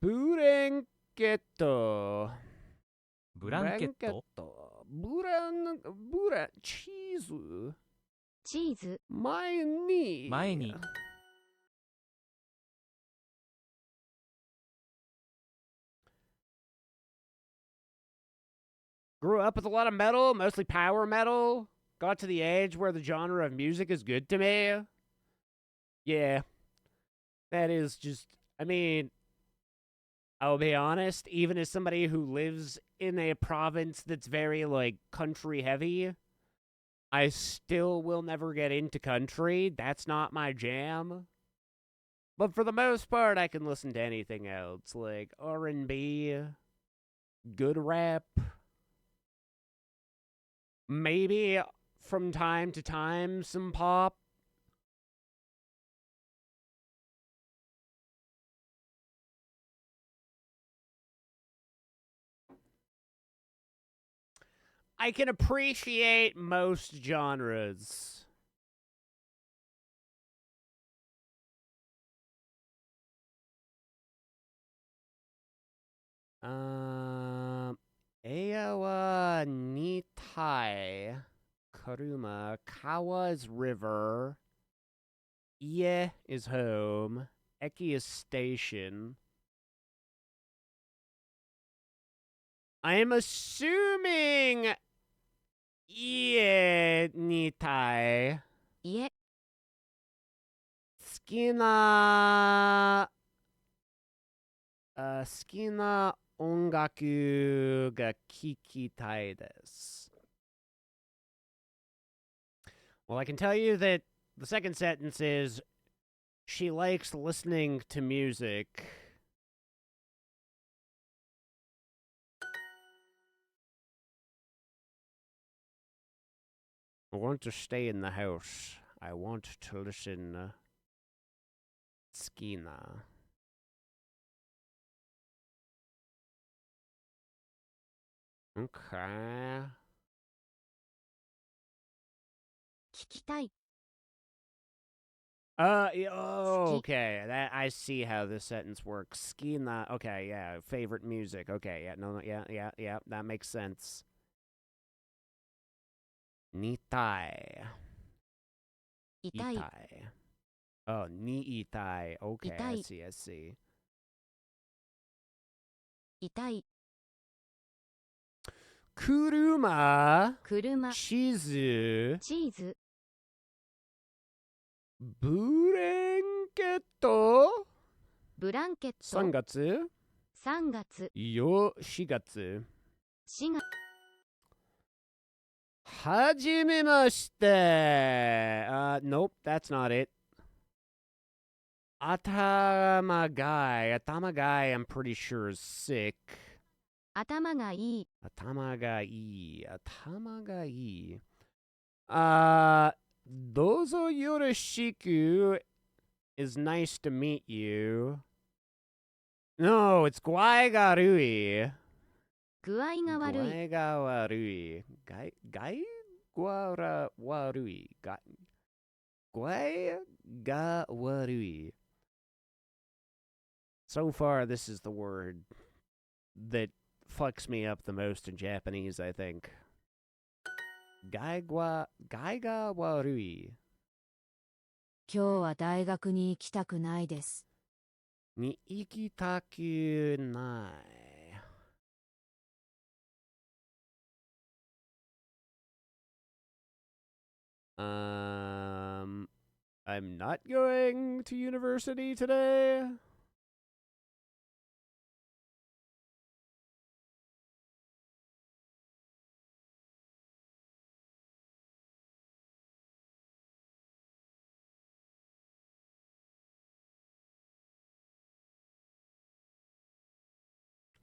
Burenketo. ブランケット チーズ。チーズ。前に。前に Grew up with a lot of metal, mostly power metal. Got to the age where the genre of music is good to me. Yeah. That is just, I mean, I'll be honest, even as somebody who lives in a province that's very, like, country heavy, I still will never get into country. That's not my jam. But for the most part, I can listen to anything else, like R&B, good rap. Maybe from time to time some pop. I can appreciate most genres. Aowa Nitai. Karuma. Kawa is river. Ie is home. Eki is station. I am assuming Ie Nitai. Ie. 好きな音楽が聴きたいです。Well, I can tell you that the second sentence is she likes listening to music. I want to stay in the house. I want to listen. Skina. Okay. 聞きたい。 Okay. That I see how this sentence works. Skina. Okay, yeah. Favorite music. Okay, yeah. No, yeah. That makes sense. Nitai. Itai. Oh, ni itai. Okay, I Itai. see. 痛い。 Kuruma. 車。 Chizu. チーズ。 ブレンケット。ブランケット。3月。3月。4月。4月。はじめまして。Nope, that's not it. Atamagai. Atamagai, I'm pretty sure is sick. 頭がいい。頭がいい。どうぞよろしく is nice to meet you. No, it's 具合が悪い。具合が悪い。具合が悪い。具合が悪い。具合が悪い。So far, this is the word that fucks me up the most in Japanese, I think. 具合が悪い。今日は大学に行きたくないです。に行きたくない。I'm not going to university today.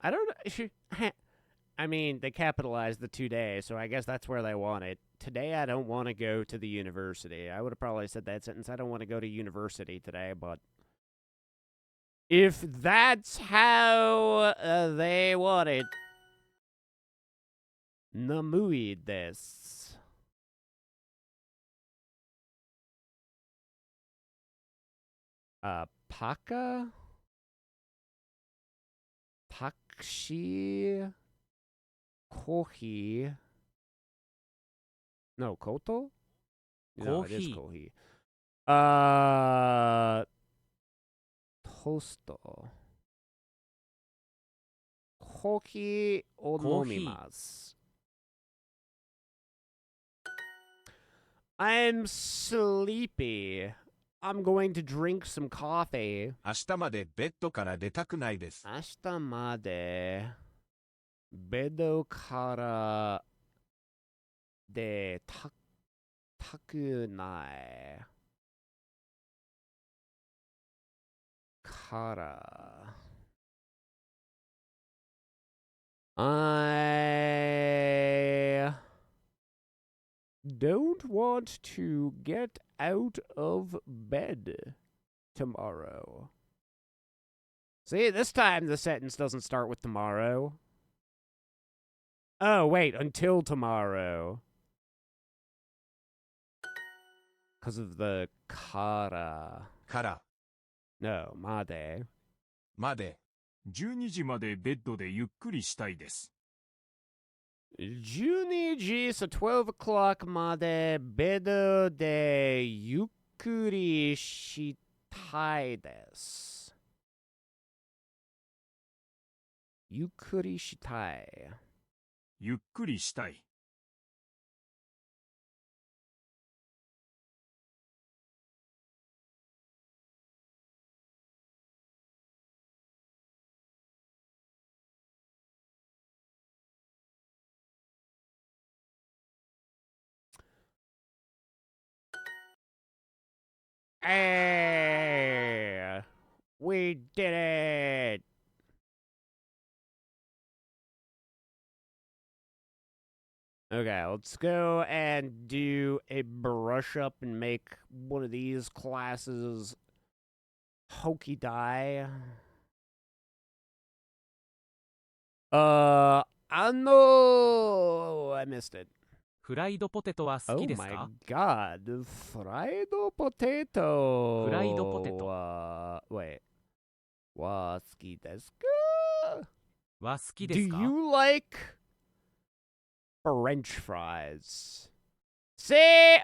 I don't know. I mean, they capitalized the 2 days, so I guess that's where they want it. Today, I don't want to go to the university. I would have probably said that sentence. I don't want to go to university today, but if that's how they want it, namui desu. Paka? Pakshi? Kohi? No, koto? No, it is kohi. Tosto. Kohi o nomimasu. I'm sleepy. I'm going to drink some coffee. 明日までベッドから出たくないです。明日までベッドから出たくないから。I don't want to get out of bed tomorrow. See, this time the sentence doesn't start with tomorrow. Oh, wait, until tomorrow. Because of the kara. Kara. No, made. まで。12時までベッドでゆっくりしたいです。12時, so 12 o'clock までベッドでゆっくりしたいです。ゆっくりしたい。ゆっくりしたい。Hey, we did it. Okay, let's go and do a brush up and make one of these classes hokey die. I missed it. フライドポテトは好きですか Oh my god, フライドポテト。フライドポテト。wait. は好きですかは好きですか Do you like French fries? See?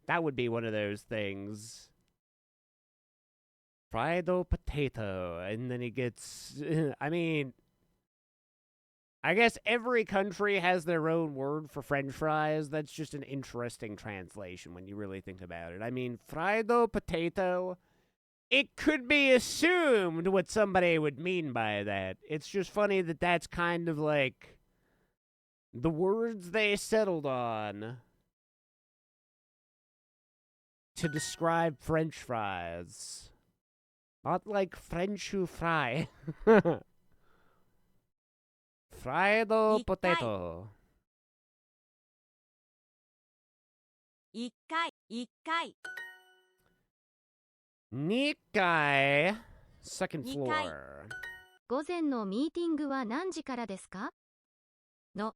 That would be one of those things. Fried potato. And then he gets... I mean... I guess every country has their own word for French fries. That's just an interesting translation when you really think about it. I mean, fried potato... It could be assumed what somebody would mean by that. It's just funny that that's kind of like the words they settled on to describe French fries. Not like French fry. Fried potato. 1回、1回。2階 second floor. 午前のミーティングは何時からですかの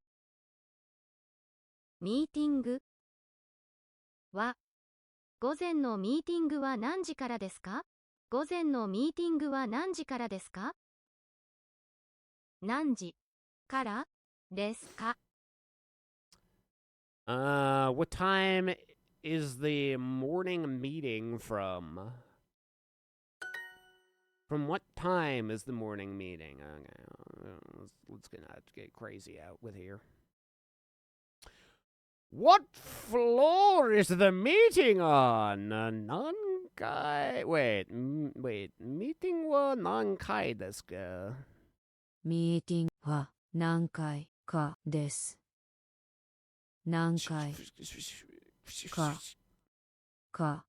ミーティングは午前のミーティングは何時からですか午前のミーティングは何時からですか何時からですか What time is the morning meeting from? From what time is the morning meeting? Okay, let's get crazy out with here. What floor is the meeting on? Nankai. Wait, meeting wa nankai desu ka? ミーティングは何回かです。何回か。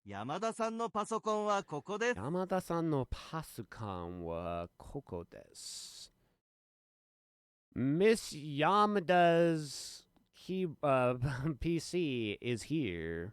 山田さんのパソコンはここです。山田さんのパソコンはここです。Miss Yamada's PC is here.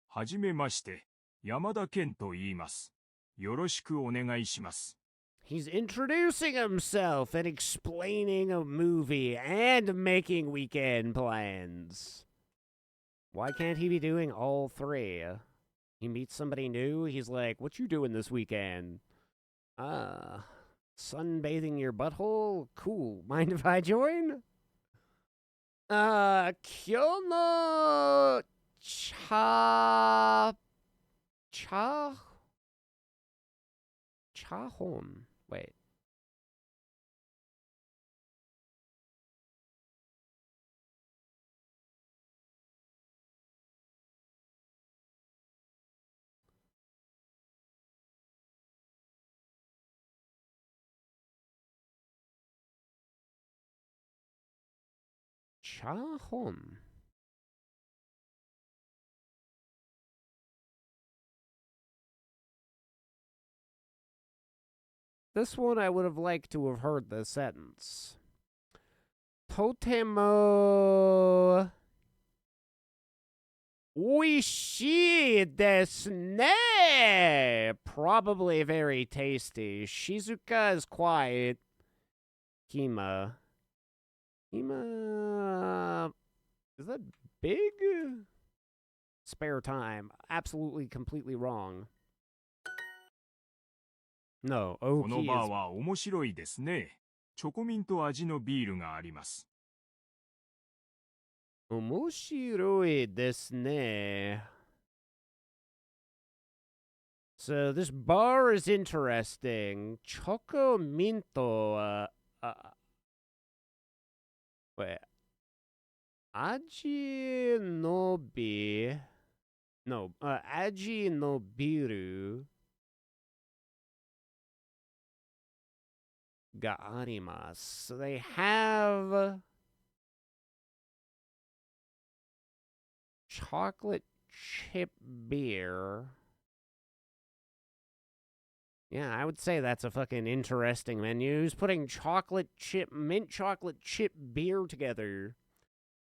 はじめまして、山田健と言います。よろしくお願いします。He's introducing himself and explaining a movie and making weekend plans. Why can't he be doing all three? He meets somebody new, he's like, what you doing this weekend? Sunbathing your butthole? Cool. Mind if I join? Kyono Chahon. Wait. Chahon. This one I would have liked to have heard the sentence. Totemo oishii desu ne. Probably very tasty. Shizuka is quiet. Hima. Hima. Is that big? Spare time. Absolutely, completely wrong. No, この Oki バー is は面白いですね。チョコミント味のビールがあります。omoshiroi desu ne. So this bar is interesting. Choco Minto. Wait. Aji no bi. No. Aji no biru. Ga arimasu. So they have chocolate chip beer. Yeah, I would say that's a fucking interesting menu. Who's putting mint chocolate chip beer together?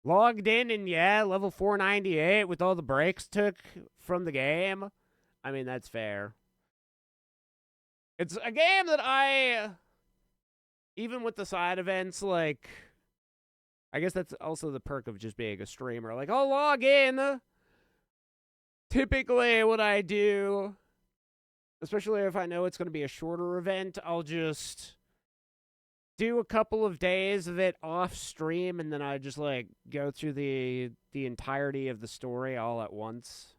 Logged in and yeah, level 498 with all the breaks took from the game. I mean, that's fair. It's a game that even with the side events, like, I guess that's also the perk of just being a streamer. Like, I'll log in. Typically, what I do, especially if I know it's going to be a shorter event, I'll just do a couple of days of it off stream, and then I just, like, go through the entirety of the story all at once.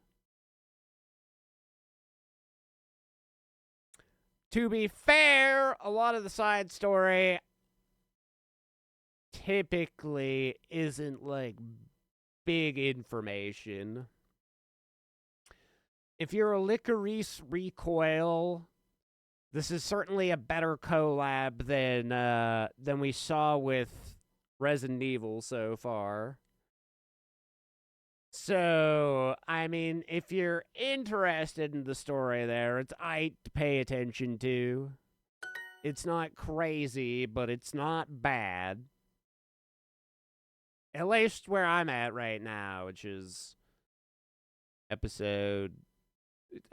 To be fair, a lot of the side story typically isn't, like, big information. If you're a Licorice Recoil, this is certainly a better collab than we saw with Resident Evil so far. So, I mean, if you're interested in the story there, it's aight to pay attention to. It's not crazy, but it's not bad. At least where I'm at right now, which is episode...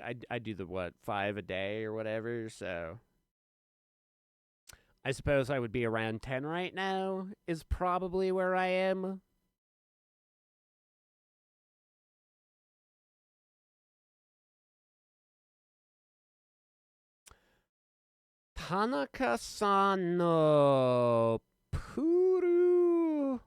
I do the, 5 a day or whatever, so... I suppose I would be around 10 right now, is probably where I am. Tanaka-san no Puruzen.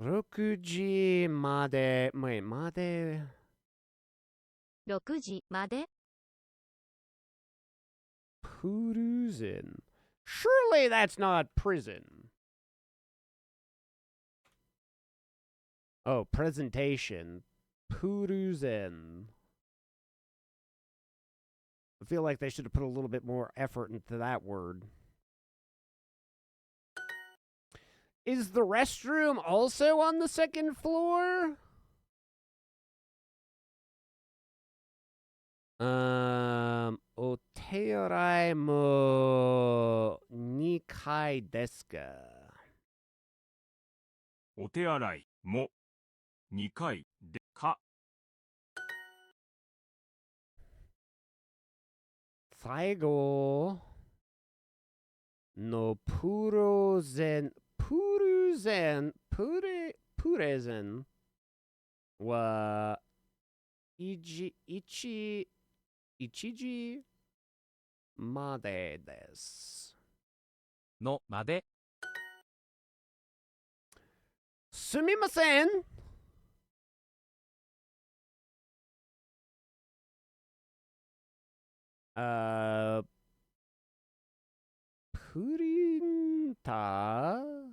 6時まで、まで。6時までプルーゼン。Surely that's not prison. Oh, presentation. Puruzen. I feel like they should have put a little bit more effort into that word. Is the restroom also on the second floor? Oterai mo 2階ですか? お手洗いも2回でか。最後のプロゼンは1時までです。のまで。すみません。プリンター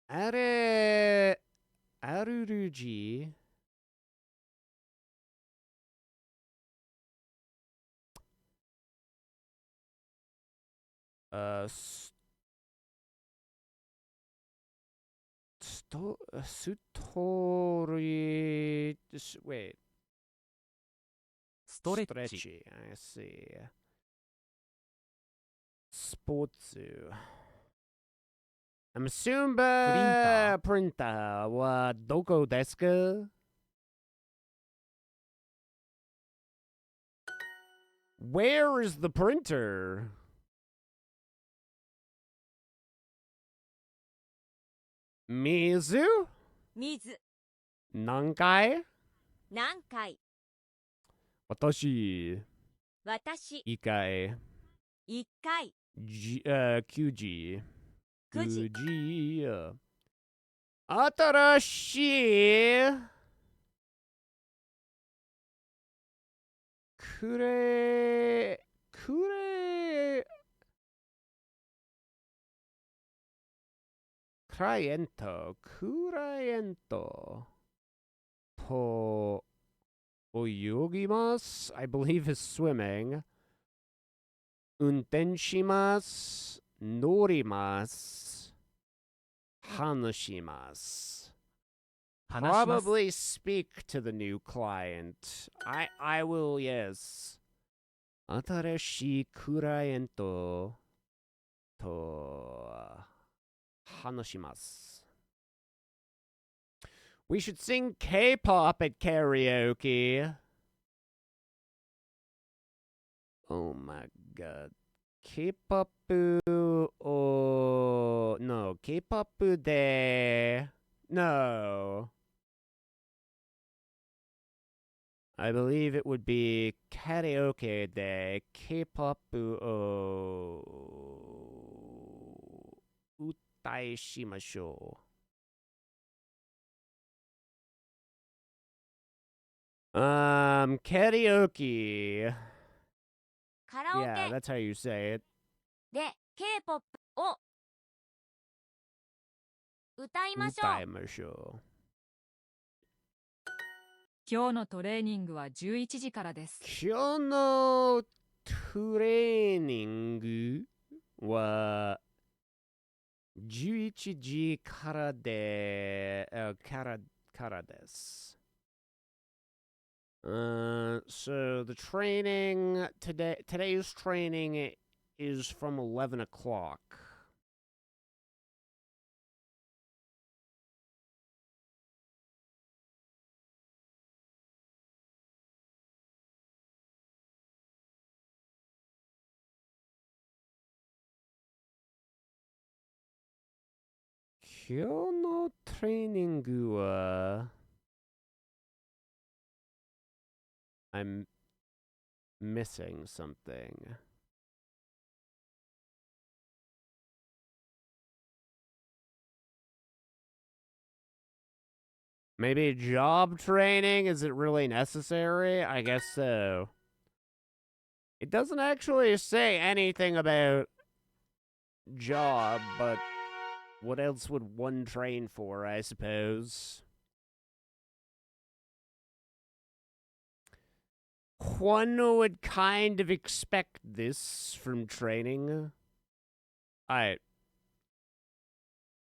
あれ、アルルジーストリwait ストレッチ。I see スポーツI'm assuming プリンターはどこですか? Where is the printer? 水何回? 何回私1回1回9時9時新しいクライエントと泳ぎます I believe is swimming 運転します乗ります話します Probably speak to the new client. I will, yes. 新しいクライアントと話します。We should sing K-pop at karaoke. Oh my god. K-pop no, K-pop de no. I believe it would be karaoke de K-pop utai shimashou. Karaoke. カラオケ Yeah, that's how you say it. で K-POP を歌いましょう。歌いましょう。今日のトレーニングは11時からです。今日のトレーニングは11時からで、からです。So the training today's training is from 11 o'clock. Kyou no training wa I'm missing something. Maybe job training? Is it really necessary? I guess so. It doesn't actually say anything about job, but what else would one train for, I suppose? One would kind of expect this from training. Alright.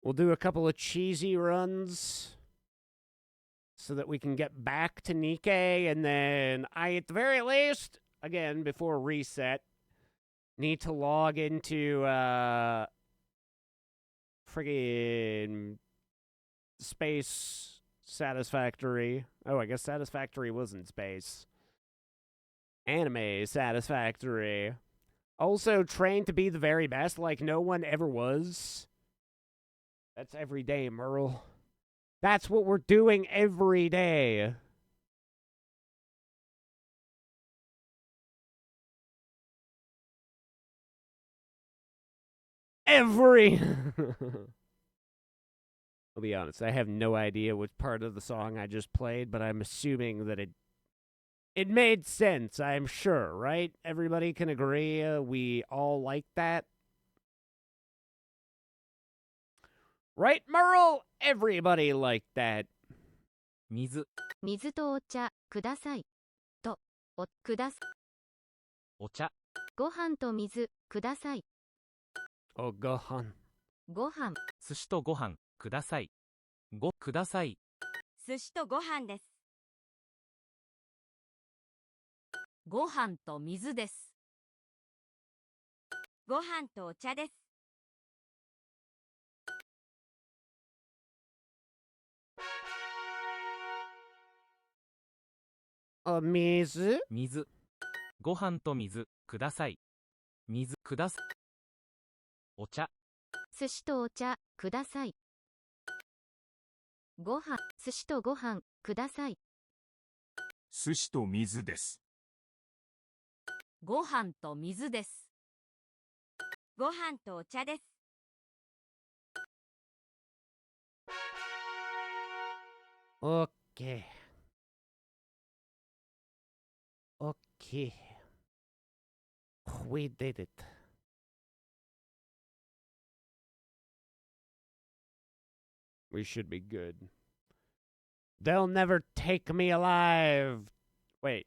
We'll do a couple of cheesy runs so that we can get back to Nikkei, and then at the very least, again, before reset, need to log into friggin' Space Satisfactory. Oh, I guess Satisfactory was in space. Anime Satisfactory. Also trained to be the very best like no one ever was. That's every day, Merle. That's what we're doing every day. I'll be honest, I have no idea what part of the song I just played, but I'm assuming that it made sense, I'm sure, right? Everybody can agree we all like that. Right, Merle? Everybody liked that. 水、水とお茶ください。と、くださお茶、ご飯と水ください。おご飯。ご飯。寿司とご飯ください。ください。寿司とご飯です。ご飯と水です。ご飯とお茶です。水？水。ご飯と水ください。水ください。お茶。寿司とお茶ください。ご飯。寿司とご飯ください。寿司と水です。ご飯と水です。ご飯とお茶です。Okay. Okay. We did it. We should be good. They'll never take me alive. Wait.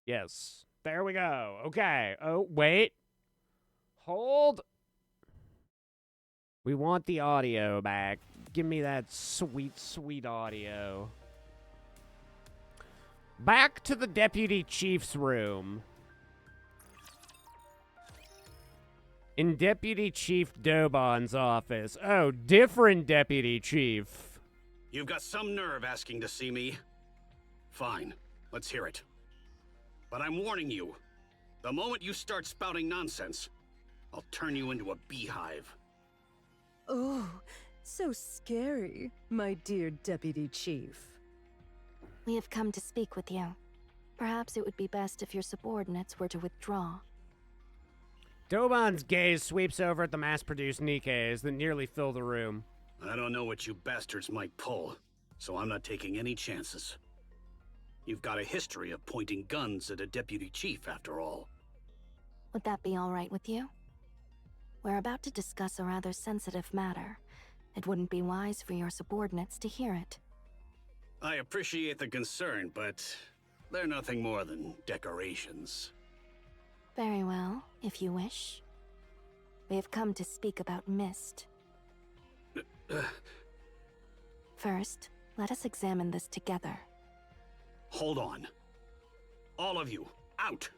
Yes. There we go. Okay. Oh, wait. Hold. We want the audio back. Give me that sweet, sweet audio. Back to the Deputy Chief's room. In Deputy Chief Dobon's office. Oh, different Deputy Chief. You've got some nerve asking to see me. Fine, let's hear it. But I'm warning you, the moment you start spouting nonsense, I'll turn you into a beehive. Oh, so scary, my dear Deputy Chief. We have come to speak with you. Perhaps it would be best if your subordinates were to withdraw. Dobon's gaze sweeps over at the mass-produced Nikkeis that nearly fill the room. I don't know what you bastards might pull, so I'm not taking any chances. You've got a history of pointing guns at a deputy chief, after all. Would that be all right with you? We're about to discuss a rather sensitive matter. It wouldn't be wise for your subordinates to hear it. I appreciate the concern, but they're nothing more than decorations. Very well, if you wish. We have come to speak about Mist. First, let us examine this together. Hold on. All of you, out!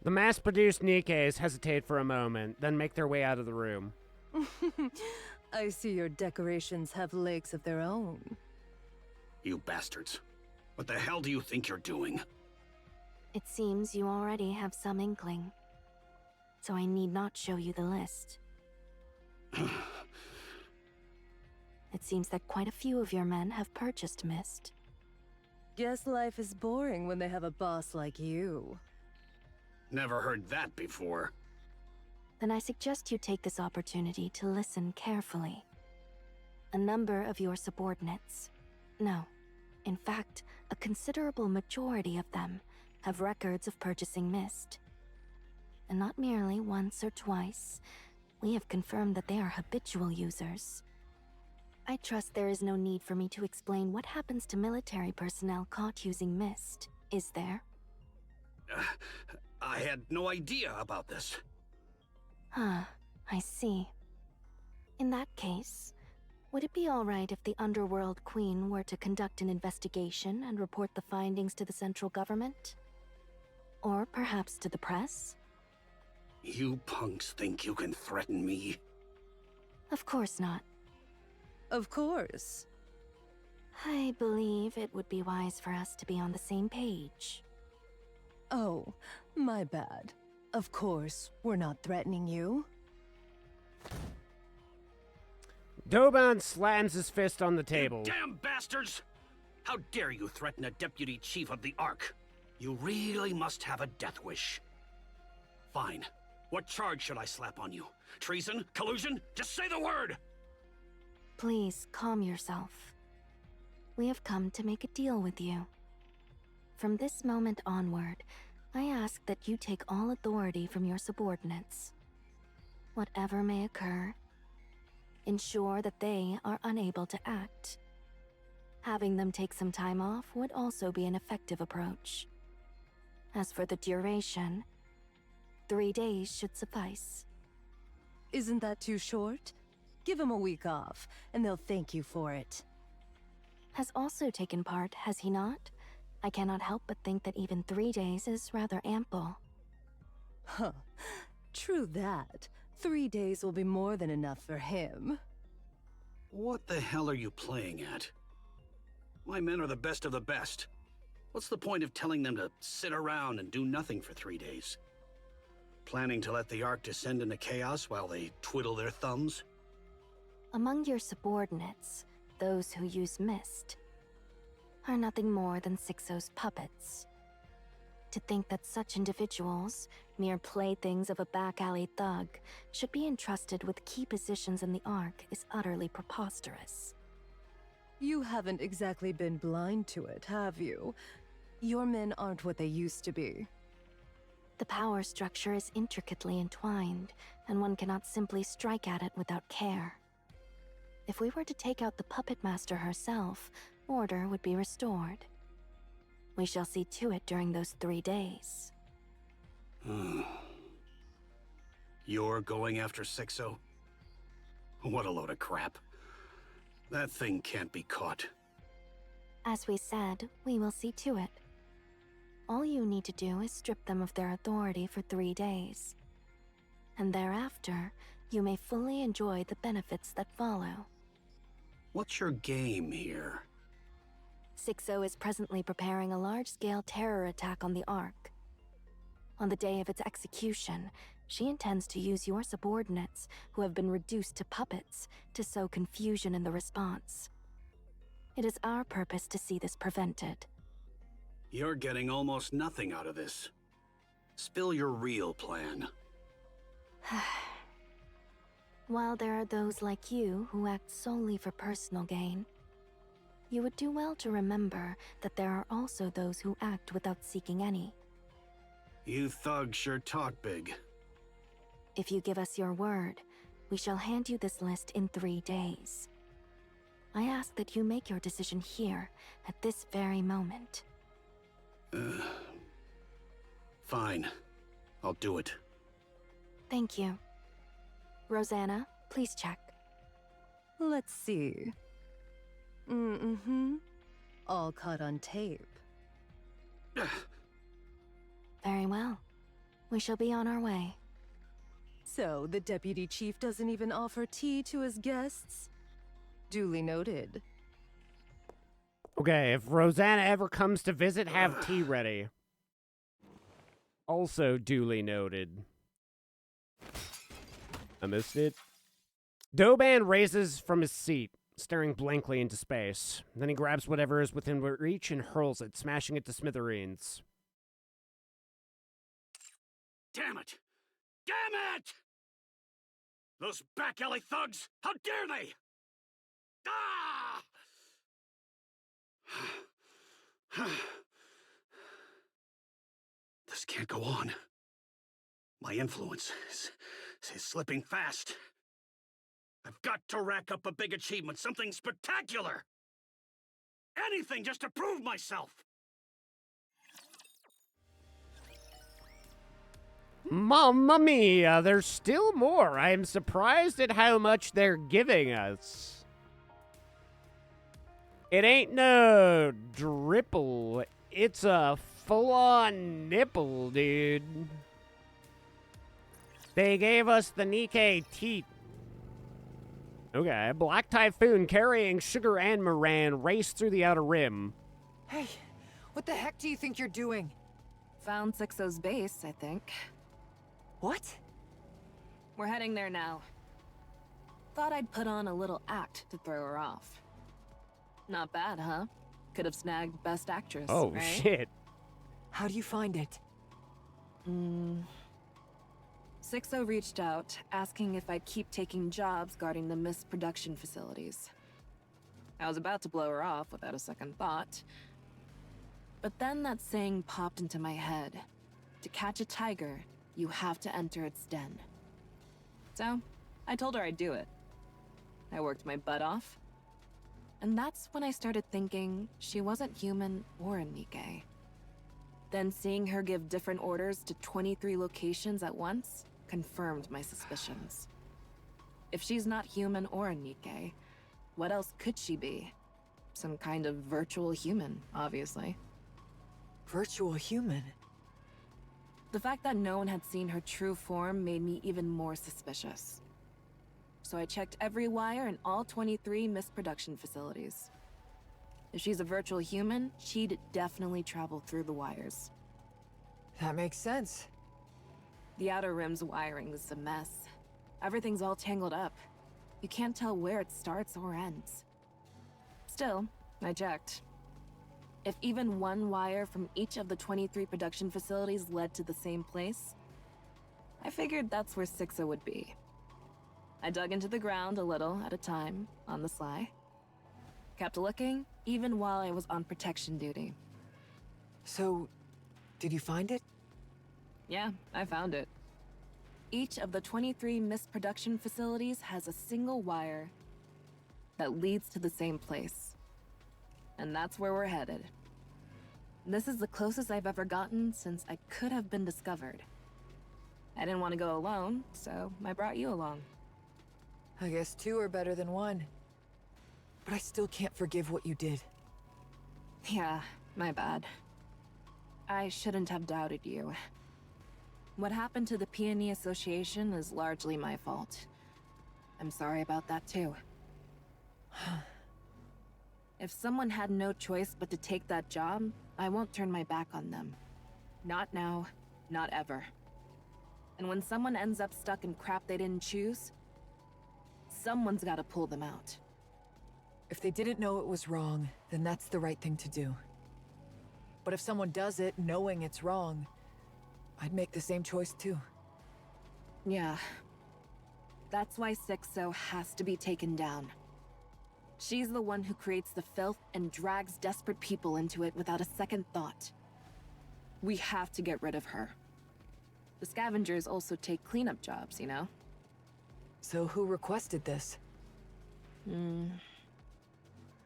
The mass-produced Nikkeis hesitate for a moment, then make their way out of the room. I see your decorations have legs of their own. You bastards. What the hell do you think you're doing? It seems you already have some inkling. So I need not show you the list. It seems that quite a few of your men have purchased Mist. Guess life is boring when they have a boss like you. Never heard that before. Then I suggest you take this opportunity to listen carefully. A number of your subordinates, no, in fact, a considerable majority of them, have records of purchasing mist. And not merely once or twice, we have confirmed that they are habitual users. I trust there is no need for me to explain what happens to military personnel caught using mist, is there? I had no idea about this. Huh, I see. In that case, would it be alright if the Underworld Queen were to conduct an investigation and report the findings to the central government? Or perhaps to the press? You punks think you can threaten me? Of course not. Of course. I believe it would be wise for us to be on the same page. Oh, my bad. Of course, we're not threatening you. Doban slams his fist on the table. You damn bastards! How dare you threaten a deputy chief of the Ark? You really must have a death wish. Fine. What charge should I slap on you? Treason? Collusion? Just say the word! Please, calm yourself. We have come to make a deal with you. From this moment onward, I ask that you take all authority from your subordinates. Whatever may occur, ensure that they are unable to act. Having them take some time off would also be an effective approach. As for the duration, 3 days should suffice. Isn't that too short? Give them a week off, and they'll thank you for it. Has also taken part, has he not? I cannot help but think that even 3 days is rather ample. Huh. True that. 3 days will be more than enough for him. What the hell are you playing at? My men are the best of the best. What's the point of telling them to sit around and do nothing for 3 days? Planning to let the Ark descend into chaos while they twiddle their thumbs? Among your subordinates, those who use mist are nothing more than Sixo's puppets. To think that such individuals, mere playthings of a back-alley thug, should be entrusted with key positions in the Ark is utterly preposterous. You haven't exactly been blind to it, have you? Your men aren't what they used to be. The power structure is intricately entwined, and one cannot simply strike at it without care. If we were to take out the puppet master herself, order would be restored. We shall see to it during those 3 days. You're going after Sixo? What a load of crap. That thing can't be caught. As we said, we will see to it. All you need to do is strip them of their authority for 3 days. And thereafter, you may fully enjoy the benefits that follow. What's your game here? Sixo is presently preparing a large-scale terror attack on the Ark. On the day of its execution, she intends to use your subordinates, who have been reduced to puppets, to sow confusion in the response. It is our purpose to see this prevented. You're getting almost nothing out of this. Spill your real plan. While there are those like you who act solely for personal gain, you would do well to remember that there are also those who act without seeking any. You thugs sure talk big. If you give us your word, we shall hand you this list in 3 days. I ask that you make your decision here, at this very moment. Fine. I'll do it. Thank you. Rosanna, please check. Let's see. All caught on tape. Very well. We shall be on our way. So, the deputy chief doesn't even offer tea to his guests? Duly noted. Okay, if Rosanna ever comes to visit, have tea ready. Also duly noted. I missed it. Doban raises from his seat, staring blankly into space. Then he grabs whatever is within reach and hurls it, smashing it to smithereens. Damn it! Damn it! Those back alley thugs! How dare they! This can't go on. My influence is slipping fast. I've got to rack up a big achievement, something spectacular! Anything just to prove myself! Mamma mia, there's still more. I am surprised at how much they're giving us. It ain't no dripple. It's a full-on nipple, dude. They gave us the Nikkei teat. Okay, Black Typhoon carrying Sugar and Moran race through the Outer Rim. Hey, what the heck do you think you're doing? Found 6-0's base, I think. What? We're heading there now. Thought I'd put on a little act to throw her off. Not bad, huh? Could have snagged Best Actress, Oh, right? shit. How do you find it? 6-0 reached out, asking if I'd keep taking jobs guarding the mist production facilities. I was about to blow her off without a second thought. But then that saying popped into my head. To catch a tiger, you have to enter its den. So, I told her I'd do it. I worked my butt off. And that's when I started thinking she wasn't human or a Nikkei. Then seeing her give different orders to 23 locations at once confirmed my suspicions. If she's not human or a Nikkei, what else could she be? Some kind of virtual human, obviously. Virtual human? The fact that no one had seen her true form made me even more suspicious. So I checked every wire in all 23 mist production facilities. If she's a virtual human, she'd definitely travel through the wires. That makes sense. The Outer Rim's wiring is a mess. Everything's all tangled up. You can't tell where it starts or ends. Still, I checked. If even one wire from each of the 23 production facilities led to the same place, I figured that's where 6-0 would be. I dug into the ground a little at a time, on the sly. Kept looking, even while I was on protection duty. So, did you find it? Yeah, I found it. Each of the 23 mist production facilities has a single wire that leads to the same place. And that's where we're headed. This is the closest I've ever gotten since I could have been discovered. I didn't want to go alone, so I brought you along. I guess 2 are better than 1. But I still can't forgive what you did. Yeah, my bad. I shouldn't have doubted you. What happened to the Peony Association is largely my fault. I'm sorry about that too. If someone had no choice but to take that job, I won't turn my back on them. Not now, not ever. And when someone ends up stuck in crap they didn't choose, someone's gotta pull them out. If they didn't know it was wrong, then that's the right thing to do. But if someone does it knowing it's wrong, I'd make the same choice too. Yeah. That's why 6-0 has to be taken down. She's the one who creates the filth and drags desperate people into it without a second thought. We have to get rid of her. The scavengers also take cleanup jobs, you know? So who requested this?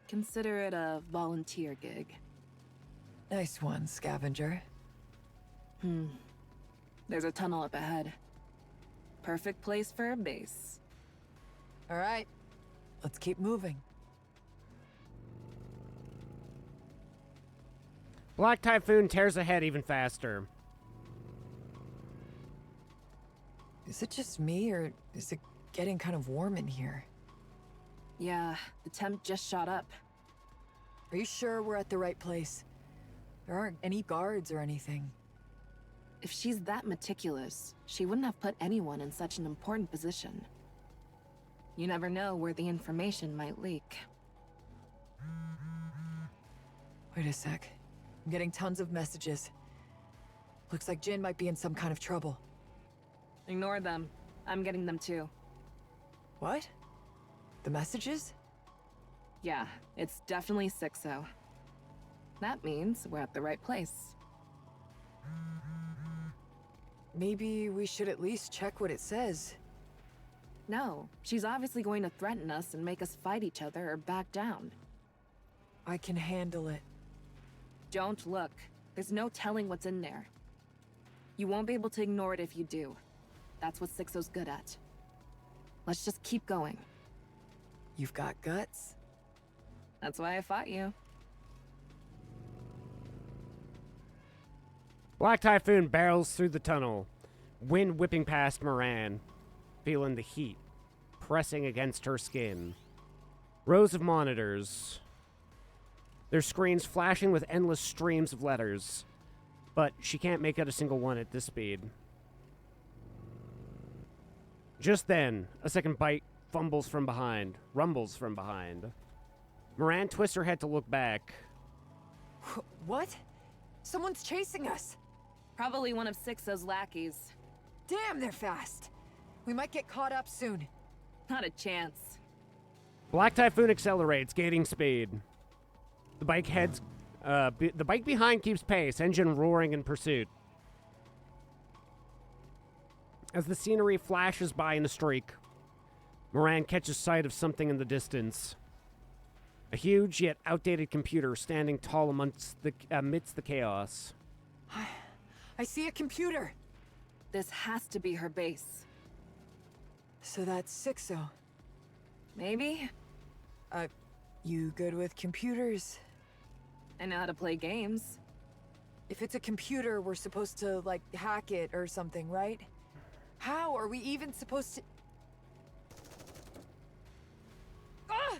Consider it a volunteer gig. Nice one, scavenger. There's a tunnel up ahead. Perfect place for a base. All right, let's keep moving. Black Typhoon tears ahead even faster. Is it just me, or is it getting kind of warm in here? Yeah, the temp just shot up. Are you sure we're at the right place? There aren't any guards or anything. If she's that meticulous, she wouldn't have put anyone in such an important position. You never know where the information might leak. Wait a sec. I'm getting tons of messages. Looks like Jin might be in some kind of trouble. Ignore them. I'm getting them too. What? The messages? Yeah, it's definitely 6-0. That means we're at the right place. Maybe we should at least check what it says. No, she's obviously going to threaten us and make us fight each other or back down. I can handle it. Don't look. There's no telling what's in there. You won't be able to ignore it if you do. That's what 6-0's good at. Let's just keep going. You've got guts. That's why I fought you. Black Typhoon barrels through the tunnel, wind whipping past Moran, feeling the heat pressing against her skin. Rows of monitors, their screens flashing with endless streams of letters, but she can't make out a single one at this speed. Just then, a second bite rumbles from behind. Moran twists her head to look back. What? Someone's chasing us! Probably one of 6-0's lackeys. Damn, they're fast! We might get caught up soon. Not a chance. Black Typhoon accelerates, gaining speed. The bike behind keeps pace, engine roaring in pursuit. As the scenery flashes by in a streak, Moran catches sight of something in the distance. A huge yet outdated computer standing tall amidst the chaos. I see a computer! This has to be her base. So that's 6-0. Maybe? You good with computers? I know how to play games. If it's a computer, we're supposed to, like, hack it or something, right? How are we even supposed to... Ah!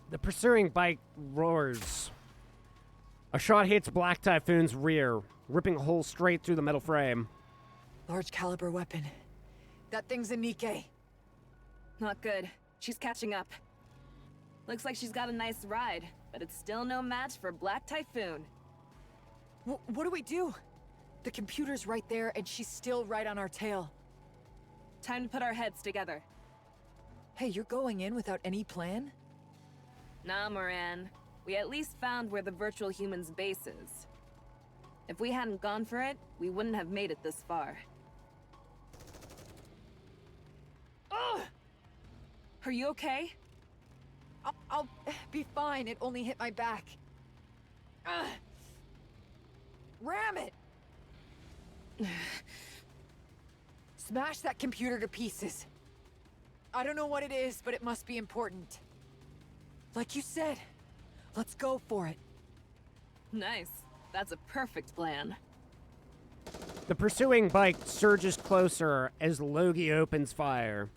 The pursuing bike roars. A shot hits Black Typhoon's rear, ripping a hole straight through the metal frame. Large caliber weapon. That thing's a Nikkei. Not good. She's catching up. Looks like she's got a nice ride, but it's still no match for Black Typhoon. What do we do? The computer's right there, and she's still right on our tail. Time to put our heads together. Hey, you're going in without any plan? Nah, Moran. We at least found where the virtual human's base is. If we hadn't gone for it, we wouldn't have made it this far. Ugh! Are you okay? I'll be fine. It only hit my back. Ugh! Ram it! Smash that computer to pieces. I don't know what it is, but it must be important. Like you said, let's go for it. Nice. That's a perfect plan. The pursuing bike surges closer as Logie opens fire.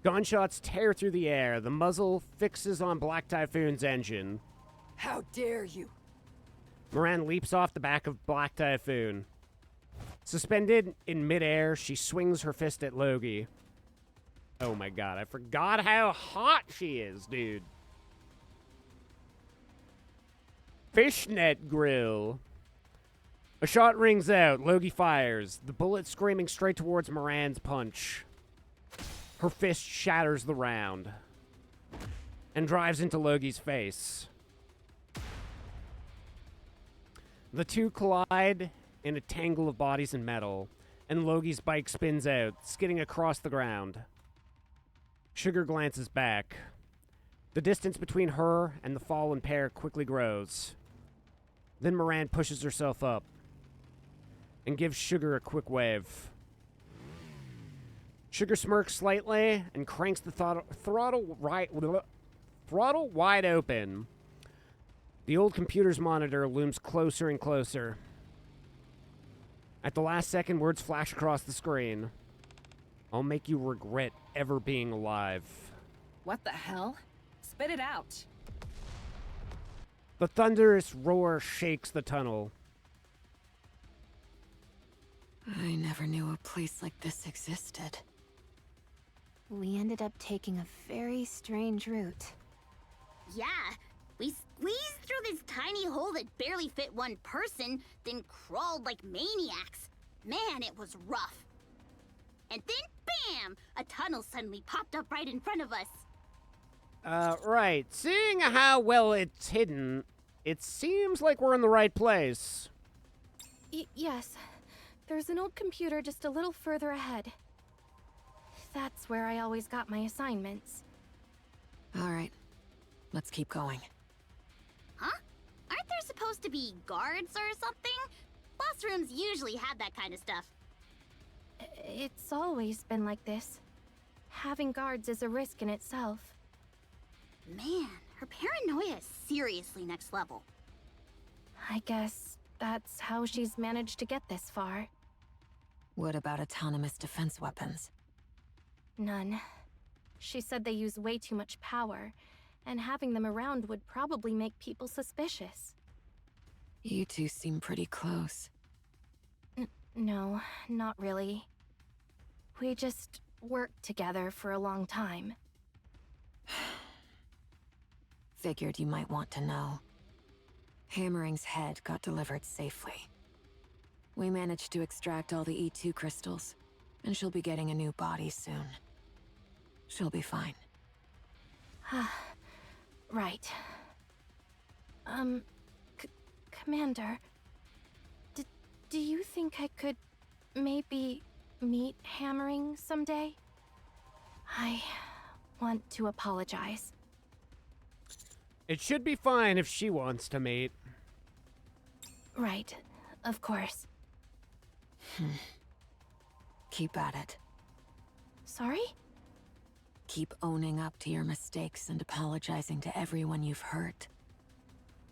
Gunshots tear through the air. The muzzle fixes on Black Typhoon's engine. How dare you! Moran leaps off the back of Black Typhoon. Suspended in midair, she swings her fist at Logie. Oh my god, I forgot how hot she is, dude. Fishnet grill. A shot rings out. Logie fires, the bullet screaming straight towards Moran's punch. Her fist shatters the round and drives into Logie's face. The two collide in a tangle of bodies and metal, and Logie's bike spins out, skidding across the ground. Sugar glances back. The distance between her and the fallen pair quickly grows. Then Moran pushes herself up and gives Sugar a quick wave. Sugar smirks slightly and cranks the throttle wide open. The old computer's monitor looms closer and closer. At the last second, words flash across the screen. I'll make you regret ever being alive. What the hell? Spit it out. The thunderous roar shakes the tunnel. I never knew a place like this existed. We ended up taking a very strange route. Yeah, we squeezed through this tiny hole that barely fit one person, then crawled like maniacs. Man, it was rough. And then, bam! A tunnel suddenly popped up right in front of us. Right. Seeing how well it's hidden, it seems like we're in the right place. Yes. There's an old computer just a little further ahead. That's where I always got my assignments. Alright. Let's keep going. Huh? Aren't there supposed to be guards or something? Boss rooms usually have that kind of stuff. It's always been like this. Having guards is a risk in itself. Man, her paranoia is seriously next level. I guess that's how she's managed to get this far. What about autonomous defense weapons? None. She said they use way too much power, and having them around would probably make people suspicious. You two seem pretty close. No, not really. We just worked together for a long time. Figured you might want to know. Hammering's head got delivered safely. We managed to extract all the E2 crystals, and she'll be getting a new body soon. She'll be fine. Right. Commander, do you think I could maybe meet Hammering someday? I want to apologize. It should be fine if she wants to meet. Right, of course. Keep at it. Sorry? Keep owning up to your mistakes and apologizing to everyone you've hurt.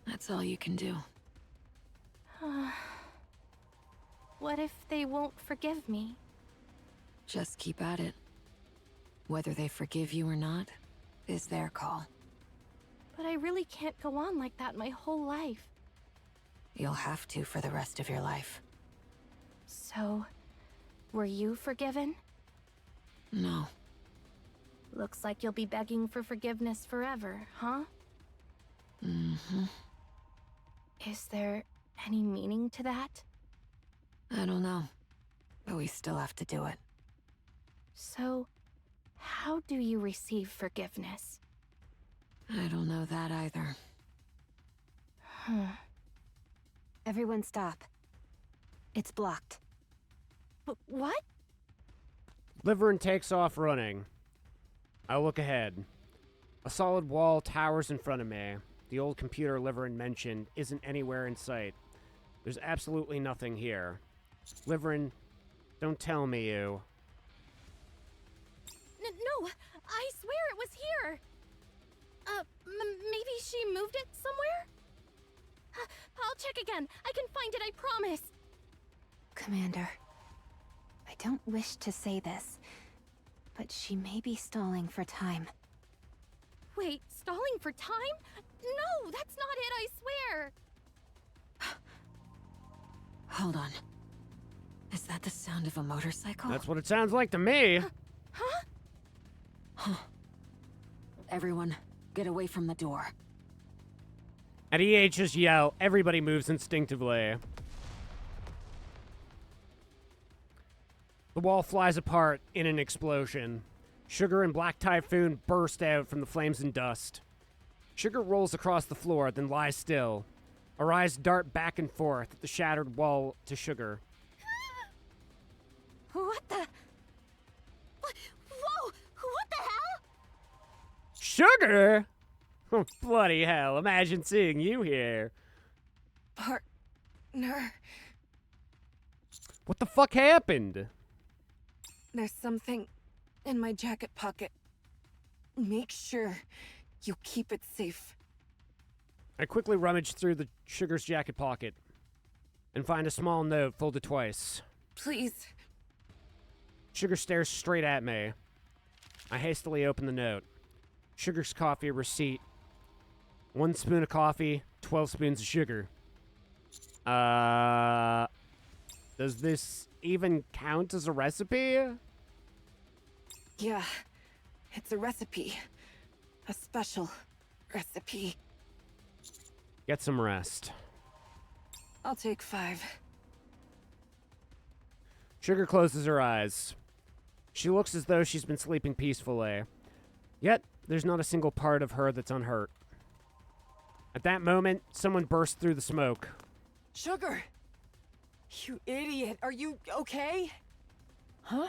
That's all you can do. What if they won't forgive me? Just keep at it. Whether they forgive you or not is their call. But I really can't go on like that my whole life. You'll have to for the rest of your life. So, were you forgiven? No. Looks like you'll be begging for forgiveness forever, huh? Mm-hmm. Is there any meaning to that? I don't know. But we still have to do it. So, how do you receive forgiveness? I don't know that either. Everyone stop. It's blocked. What? Liverin takes off running. I look ahead. A solid wall towers in front of me. The old computer Liverin mentioned isn't anywhere in sight. There's absolutely nothing here. Liverin, don't tell me you... No, I swear it was here. Maybe she moved it somewhere? I'll check again. I can find it, I promise. Commander, I don't wish to say this, but she may be stalling for time. Wait, stalling for time? No, that's not it, I swear. Hold on. Is that the sound of a motorcycle? That's what it sounds like to me. Huh? Everyone, get away from the door. At EH's yell, everybody moves instinctively. The wall flies apart in an explosion. Sugar and Black Typhoon burst out from the flames and dust. Sugar rolls across the floor, then lies still. Her eyes dart back and forth at the shattered wall to Sugar. What the? Whoa! What the hell? Sugar? Oh, bloody hell, imagine seeing you here. Partner. What the fuck happened? There's something in my jacket pocket. Make sure you keep it safe. I quickly rummage through the Sugar's jacket pocket and find a small note folded twice. Please. Sugar stares straight at me. I hastily open the note. Sugar's coffee receipt. 1 spoon of coffee, 12 spoons of sugar. Does this even count as a recipe? Yeah, it's a recipe. A special recipe. Get some rest. I'll take 5. Sugar closes her eyes. She looks as though she's been sleeping peacefully. Yet, there's not a single part of her that's unhurt. At that moment, someone burst through the smoke. Sugar! You idiot! Are you okay? Huh?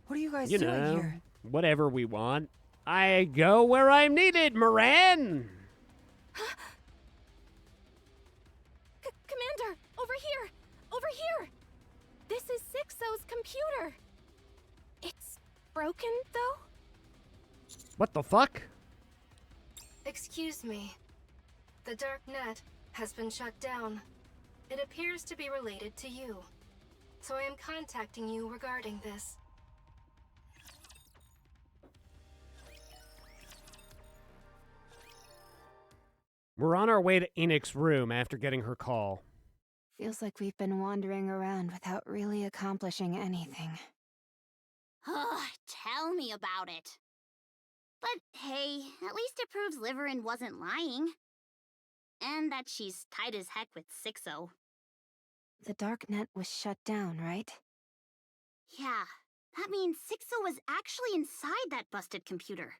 What are you guys doing here? Whatever we want. I go where I'm needed, Moran! Commander, over here! Over here! This is Sixo's computer. It's broken, though? What the fuck? Excuse me. The dark net has been shut down. It appears to be related to you. So I am contacting you regarding this. We're on our way to Enix's room after getting her call. Feels like we've been wandering around without really accomplishing anything. Tell me about it. But hey, at least it proves Liverin wasn't lying. And that she's tight as heck with Sixo. The dark net was shut down, right? Yeah, that means Sixo was actually inside that busted computer.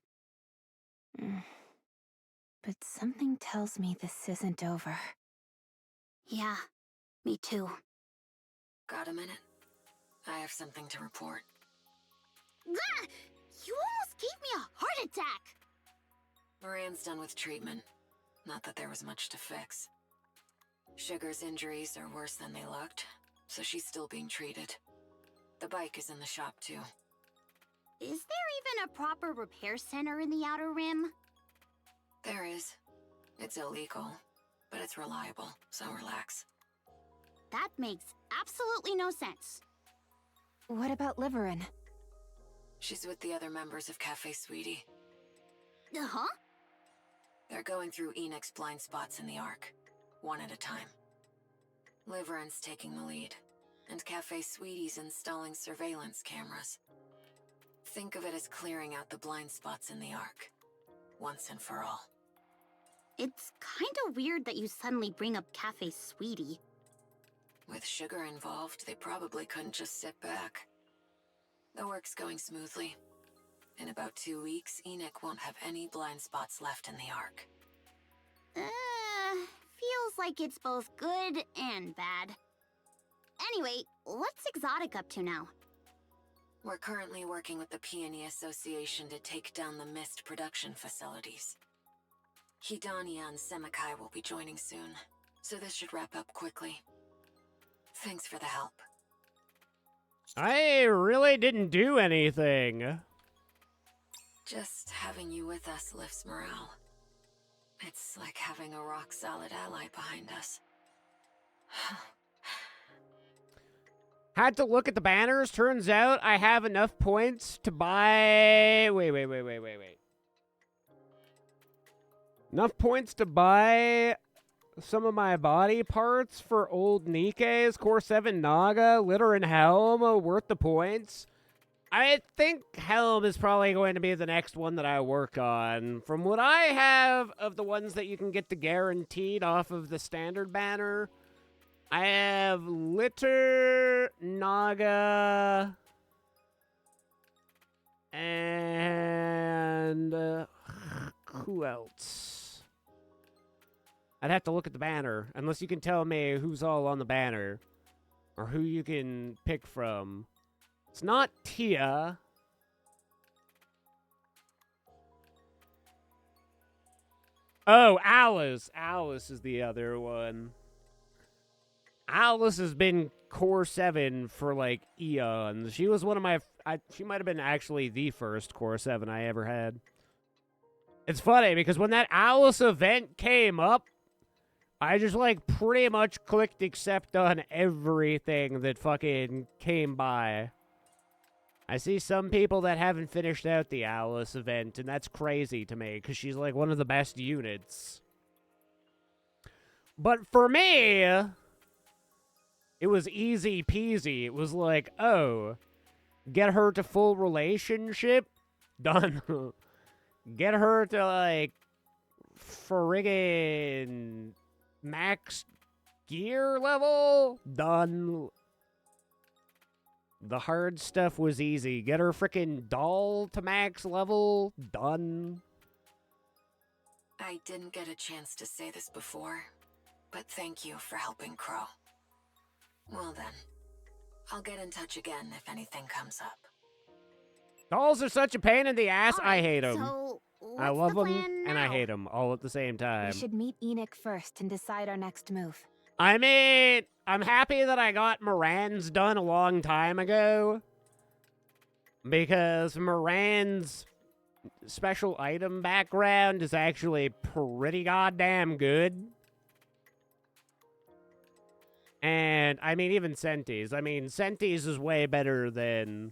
But something tells me this isn't over. Yeah, me too. Got a minute? I have something to report. Gah! You almost gave me a heart attack! Moran's done with treatment. Not that there was much to fix. Sugar's injuries are worse than they looked, so she's still being treated. The bike is in the shop too. Is there even a proper repair center in the Outer Rim? There is. It's illegal, but it's reliable, so relax. That makes absolutely no sense. What about Liverin? She's with the other members of Cafe Sweetie. Uh-huh? They're going through Enix's blind spots in the Ark, one at a time. Liverin's taking the lead, and Cafe Sweetie's installing surveillance cameras. Think of it as clearing out the blind spots in the Ark, once and for all. It's kinda weird that you suddenly bring up Cafe Sweetie. With Sugar involved, they probably couldn't just sit back. The work's going smoothly. In about 2 weeks, Enix won't have any blind spots left in the Ark. Feels like it's both good and bad. Anyway, what's Exotic up to now? We're currently working with the Peony Association to take down the Mist production facilities. Hidania and Semikai will be joining soon, so this should wrap up quickly. Thanks for the help. I really didn't do anything. Just having you with us lifts morale. It's like having a rock-solid ally behind us. Had to look at the banners. Turns out I have enough points to buy... Wait. Enough points to buy some of my body parts for old Nikke's Core 7 Naga, Litter and Helm, worth the points. I think Helm is probably going to be the next one that I work on. From what I have of the ones that you can get the guaranteed off of the standard banner, I have Litter, Naga, and who else? I'd have to look at the banner, unless you can tell me who's all on the banner, or who you can pick from. It's not Tia. Oh, Alice. Alice is the other one. Alice has been Core 7 for, like, eons. She was one of my... she might have been actually the first Core 7 I ever had. It's funny, because when that Alice event came up, I just, like, pretty much clicked accept on everything that fucking came by. I see some people that haven't finished out the Alice event, and that's crazy to me, because she's, like, one of the best units. But for me, it was easy peasy. It was like, oh, get her to full relationship? Done. Get her to, like, friggin' max gear level? Done. The hard stuff was easy. Get her frickin' doll to max level. Done. I didn't get a chance to say this before, but thank you for helping Crow. Well then, I'll get in touch again if anything comes up. Dolls are such a pain in the ass. I hate them. So, I what's love the them plan and I now? hate them all at the same time. We should meet Enoch first and decide our next move. I mean, I'm happy that I got Moran's done a long time ago. Because Moran's special item background is actually pretty goddamn good. And, I mean, even Senti's. I mean, Senti's is way better than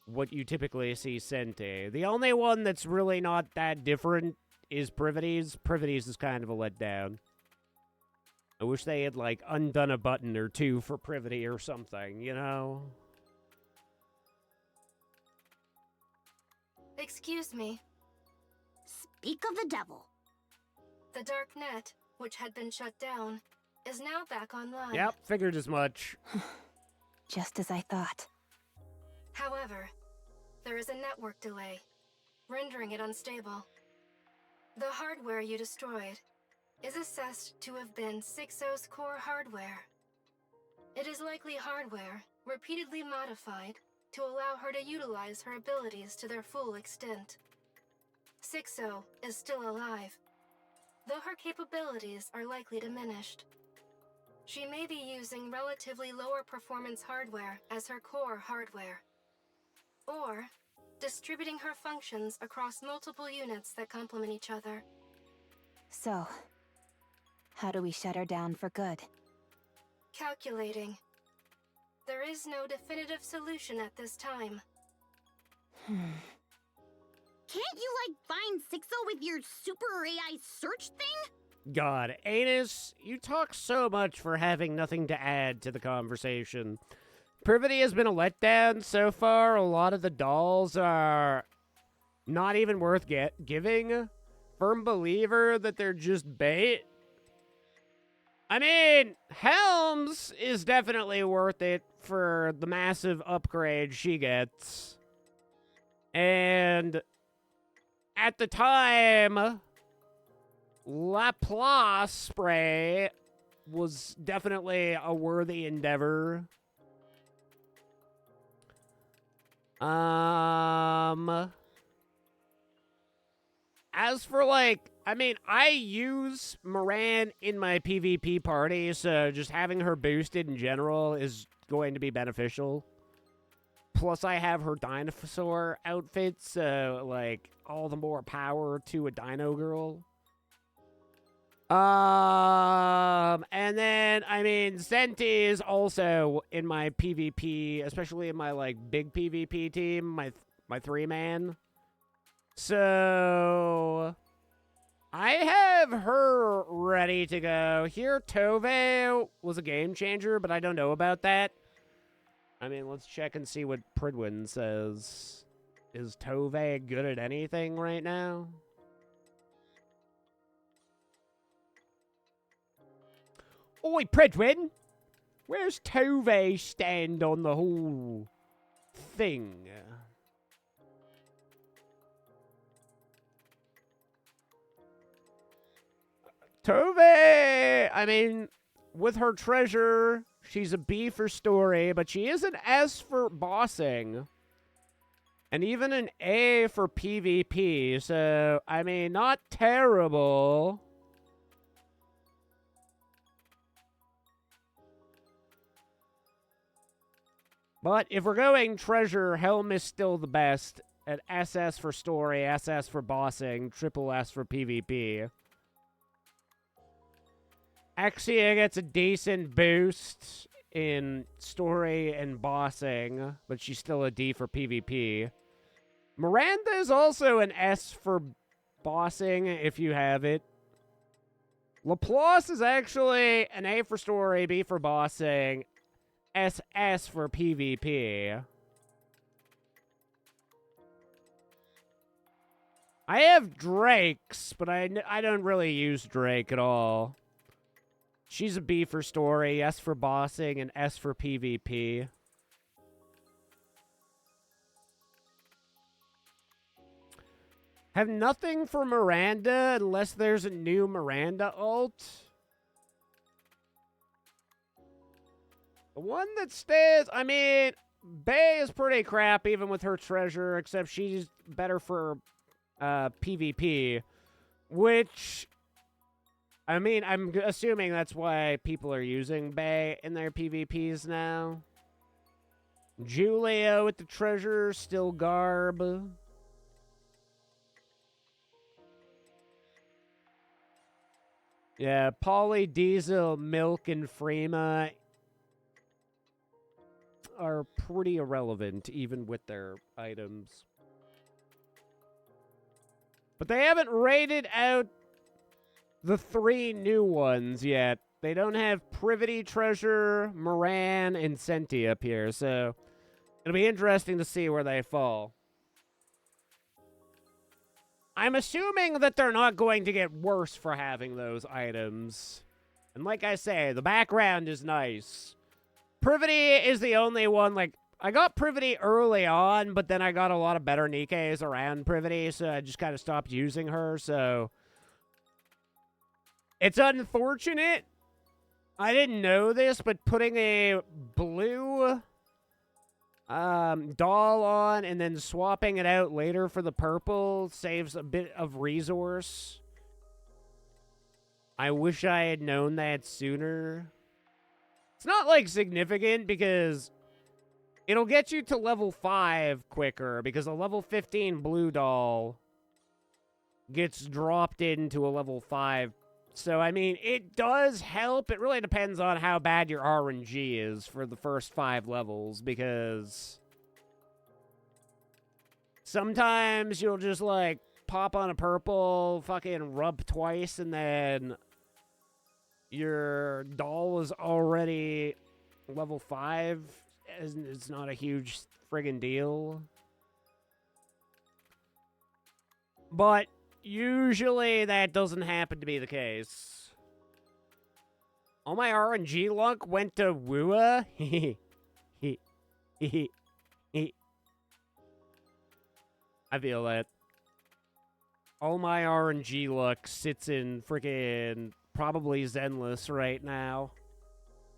what you typically see Senti. The only one that's really not that different is Privity's. Privity's is kind of a letdown. I wish they had, like, undone a button or two for Privity or something, you know? Excuse me. Speak of the devil. The dark net, which had been shut down, is now back online. Yep, figured as much. Just as I thought. However, there is a network delay, rendering it unstable. The hardware you destroyed is assessed to have been 6-0's core hardware. It is likely hardware repeatedly modified to allow her to utilize her abilities to their full extent. 6-0 is still alive, though her capabilities are likely diminished. She may be using relatively lower performance hardware as her core hardware, or distributing her functions across multiple units that complement each other. So, how do we shut her down for good? Calculating. There is no definitive solution at this time. Can't you, like, find 6-0 with your super AI search thing? God, Anus, you talk so much for having nothing to add to the conversation. Privity has been a letdown so far. A lot of the dolls are not even worth giving. Firm believer that they're just bait. I mean, Helms is definitely worth it for the massive upgrade she gets. And at the time, Laplace spray was definitely a worthy endeavor. As for, like, I mean, I use Moran in my PvP party, so just having her boosted in general is going to be beneficial. Plus, I have her dinosaur outfit, so, like, all the more power to a dino girl. And then, I mean, Senti is also in my PvP, especially in my, like, big PvP team, my 3-man. So, I have her ready to go. Here, Tove was a game changer, but I don't know about that. I mean, let's check and see what Pridwin says. Is Tove good at anything right now? Oi, Pridwin! Where's Tove stand on the whole thing? Tove! I mean, with her treasure, she's a B for story, but she is an S for bossing. And even an A for PvP, so, I mean, not terrible. But if we're going treasure, Helm is still the best at SS for story, SS for bossing, triple S for PvP. Axia gets a decent boost in story and bossing, but she's still a D for PvP. Miranda is also an S for bossing, if you have it. Laplace is actually an A for story, B for bossing, SS for PvP. I have Drakes, but I don't really use Drake at all. She's a B for story, S for bossing, and S for PvP. Have nothing for Miranda unless there's a new Miranda ult. The one that stays, I mean, Bae is pretty crap even with her treasure, except she's better for PvP, which, I mean, I'm assuming that's why people are using Bae in their PvPs now. Julia with the treasure, still garb. Yeah, Polly, Diesel, Milk, and Freema are pretty irrelevant, even with their items. But they haven't rated out the 3 new ones yet. They don't have Privity, Treasure, Moran, and Senti up here, so it'll be interesting to see where they fall. I'm assuming that they're not going to get worse for having those items. And like I say, the background is nice. Privity is the only one, like, I got Privity early on, but then I got a lot of better Nikkes around Privity, so I just kind of stopped using her, so it's unfortunate. I didn't know this, but putting a blue doll on and then swapping it out later for the purple saves a bit of resource. I wish I had known that sooner. It's not, like, significant because it'll get you to level 5 quicker because a level 15 blue doll gets dropped into a level 5. So, I mean, it does help. It really depends on how bad your RNG is for the first 5 levels because sometimes you'll just, like, pop on a purple, fucking rub twice, and then your doll is already level 5. It's not a huge friggin' deal. But usually that doesn't happen to be the case. All my RNG luck went to Wua. I feel that. All my RNG luck sits in freaking probably Zenless right now.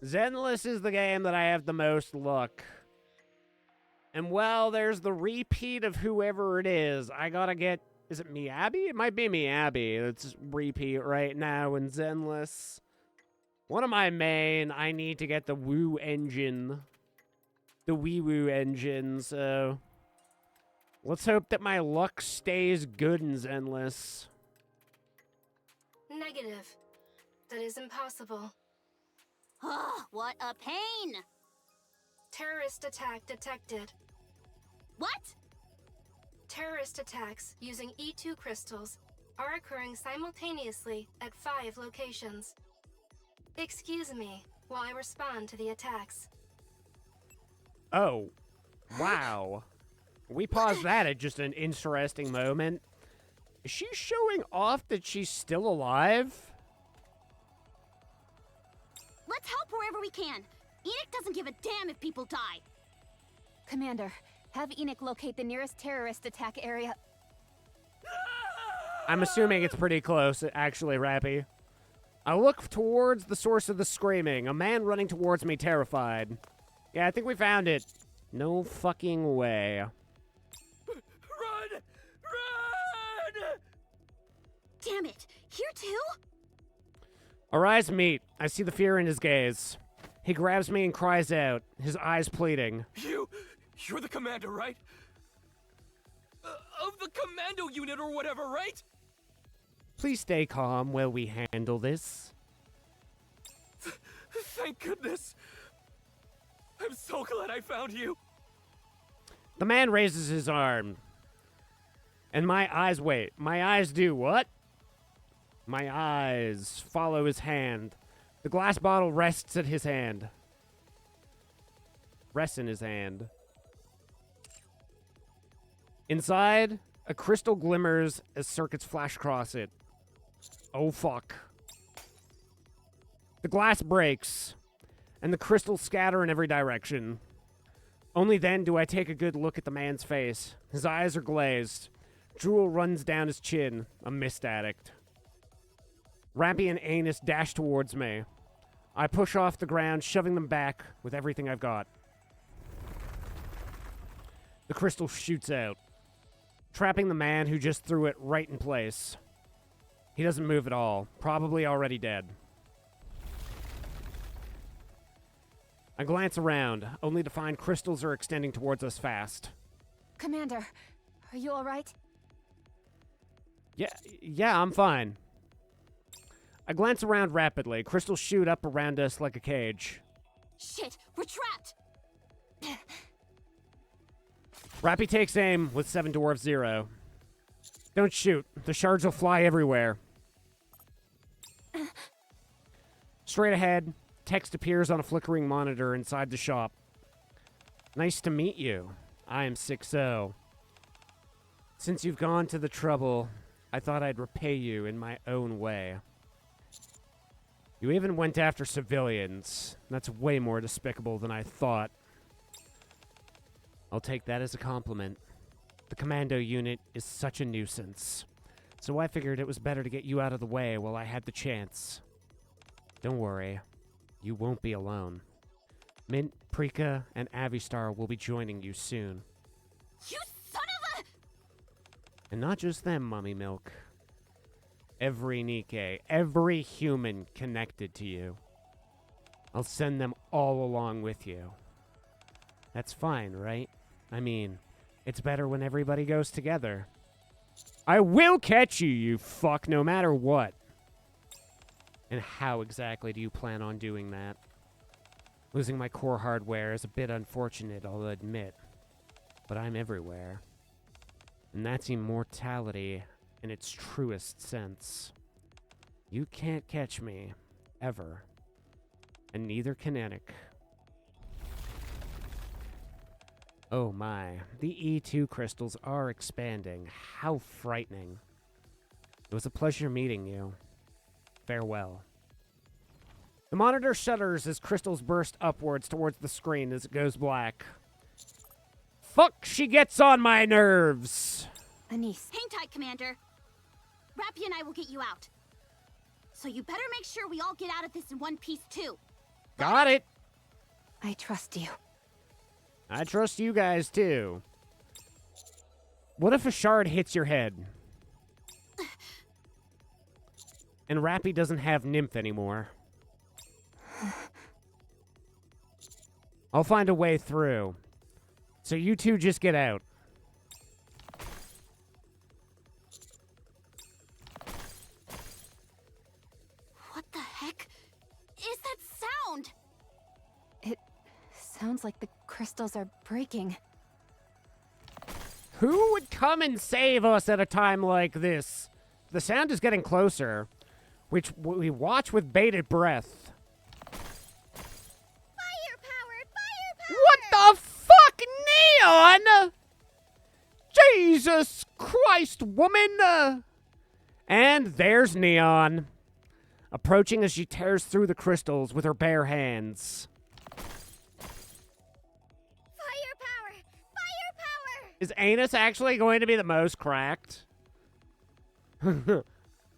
Zenless is the game that I have the most luck. And well, there's the repeat of whoever it is. I gotta get... Is it Miyabi? It might be Miyabi. It's repeat right now in Zenless. One of my main, I need to get the Woo engine. The Wee Woo engine, so... Let's hope that my luck stays good in Zenless. Negative. That is impossible. Oh, what a pain! Terrorist attack detected. What? Terrorist attacks using E2 crystals are occurring simultaneously at 5 locations. Excuse me while I respond to the attacks. Oh. Wow. We paused that at just an interesting moment. Is she showing off that she's still alive? Let's help wherever we can. Enoch doesn't give a damn if people die. Commander, have Enoch locate the nearest terrorist attack area. I'm assuming it's pretty close, actually, Rappy. I look towards the source of the screaming. A man running towards me, terrified. Yeah, I think we found it. No fucking way. Run! Run! Damn it! Here too? Our eyes meet. I see the fear in his gaze. He grabs me and cries out, his eyes pleading. You're the commander, right? Of the commando unit or whatever, right? Please stay calm while we handle this. Thank goodness. I'm so glad I found you. The man raises his arm. And my eyes wait. My eyes do what? My eyes follow his hand. The glass bottle rests at his hand. Rests in his hand. Inside, a crystal glimmers as circuits flash across it. Oh fuck. The glass breaks, and the crystals scatter in every direction. Only then do I take a good look at the man's face. His eyes are glazed. Drool runs down his chin, a mist addict. Rappy and Anus dash towards me. I push off the ground, shoving them back with everything I've got. The crystal shoots out, trapping the man who just threw it right in place. He doesn't move at all, probably already dead. I glance around, only to find crystals are extending towards us fast. Commander, are you alright? Yeah, I'm fine. I glance around rapidly. Crystals shoot up around us like a cage. Shit, we're trapped! Rappy takes aim with 7 Dwarf 0. Don't shoot. The shards will fly everywhere. Straight ahead, text appears on a flickering monitor inside the shop. Nice to meet you. I am 6-0. Since you've gone to the trouble, I thought I'd repay you in my own way. You even went after civilians. That's way more despicable than I thought. I'll take that as a compliment. The commando unit is such a nuisance. So I figured it was better to get you out of the way while I had the chance. Don't worry. You won't be alone. Mint, Prika, and Avistar will be joining you soon. You son of a... And not just them, Mummy Milk. Every Nikke, every human connected to you. I'll send them all along with you. That's fine, right? I mean, it's better when everybody goes together. I will catch you, you fuck, no matter what. And how exactly do you plan on doing that? Losing my core hardware is a bit unfortunate, I'll admit. But I'm everywhere. And that's immortality in its truest sense. You can't catch me, ever. And neither can Enoch. Oh my, the E2 crystals are expanding. How frightening. It was a pleasure meeting you. Farewell. The monitor shudders as crystals burst upwards towards the screen as it goes black. Fuck, she gets on my nerves! Anise. Hang tight, Commander. Rappy and I will get you out. So you better make sure we all get out of this in one piece, too. Got it! I trust you. I trust you guys, too. What if a shard hits your head? And Rappy doesn't have Nymph anymore. I'll find a way through. So you two just get out. What the heck is that sound? It sounds like the crystals are breaking. Who would come and save us at a time like this? The sound is getting closer, which we watch with bated breath. Firepower! What the fuck, Neon? Jesus Christ, woman! And there's Neon, approaching as she tears through the crystals with her bare hands. Firepower! Firepower! Is Anus actually going to be the most cracked?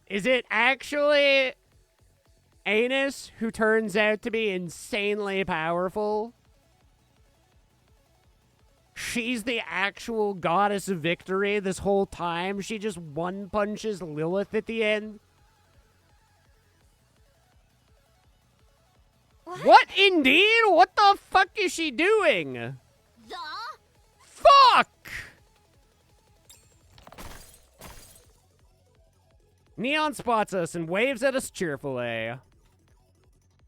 Is it actually Anus who turns out to be insanely powerful? She's the actual goddess of victory this whole time. She just one-punches Lilith at the end. What indeed? What the fuck is she doing? The? Fuck! Neon spots us and waves at us cheerfully.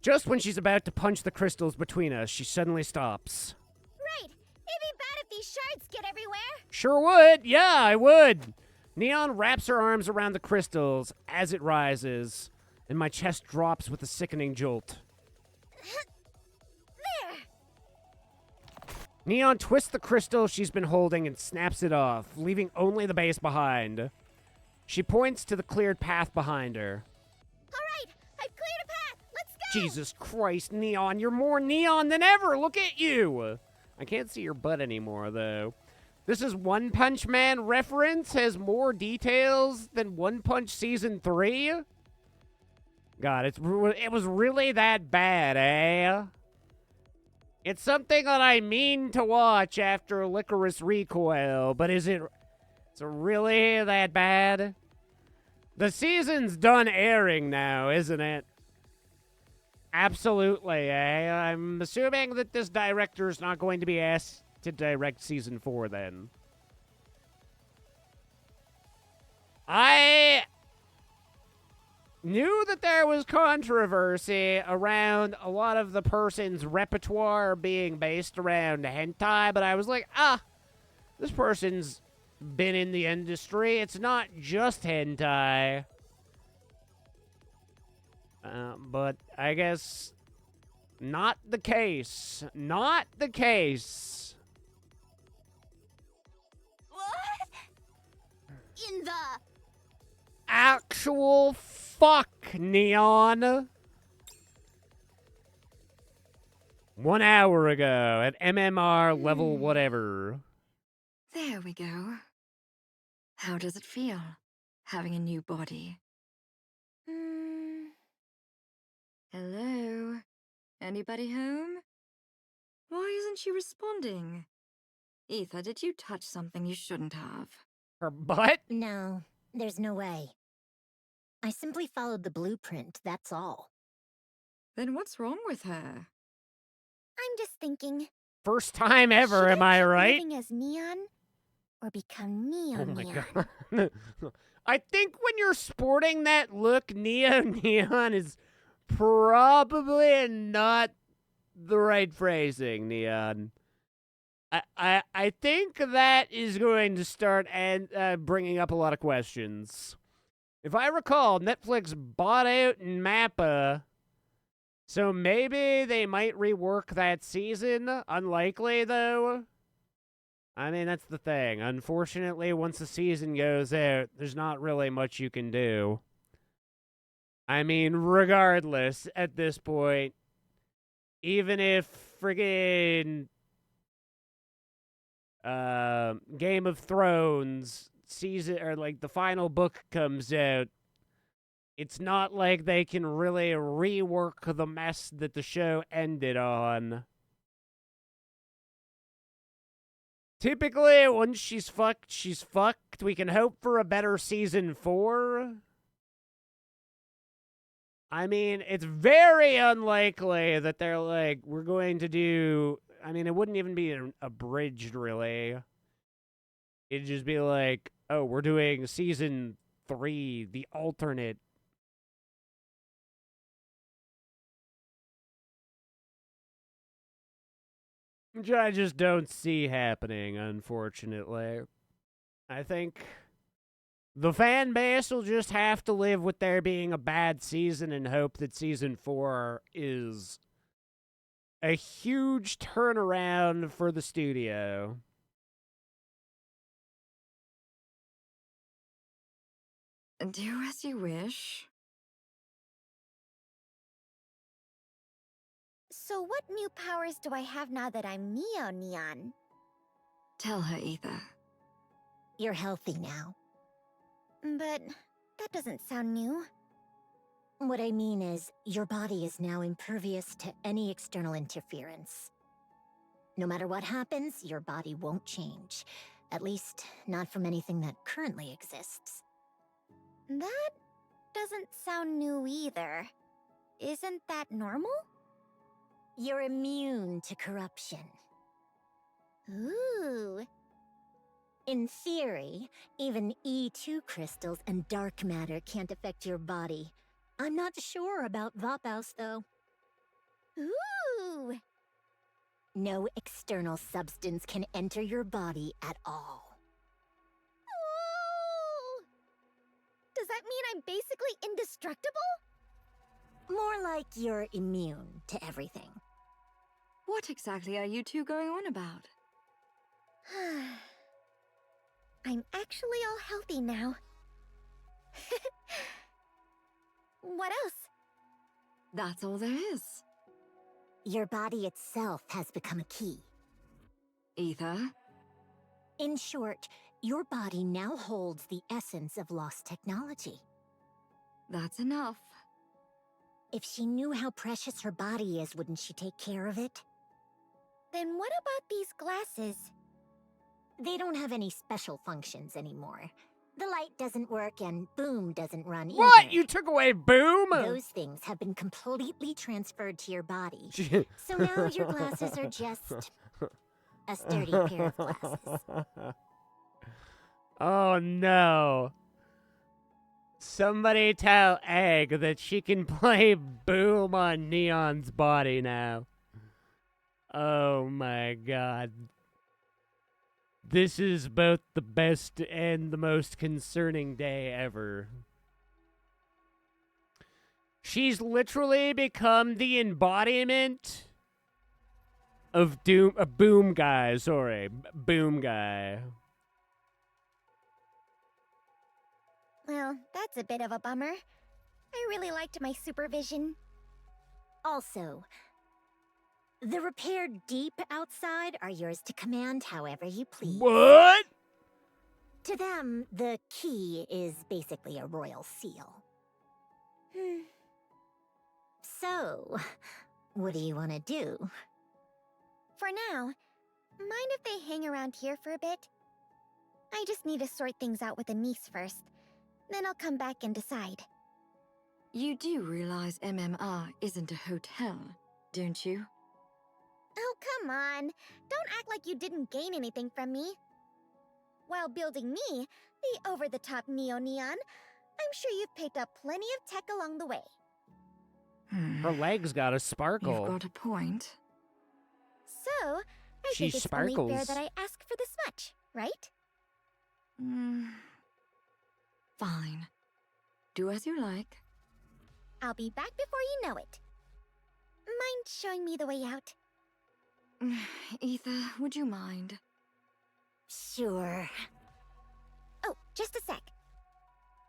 Just when she's about to punch the crystals between us, she suddenly stops. Right. It'd be bad if these shards get everywhere. Sure would. Yeah, I would. Neon wraps her arms around the crystals as it rises, and my chest drops with a sickening jolt. There. Neon twists the crystal she's been holding and snaps it off, leaving only the base behind. She points to the cleared path behind her. All right, I've cleared a path. Let's Jesus Christ, Neon, you're more neon than ever. Look at you. I can't see your butt anymore, though. This is One Punch Man reference, has more details than One Punch Season 3? God, it was really that bad, eh? It's something that I mean to watch after Licorice Recoil, but is it really that bad? The season's done airing now, isn't it? Absolutely, eh? I'm assuming that this director's not going to be asked to direct Season 4 then. I knew that there was controversy around a lot of the person's repertoire being based around hentai, but I was like, this person's been in the industry. It's not just hentai. But I guess not the case. Not the case. What? In the... Actual fuck, Neon. 1 hour ago at MMR level whatever. There we go. How does it feel, having a new body? Hello? Anybody home? Why isn't she responding? Ether, did you touch something you shouldn't have? Her butt? No, there's no way. I simply followed the blueprint, that's all. Then what's wrong with her? I'm just thinking. First time ever, am I right? Living as Neon, or become Neon? Oh my Neon? god. I think when you're sporting that look, Neon is probably not the right phrasing, Neon. I think that is going to start bringing up a lot of questions. If I recall, Netflix bought out Mappa, so maybe they might rework that season. Unlikely, though. I mean, that's the thing. Unfortunately, once the season goes out, there's not really much you can do. I mean, regardless, at this point, even if friggin' Game of Thrones season, or like the final book comes out, it's not like they can really rework the mess that the show ended on. Typically, once she's fucked, she's fucked. We can hope for a better season 4. I mean, it's very unlikely that they're like, we're going to do... I mean, it wouldn't even be abridged, really. It'd just be like, oh, we're doing season 3, the alternate. Which I just don't see happening, unfortunately. I think the fan base will just have to live with there being a bad season and hope that season 4 is a huge turnaround for the studio. Do as you wish. So what new powers do I have now that I'm Neon? Tell her, Ether. You're healthy now. But that doesn't sound new. What I mean is, your body is now impervious to any external interference. No matter what happens, your body won't change. At least, not from anything that currently exists. That doesn't sound new either. Isn't that normal? You're immune to corruption. Ooh. In theory, even E2 crystals and dark matter can't affect your body. I'm not sure about Vapaus, though. Ooh. No external substance can enter your body at all. Ooh. Does that mean I'm basically indestructible? More like you're immune to everything. What exactly are you two going on about? I'm actually all healthy now. What else? That's all there is. Your body itself has become a key. Ether? In short, your body now holds the essence of lost technology. That's enough. If she knew how precious her body is, wouldn't she take care of it? Then what about these glasses? They don't have any special functions anymore. The light doesn't work and Boom doesn't run either. What? You took away Boom? Those things have been completely transferred to your body. So now your glasses are just a sturdy pair of glasses. Oh no. Somebody tell Egg that she can play Boom on Neon's body now. Oh my god. This is both the best and the most concerning day ever. She's literally become the embodiment of Boom Guy, sorry. Boom Guy. Well, that's a bit of a bummer. I really liked my supervision. Also, the repaired deep outside are yours to command however you please. What? To them, the key is basically a royal seal. So, what do you want to do? For now, mind if they hang around here for a bit? I just need to sort things out with the niece first. Then I'll come back and decide. You do realize MMR isn't a hotel, don't you? Oh, come on. Don't act like you didn't gain anything from me. While building me, the over-the-top Neo-Neon, I'm sure you've picked up plenty of tech along the way. Her legs got a sparkle. You've got a point. So, I She think it's sparkles. only fair that I ask for this much, right? Fine. Do as you like. I'll be back before you know it. Mind showing me the way out? Ether, would you mind? Sure. Oh, just a sec.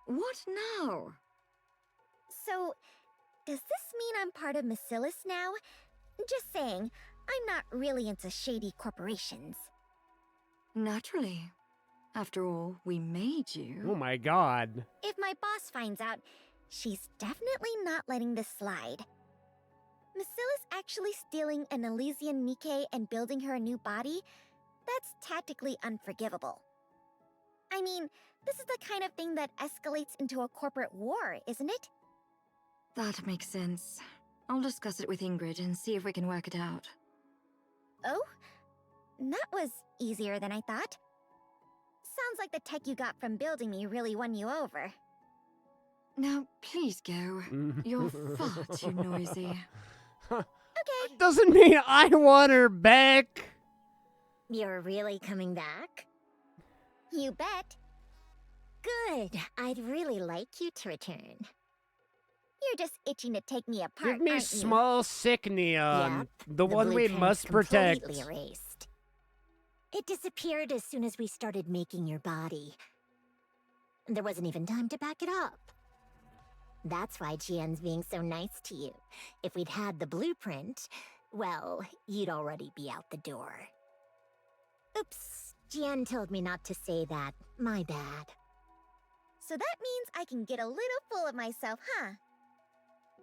What now? So, does this mean I'm part of Macillus now? Just saying, I'm not really into shady corporations. Naturally. After all, we made you. Oh my god. If my boss finds out, she's definitely not letting this slide. Macillus actually stealing an Elysian Nikke and building her a new body? That's tactically unforgivable. I mean, this is the kind of thing that escalates into a corporate war, isn't it? That makes sense. I'll discuss it with Ingrid and see if we can work it out. Oh? That was easier than I thought. Sounds like the tech you got from building me really won you over. Now, please go. You're far too noisy. Okay. Doesn't mean I want her back. You're really coming back? You bet. Good. I'd really like you to return. You're just itching to take me apart, Give me aren't you? small sick Neon. Yep, the one we must protect. Completely erased. It disappeared as soon as we started making your body. There wasn't even time to back it up. That's why Jian's being so nice to you. If we'd had the blueprint, well, you'd already be out the door. Oops, Jian told me not to say that. My bad. So that means I can get a little full of myself, huh?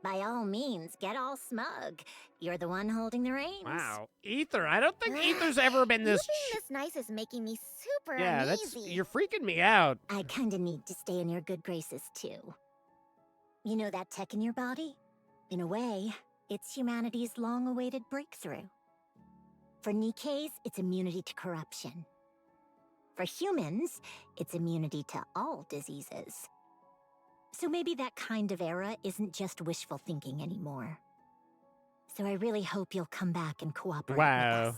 By all means, get all smug. You're the one holding the reins. Wow. Ether, I don't think Ether's ever been this... You being this nice is making me super Yeah, uneasy. you're freaking me out. I kinda need to stay in your good graces, too. You know that tech in your body? In a way, it's humanity's long-awaited breakthrough. For Nikkes, it's immunity to corruption. For humans, it's immunity to all diseases. So maybe that kind of era isn't just wishful thinking anymore. So I really hope you'll come back and cooperate with Wow. us.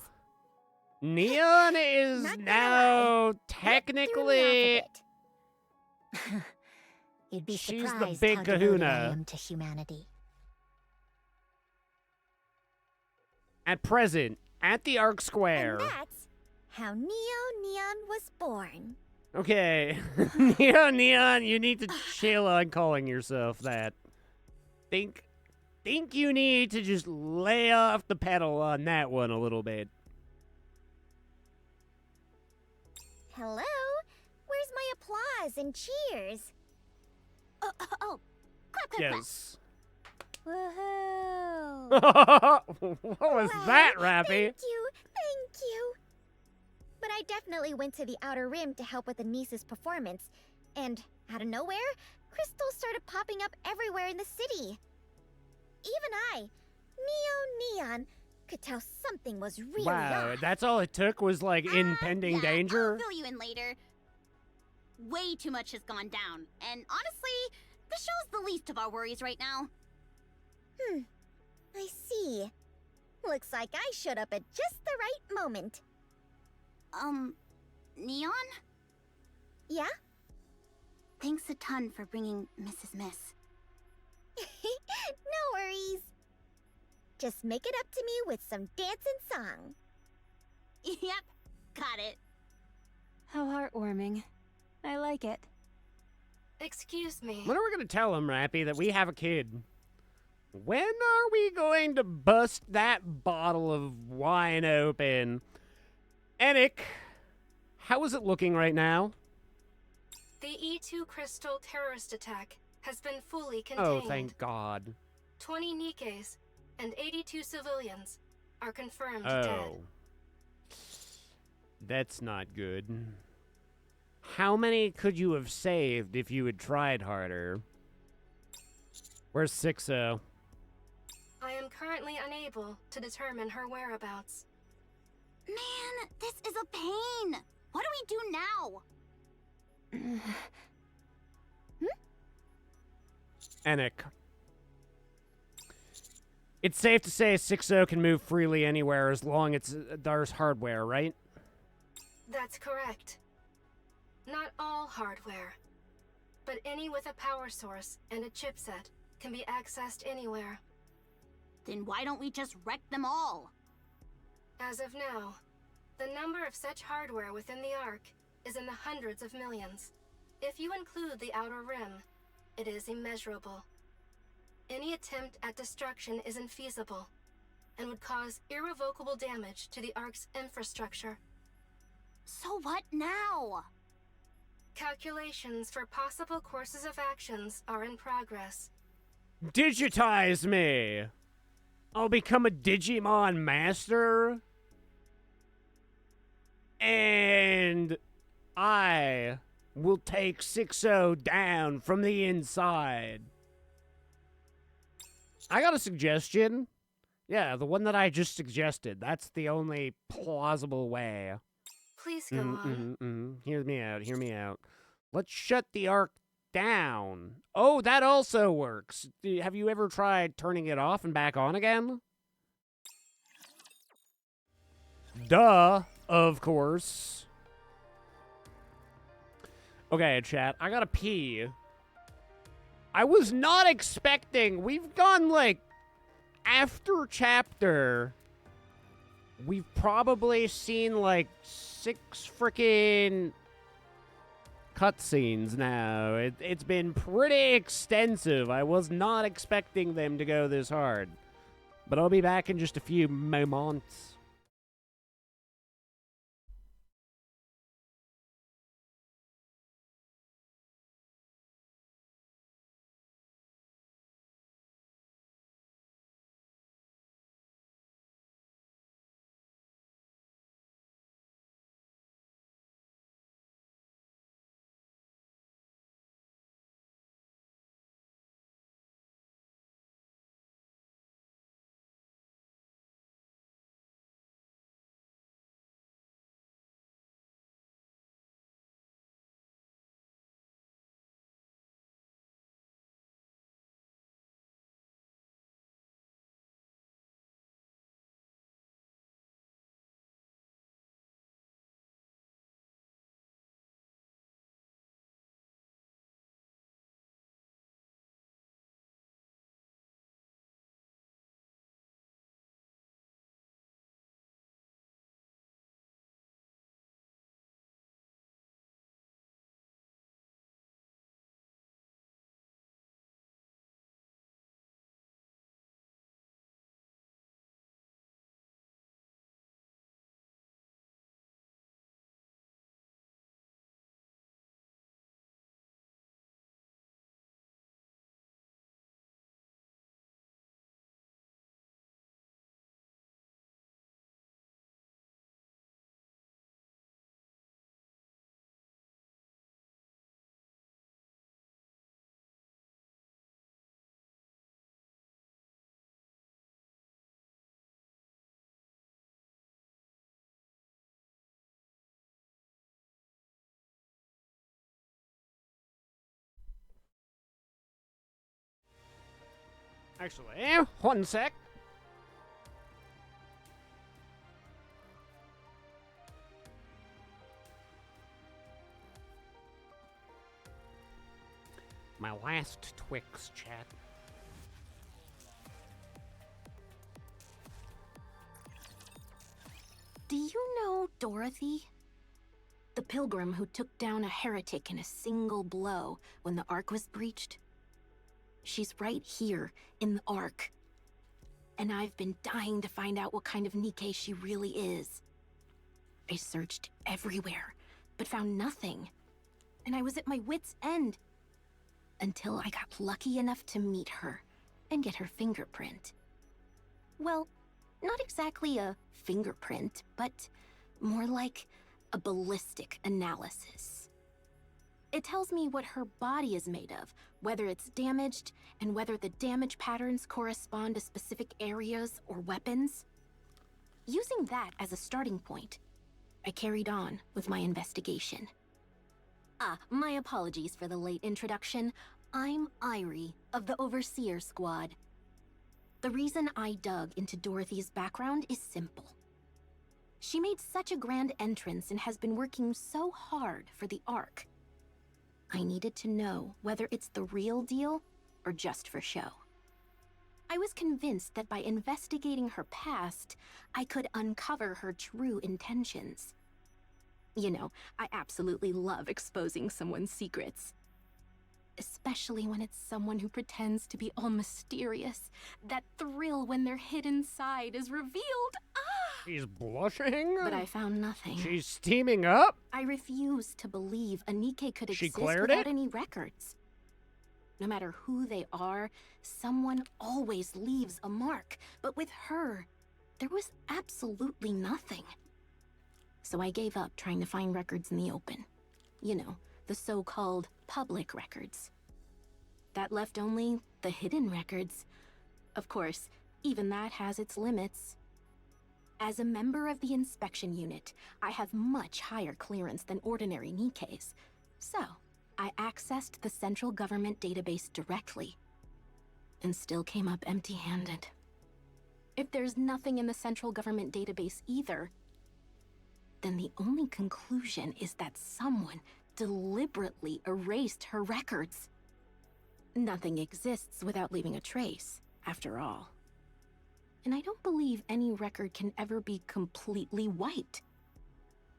Neon is now technically... You'd be She's the surprised big how devoted I kahuna. am to humanity. At present, at the Arc Square. And that's how Neon was born. Okay. Neon, you need to chill on calling yourself that. Think think you need to just lay off the pedal on that one a little bit. Hello? Where's my applause and cheers? Oh, clap, clap, Yes. Woohoo! What was that, Rappy? Thank you. But I definitely went to the Outer Rim to help with the niece's performance. And out of nowhere, crystals started popping up everywhere in the city. Even I, Neon, could tell something was really Wow, off. that's all it took was like impending yeah, danger? I'll fill you in later. Way too much has gone down, and honestly, the show's the least of our worries right now. I see. Looks like I showed up at just the right moment. Neon? Yeah? Thanks a ton for bringing Mrs. Miss. No worries. Just make it up to me with some dance and song. Yep, got it. How heartwarming. I like it. Excuse me. When are we going to tell him, Rappy, that we have a kid? When are we going to bust that bottle of wine open? Enic, how is it looking right now? The E2 crystal terrorist attack has been fully contained. Oh, thank God. 20 Nikkes and 82 civilians are confirmed Oh. dead. That's not good. How many could you have saved if you had tried harder? Where's 6-0? I am currently unable to determine her whereabouts. Man, this is a pain. What do we do now? Enic. It's safe to say 6-0 can move freely anywhere as long as there's hardware, right? That's correct. Not all hardware, but any with a power source and a chipset can be accessed anywhere. Then why don't we just wreck them all? As of now, the number of such hardware within the Ark is in the hundreds of millions. If you include the Outer Rim, it is immeasurable. Any attempt at destruction is infeasible and would cause irrevocable damage to the Ark's infrastructure. So what now? Calculations for possible courses of actions are in progress. Digitize me! I'll become a Digimon master? And I will take 6-0 down from the inside. I got a suggestion. Yeah, the one that I just suggested. That's the only plausible way. Please go on. Hear me out, hear me out. Let's shut the Ark down. Oh, that also works. Have you ever tried turning it off and back on again? Duh, of course. Okay, chat, I gotta pee. I was not expecting. We've gone, like, after chapter, we've probably seen, like, 6 freaking cutscenes now. It's been pretty extensive. I was not expecting them to go this hard. But I'll be back in just a few moments. Actually, one sec. My last Twix, chat. Do you know Dorothy? The pilgrim who took down a heretic in a single blow when the Ark was breached? She's right here in the Ark. And I've been dying to find out what kind of Nikke she really is. I searched everywhere, but found nothing. And I was at my wit's end. Until I got lucky enough to meet her and get her fingerprint. Well, not exactly a fingerprint, but more like a ballistic analysis. It tells me what her body is made of, whether it's damaged, and whether the damage patterns correspond to specific areas or weapons. Using that as a starting point, I carried on with my investigation. My apologies for the late introduction. I'm Irie of the Overseer Squad. The reason I dug into Dorothy's background is simple. She made such a grand entrance and has been working so hard for the Ark. I needed to know whether it's the real deal or just for show. I was convinced that by investigating her past, I could uncover her true intentions. You know, I absolutely love exposing someone's secrets. Especially when it's someone who pretends to be all mysterious. That thrill when their hidden side is revealed. She's blushing? But I found nothing. She's steaming up? I refuse to believe a Nikke could She exist cleared without it? any records. No matter who they are, someone always leaves a mark. But with her, there was absolutely nothing. So I gave up trying to find records in the open. You know, the so-called public records. That left only the hidden records. Of course, even that has its limits. As a member of the inspection unit, I have much higher clearance than ordinary Nikkes. So, I accessed the central government database directly, and still came up empty-handed. If there's nothing in the central government database either, then the only conclusion is that someone deliberately erased her records. Nothing exists without leaving a trace, after all. And I don't believe any record can ever be completely wiped.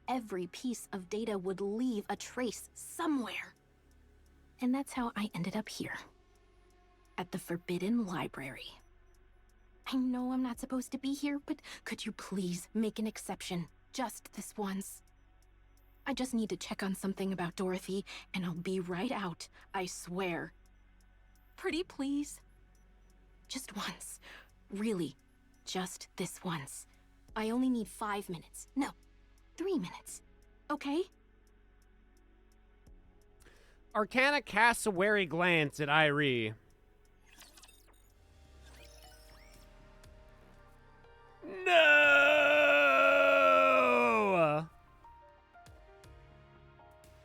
Every piece of data would leave a trace somewhere. And that's how I ended up here. At the Forbidden Library. I know I'm not supposed to be here, but could you please make an exception? Just this once. I just need to check on something about Dorothy, and I'll be right out, I swear. Pretty please. Just once. Really, just this once. I only need 5 minutes. No, 3 minutes. Okay? Arcana casts a wary glance at Irie. No!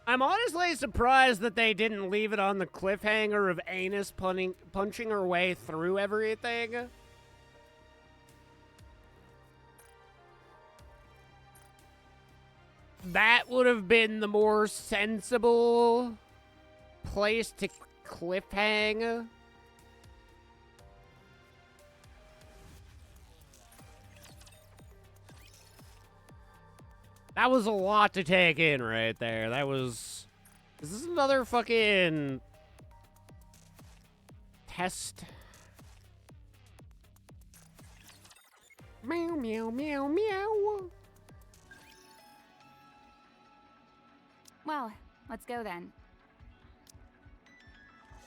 I'm honestly surprised that they didn't leave it on the cliffhanger of Anus punching her way through everything. That would have been the more sensible place to cliffhang. That was a lot to take in right there. That was... Is this another fucking... test? Meow, meow, meow, meow. Well, let's go then.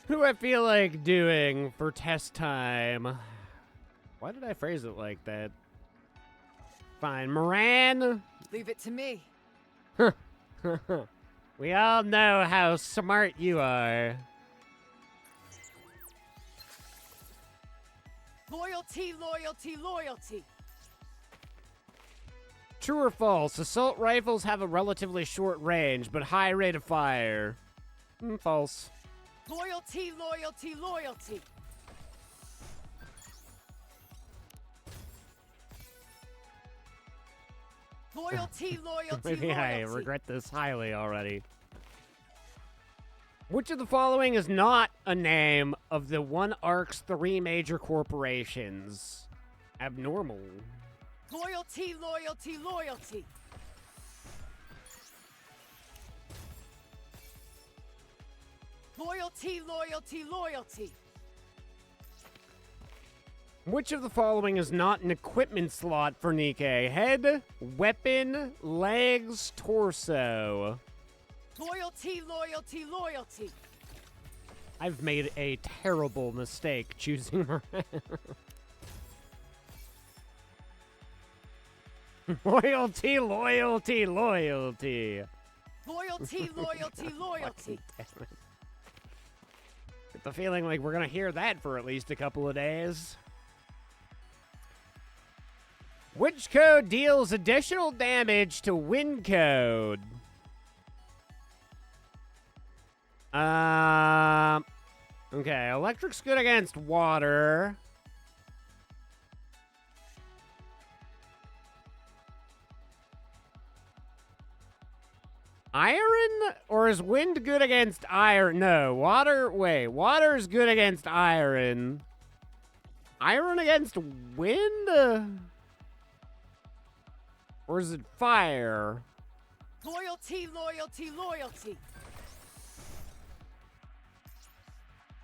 Who do I feel like doing for test time? Why did I phrase it like that? Fine. Moran? Leave it to me. We all know how smart you are. Loyalty, loyalty, loyalty. True or false? Assault rifles have a relatively short range, but high rate of fire. False. Loyalty, loyalty, loyalty. Loyalty, loyalty, Maybe I loyalty. regret this highly already. Which of the following is not a name of the one arc's 3 major corporations? Abnormal. Loyalty, loyalty, loyalty. Loyalty, loyalty, loyalty. Which of the following is not an equipment slot for Nikke? Head, weapon, legs, torso. Loyalty, loyalty, loyalty. I've made a terrible mistake choosing Miranda. Loyalty, loyalty, loyalty. Loyalty, loyalty, loyalty. Damn it. Get the feeling like we're gonna hear that for at least a couple of days. Which code deals additional damage to wind code? Okay, electric's good against water. Iron? Or is wind good against iron? No, water, wait, water is good against iron. Iron against wind? Or is it fire? Loyalty, loyalty, loyalty.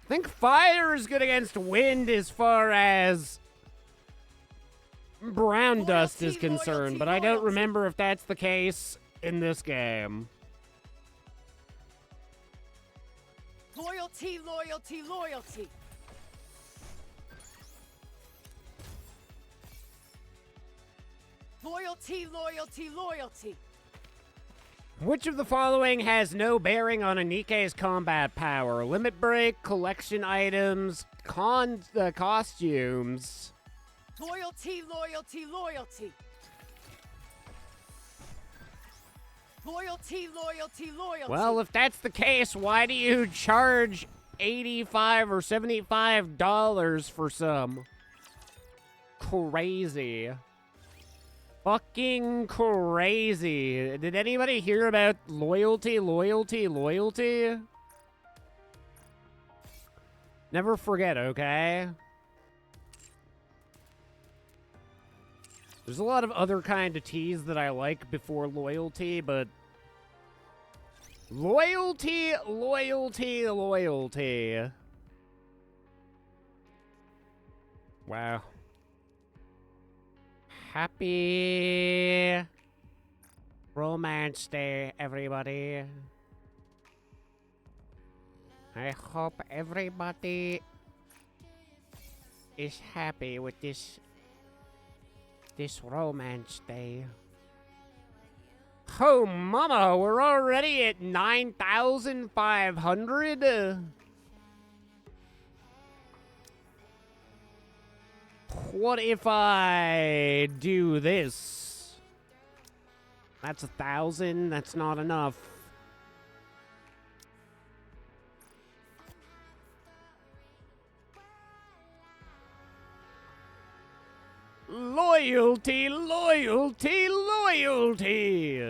I think fire is good against wind as far as brown dust is concerned, but I don't remember if that's the case in this game. Loyalty, loyalty, loyalty. Loyalty, loyalty, loyalty. Which of the following has no bearing on a Nikke's combat power? Limit break, collection items, costumes. Loyalty, loyalty, loyalty. Loyalty, loyalty, loyalty. Well, if that's the case, why do you charge $85 or $75 for some? Crazy. Fucking crazy. Did anybody hear about loyalty, loyalty, loyalty? Never forget, okay? There's a lot of other kind of teas that I like before loyalty, but loyalty, loyalty, loyalty. Wow. Happy Romance Day, everybody. I hope everybody is happy with this Romance Day. Oh, mama, we're already at 9,500? What if I do this? That's 1,000. That's not enough. Loyalty, loyalty, loyalty.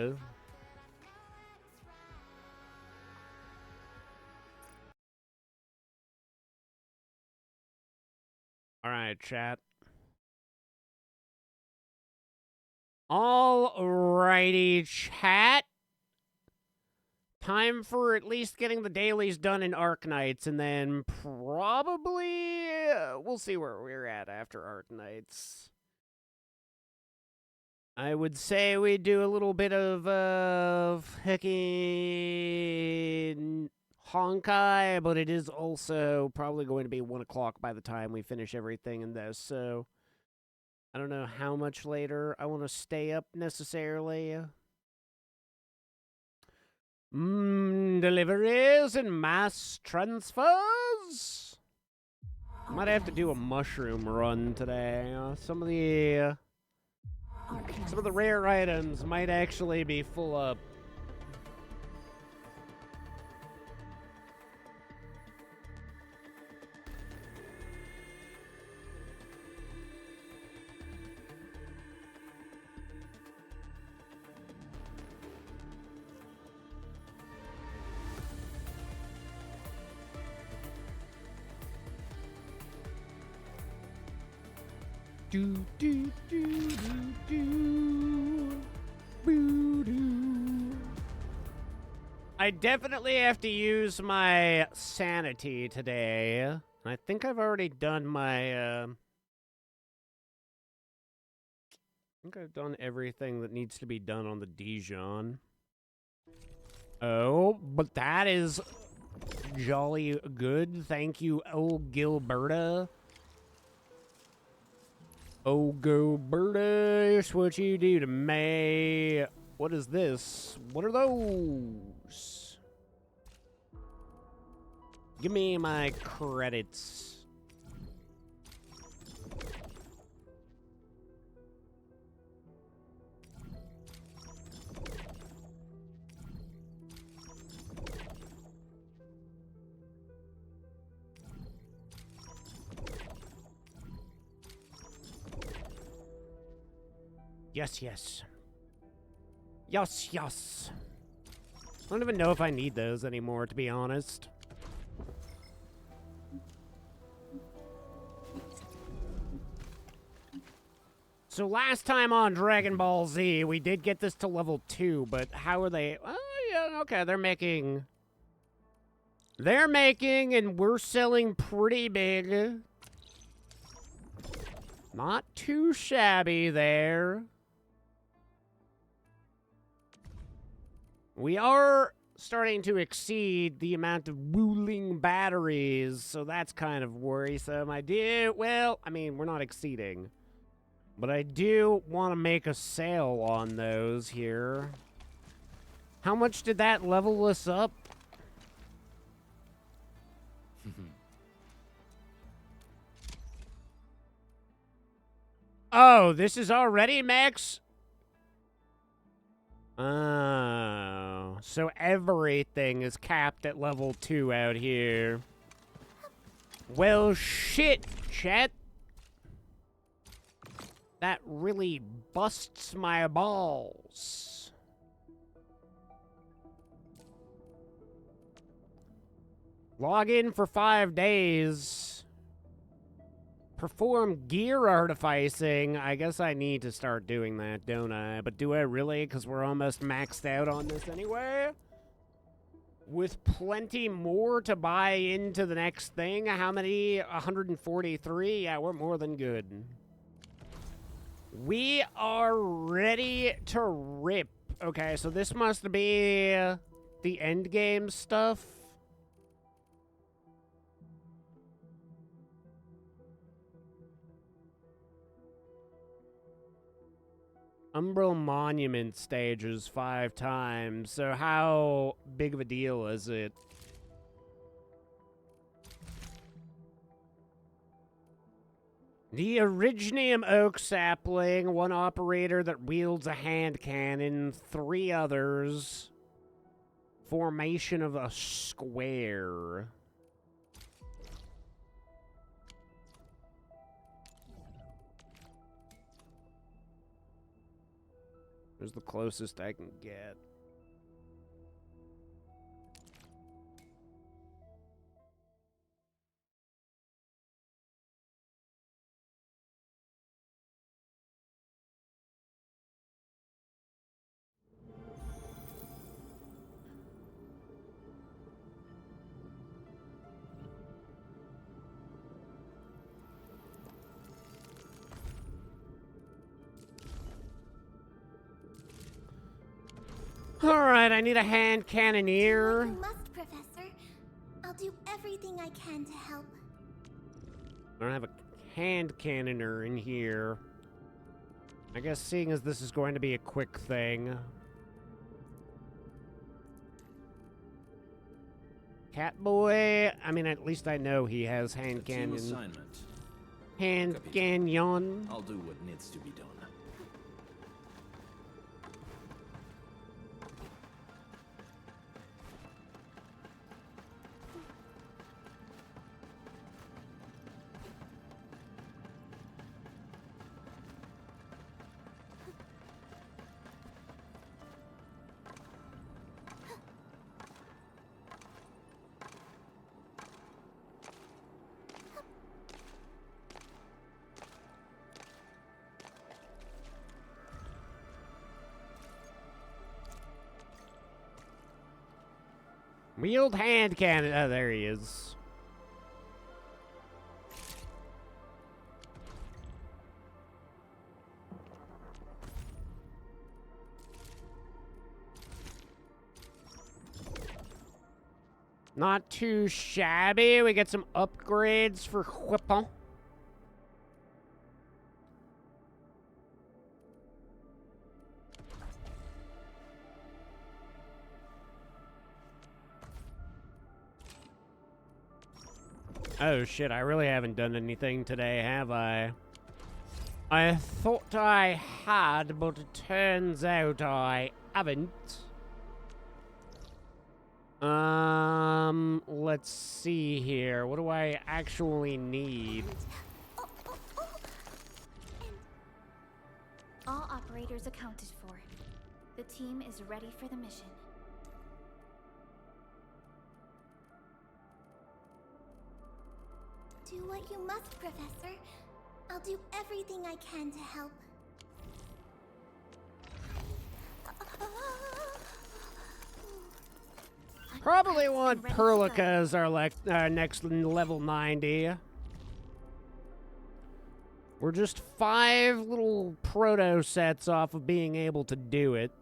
All right, chat. Alrighty, chat. Time for at least getting the dailies done in Arknights, and then probably we'll see where we're at after Arknights. I would say we do a little bit of heckin' Honkai, but it is also probably going to be 1 o'clock by the time we finish everything in this, so I don't know how much later I want to stay up necessarily. Deliveries and mass transfers? Might have to do a mushroom run today. Some of the rare items might actually be full up. Do do do do do. Boo doo. I definitely have to use my sanity today. I think I've already done my. I think I've done everything that needs to be done on the Dijon. Oh, but that is jolly good. Thank you, oh Gilberta. Oh, Gilberta, it's what you do to me. What is this? What are those? Give me my credits. Yes, yes. Yes, yes. I don't even know if I need those anymore, to be honest. So last time on Dragon Ball Z, we did get this to level 2, but how are they? Oh, yeah, okay, they're making... They're making, and we're selling pretty big. Not too shabby there. We are starting to exceed the amount of Wuling batteries, so that's kind of worrisome. We're not exceeding. But I do want to make a sale on those here. How much did that level us up? Oh, this is already max? Oh, so everything is capped at level 2 out here. Well, shit, chat. That really busts my balls. Log in for 5 days. Perform gear artificing. I guess I need to start doing that, don't I? But do I really? Because we're almost maxed out on this anyway. With plenty more to buy into the next thing. How many? 143? Yeah, we're more than good. We are ready to rip. Okay, so this must be the end game stuff. Umbral Monument stages 5 times. So how big of a deal is it? The Originium Oak Sapling, 1 operator that wields a hand cannon, 3 others. Formation of a square. Where's the closest I can get? Alright, I need a hand cannoneer. You must, Professor. I'll do everything I can to help. I don't have a hand cannoner in here. I guess seeing as this is going to be a quick thing. Catboy, I mean, at least I know he has hand cannon. Assignment. Hand canyon. I'll do what needs to be done. Wield hand cannon. Oh, there he is. Not too shabby. We get some upgrades for weapon. Oh shit, I really haven't done anything today, have I? I thought I had, but it turns out I haven't. Let's see here. What do I actually need? All operators accounted for. The team is ready for the mission. Do what you must, Professor. I'll do everything I can to help. Probably want Perlica as our next level 90. We're just 5 little proto sets off of being able to do it.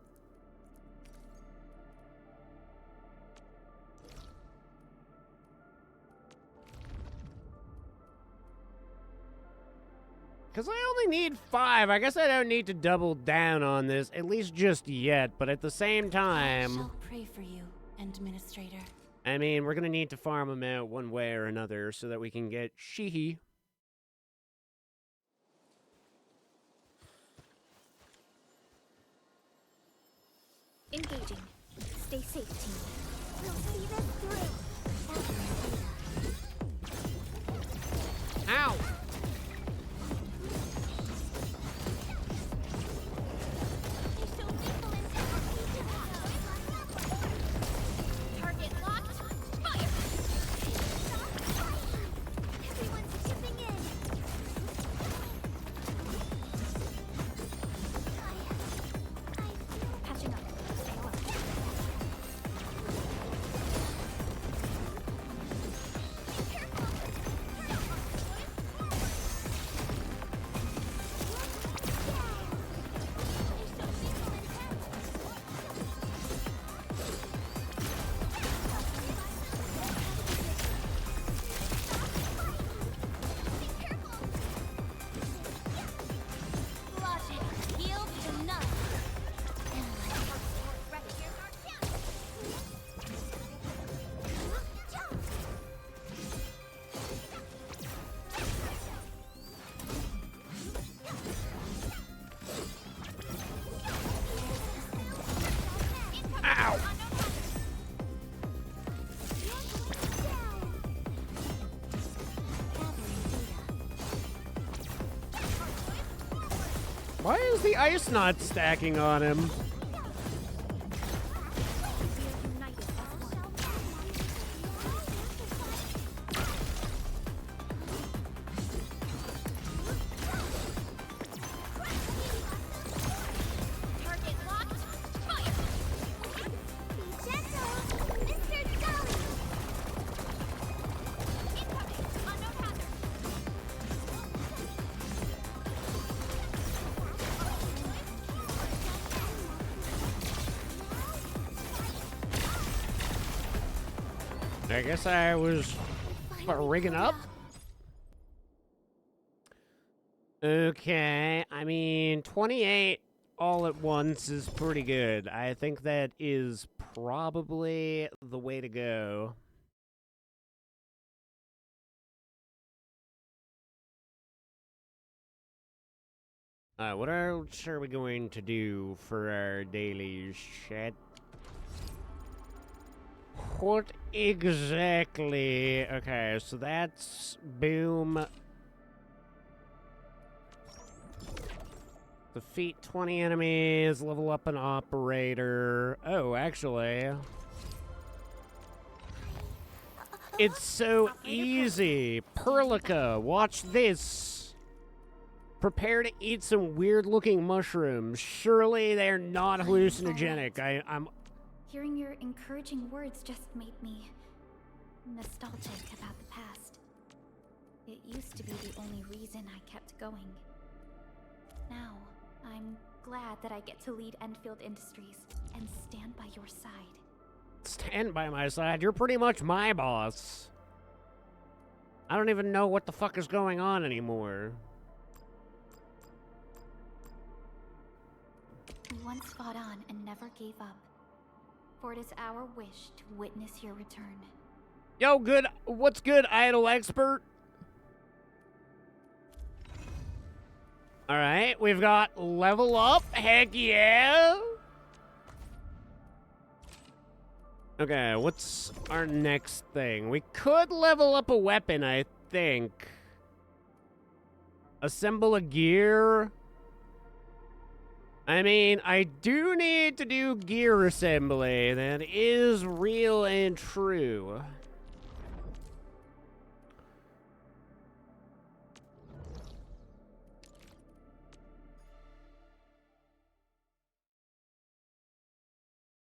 Because I only need 5. I guess I don't need to double down on this, at least just yet. But at the same time, I shall pray for you, Administrator. I mean, we're going to need to farm them out one way or another so that we can get Shihi. Engaging. Stay safe, team. We'll see this through. Ow! Target locked. Fire! Everyone's chipping in. Patching up. Stay alert. Ow! Why is the ice not stacking on him? Target locked. Fire! Be gentle, Mr. Dolly. Incoming. Unknown hazard. I guess I was rigging up. Okay, I mean, 28 all at once is pretty good. I think that is probably the way to go. What else are we going to do for our daily shit? What exactly? Okay, so that's boom. Defeat 20 enemies, level up an operator. Oh, actually, it's so easy. Perlica, watch this. Prepare to eat some weird-looking mushrooms. Surely they're not hallucinogenic. I'm Hearing your encouraging words just made me nostalgic about the past. It used to be the only reason I kept going. Now, I'm glad that I get to lead Enfield Industries and stand by your side. Stand by my side? You're pretty much my boss. I don't even know what the fuck is going on anymore. We once fought on and never gave up. For it is our wish to witness your return. Yo, good. What's good, idol expert? All right, we've got level up. Heck yeah. Okay, what's our next thing? We could level up a weapon, I think. Assemble a gear. I mean, I do need to do gear assembly. That is real and true.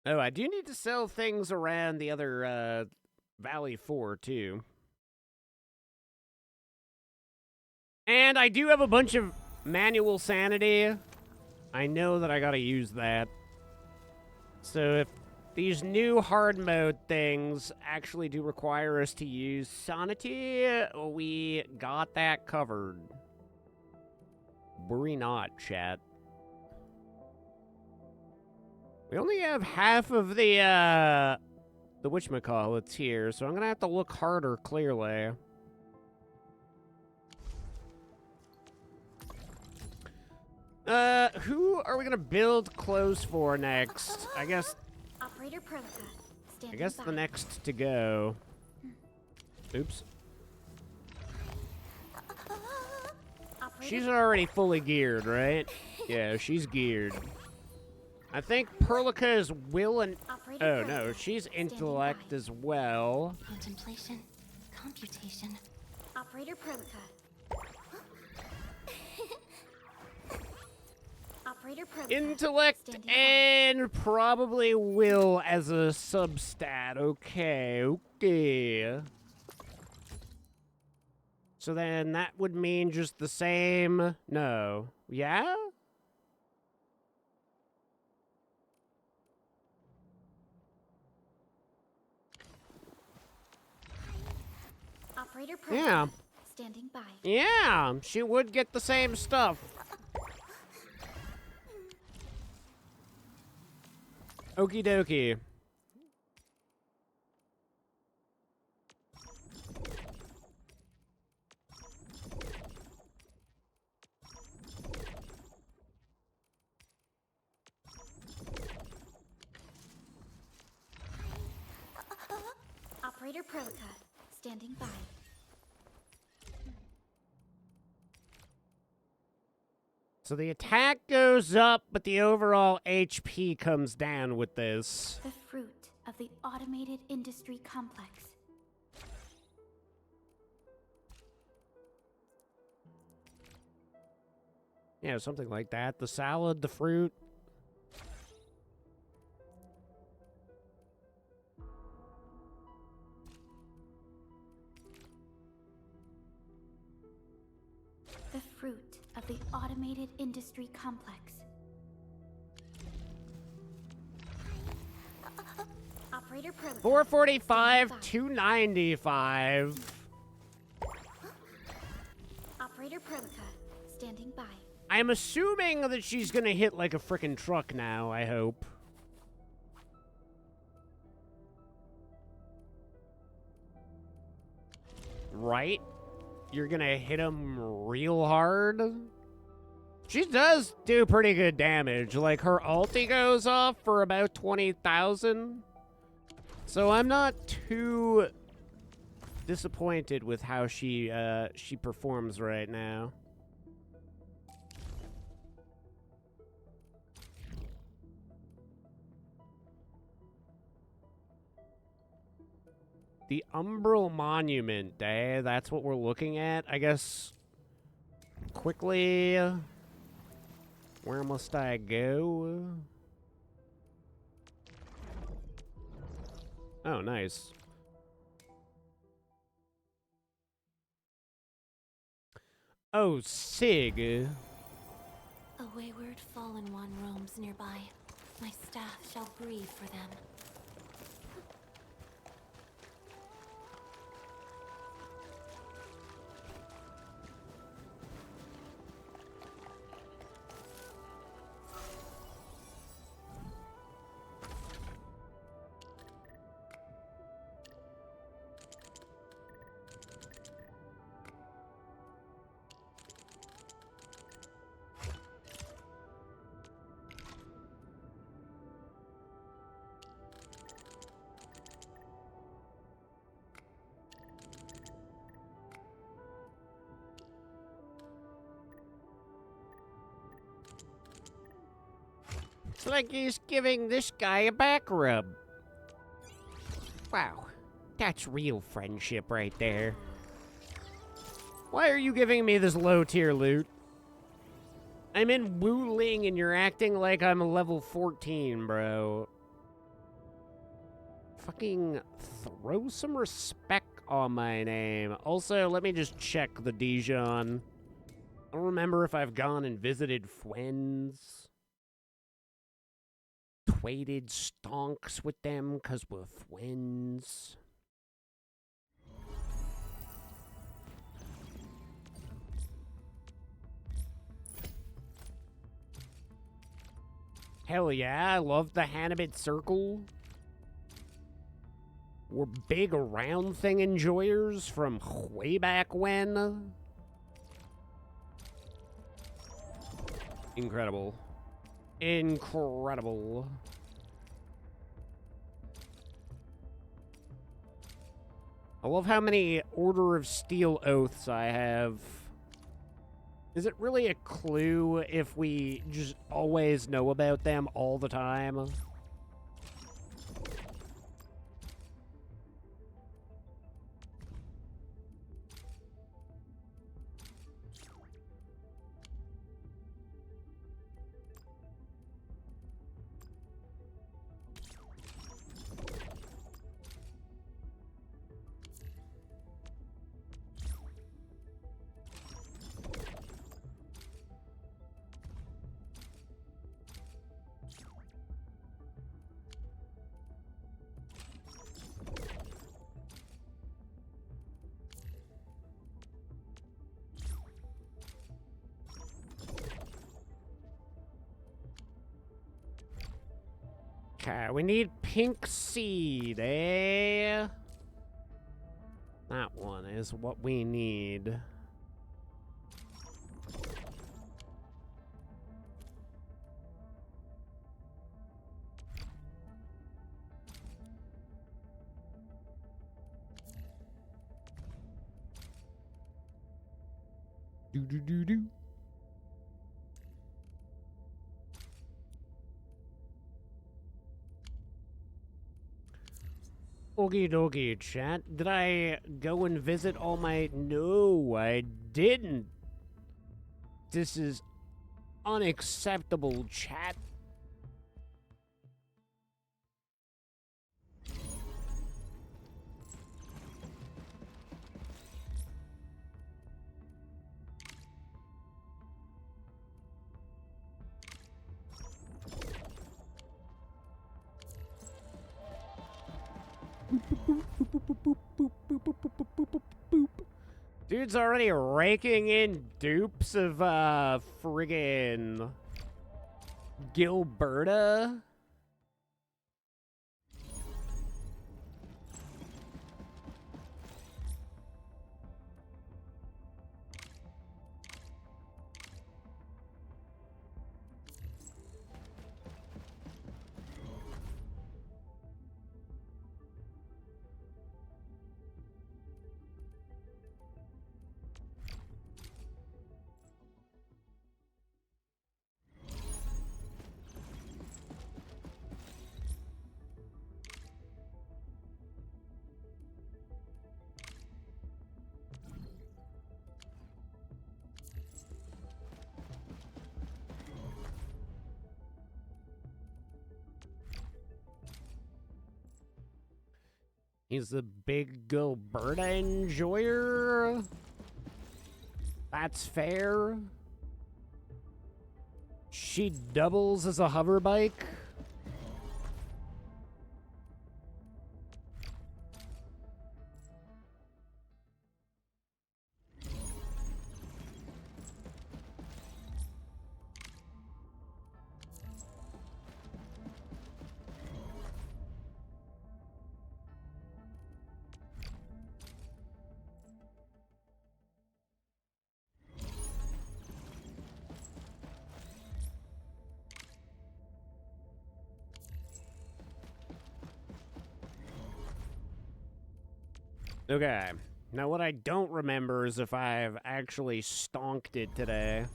Oh, I do need to sell things around the other, Valley 4, too. And I do have a bunch of manual sanity. I know that I gotta use that. So if these new hard mode things actually do require us to use sanity, we got that covered. Worry not, chat. We only have half of the whatchamacallits here, so I'm gonna have to look harder, clearly. Who are we gonna build clothes for next? I guess Operator Prolica, standing by. the next to go. Oops. She's already fully geared, right? Yeah, she's geared. I think Perlica is will and... Oh, no, she's intellect as well. Contemplation, computation. Operator Prolica. Operator Prolica. Intellect and probably will as a substat. Okay, okay. So then that would mean just the same... No. Yeah? Operator Prolica. Yeah. Standing by. Yeah, she would get the same stuff. Okie dokie. Operator Prolica. Standing by. So the attack goes up, but the overall HP comes down with this. The fruit of the automated industry complex. Yeah, something like that. The salad, the fruit. The fruit of the automated industry complex. Operator Prolica. 445, 295. Operator Prolica. Standing by. I'm assuming that she's gonna hit like a frickin' truck now, I hope. Right? You're gonna hit him real hard? She does do pretty good damage. Like, her ulti goes off for about 20,000. So I'm not too disappointed with how she performs right now. The Umbral Monument, eh? That's what we're looking at, I guess. Quickly, where must I go? Oh, nice. Oh, Sig. A wayward fallen one roams nearby. My staff shall grieve for them. It's like he's giving this guy a back rub. Wow, that's real friendship right there. Why are you giving me this low-tier loot? I'm in Wu Ling and you're acting like I'm a level 14, bro. Fucking throw some respect on my name. Also, let me just check the Dijon. I don't remember if I've gone and visited friends. Traded stonks with them because we're friends. Hell yeah, I love the Hanabit Circle. We're big round thing enjoyers from way back when. Incredible. Incredible. I love how many Order of Steel oaths I have. Is it really a clue if we just always know about them all the time? Okay, we need pink seed, eh? That one is what we need. Do. Okie dokie, chat. Did I go and visit all my... No, I didn't. This is unacceptable, chat. Dude's already raking in dupes of, friggin' Gilberta. He's a big Gilberta enjoyer. That's fair. She doubles as a hover bike. Okay. Now what I don't remember is if I've actually stonked it today.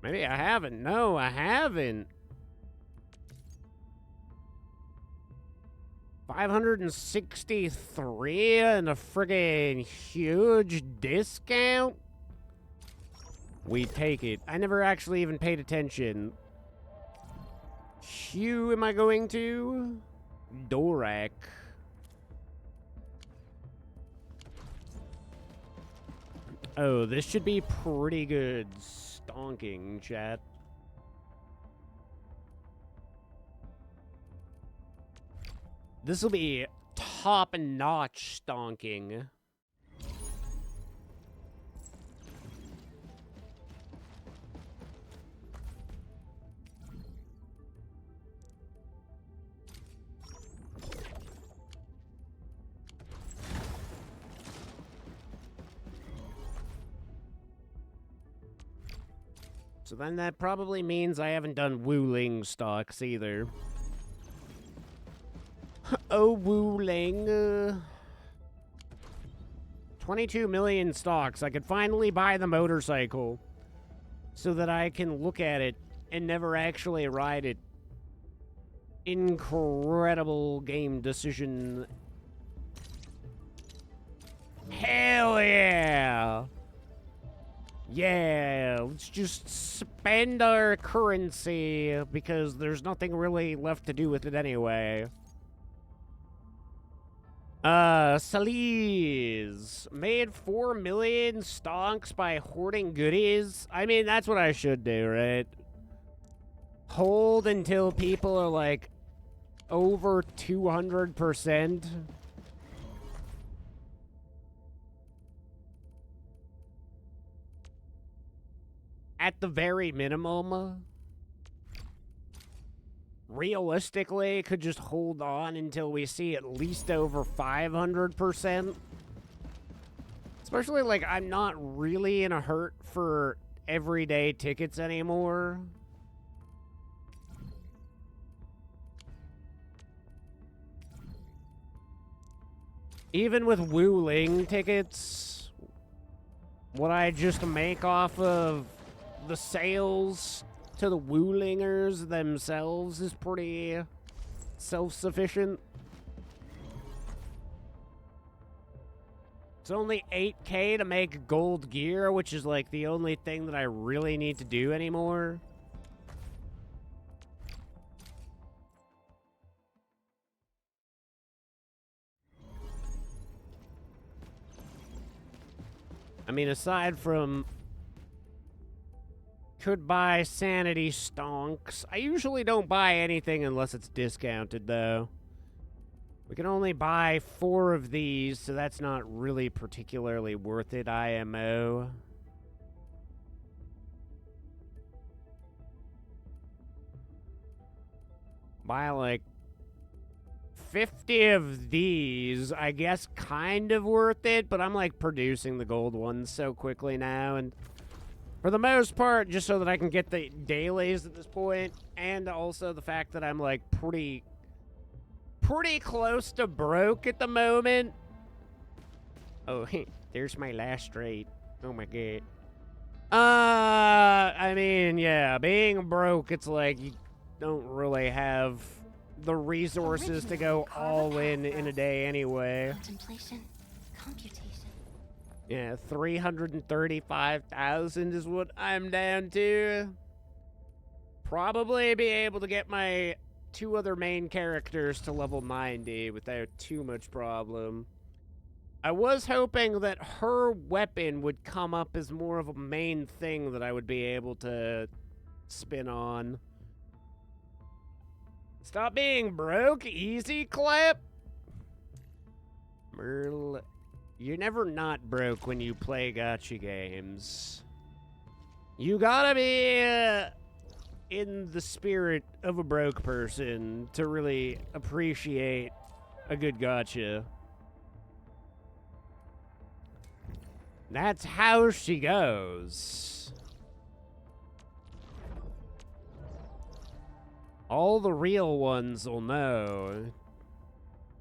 Maybe I haven't. No, I haven't. 563 and a friggin' huge discount? We take it. I never actually even paid attention. Who am I going to? Dorak. Oh, this should be pretty good stonking, chat. This will be top-notch stonking. So then that probably means I haven't done Wu Ling stocks either. Oh, Wu Ling. 22 million stocks. I could finally buy the motorcycle so that I can look at it and never actually ride it. Incredible game decision. Hell yeah! Yeah, let's just spend our currency because there's nothing really left to do with it anyway. Salise made 4 million stonks by hoarding goodies. I mean, that's what I should do, right? Hold until people are like over 200%. At the very minimum, realistically, could just hold on until we see at least over 500%. Especially, like, I'm not really in a hurt for everyday tickets anymore. Even with Wu Ling tickets, what I just make off of the sales to the Wu Lingers themselves is pretty self-sufficient. It's only 8K to make gold gear, which is like the only thing that I really need to do anymore. I mean, aside from could buy sanity stonks. I usually don't buy anything unless it's discounted, though. We can only buy 4 of these, so that's not really particularly worth it, IMO. Buy, like, 50 of these, I guess kind of worth it, but I'm, like, producing the gold ones so quickly now, and for the most part, just so that I can get the dailies at this point, and also the fact that I'm, like, pretty close to broke at the moment. Oh, there's my last rate. Oh my god. I mean, yeah, being broke, it's like you don't really have the resources to go all in a day anyway. Contemplation, computation. Yeah, 335,000 is what I'm down to. Probably be able to get my 2 other main characters to level 90 without too much problem. I was hoping that her weapon would come up as more of a main thing that I would be able to spin on. Stop being broke, easy clap. Merle, you're never not broke when you play gacha games. You gotta be in the spirit of a broke person to really appreciate a good gacha. That's how she goes. All the real ones will know.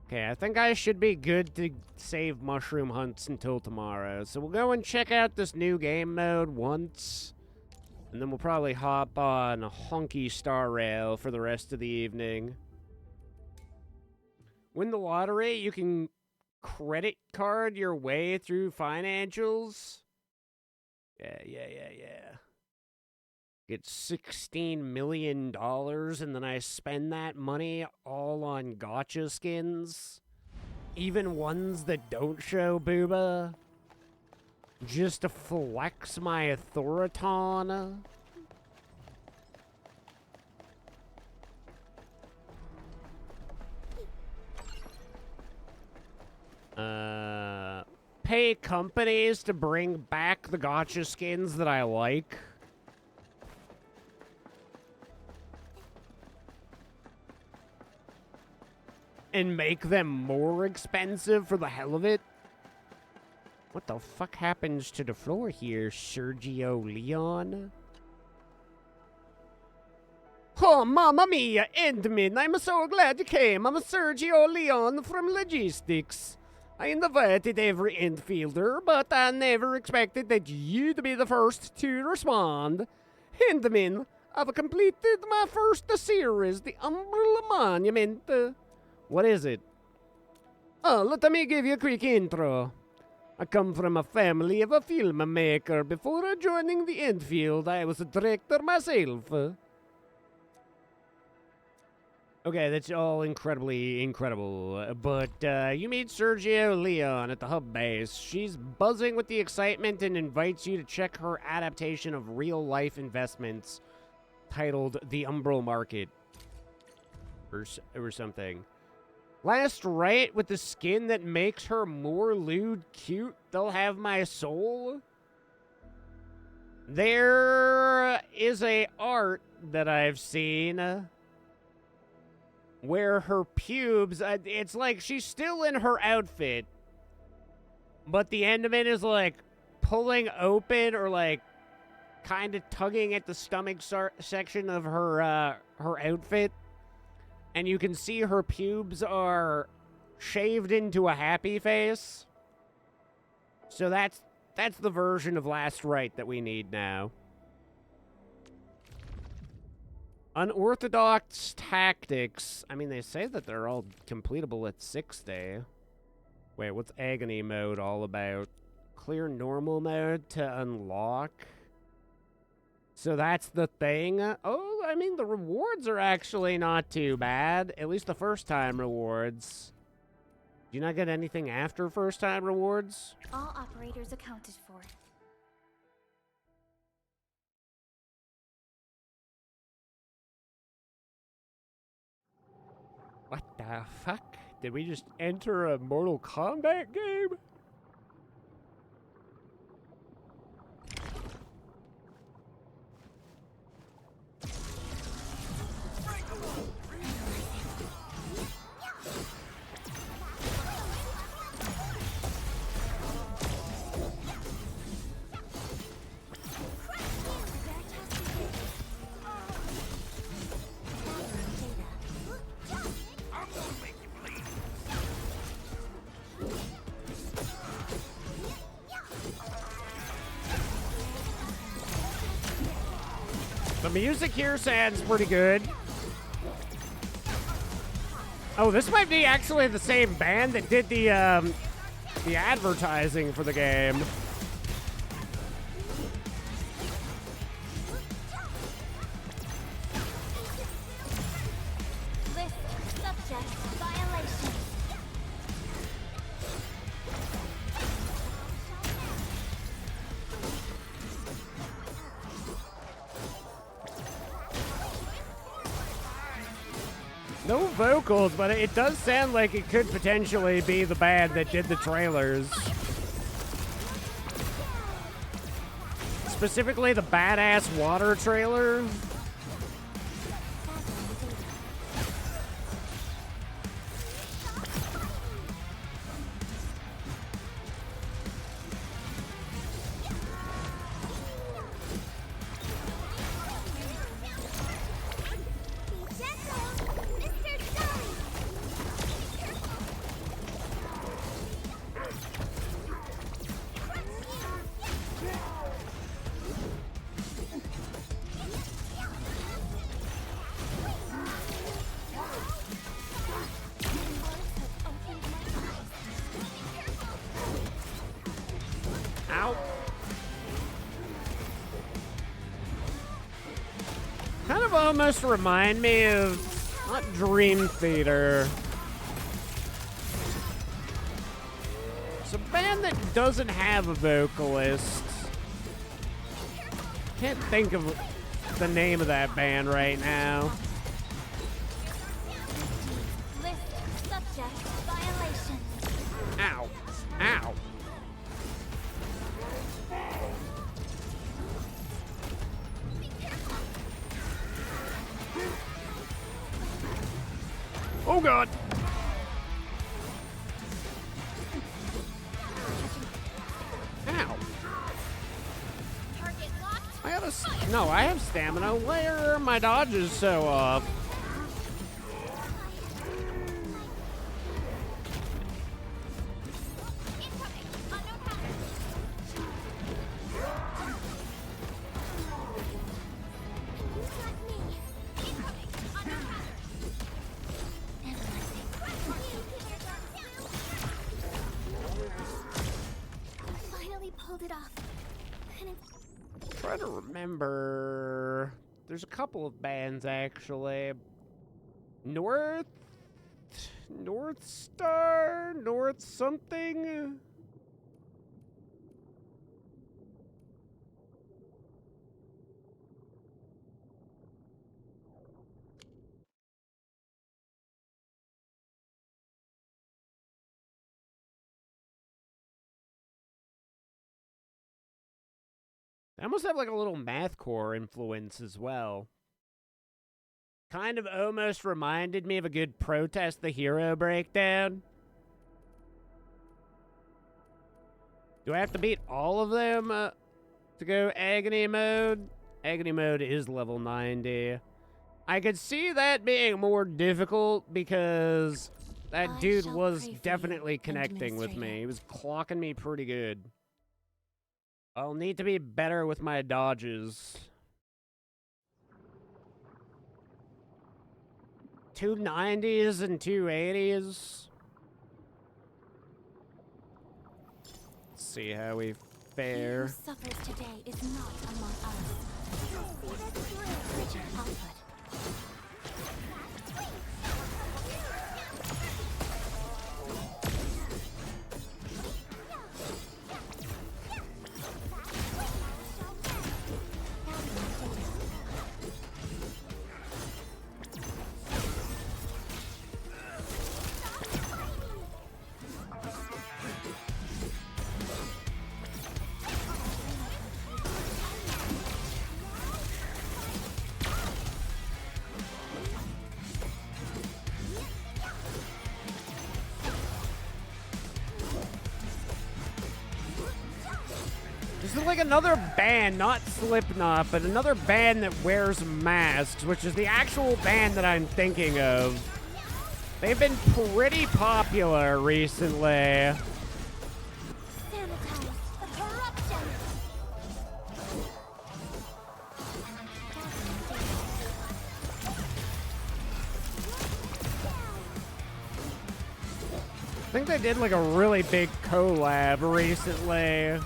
Okay, I think I should be good to save mushroom hunts until tomorrow. So we'll go and check out this new game mode once. And then we'll probably hop on Honky Star Rail for the rest of the evening. Win the lottery, you can credit card your way through financials. Yeah. Get $16 million, and then I spend that money all on gacha skins. Even ones that don't show booba. Just to flex my authoriton. Pay companies to bring back the gacha skins that I like. And make them more expensive for the hell of it. What the fuck happens to the floor here, Sergio Leon? Oh, mamma mia, Endman, I'm so glad you came. I'm Sergio Leon from Logistics. I invited every infielder, but I never expected that you'd be the first to respond. Endman, I've completed my first series, The Umbrella Monument. What is it? Oh, let me give you a quick intro. I come from a family of a filmmaker. Before joining the infield, I was a director myself. Okay, that's all incredibly incredible. But you meet Sergio Leon at the hub base. She's buzzing with the excitement and invites you to check her adaptation of real-life investments titled The Umbral Market. Or something. Last right with the skin that makes her more lewd cute. They'll have my soul. There is a art that I've seen where her pubes, it's like she's still in her outfit, but the end of it is like pulling open or like kind of tugging at the stomach section of her outfit, and you can see her pubes are shaved into a happy face. So that's the version of Last Rite that we need now. Unorthodox tactics. I mean, they say that they're all completable at 60. Wait, what's agony mode all about? Clear normal mode to unlock. So that's the thing. Oh, I mean, the rewards are actually not too bad. At least the first time rewards. Do you not get anything after first time rewards? All operators accounted for. What the fuck? Did we just enter a Mortal Kombat game? The music here sounds pretty good. Oh, this might be actually the same band that did the the advertising for the game. No vocals, but it does sound like it could potentially be the band that did the trailers. Specifically the Badass Water trailer. Kind of almost remind me of, not Dream Theater. It's a band that doesn't have a vocalist. Can't think of the name of that band right now. Ow. Ow. Oh god! Ow! I have no, I have stamina. Where are my dodges so up? Try to remember. There's a couple of bands actually. North Star, North something. They almost have like a little mathcore influence as well. Kind of almost reminded me of a good Protest the Hero breakdown. Do I have to beat all of them to go Agony mode? Agony mode is level 90. I could see that being more difficult because that dude was definitely connecting with me. He was clocking me pretty good. I'll need to be better with my dodges. 290s and 280s. Let's see how we fare. He who suffers today is not among us. Richard Halford. This is like another band, not Slipknot, but another band that wears masks, which is the actual band that I'm thinking of. They've been pretty popular recently. I think they did like a really big collab recently.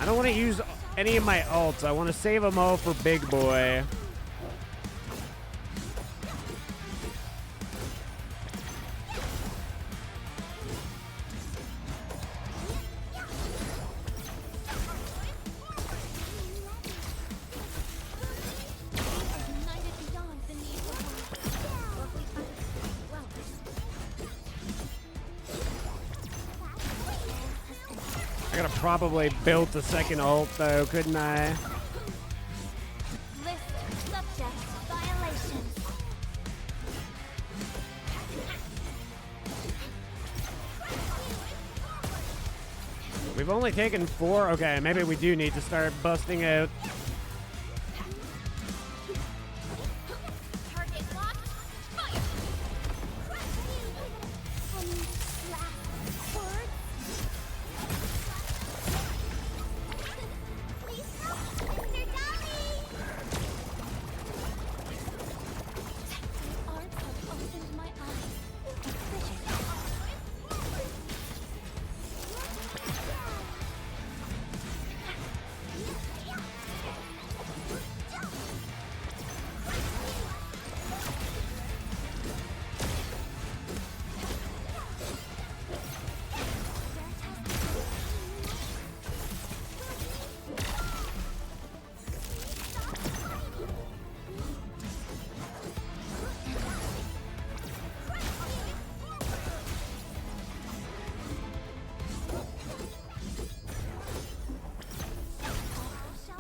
I don't want to use any of my ults. I want to save them all for Big Boy. I could have probably built a second ult though, couldn't I? List subject violations. We've only taken 4. Okay, maybe we do need to start busting out. Target locked. Fire. Any last words? Please help, Mr. Dolly. Arms have opened my eyes.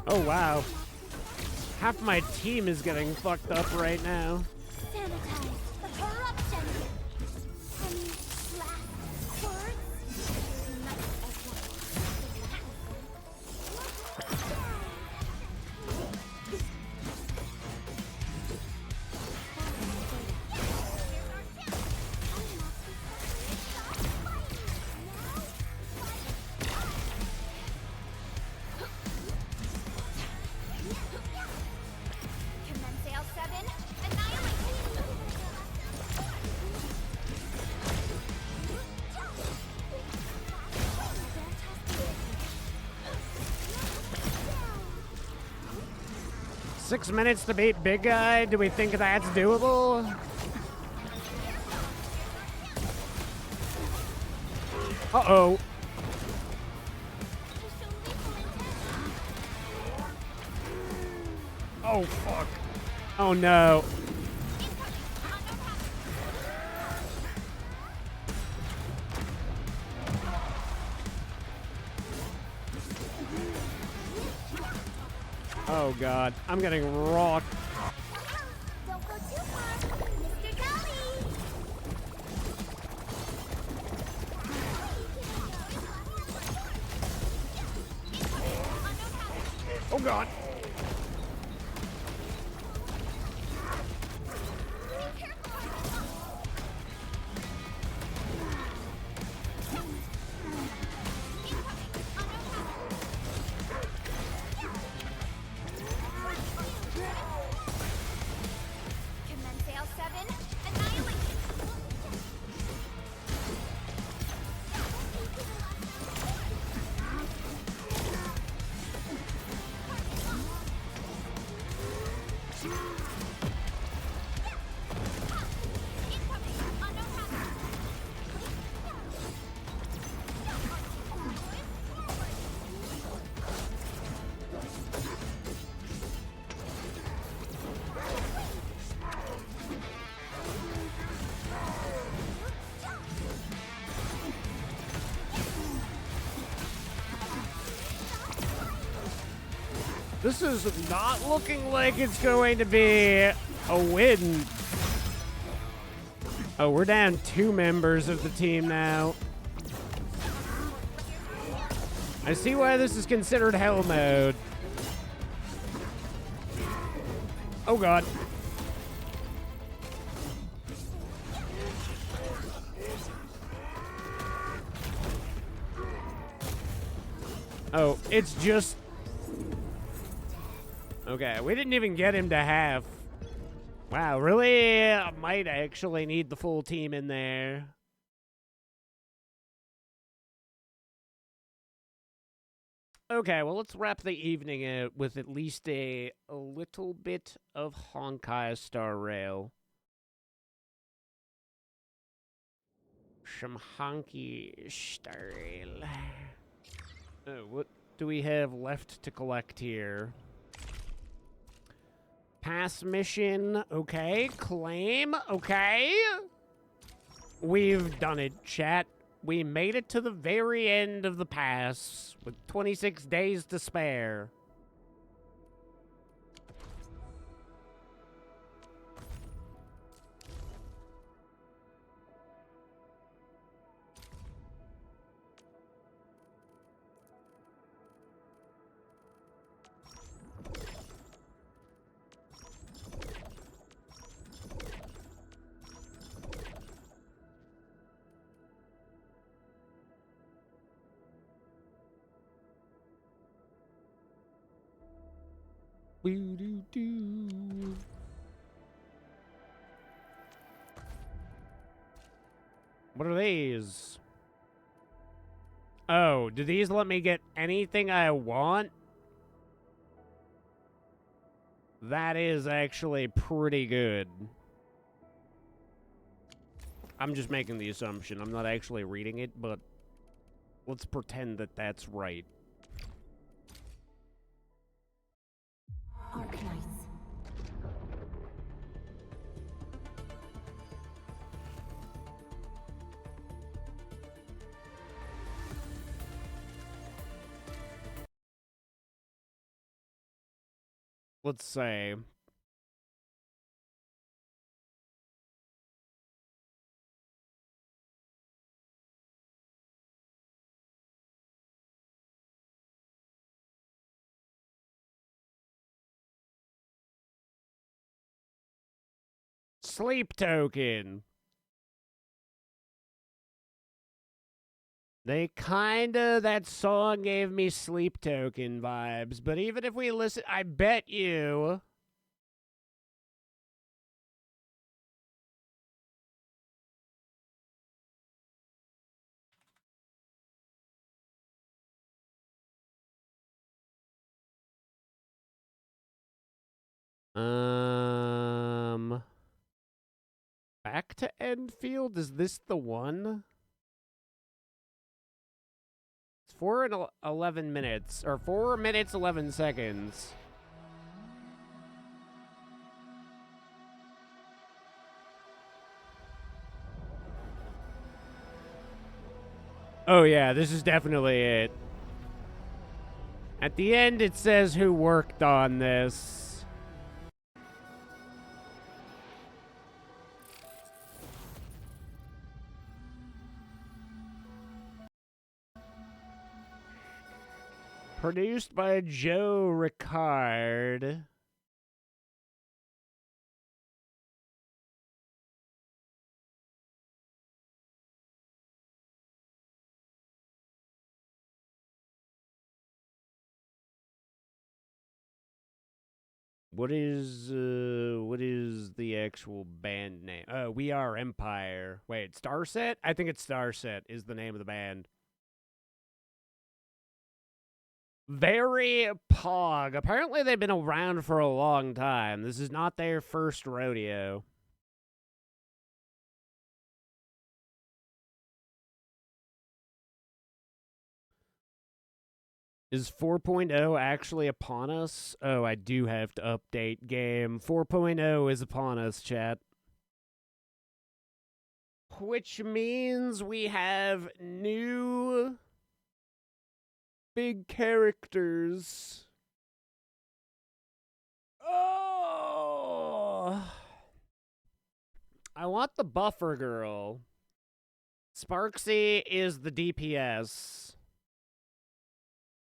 Oh wow. Half my team is getting fucked up right now. Sanitize the corruption. Any last words? 6 minutes to beat Big Guy. Do we think that's doable? Uh-oh. Oh, fuck. Oh, no. Oh, God. I'm getting rocked. Don't go too far, Mr. Dolly. Oh, God. Commence L7, annihilation. This is not looking like it's going to be a win. Oh, we're down 2 members of the team now. I see why this is considered hell mode. Oh, God. Oh, it's just... Okay, we didn't even get him to half. Wow, really? I might actually need the full team in there. Okay, well, let's wrap the evening out with at least a little bit of Honkai Star Rail. Some Honky Star Rail. Oh, what do we have left to collect here? Pass mission, okay. Claim, okay. We've done it, chat. We made it to the very end of the pass with 26 days to spare. Woo-doo-doo. What are these? Oh, do these let me get anything I want? That is actually pretty good. I'm just making the assumption. I'm not actually reading it, but let's pretend that that's right. Arcanites. Let's say. Sleep token. That song gave me sleep token vibes, but even if we listen, I bet you. Back to Enfield? Is this the one? It's 11 minutes, or 4 minutes, 11 seconds. Oh yeah, this is definitely it. At the end, it says who worked on this. Produced by Joe Ricard. What is the actual band name? Oh, We Are Empire. Wait, Starset? I think it's Starset is the name of the band. Very Pog. Apparently they've been around for a long time. This is not their first rodeo. Is 4.0 actually upon us? Oh, I do have to update game. 4.0 is upon us, chat. Which means we have new big characters. Oh! I want the buffer girl. Sparksy is the DPS.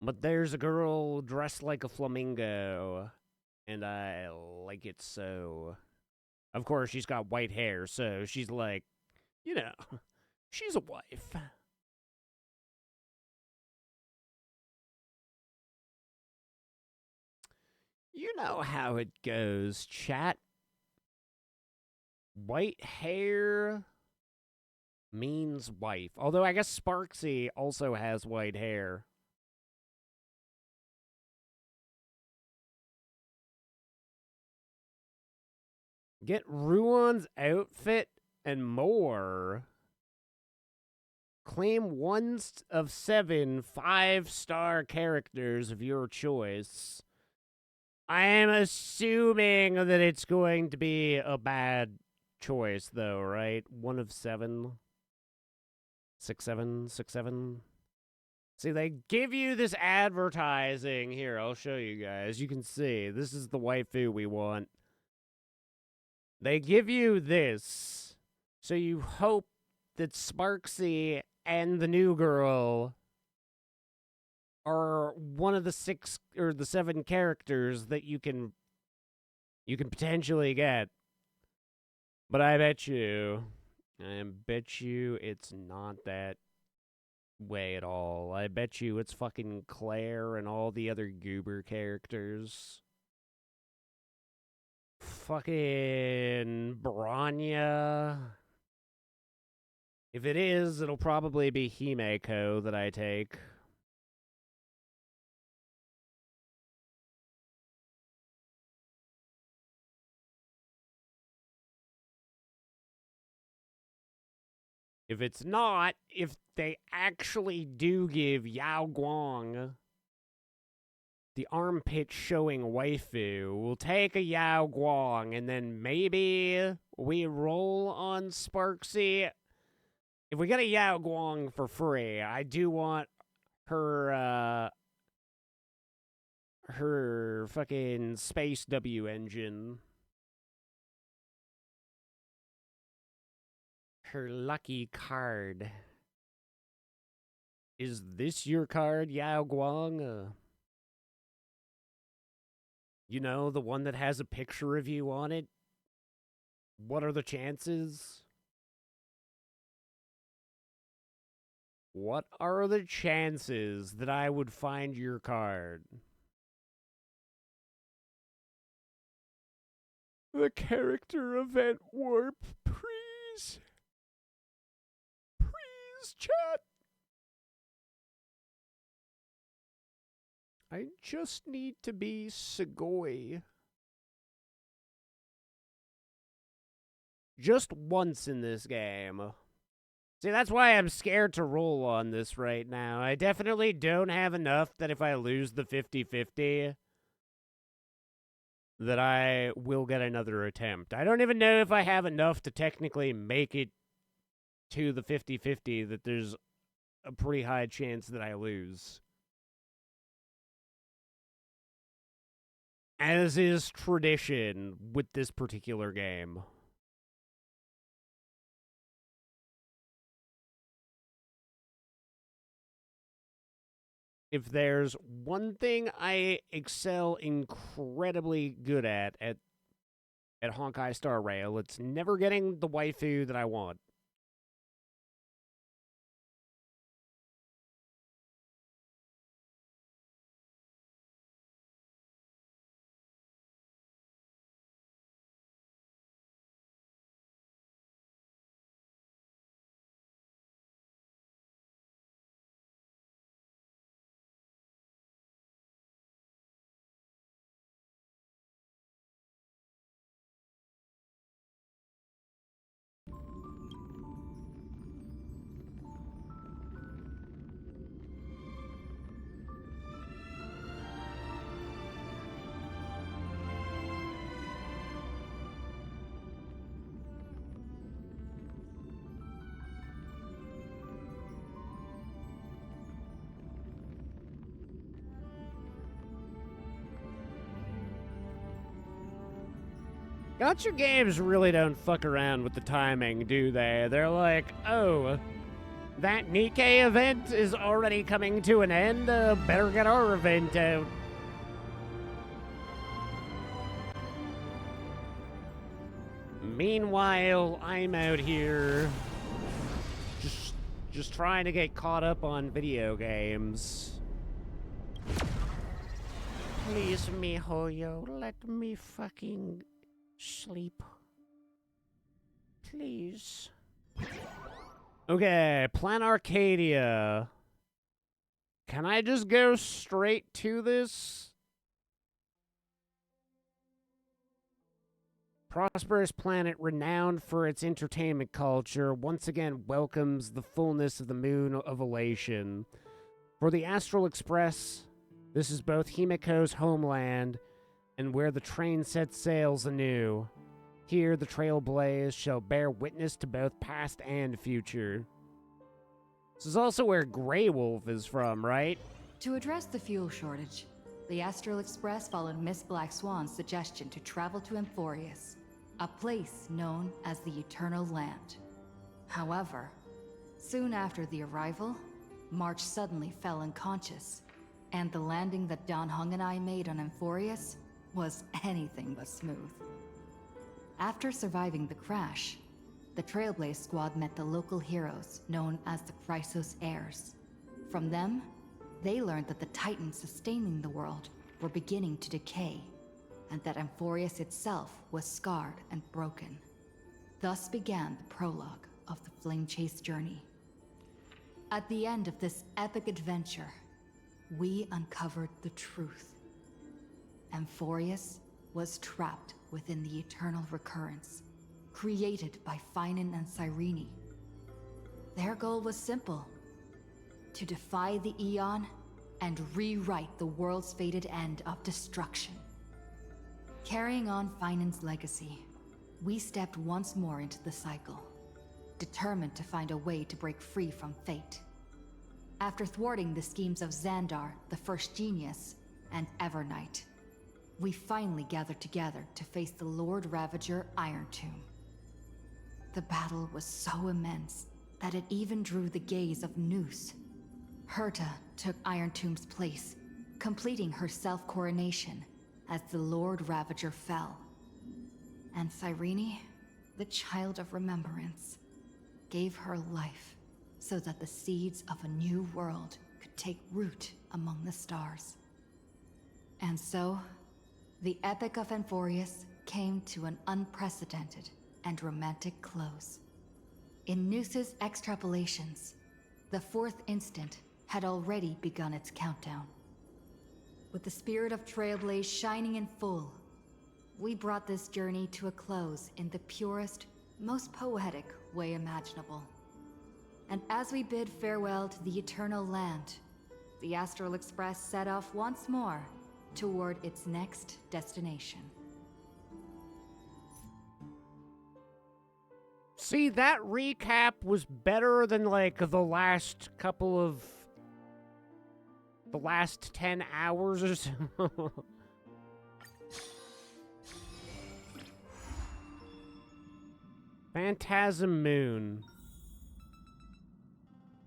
But there's a girl dressed like a flamingo. And I like it so. Of course, she's got white hair, so she's like, you know, she's a wife. You know how it goes, chat. White hair means wife. Although I guess Sparksy also has white hair. Get Ruon's outfit and more. Claim one of 7 5-star characters of your choice. I am assuming that it's going to be a bad choice, though, right? 1 of 7. 6, 7, 6, 7. See, they give you this advertising. Here, I'll show you guys. You can see. This is the waifu we want. They give you this, so you hope that Sparksy and the new girl are one of the 6 or the 7 characters that you can potentially get. But I bet you it's not that way at all. I bet you it's fucking Claire and all the other goober characters. Fucking Branya. If it is, it'll probably be Himeko that I take. If it's not, if they actually do give Yao Guang the armpit showing waifu, we'll take a Yao Guang and then maybe we roll on Sparksy. If we get a Yao Guang for free, I do want her her fucking Space W engine. Her lucky card. Is this your card, Yao Guang? You know, the one that has a picture of you on it? What are the chances? What are the chances that I would find your card? The character event warp, please. Please, chat. I just need to be Sugoi. Just once in this game. See, that's why I'm scared to roll on this right now. I definitely don't have enough that if I lose the 50-50, that I will get another attempt. I don't even know if I have enough to technically make it to the 50-50, that there's a pretty high chance that I lose. As is tradition with this particular game. If there's one thing I excel incredibly good at Honkai Star Rail, it's never getting the waifu that I want. Gacha games really don't fuck around with the timing, do they? They're like, oh, that Nikkei event is already coming to an end, better get our event out. Meanwhile, I'm out here just trying to get caught up on video games. Please, miHoYo, let me fucking sleep. Please. Okay, Plan Arcadia. Can I just go straight to this? Prosperous planet renowned for its entertainment culture once again welcomes the fullness of the moon of elation. For the Astral Express, this is both Himiko's homeland and where the train sets sails anew. Here, the Trailblaze shall bear witness to both past and future. This is also where Grey Wolf is from, right? To address the fuel shortage, the Astral Express followed Miss Black Swan's suggestion to travel to Amphorius, a place known as the Eternal Land. However, soon after the arrival, March suddenly fell unconscious, and the landing that Don Hung and I made on Amphorius was anything but smooth. After surviving the crash, the Trailblaze squad met the local heroes known as the Chrysos Heirs. From them, they learned that the titans sustaining the world were beginning to decay, and that Amphorius itself was scarred and broken. Thus began the prologue of the Flame Chase journey. At the end of this epic adventure, we uncovered the truth. Amphorius was trapped within the eternal recurrence, created by Finan and Cyrene. Their goal was simple: to defy the Aeon and rewrite the world's fated end of destruction. Carrying on Finan's legacy, we stepped once more into the cycle, determined to find a way to break free from fate. After thwarting the schemes of Xandar, the First Genius, and Evernight, we finally gathered together to face the Lord Ravager Iron Tomb. The battle was so immense that it even drew the gaze of Noose. Herta took Iron Tomb's place, completing her self-coronation as the Lord Ravager fell. And Cyrene, the Child of Remembrance, gave her life so that the seeds of a new world could take root among the stars. And so, the Epic of Amphorius came to an unprecedented and romantic close. In Noose's extrapolations, the fourth instant had already begun its countdown. With the spirit of Trailblaze shining in full, we brought this journey to a close in the purest, most poetic way imaginable. And as we bid farewell to the Eternal Land, the Astral Express set off once more toward its next destination. See, that recap was better than, like, the last 10 hours or so. Phantasm Moon.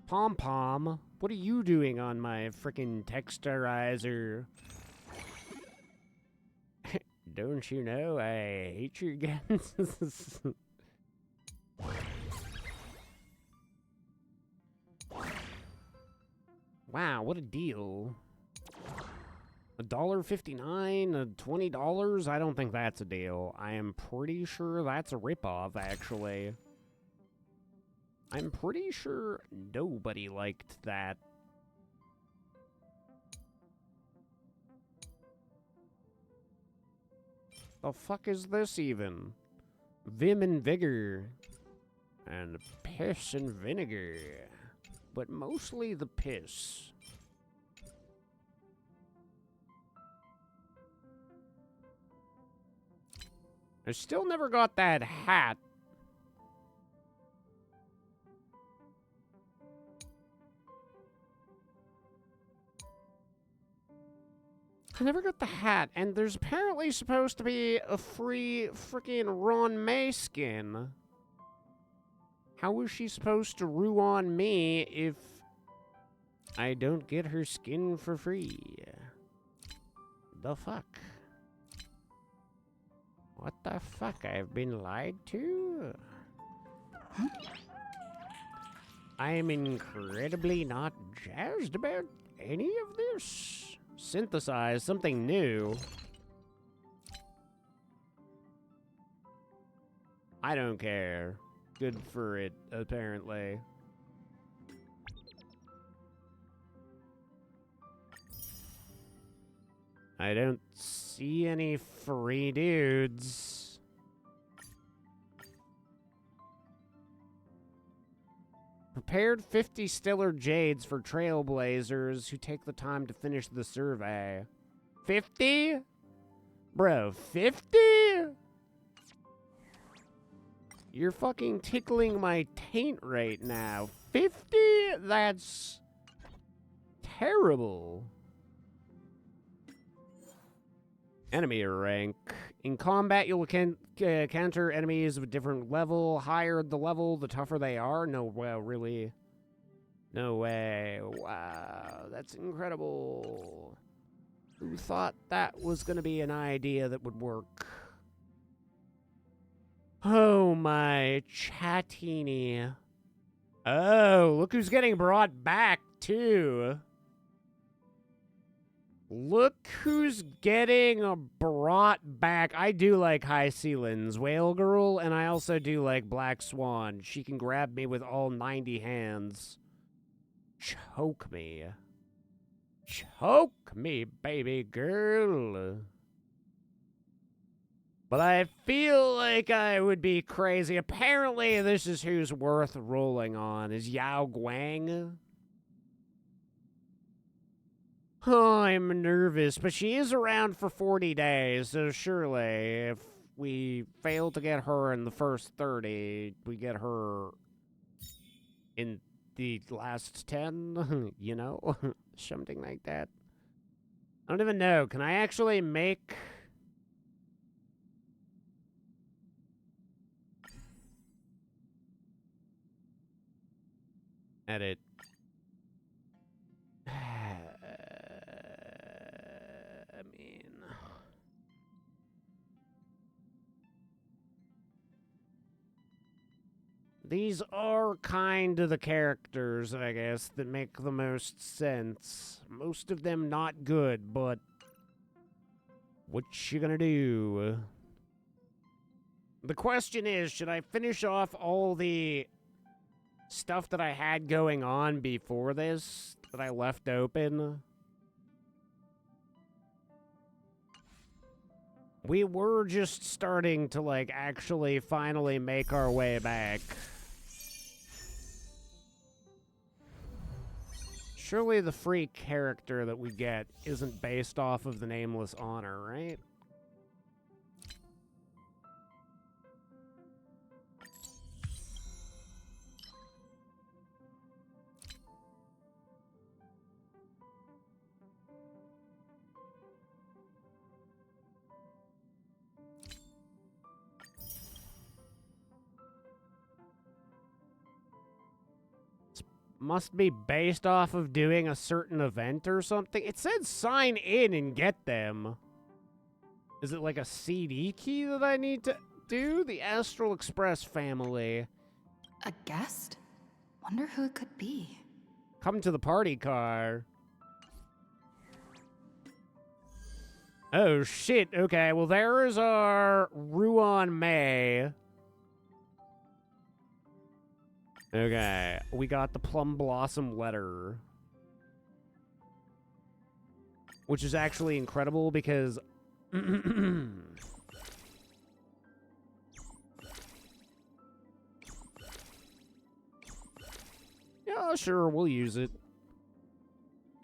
Pom Pom, what are you doing on my frickin' texturizer? Don't you know I hate your guns? Wow, what a deal. $1.59, $20? I don't think that's a deal. I am pretty sure that's a ripoff, actually. I'm pretty sure nobody liked that. The fuck is this even? Vim and Vigor. And piss and vinegar. But mostly the piss. I still never got that hat. I never got the hat, and there's apparently supposed to be a free freaking Ron May skin. How is she supposed to rue on me if I don't get her skin for free? The fuck? What the fuck? I've been lied to? I am incredibly not jazzed about any of this. Synthesize something new. I don't care. good for it, apparently. I don't see any free dudes. Prepared 50 stellar jades for trailblazers who take the time to finish the survey. 50? Bro, 50? You're fucking tickling my taint right now. 50? That's terrible. Enemy rank. In combat, you'll counter enemies of a different level. Higher the level, the tougher they are. No, well, really? No way. Wow, that's incredible. Who thought that was going to be an idea that would work? Oh my chatini. Oh, look who's getting brought back, too. Look who's getting brought back. I do like High Sealands, Whale Girl, and I also do like Black Swan. She can grab me with all 90 hands. Choke me. Choke me, baby girl. But I feel like I would be crazy. Apparently, this is who's worth rolling on, is Yao Guang. Oh, I'm nervous, but she is around for 40 days, so surely if we fail to get her in the first 30, we get her in the last 10, you know? Something like that. I don't even know. Can I actually make... Edit. I mean... These are kind of the characters, I guess, that make the most sense. Most of them not good, but... what you gonna do? The question is, should I finish off all the stuff that I had going on before this, that I left open? We were just starting to, like, actually finally make our way back. Surely the free character that we get isn't based off of the Nameless Honor, right? Must be based off of doing a certain event or something. It said sign in and get them. Is it like a CD key that I need to do? The Astral Express family. A guest? Wonder who it could be. Come to the party car. Oh shit, okay, well there is our Ruan May. Okay, we got the Plum Blossom letter. Which is actually incredible because... yeah, sure, we'll use it.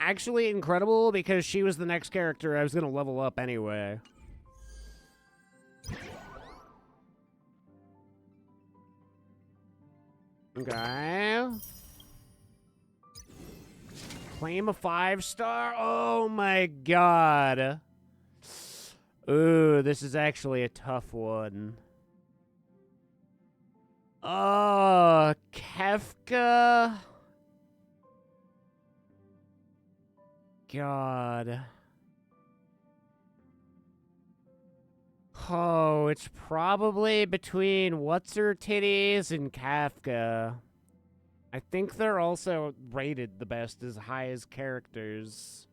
Actually incredible because she was the next character I was going to level up anyway. Okay. Claim a 5-star? Oh my god. Ooh, this is actually a tough one. Oh, Kefka. God. Oh, it's probably between What's-Her-Titties and Kafka. I think they're also rated the best as high as characters.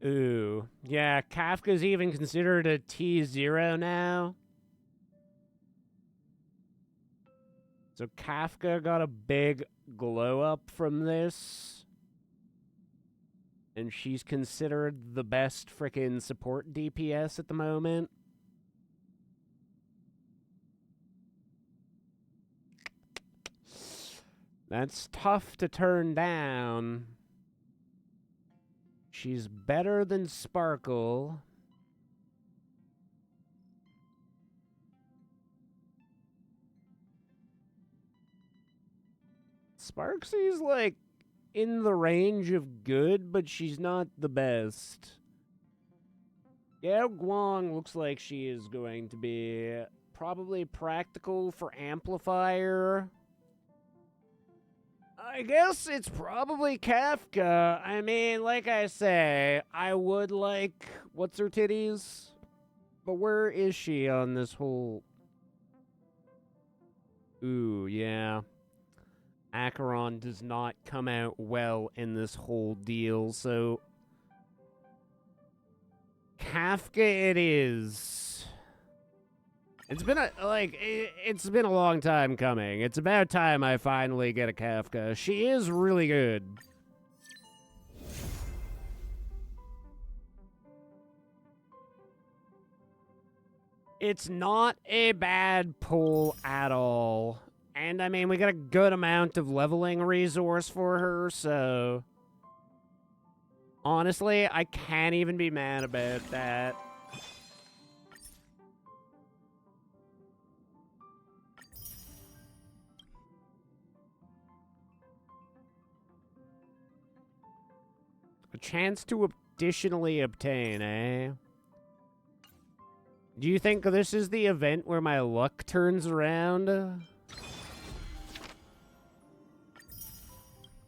Ooh. Yeah, Kafka's even considered a T0 now. So Kafka got a big glow up from this. And she's considered the best frickin' support DPS at the moment. That's tough to turn down. She's better than Sparkle. Sparksy's like in the range of good, but she's not the best. Yao Guang looks like she is going to be probably practical for Amplifier. I guess it's probably Kafka. I mean, like I say, I would like what's her titties, but where is she on this whole? Ooh, yeah. Acheron does not come out well in this whole deal, so Kafka it is. It's been it's been a long time coming. It's about time I finally get a Kafka. She is really good. It's not a bad pull at all. And I mean, we got a good amount of leveling resource for her, so honestly, I can't even be mad about that. A chance to additionally obtain, eh? Do you think this is the event where my luck turns around?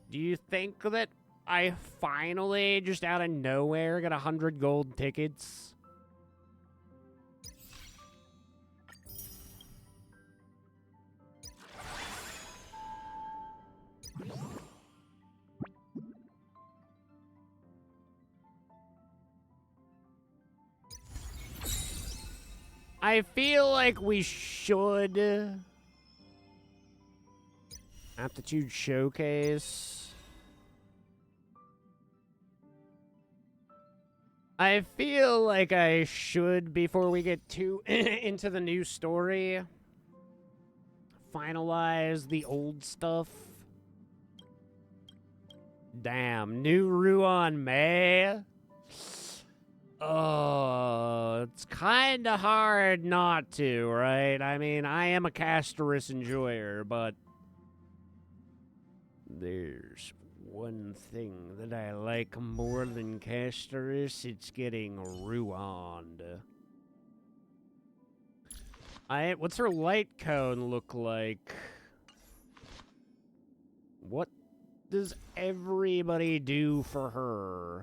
Do you think that I finally, just out of nowhere, got 100 gold tickets? I feel like we should. Aptitude Showcase. I feel like I should, before we get too into the new story, finalize the old stuff. Damn, new Ruan May. Oh, it's kind of hard not to, right? I mean, I am a Castorus enjoyer, but there's one thing that I like more than Castorus, it's getting Ruined. What's her light cone look like? What does everybody do for her?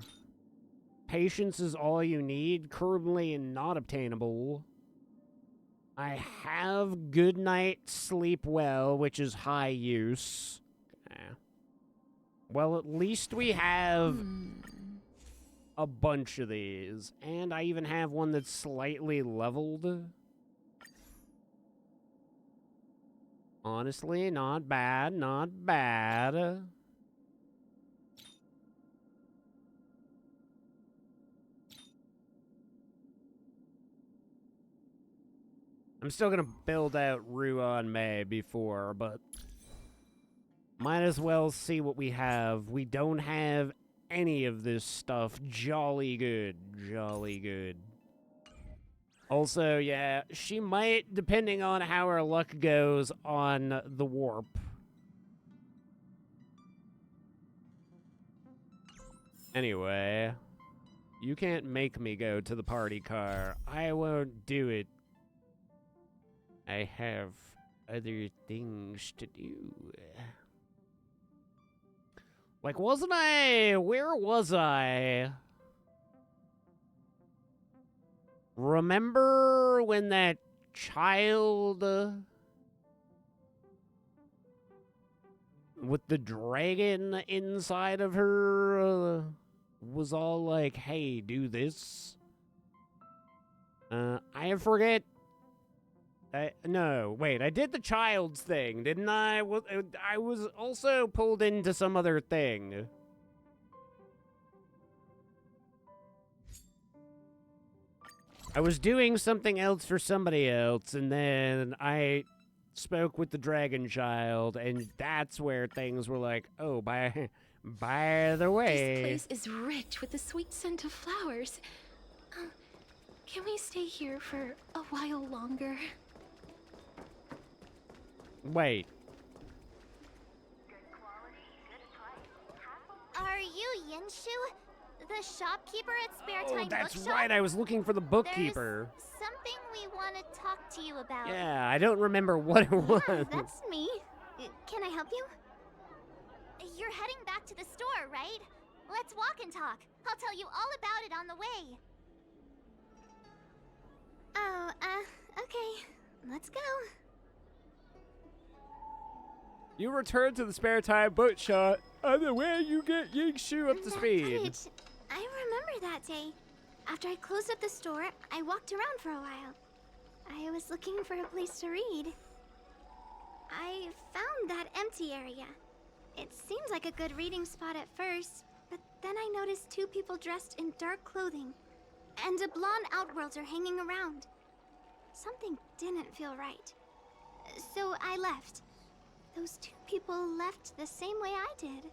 Patience is all you need, currently not obtainable. I have good night, sleep well, which is high use. Okay. Well, at least we have a bunch of these. And I even have one that's slightly leveled. Honestly, not bad, not bad. I'm still gonna build out Ruan May before, but might as well see what we have. We don't have any of this stuff. Jolly good. Jolly good. Also, yeah, she might, depending on how her luck goes on the warp. Anyway, you can't make me go to the party car. I won't do it. I have other things to do. Like, wasn't I... Where was I? Remember when that child... with the dragon inside of her was all like, hey, do this. I forget. No, wait, I did the child's thing, didn't I? I was also pulled into some other thing. I was doing something else for somebody else, and then I spoke with the dragon child, and that's where things were like, oh, by the way. This place is rich with the sweet scent of flowers. Can we stay here for a while longer? Wait. Are you Yinshu? The shopkeeper at Spare Oh, Time that's Bookshop? right, I was looking for the bookkeeper. There's something we want to talk to you about. Yeah, I don't remember what it was. Yeah, that's me. Can I help you? You're heading back to the store, right? Let's walk and talk. I'll tell you all about it on the way. Oh, okay. Let's go. You return to the Spare Time Bookshop, and the way you get Yingshu up to speed. Cottage. I remember that day. After I closed up the store, I walked around for a while. I was looking for a place to read. I found that empty area. It seemed like a good reading spot at first, but then I noticed two people dressed in dark clothing, and a blonde outworlder hanging around. Something didn't feel right. So I left. Those two people left the same way I did.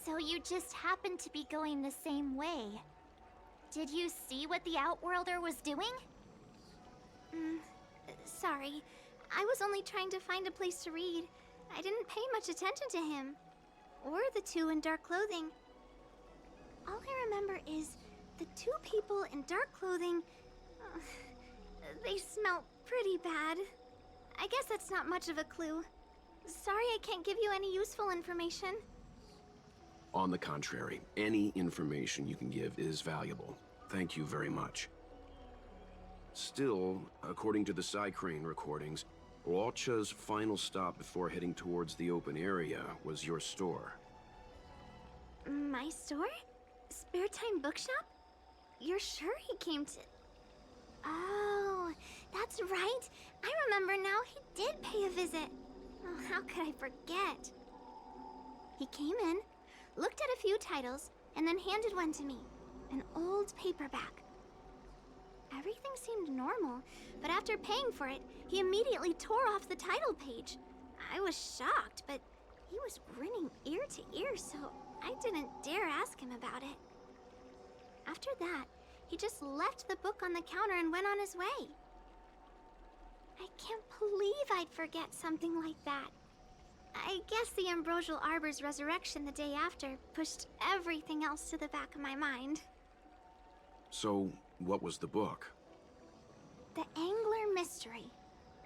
So you just happened to be going the same way. Did you see what the Outworlder was doing? Sorry. I was only trying to find a place to read. I didn't pay much attention to him. Or the two in dark clothing. All I remember is the two people in dark clothing... they smell pretty bad. I guess that's not much of a clue. Sorry I can't give you any useful information. On the contrary, any information you can give is valuable. Thank you very much. Still, according to the Psycrane recordings, Walcha's final stop before heading towards the open area was your store. My store? Spare Time Bookshop? You're sure he came to... Oh, that's right. I remember now, he did pay a visit. Oh, how could I forget? He came in, looked at a few titles, and then handed one to me. An old paperback. Everything seemed normal, but after paying for it, he immediately tore off the title page. I was shocked, but he was grinning ear to ear, so I didn't dare ask him about it. After that, he just left the book on the counter and went on his way. I can't believe I'd forget something like that. I guess the Ambrosial Arbor's resurrection the day after pushed everything else to the back of my mind. So, what was the book? The Angler Mystery.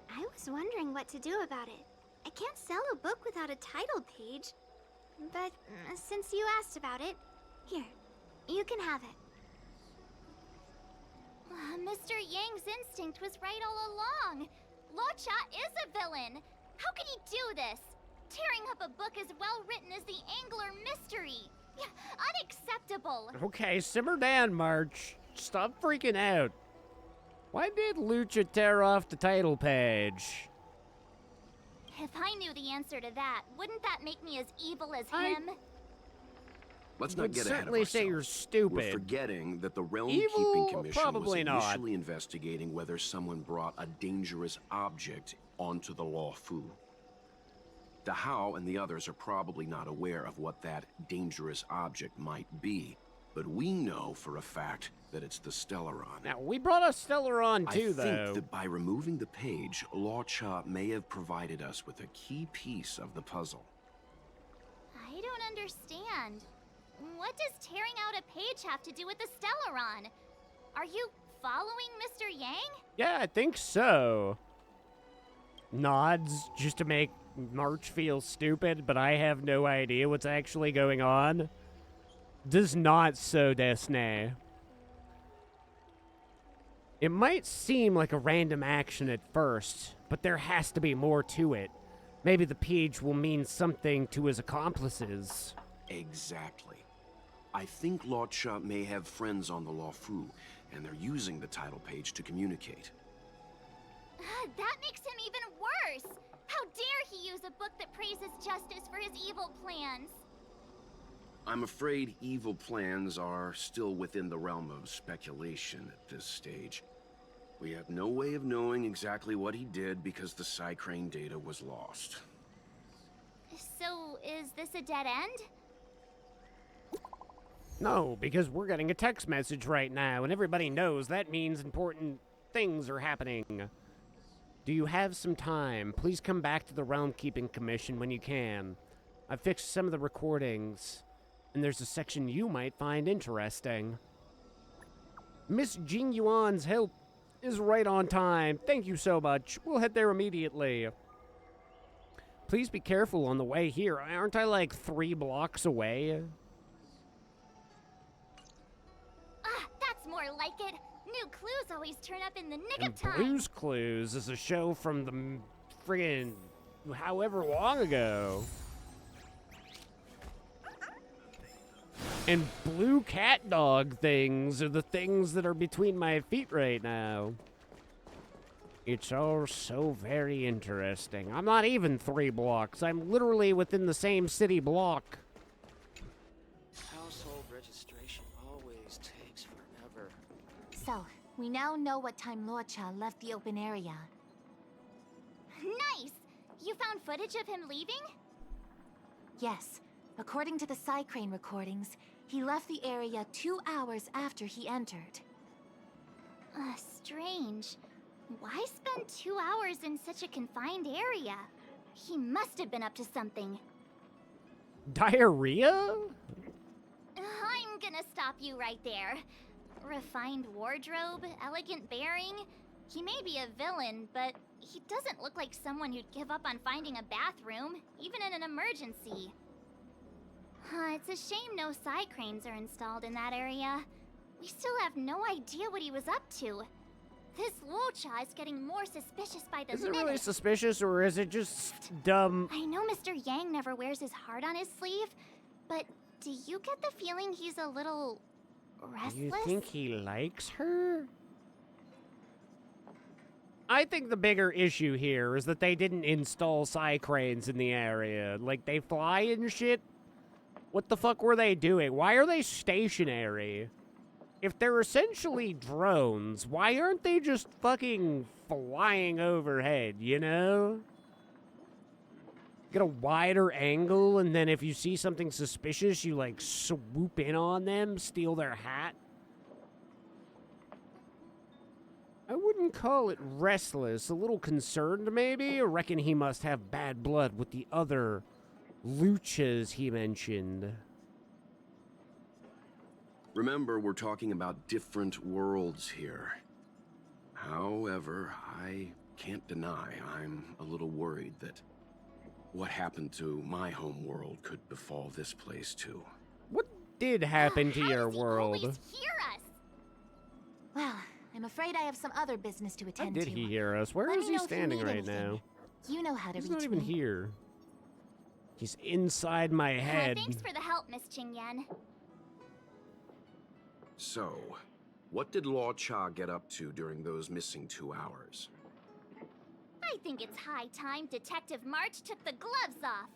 I was wondering what to do about it. I can't sell a book without a title page. But since you asked about it, here, you can have it. Mr. Yang's instinct was right all along. Locha is a villain. How could he do this? Tearing up a book as well written as the Angler Mystery. Unacceptable. Okay, simmer down, March. Stop freaking out. Why did Lucha tear off the title page? If I knew the answer to that, wouldn't that make me as evil as him? Let's not get ahead of certainly ourselves. say you're stupid. We're forgetting that the Realm Evil? Keeping Commission Probably was not. initially investigating whether someone brought a dangerous object onto the Law Fu. The How and the others are probably not aware of what that dangerous object might be, but we know for a fact that it's the Stellaron. Now, we brought a Stellaron too, I though. think that by removing the page, Lawcha may have provided us with a key piece of the puzzle. I don't understand. What does tearing out a page have to do with the Stellaron? Are you following Mr. Yang? Yeah, I think so. Nods just to make March feel stupid, but I have no idea what's actually going on. Does not so desne. It might seem like a random action at first, but there has to be more to it. Maybe the page will mean something to his accomplices. Exactly. I think Lotcha may have friends on the Luofu, and they're using the title page to communicate. That makes him even worse! How dare he use a book that praises justice for his evil plans? I'm afraid evil plans are still within the realm of speculation at this stage. We have no way of knowing exactly what he did because the Psycrane data was lost. So, is this a dead end? No, because we're getting a text message right now, and everybody knows that means important things are happening. Do you have some time? Please come back to the Realm Keeping Commission when you can. I've fixed some of the recordings, and there's a section you might find interesting. Miss Jing Yuan's help is right on time. Thank you so much. We'll head there immediately. Please be careful on the way here. Aren't I like 3 blocks away? That's more like it. New clues always turn up in the nick And of time. Blue's Clues is a show from the friggin' however long ago. And blue cat dog things are the things that are between my feet right now. It's all so very interesting. I'm not even 3 blocks. I'm literally within the same city block. Household registration always takes forever. So, we now know what time Luocha left the open area. Nice! You found footage of him leaving? Yes. According to the Psycrane recordings, he left the area 2 hours after he entered. Strange. Why spend 2 hours in such a confined area? He must have been up to something. Diarrhea? I'm gonna stop you right there. Refined wardrobe, elegant bearing. He may be a villain, but he doesn't look like someone who'd give up on finding a bathroom, even in an emergency. It's a shame no Psycranes are installed in that area. We still have no idea what he was up to. This Luocha is getting more suspicious by the Is it minute. really suspicious, or is it just dumb? I know Mr. Yang never wears his heart on his sleeve, but do you get the feeling he's a little restless? You think he likes her? I think the bigger issue here is that they didn't install Psycranes in the area. Like, they fly and shit? What the fuck were they doing? Why are they stationary? If they're essentially drones, why aren't they just fucking flying overhead, you know? Get a wider angle, and then if you see something suspicious, you, like, swoop in on them, steal their hat. I wouldn't call it restless. A little concerned, maybe? I reckon he must have bad blood with the other Luchas he mentioned. Remember, we're talking about different worlds here. However, I can't deny I'm a little worried that what happened to my home world could befall this place too. What did happen to your world? Hear us. Well, I'm afraid I have some other business to How attend did to. he hear us? Where Let is me he know if you standing need right anything. now? You know how to He's reach not even me. here. He's inside my head. Thanks for the help, Miss Qingyan. So, what did Luocha get up to during those missing 2 hours? I think it's high time Detective March took the gloves off.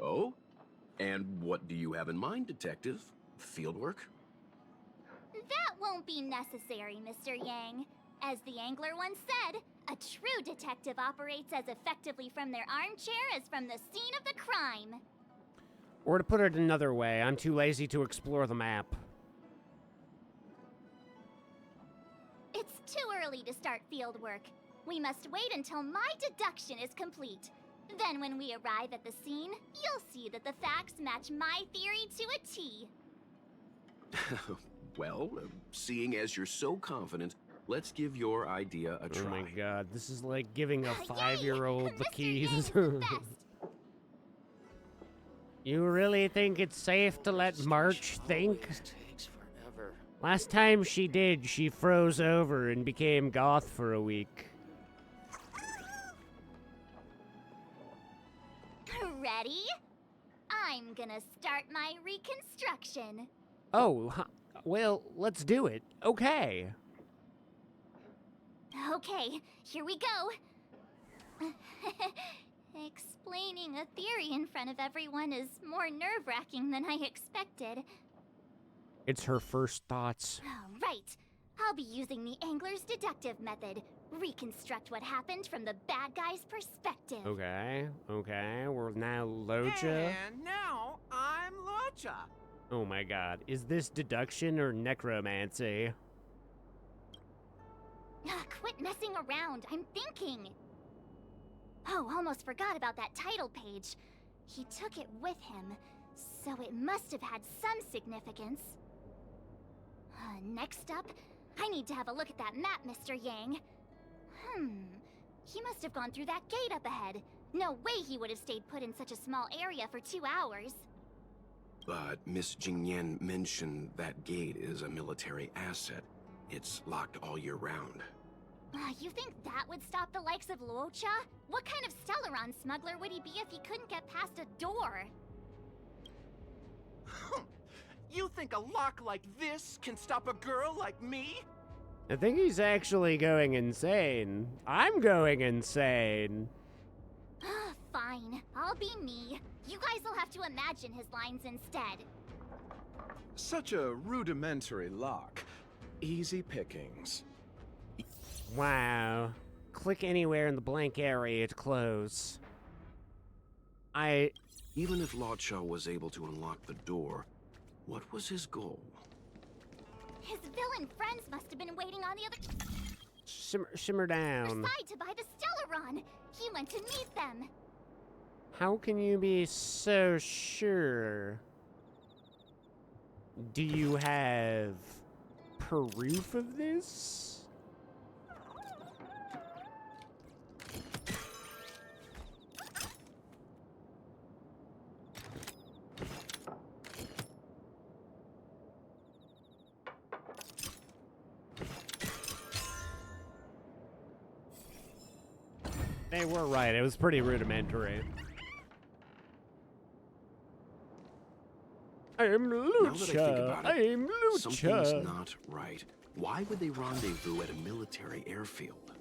Oh? And what do you have in mind, Detective? Fieldwork? That won't be necessary, Mr. Yang. As the Angler once said, a true detective operates as effectively from their armchair as from the scene of the crime. Or to put it another way, I'm too lazy to explore the map. It's too early to start field work. We must wait until my deduction is complete. Then when we arrive at the scene, you'll see that the facts match my theory to a T. Well, seeing as you're so confident, let's give your idea a try. Oh my god, this is like giving a 5-year-old the Mr. keys. Best. You really think it's safe to let March think? Takes forever. Last time she did, she froze over and became goth for a week. Ready? I'm gonna start my reconstruction. Oh, well, let's do it. Okay. Okay, here we go. Explaining a theory in front of everyone is more nerve-wracking than I expected. It's her first thoughts. Right. I'll be using the angler's deductive method. Reconstruct what happened from the bad guy's perspective. Okay, we're now Locha. And now I'm Locha. Oh my god, is this deduction or necromancy? Quit messing around, I'm thinking. Oh, almost forgot about that title page. He took it with him, so it must have had some significance. Next up, I need to have a look at that map, Mr. Yang. He must have gone through that gate up ahead. No way he would have stayed put in such a small area for 2 hours. But Miss Jingyan mentioned that gate is a military asset. It's locked all year round. You think that would stop the likes of Luocha? What kind of Stellaron smuggler would he be if he couldn't get past a door? You think a lock like this can stop a girl like me? I think he's actually going insane. I'm going insane. Fine, I'll be me. You guys will have to imagine his lines instead. Such a rudimentary lock. Easy pickings. Wow. Click anywhere in the blank area to close. Even if Locha was able to unlock the door, what was his goal? His villain friends must have been waiting on the other Simmer down. side to buy the Stellaron. He went to meet them. How can you be so sure? Do you have proof of this? They were right. It was pretty rudimentary. I'm Lucha. I'm Lucha. Something's not right. Why would they rendezvous at a military airfield?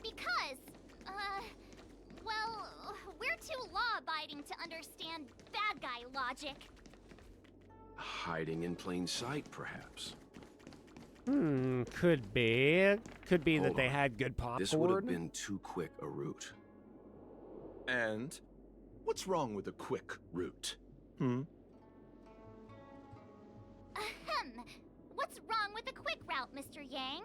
Because, well, we're too law-abiding to understand bad guy logic. Hiding in plain sight, perhaps. Could be. Could be that they had good popcorn. This would have been too quick a route. And what's wrong with a quick route? What's wrong with the quick route, Mr. Yang?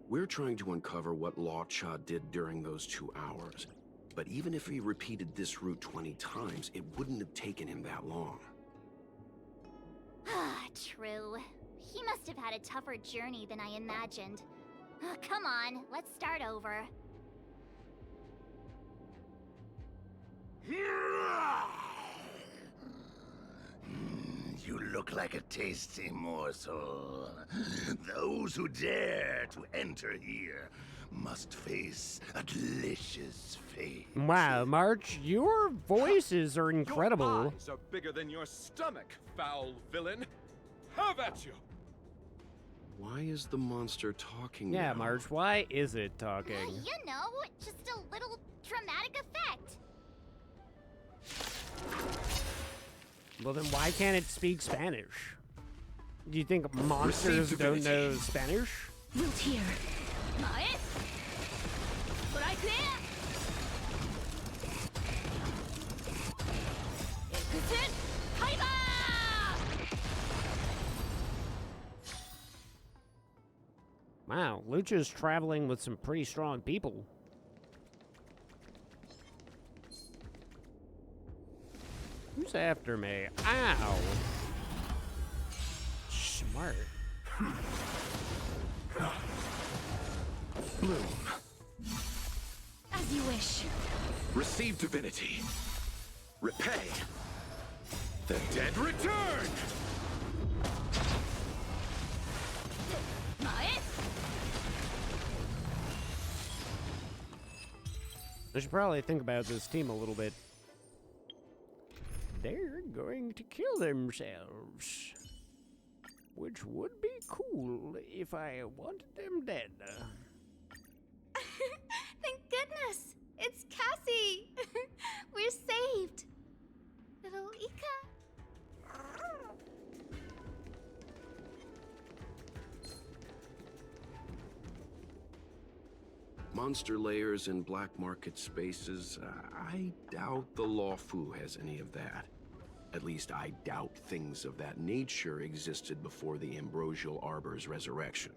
We're trying to uncover what Law Cha did during those 2 hours. But even if he repeated this route 20 times, it wouldn't have taken him that long. True. He must have had a tougher journey than I imagined. Come on, let's start over. You look like a tasty morsel. Those who dare to enter here must face a delicious fate. Wow, March, your voices are incredible. Your eyes are bigger than your stomach, foul villain. Have at you. Why is the monster talking Yeah, now? March, why is it talking? You know, just a little dramatic effect. Well, then why can't it speak Spanish? Do you think monsters don't know Spanish? Root here. Wow, Lucha's traveling with some pretty strong people. Who's after me? Ow! Smart. Bloom. As you wish. Receive divinity. Repay. The dead return! I should probably think about this team a little bit. they're going to kill themselves. Which would be cool if I wanted them dead. Thank goodness! It's Cassie! We're saved! Little Ika. Monster layers in black market spaces, I doubt the Lawfu has any of that. At least I doubt things of that nature existed before the Ambrosial Arbor's resurrection.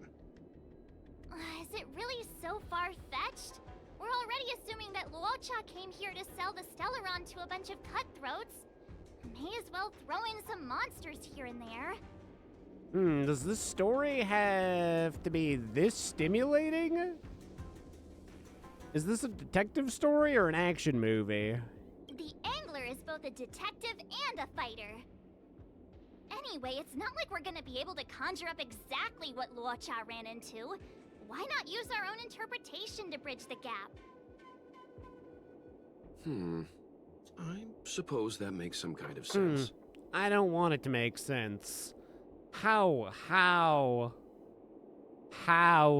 Is it really so far-fetched? We're already assuming that Luocha came here to sell the Stellaron to a bunch of cutthroats. May as well throw in some monsters here and there. Does this story have to be this stimulating? Is this a detective story or an action movie? The Angler is both a detective and a fighter. Anyway, it's not like we're gonna be able to conjure up exactly what Luocha ran into. Why not use our own interpretation to bridge the gap? I suppose that makes some kind of sense. I don't want it to make sense. How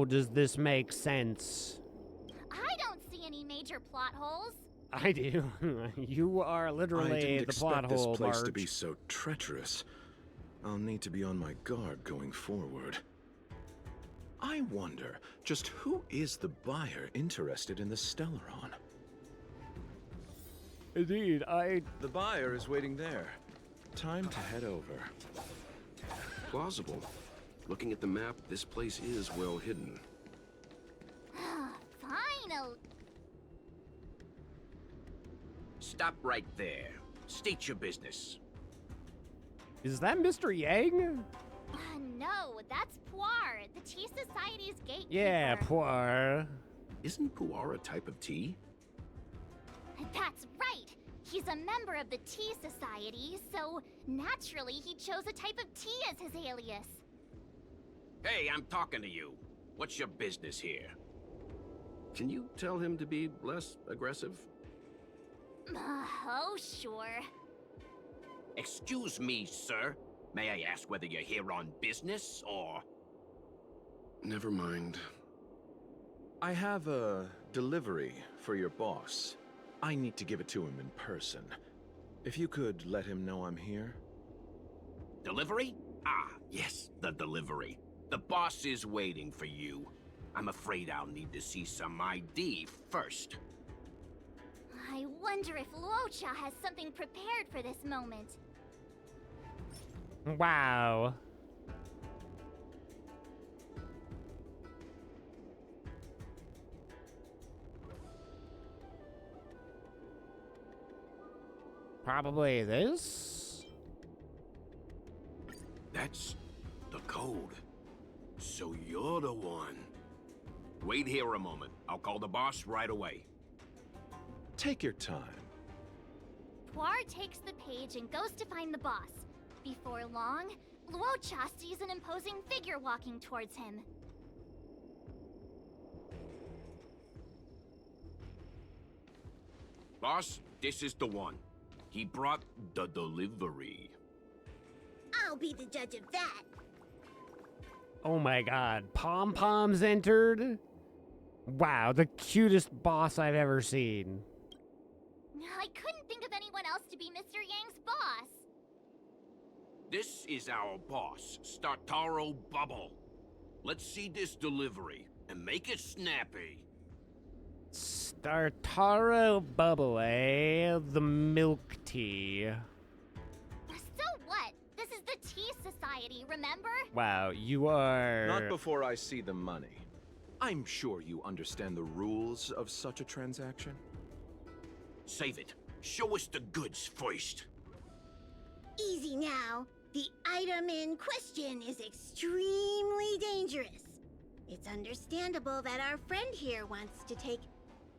does this make sense? I don't see any major plot holes. I do. You are literally the plot hole, I didn't expect this place to Marge. be so treacherous. I'll need to be on my guard going forward. I wonder, just who is the buyer interested in the Stellaron? Indeed, The buyer is waiting there. Time to head over. Plausible. Looking at the map, this place is well hidden. Final. Stop right there. State your business. Is that Mr. Yang? No, that's Puar, the Tea Society's gatekeeper. Yeah, Puar. Isn't Puar a type of tea? That's right. He's a member of the Tea Society, so naturally he chose a type of tea as his alias. Hey, I'm talking to you. What's your business here? Can you tell him to be less aggressive? Oh, sure. Excuse me, sir. May I ask whether you're here on business, or... Never mind. I have a delivery for your boss. I need to give it to him in person. If you could let him know I'm here. Delivery? Ah, yes, the delivery. The boss is waiting for you. I'm afraid I'll need to see some ID first. I wonder if Luocha has something prepared for this moment. Wow. Probably this? That's the code. So you're the one. Wait here a moment. I'll call the boss right away. Take your time. Puar takes the page and goes to find the boss. Before long, Luocha sees an imposing figure walking towards him. Boss, this is the one. He brought the delivery. I'll be the judge of that. Oh my god. Pom-Poms entered? Wow, the cutest boss I've ever seen. I couldn't think of anyone else to be Mr. Yang's boss. This is our boss, Startaro Bubble. Let's see this delivery, and make it snappy. Startaro Bubble, eh? The milk tea. So what? This is the Tea Society, remember? Wow, you are... Not before I see the money. I'm sure you understand the rules of such a transaction. Save it. Show us the goods first. Easy now. The item in question is extremely dangerous. It's understandable that our friend here wants to take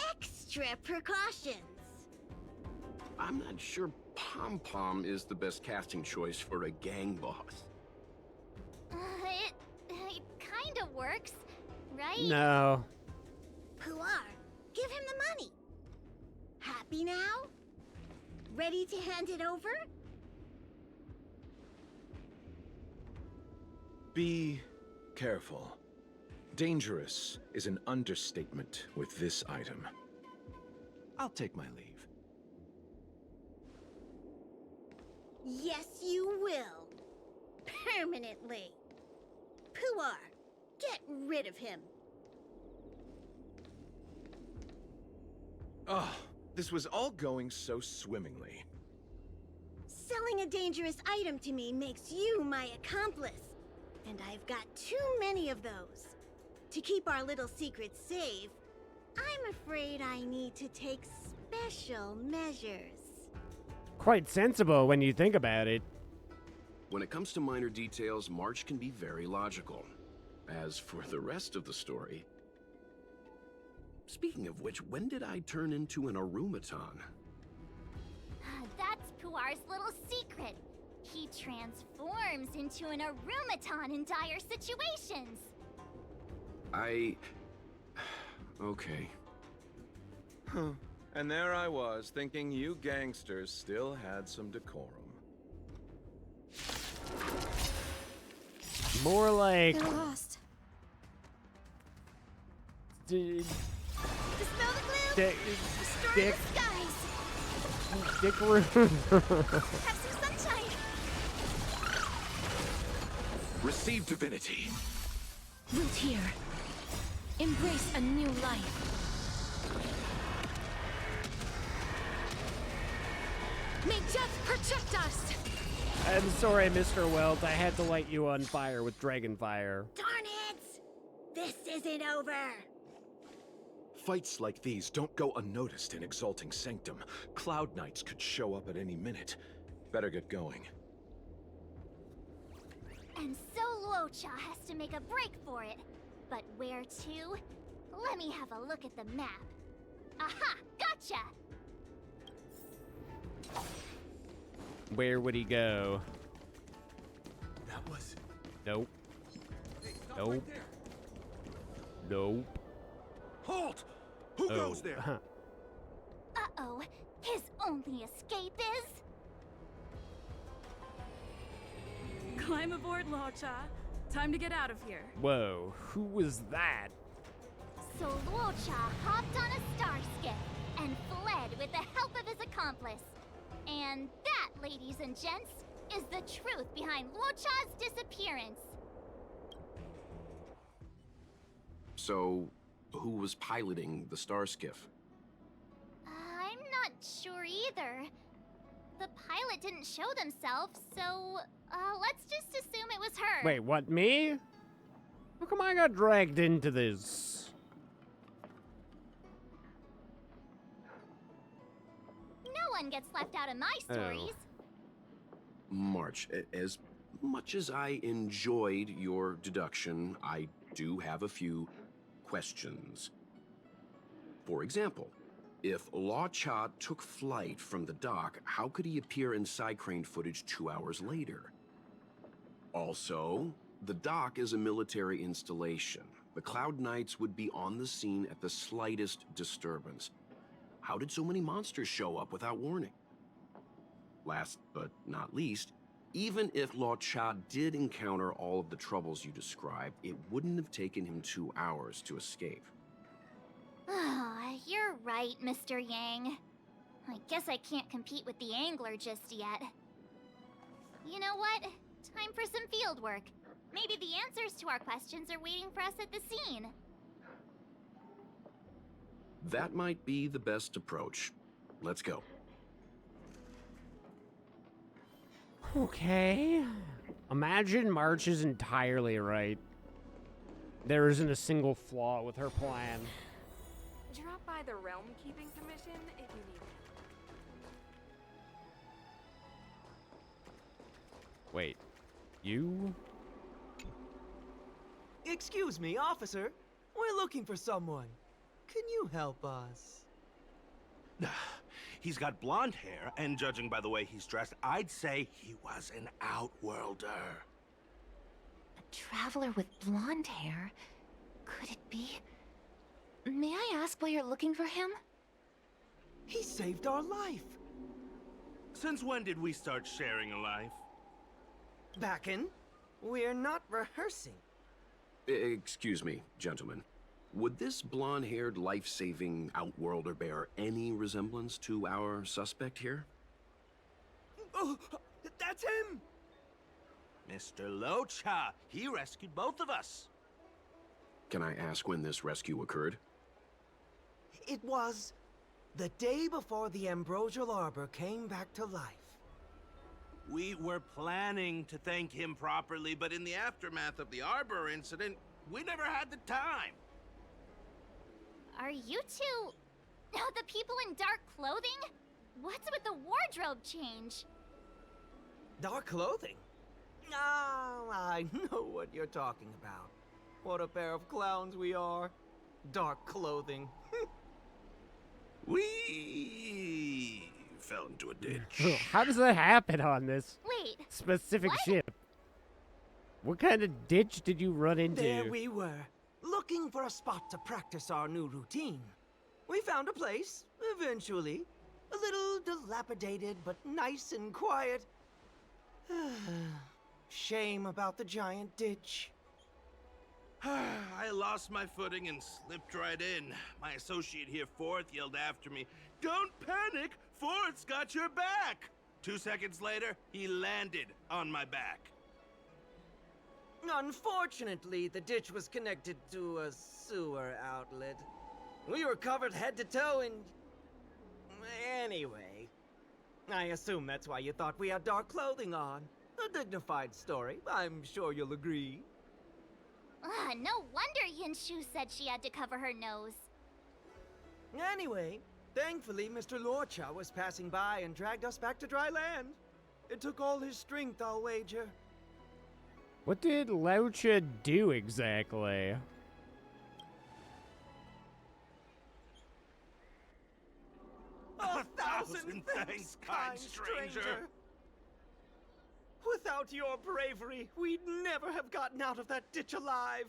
extra precautions. I'm not sure Pom-Pom is the best casting choice for a gang boss. It kind of works, right? No. Puar, give him the money. Happy now? Ready to hand it over? Be careful. Dangerous is an understatement with this item. I'll take my leave. Yes, you will. Permanently. Puar, get rid of him. Oh, this was all going so swimmingly. Selling a dangerous item to me makes you my accomplice. And I've got too many of those. To keep our little secret safe, I'm afraid I need to take special measures. Quite sensible when you think about it. When it comes to minor details, March can be very logical. As for the rest of the story... Speaking of which, when did I turn into an Arumaton? That's Puar's little secret. He transforms into an Arumaton in dire situations. Okay. Huh. And there I was, thinking you gangsters still had some decorum. More like... They're lost. D Dispel the glue! Dick... Destroy Dick... the skies! Dick room. Have some sunshine! Receive divinity. Root here. Embrace a new life. May death protect us! I'm sorry, Mr. Welt. I had to light you on fire with dragon fire. Darn it! This isn't over! Fights like these don't go unnoticed in Exalting Sanctum. Cloud Knights could show up at any minute. Better get going. And so Luocha has to make a break for it. But where to? Let me have a look at the map. Aha! Gotcha! Where would he go? That was... Nope. Hey, stop Nope. right there. Nope. Halt! Who goes there? Uh-oh. His only escape is... Climb aboard, Luocha. Time to get out of here. Whoa, who was that? So Luocha hopped on a star skiff and fled with the help of his accomplice. And that, ladies and gents, is the truth behind Luocha's disappearance. So, who was piloting the star skiff? I'm not sure either. The pilot didn't show themselves, so let's just assume it was her. Wait, what, me? How come I got dragged into this? No one gets left out of my stories. March, as much as I enjoyed your deduction, I do have a few questions. For example, if Luocha took flight from the dock, how could he appear in side-crane footage 2 hours later? Also, the dock is a military installation. The Cloud Knights would be on the scene at the slightest disturbance. How did so many monsters show up without warning? Last but not least, even if Luocha did encounter all of the troubles you described, it wouldn't have taken him 2 hours to escape. You're right, Mr. Yang. I guess I can't compete with the angler just yet. You know what? Time for some field work. Maybe the answers to our questions are waiting for us at the scene. That might be the best approach. Let's go. Okay. Imagine March is entirely right. There isn't a single flaw with her plan. Drop by the Realm Keeping Commission if you need it. Wait, you? Excuse me, officer. We're looking for someone. Can you help us? He's got blonde hair, and judging by the way he's dressed, I'd say he was an outworlder. A traveler with blonde hair? Could it be? May I ask why you're looking for him? He saved our life. Since when did we start sharing a life? Back in We're not rehearsing. Excuse me, gentlemen. Would this blonde-haired, life-saving outworlder bear any resemblance to our suspect here? Oh, that's him! Mr. Locha, he rescued both of us. Can I ask when this rescue occurred? It was the day before the ambrosial arbor came back to life. We were planning to thank him properly, but in the aftermath of the Arbor incident, we never had the time. Are you two... the people in dark clothing? What's with the wardrobe change? Dark clothing? Ah, I know what you're talking about. What a pair of clowns we are. Dark clothing. We fell into a ditch. How does that happen on this Wait, specific what? ship? What kind of ditch did you run into? There we were, looking for a spot to practice our new routine. We found a place, eventually. A little dilapidated, but nice and quiet. Shame about the giant ditch. I lost my footing and slipped right in. My associate here, Fourth, yelled after me, "Don't panic! Fourth's got your back!" 2 seconds later, he landed on my back. Unfortunately, the ditch was connected to a sewer outlet. We were covered head to toe in... Anyway, I assume that's why you thought we had dark clothing on. A dignified story, I'm sure you'll agree. No wonder Yinshu said she had to cover her nose. Anyway, thankfully Mr. Lorcha was passing by and dragged us back to dry land. It took all his strength, I'll wager. What did Laucha do exactly? A thousand thanks, kind stranger. Without your bravery, we'd never have gotten out of that ditch alive.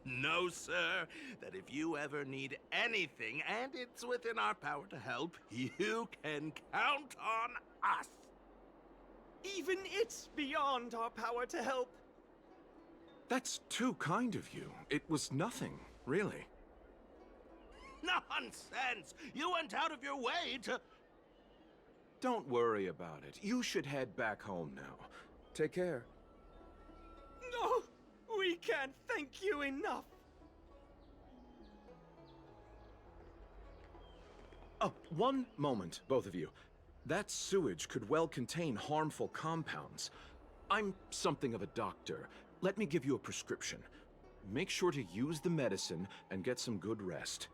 No, sir. That if you ever need anything, and it's within our power to help, you can count on us. Even it's beyond our power to help. That's too kind of you. It was nothing, really. Nonsense! You went out of your way to... Don't worry about it. You should head back home now. Take care. No, we can't thank you enough. Oh, one moment, both of you. That sewage could well contain harmful compounds. I'm something of a doctor. Let me give you a prescription. Make sure to use the medicine and get some good rest.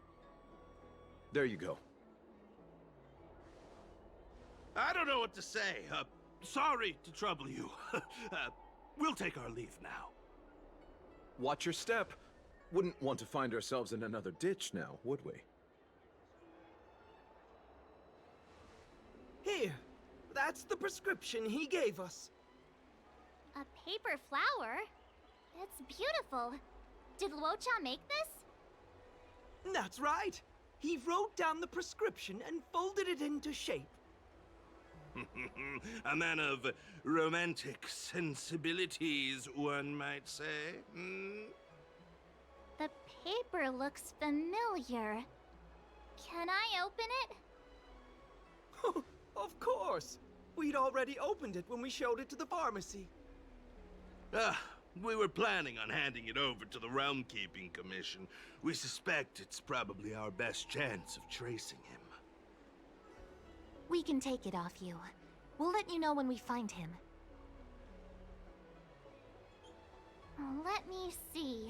There you go. I don't know what to say. Sorry to trouble you. We'll take our leave now. Watch your step. Wouldn't want to find ourselves in another ditch now, would we? Here, that's the prescription he gave us. A paper flower? It's beautiful. Did Luocha make this? That's right. He wrote down the prescription and folded it into shape. A man of romantic sensibilities, one might say. The paper looks familiar. Can I open it? Of course. We'd already opened it when we showed it to the pharmacy. We were planning on handing it over to the Realm Keeping Commission. We suspect it's probably our best chance of tracing him. We can take it off you. We'll let you know when we find him. Let me see.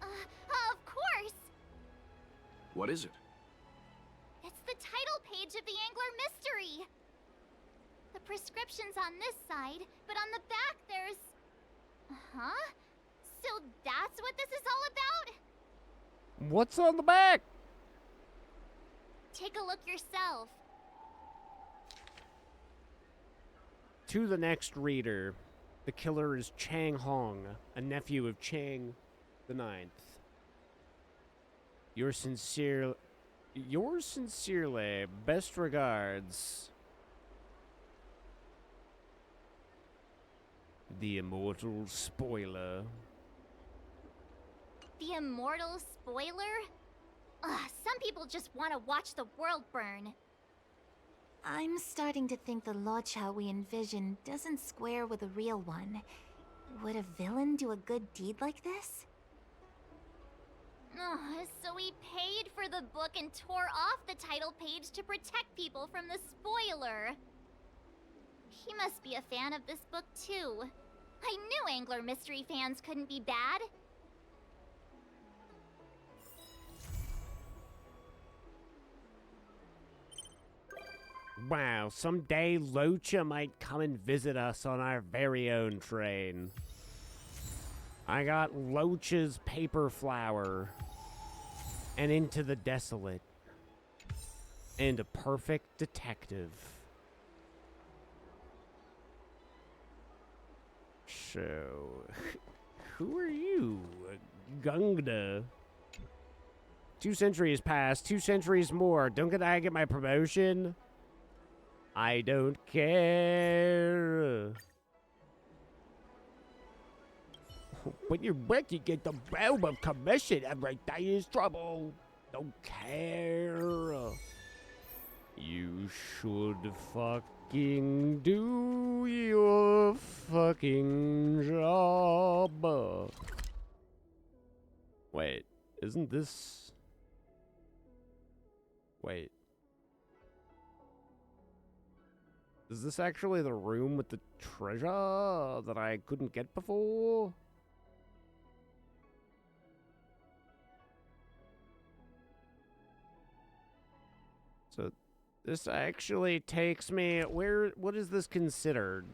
Of course! What is it? It's the title page of the Angler Mystery! The prescription's on this side, but on the back there's... Huh? So that's what this is all about? What's on the back? Take a look yourself. To the next reader, the killer is Chang Hong, a nephew of Chang the Ninth. Yours sincerely, best regards. The immortal spoiler. The immortal spoiler? Ugh, some people just want to watch the world burn. I'm starting to think the Locha we envision doesn't square with a real one. Would a villain do a good deed like this? Ugh, so he paid for the book and tore off the title page to protect people from the spoiler. He must be a fan of this book too. I knew Angler Mystery fans couldn't be bad. Wow, someday Locha might come and visit us on our very own train. I got Locha's paper flower. And Into the Desolate. And a perfect detective. So, who are you, Gungda? 2 centuries passed, 2 centuries more. Don't I get my promotion? I don't care. When you're wet, you get the realm of commission. Every day is trouble. Don't care. You should fucking do your fucking job. Wait, isn't this... Wait. Is this actually the room with the treasure that I couldn't get before? So this actually takes me... What is this considered?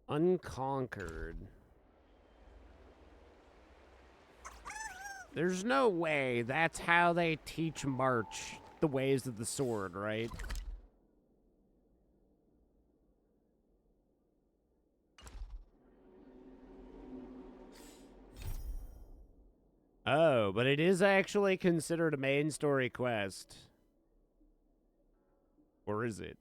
Unconquered. There's no way that's how they teach March the ways of the sword, right? Oh, but it is actually considered a main story quest. Or is it?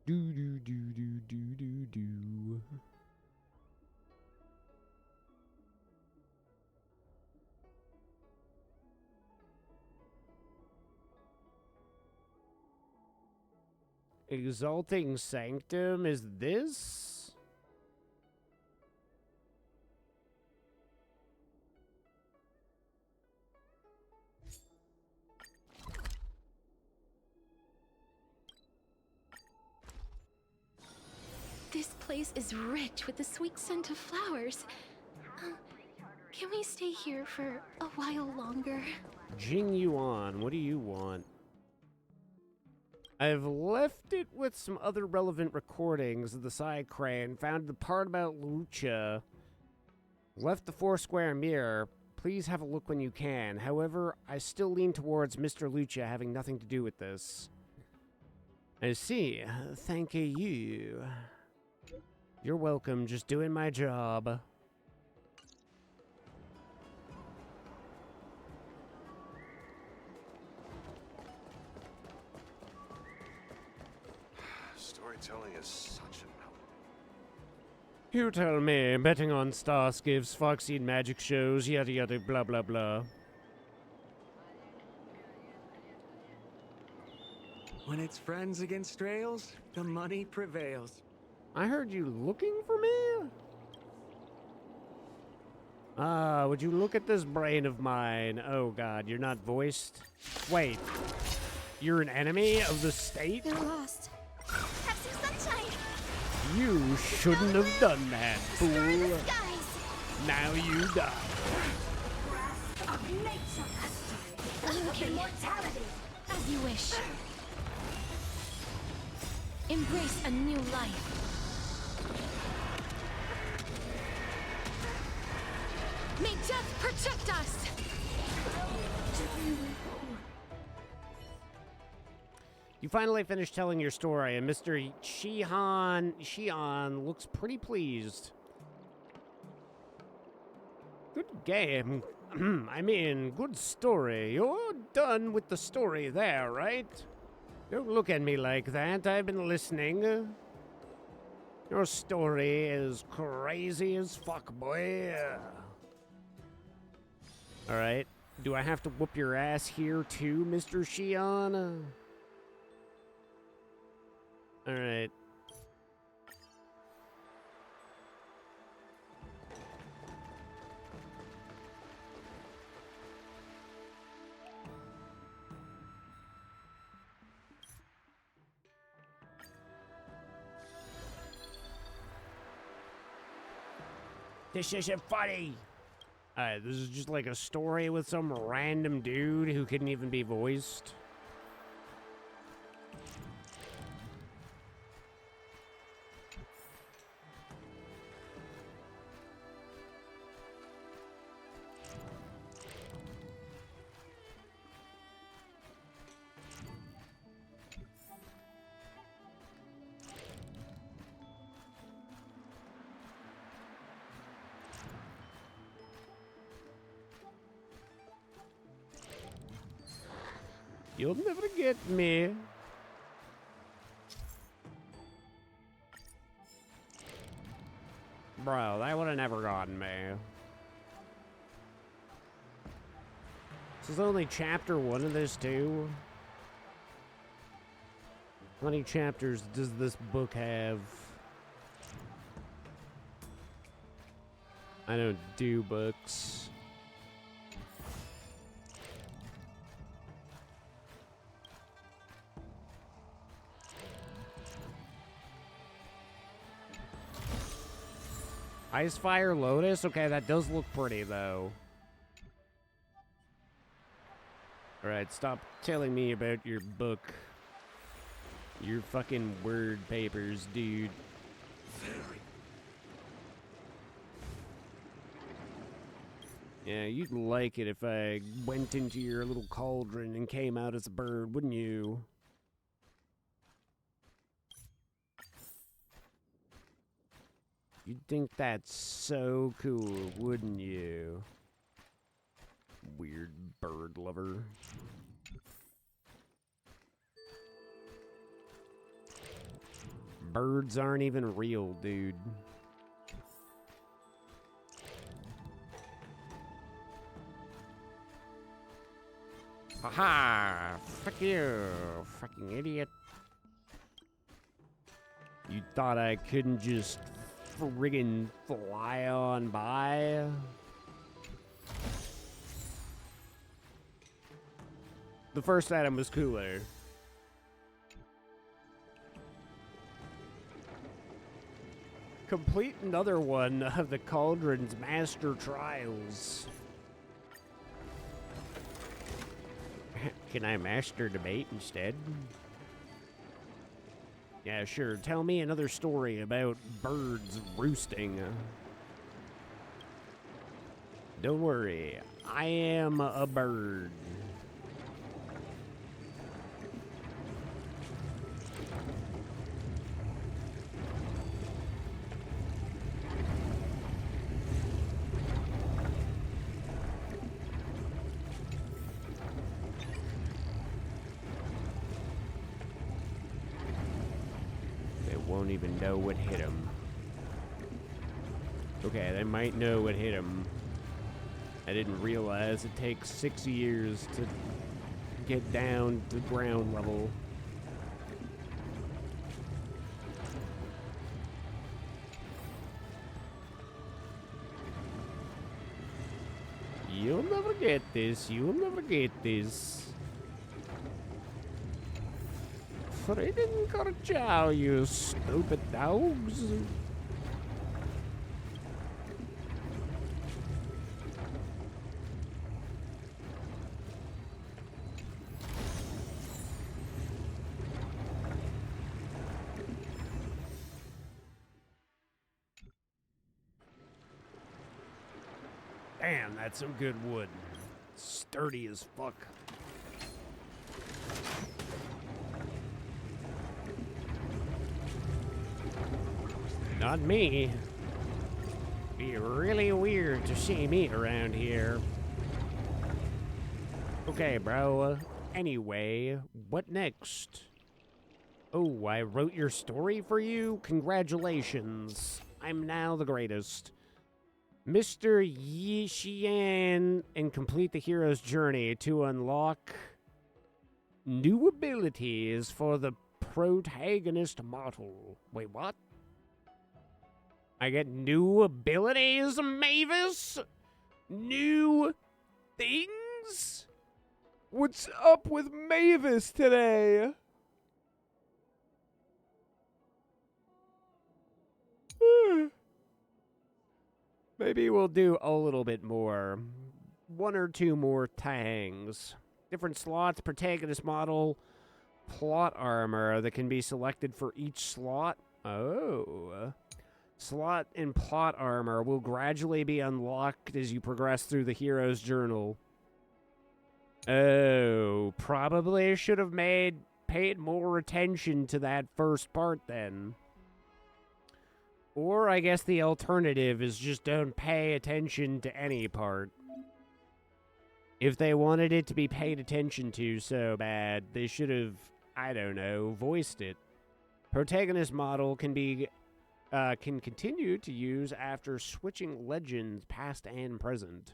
Do do do do do do do. Exalting Sanctum is this? This place is rich with the sweet scent of flowers. Can we stay here for a while longer? Jing Yuan, what do you want? I've left it with some other relevant recordings of the side crane, found the part about Lucha, left the 4-square mirror. Please have a look when you can. However, I still lean towards Mr. Lucha having nothing to do with this. I see. Thank you. You're welcome, just doing my job. Storytelling is such an... You tell me, betting on star skiffs, foxy magic shows, yada yada blah blah blah. When it's friends against trails, the money prevails. I heard you looking for me? Ah, would you look at this brain of mine? Oh god, you're not voiced? Wait, you're an enemy of the state? They're lost. Have some sunshine. You shouldn't have done that, fool. Now you die. Of nature. Of immortality. As you wish. Embrace a new life. May death protect us! You finally finished telling your story, and Mr. Shihan looks pretty pleased. Good game. I mean, good story. You're done with the story there, right? Don't look at me like that. I've been listening. Your story is crazy as fuck, boy. Alright. Do I have to whoop your ass here too, Mr. Shion? Alright. This isn't funny. Alright, this is just like a story with some random dude who couldn't even be voiced. You'll never get me. Bro, that would have never gotten me. This is only chapter 1 of this too. How many chapters does this book have? I don't do books. Icefire Lotus? Okay, that does look pretty, though. Alright, stop telling me about your book. Your fucking word papers, dude. Yeah, you'd like it if I went into your little cauldron and came out as a bird, wouldn't you? You'd think that's so cool, wouldn't you? Weird bird lover. Birds aren't even real, dude. Haha! Fuck you, fucking idiot. You thought I couldn't just friggin' fly on by? The first item was cooler. Complete another one of the Cauldron's Master Trials. Can I master debate instead? Yeah, sure. Tell me another story about birds roosting. Don't worry. I am a bird. Won't even know what hit him. Okay, they might know what hit him. I didn't realize it takes 6 years to get down to ground level. You'll never get this. You'll never get this. Friggin' Karchow, you stupid dogs. Damn, that's some good wood. Sturdy as fuck. Not me. Be really weird to see me around here. Okay, bro. Anyway, what next? Oh, I wrote your story for you? Congratulations. I'm now the greatest. Mr. Yishian, and complete the hero's journey to unlock new abilities for the protagonist model. Wait, what? I get new abilities, Mavis? New things? What's up with Mavis today? Maybe we'll do a little bit more. One or two more tangs. Different slots, protagonist model, plot armor that can be selected for each slot. Oh. Slot and plot armor will gradually be unlocked as you progress through the hero's journal. Oh, probably should have paid more attention to that first part then. Or I guess the alternative is just don't pay attention to any part. If they wanted it to be paid attention to so bad, they should have, I don't know, voiced it. Protagonist model can continue to use after switching legends past and present.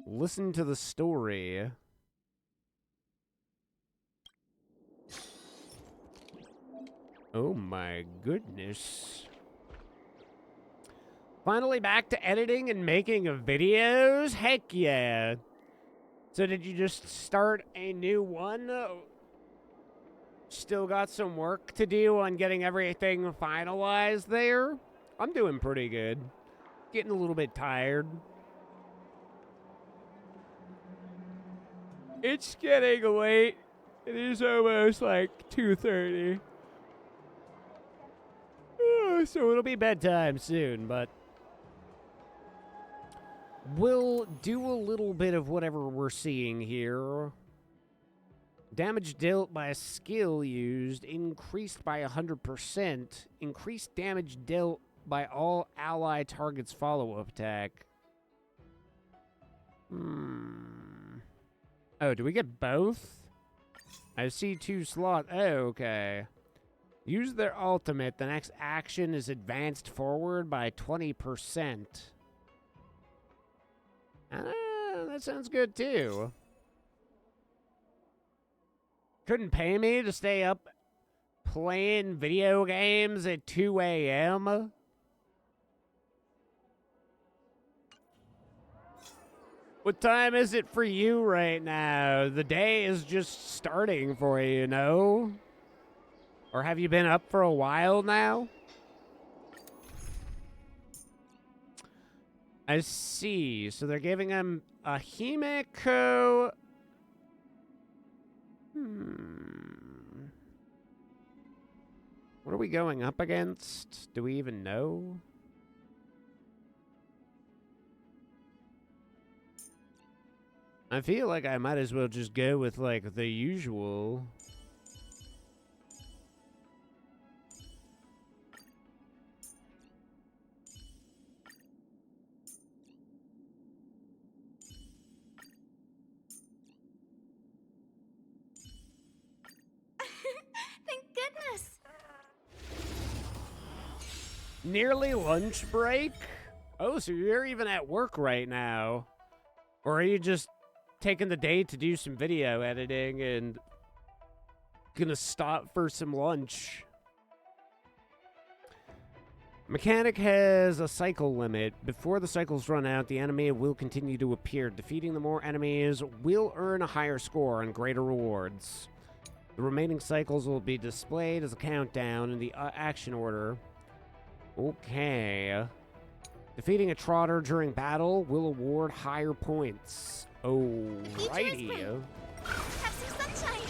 Listen to the story. Oh my goodness. Finally back to editing and making of videos? Heck yeah. So did you just start a new one? Still got some work to do on getting everything finalized there? I'm doing pretty good. Getting a little bit tired. It's getting late. It is almost like 2:30. So it'll be bedtime soon, but we'll do a little bit of whatever we're seeing here. Damage dealt by a skill used increased by 100%. Increased damage dealt by all ally targets follow-up attack. Oh, do we get both? I see 2 slots. Oh, okay. Use their ultimate. The next action is advanced forward by 20%. That sounds good, too. Couldn't pay me to stay up playing video games at 2 a.m.? What time is it for you right now? The day is just starting for you, you know? Or have you been up for a while now? I see. So they're giving him a Himeko. What are we going up against? Do we even know? I feel like I might as well just go with, like, the usual. Thank goodness. Nearly lunch break? Oh, so you're even at work right now. Or are you just taking the day to do some video editing and gonna stop for some lunch? Mechanic has a cycle limit. Before the cycles run out, the enemy will continue to appear. Defeating the more enemies will earn a higher score and greater rewards. The remaining cycles will be displayed as a countdown in the action order. Okay. Defeating a trotter during battle will award higher points. Alrighty. Have some sunshine.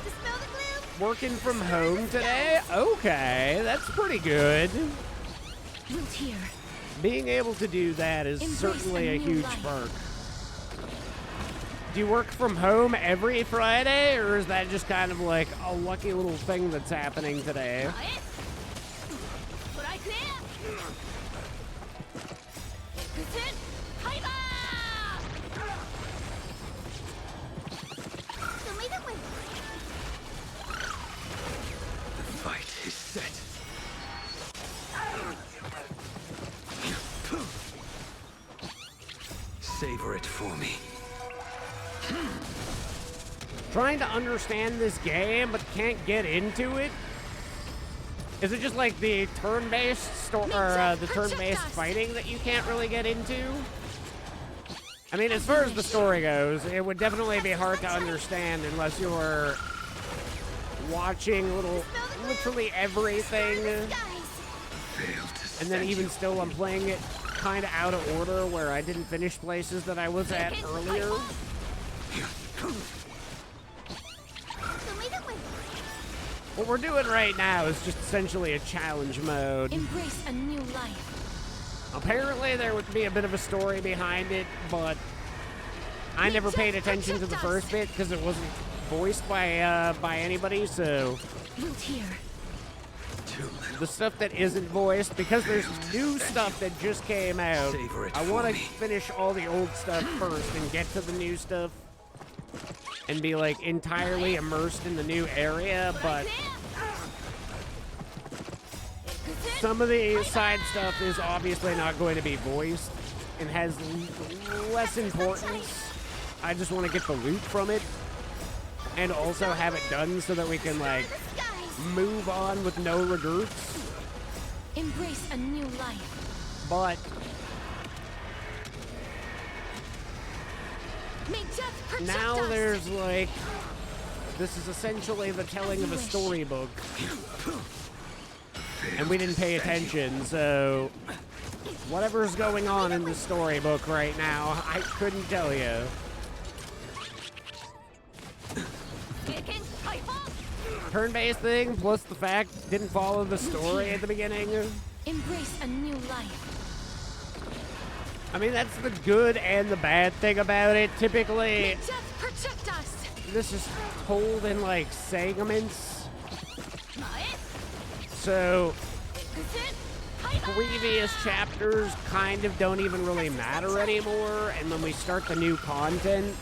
Dispel the gloom. Working from home today? Okay, that's pretty good. Loot here. Being able to do that is certainly a huge perk. Do you work from home every Friday, or is that just kind of like a lucky little thing that's happening today? The fight is set. Savor it for me. Trying to understand this game, but can't get into it. Is it just like the turn-based the turn-based fighting that you can't really get into? I mean, as far as the story goes, it would definitely be hard to understand unless you were watching literally everything. And then even still, I'm playing it kind of out of order, where I didn't finish places that I was at earlier. What we're doing right now is just essentially a challenge mode. Embrace a new life. Apparently there would be a bit of a story behind it, but I never paid attention to the first bit because it wasn't voiced by anybody, so the stuff that isn't voiced, because there's new stuff that just came out, I want to finish all the old stuff first and get to the new stuff and be like entirely immersed in the new area, but some of the side stuff is obviously not going to be voiced and has less importance. I just want to get the loot from it and also have it done so that we can like move on with no regrets. Embrace a new life. But now there's like, this is essentially the telling of a storybook, and we didn't pay attention, so whatever's going on in the storybook right now, I couldn't tell you. Turn-based thing, plus the fact didn't follow the story at the beginning. Embrace a new life. I mean, that's the good and the bad thing about it. Typically, this is told in like segments. So previous chapters kind of don't even really matter anymore, and when we start the new content,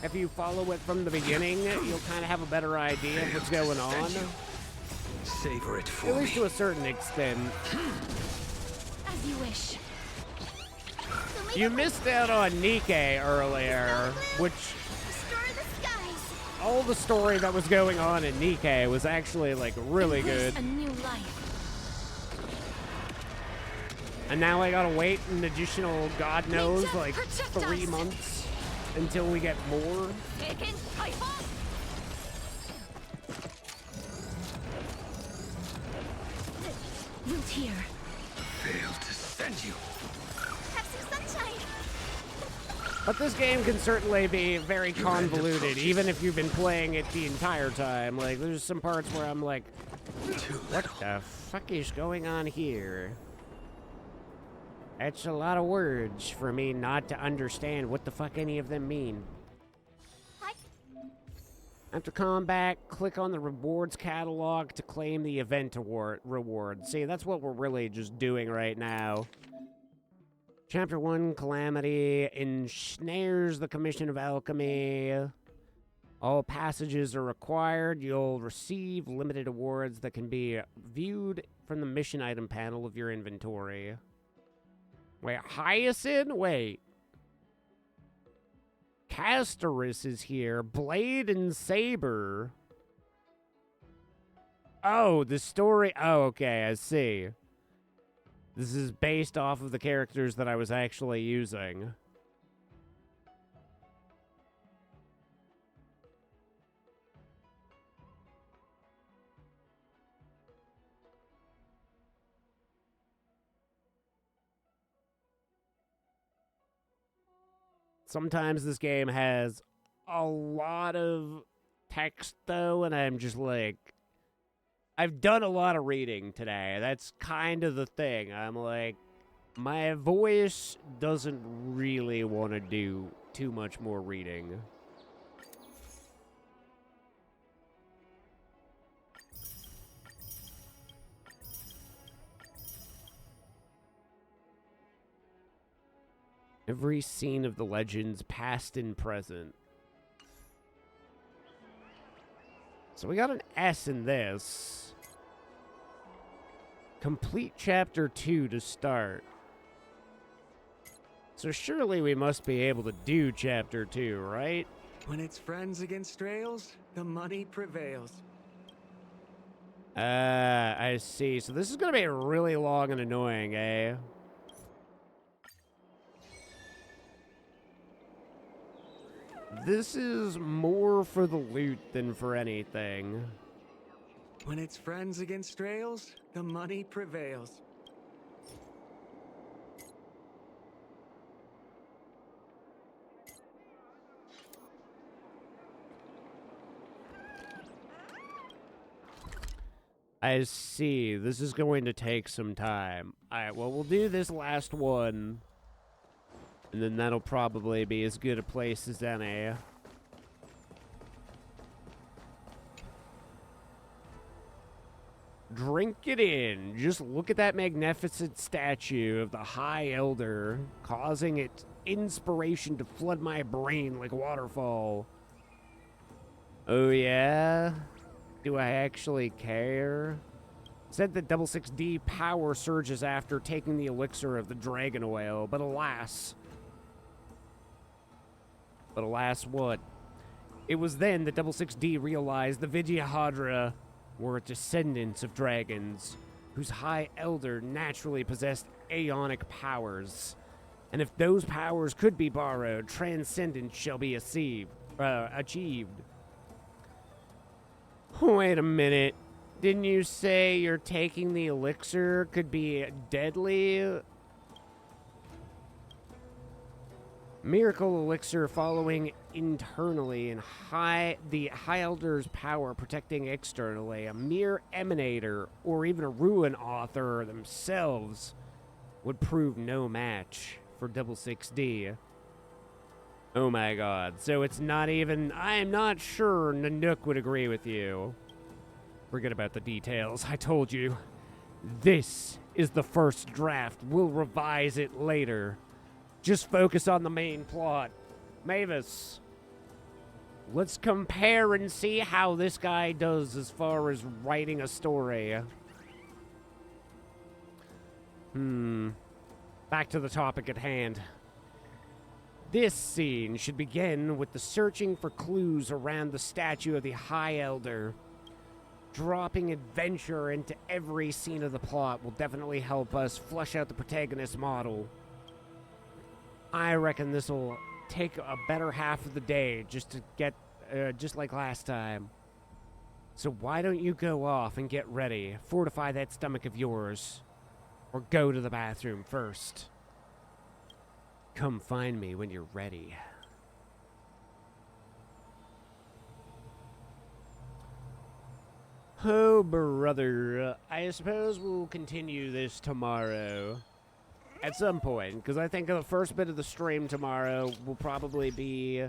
if you follow it from the beginning, you'll kind of have a better idea of what's going on. Savor it for me. At least to a certain extent. As you wish. You missed out on Nikke earlier, which all the story that was going on in Nikke was actually like really good. A new life. And now I gotta wait an additional, God knows, like 3 months until we get more. Root here. Failed to send you. But this game can certainly be very convoluted, even if you've been playing it the entire time. Like, there's some parts where I'm like, what the fuck is going on here? That's a lot of words for me not to understand what the fuck any of them mean. After combat, click on the rewards catalog to claim the event reward. See, that's what we're really just doing right now. Chapter 1, Calamity, ensnares the Commission of Alchemy. All passages are required. You'll receive limited awards that can be viewed from the mission item panel of your inventory. Wait, Hyacinth? Wait. Castoris is here. Blade and Saber. Oh, the story. Oh, okay, I see. This is based off of the characters that I was actually using. Sometimes this game has a lot of text, though, and I'm just like, I've done a lot of reading today. That's kind of the thing. I'm like, My voice doesn't really want to do too much more reading. Every scene of the legends, past and present. So we got an S in this. Complete chapter 2 to start. So surely we must be able to do chapter 2, right? When it's friends against trails, the money prevails. I see. So this is going to be really long and annoying, eh? This is more for the loot than for anything. When it's friends against trails, the money prevails. I see. This is going to take some time. Alright, well, we'll do this last one. And then that'll probably be as good a place as any. Drink it in. Just look at that magnificent statue of the High Elder, causing its inspiration to flood my brain like waterfall. Oh yeah? Do I actually care? Said that 66D power surges after taking the elixir of the dragon oil, but alas. But alas what? It was then that 66D realized the Vidyahadra were descendants of dragons, whose High Elder naturally possessed aeonic powers. And if those powers could be borrowed, transcendence shall be achieved. Wait a minute. Didn't you say you're taking the elixir could be deadly? Miracle elixir following internally and the High Elder's power protecting externally. A mere emanator or even a ruin author themselves would prove no match for 66D. Oh my god. So it's not even... I'm not sure Nanook would agree with you. Forget about the details. I told you. This is the first draft. We'll revise it later. Just focus on the main plot. Mavis, let's compare and see how this guy does as far as writing a story. Back to the topic at hand. This scene should begin with the searching for clues around the statue of the High Elder. Dropping adventure into every scene of the plot will definitely help us flush out the protagonist model. I reckon this will take a better half of the day just to get, just like last time. So why don't you go off and get ready, fortify that stomach of yours, or go to the bathroom first. Come find me when you're ready. Oh, brother. I suppose we'll continue this tomorrow. At some point, because I think the first bit of the stream tomorrow will probably be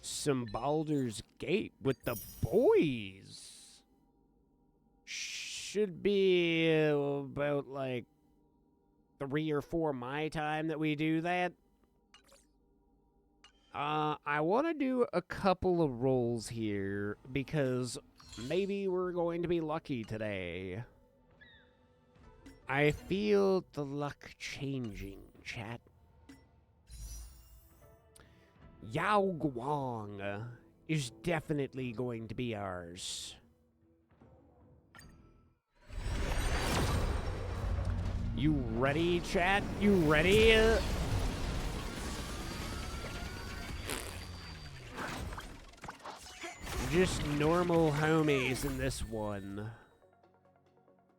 some Baldur's Gate with the boys. Should be about, like, 3 or 4 my time that we do that. I want to do a couple of rolls here, because maybe we're going to be lucky today. I feel the luck changing, chat. Yao Guang is definitely going to be ours. You ready, chat? You ready? Just normal homies in this one.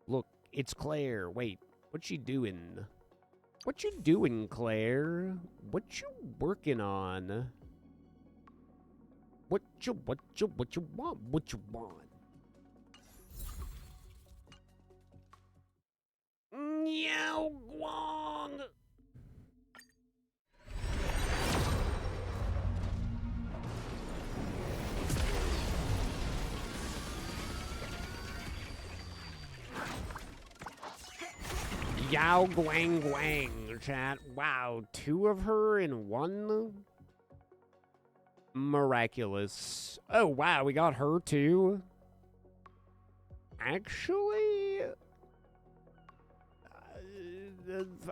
Look, it's Claire. Wait, what you doing? What you doing, Claire? What you working on? What you want? What you want? Yao Guang! Yao Guang Guang, chat. Wow, 2 of her in 1? Miraculous. Oh, wow, we got her too? Actually,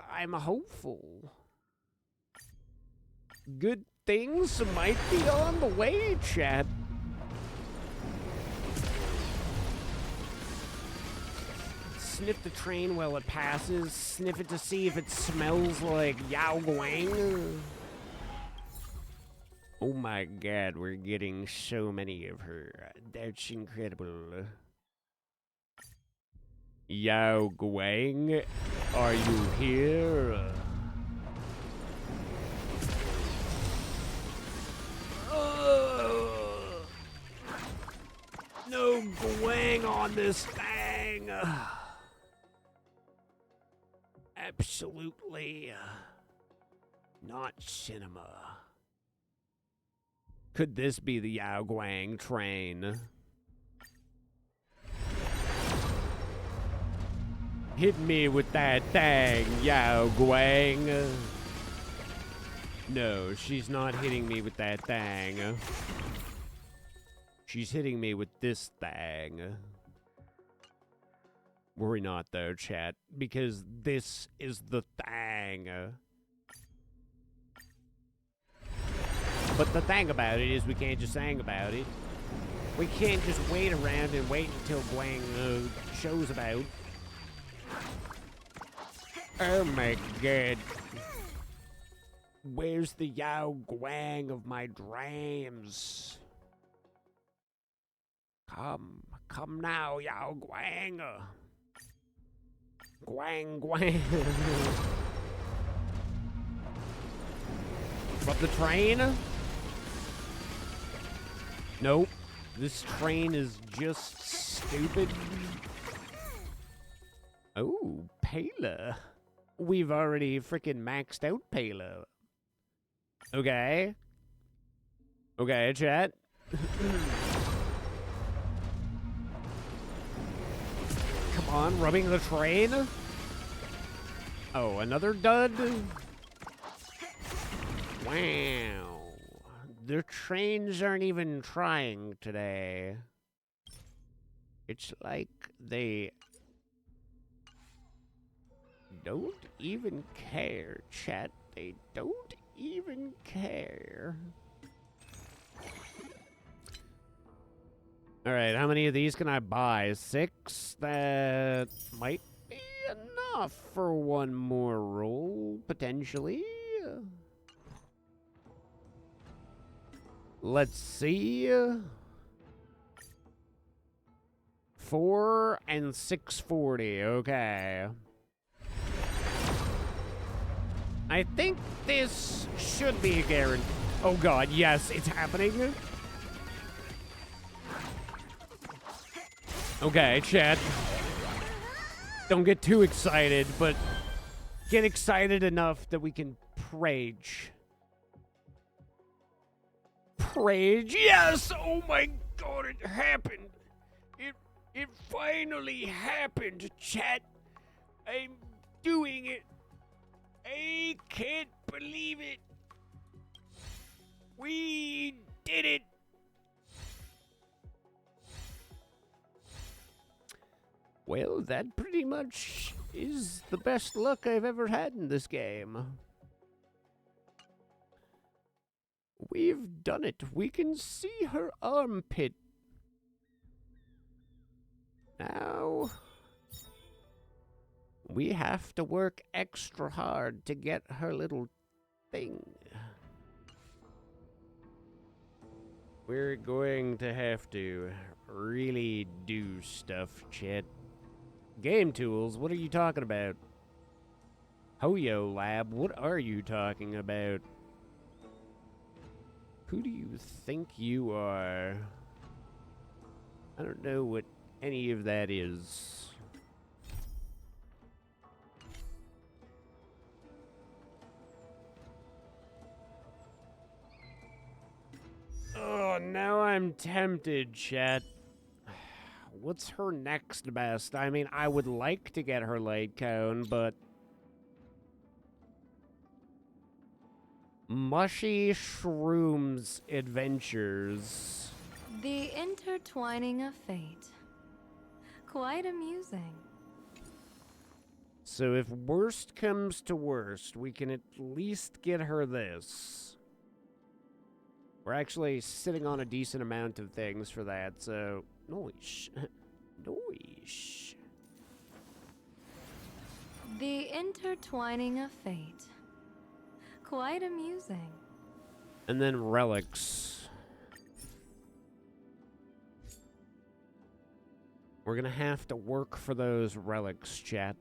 I'm hopeful. Good things might be on the way, chat. Sniff the train while it passes. Sniff it to see if it smells like Yao Guang. Oh my god, we're getting so many of her. That's incredible. Yao Guang, are you here? No Guang on this thing. Absolutely not cinema. Could this be the Yao Guang train? Hit me with that thing, Yao Guang. No, she's not hitting me with that thing. She's hitting me with this thing. Worry not though, chat, because this is the thing. But the thing about it is we can't just hang about it. We can't just wait around and wait until Guang shows about. Oh my god. Where's the Yao Guang of my dreams? Come now, Yao Guang. Guang, Guang. From the train? Nope. This train is just stupid. Oh, Pela. We've already freaking maxed out Pela. Okay. Okay, chat. Come on, rubbing the train? Oh, another dud? Wow. The trains aren't even trying today. It's like they don't even care, chat. They don't even care. Alright, how many of these can I buy? 6? That might be enough for one more roll, potentially. Let's see. 4 and 640, okay. I think this should be a guarantee. Oh god, yes, it's happening. Okay, chat. Don't get too excited, but get excited enough that we can rage. Rage, yes! Oh my god, it happened. It finally happened, chat. I'm doing it. I can't believe it. We did it. Well, that pretty much is the best luck I've ever had in this game. We've done it. We can see her armpit. Now, we have to work extra hard to get her little thing. We're going to have to really do stuff, chat. Game tools? What are you talking about? Hoyo Lab? What are you talking about? Who do you think you are? I don't know what any of that is. I'm tempted, chat. What's her next best? I mean, I would like to get her light cone, but... Mushy Shrooms Adventures. The intertwining of fate. Quite amusing. So if worst comes to worst, we can at least get her this. We're actually sitting on a decent amount of things for that, so... Noish. Noish. The intertwining of fate. Quite amusing. And then relics. We're gonna have to work for those relics, chat.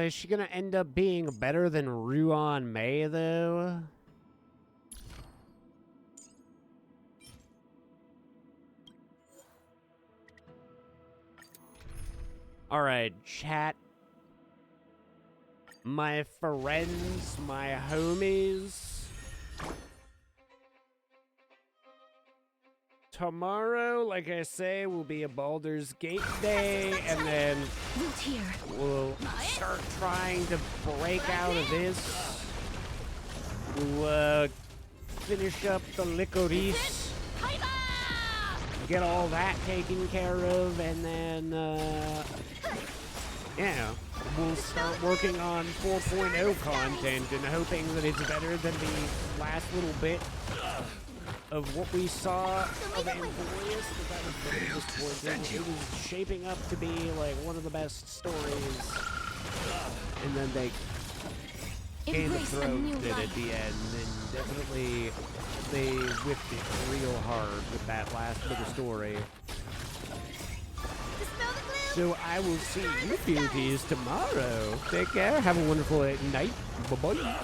Is she gonna end up being better than Ruan Mei, though? Alright, chat. My friends, my homies. Tomorrow, like I say, will be a Baldur's Gate day, and then we'll start trying to break out of this. We'll finish up the licorice, get all that taken care of, and then, yeah, we'll start working on 4.0 content and hoping that it's better than the last little bit of what we saw of Emporius, but that was very disappointing. It was shaping up to be like one of the best stories, and then they Game of Thrones did at the end, and definitely they whipped it real hard with that last bit of story. So I will see you beauties tomorrow. Take care. Have a wonderful night. Bye-bye.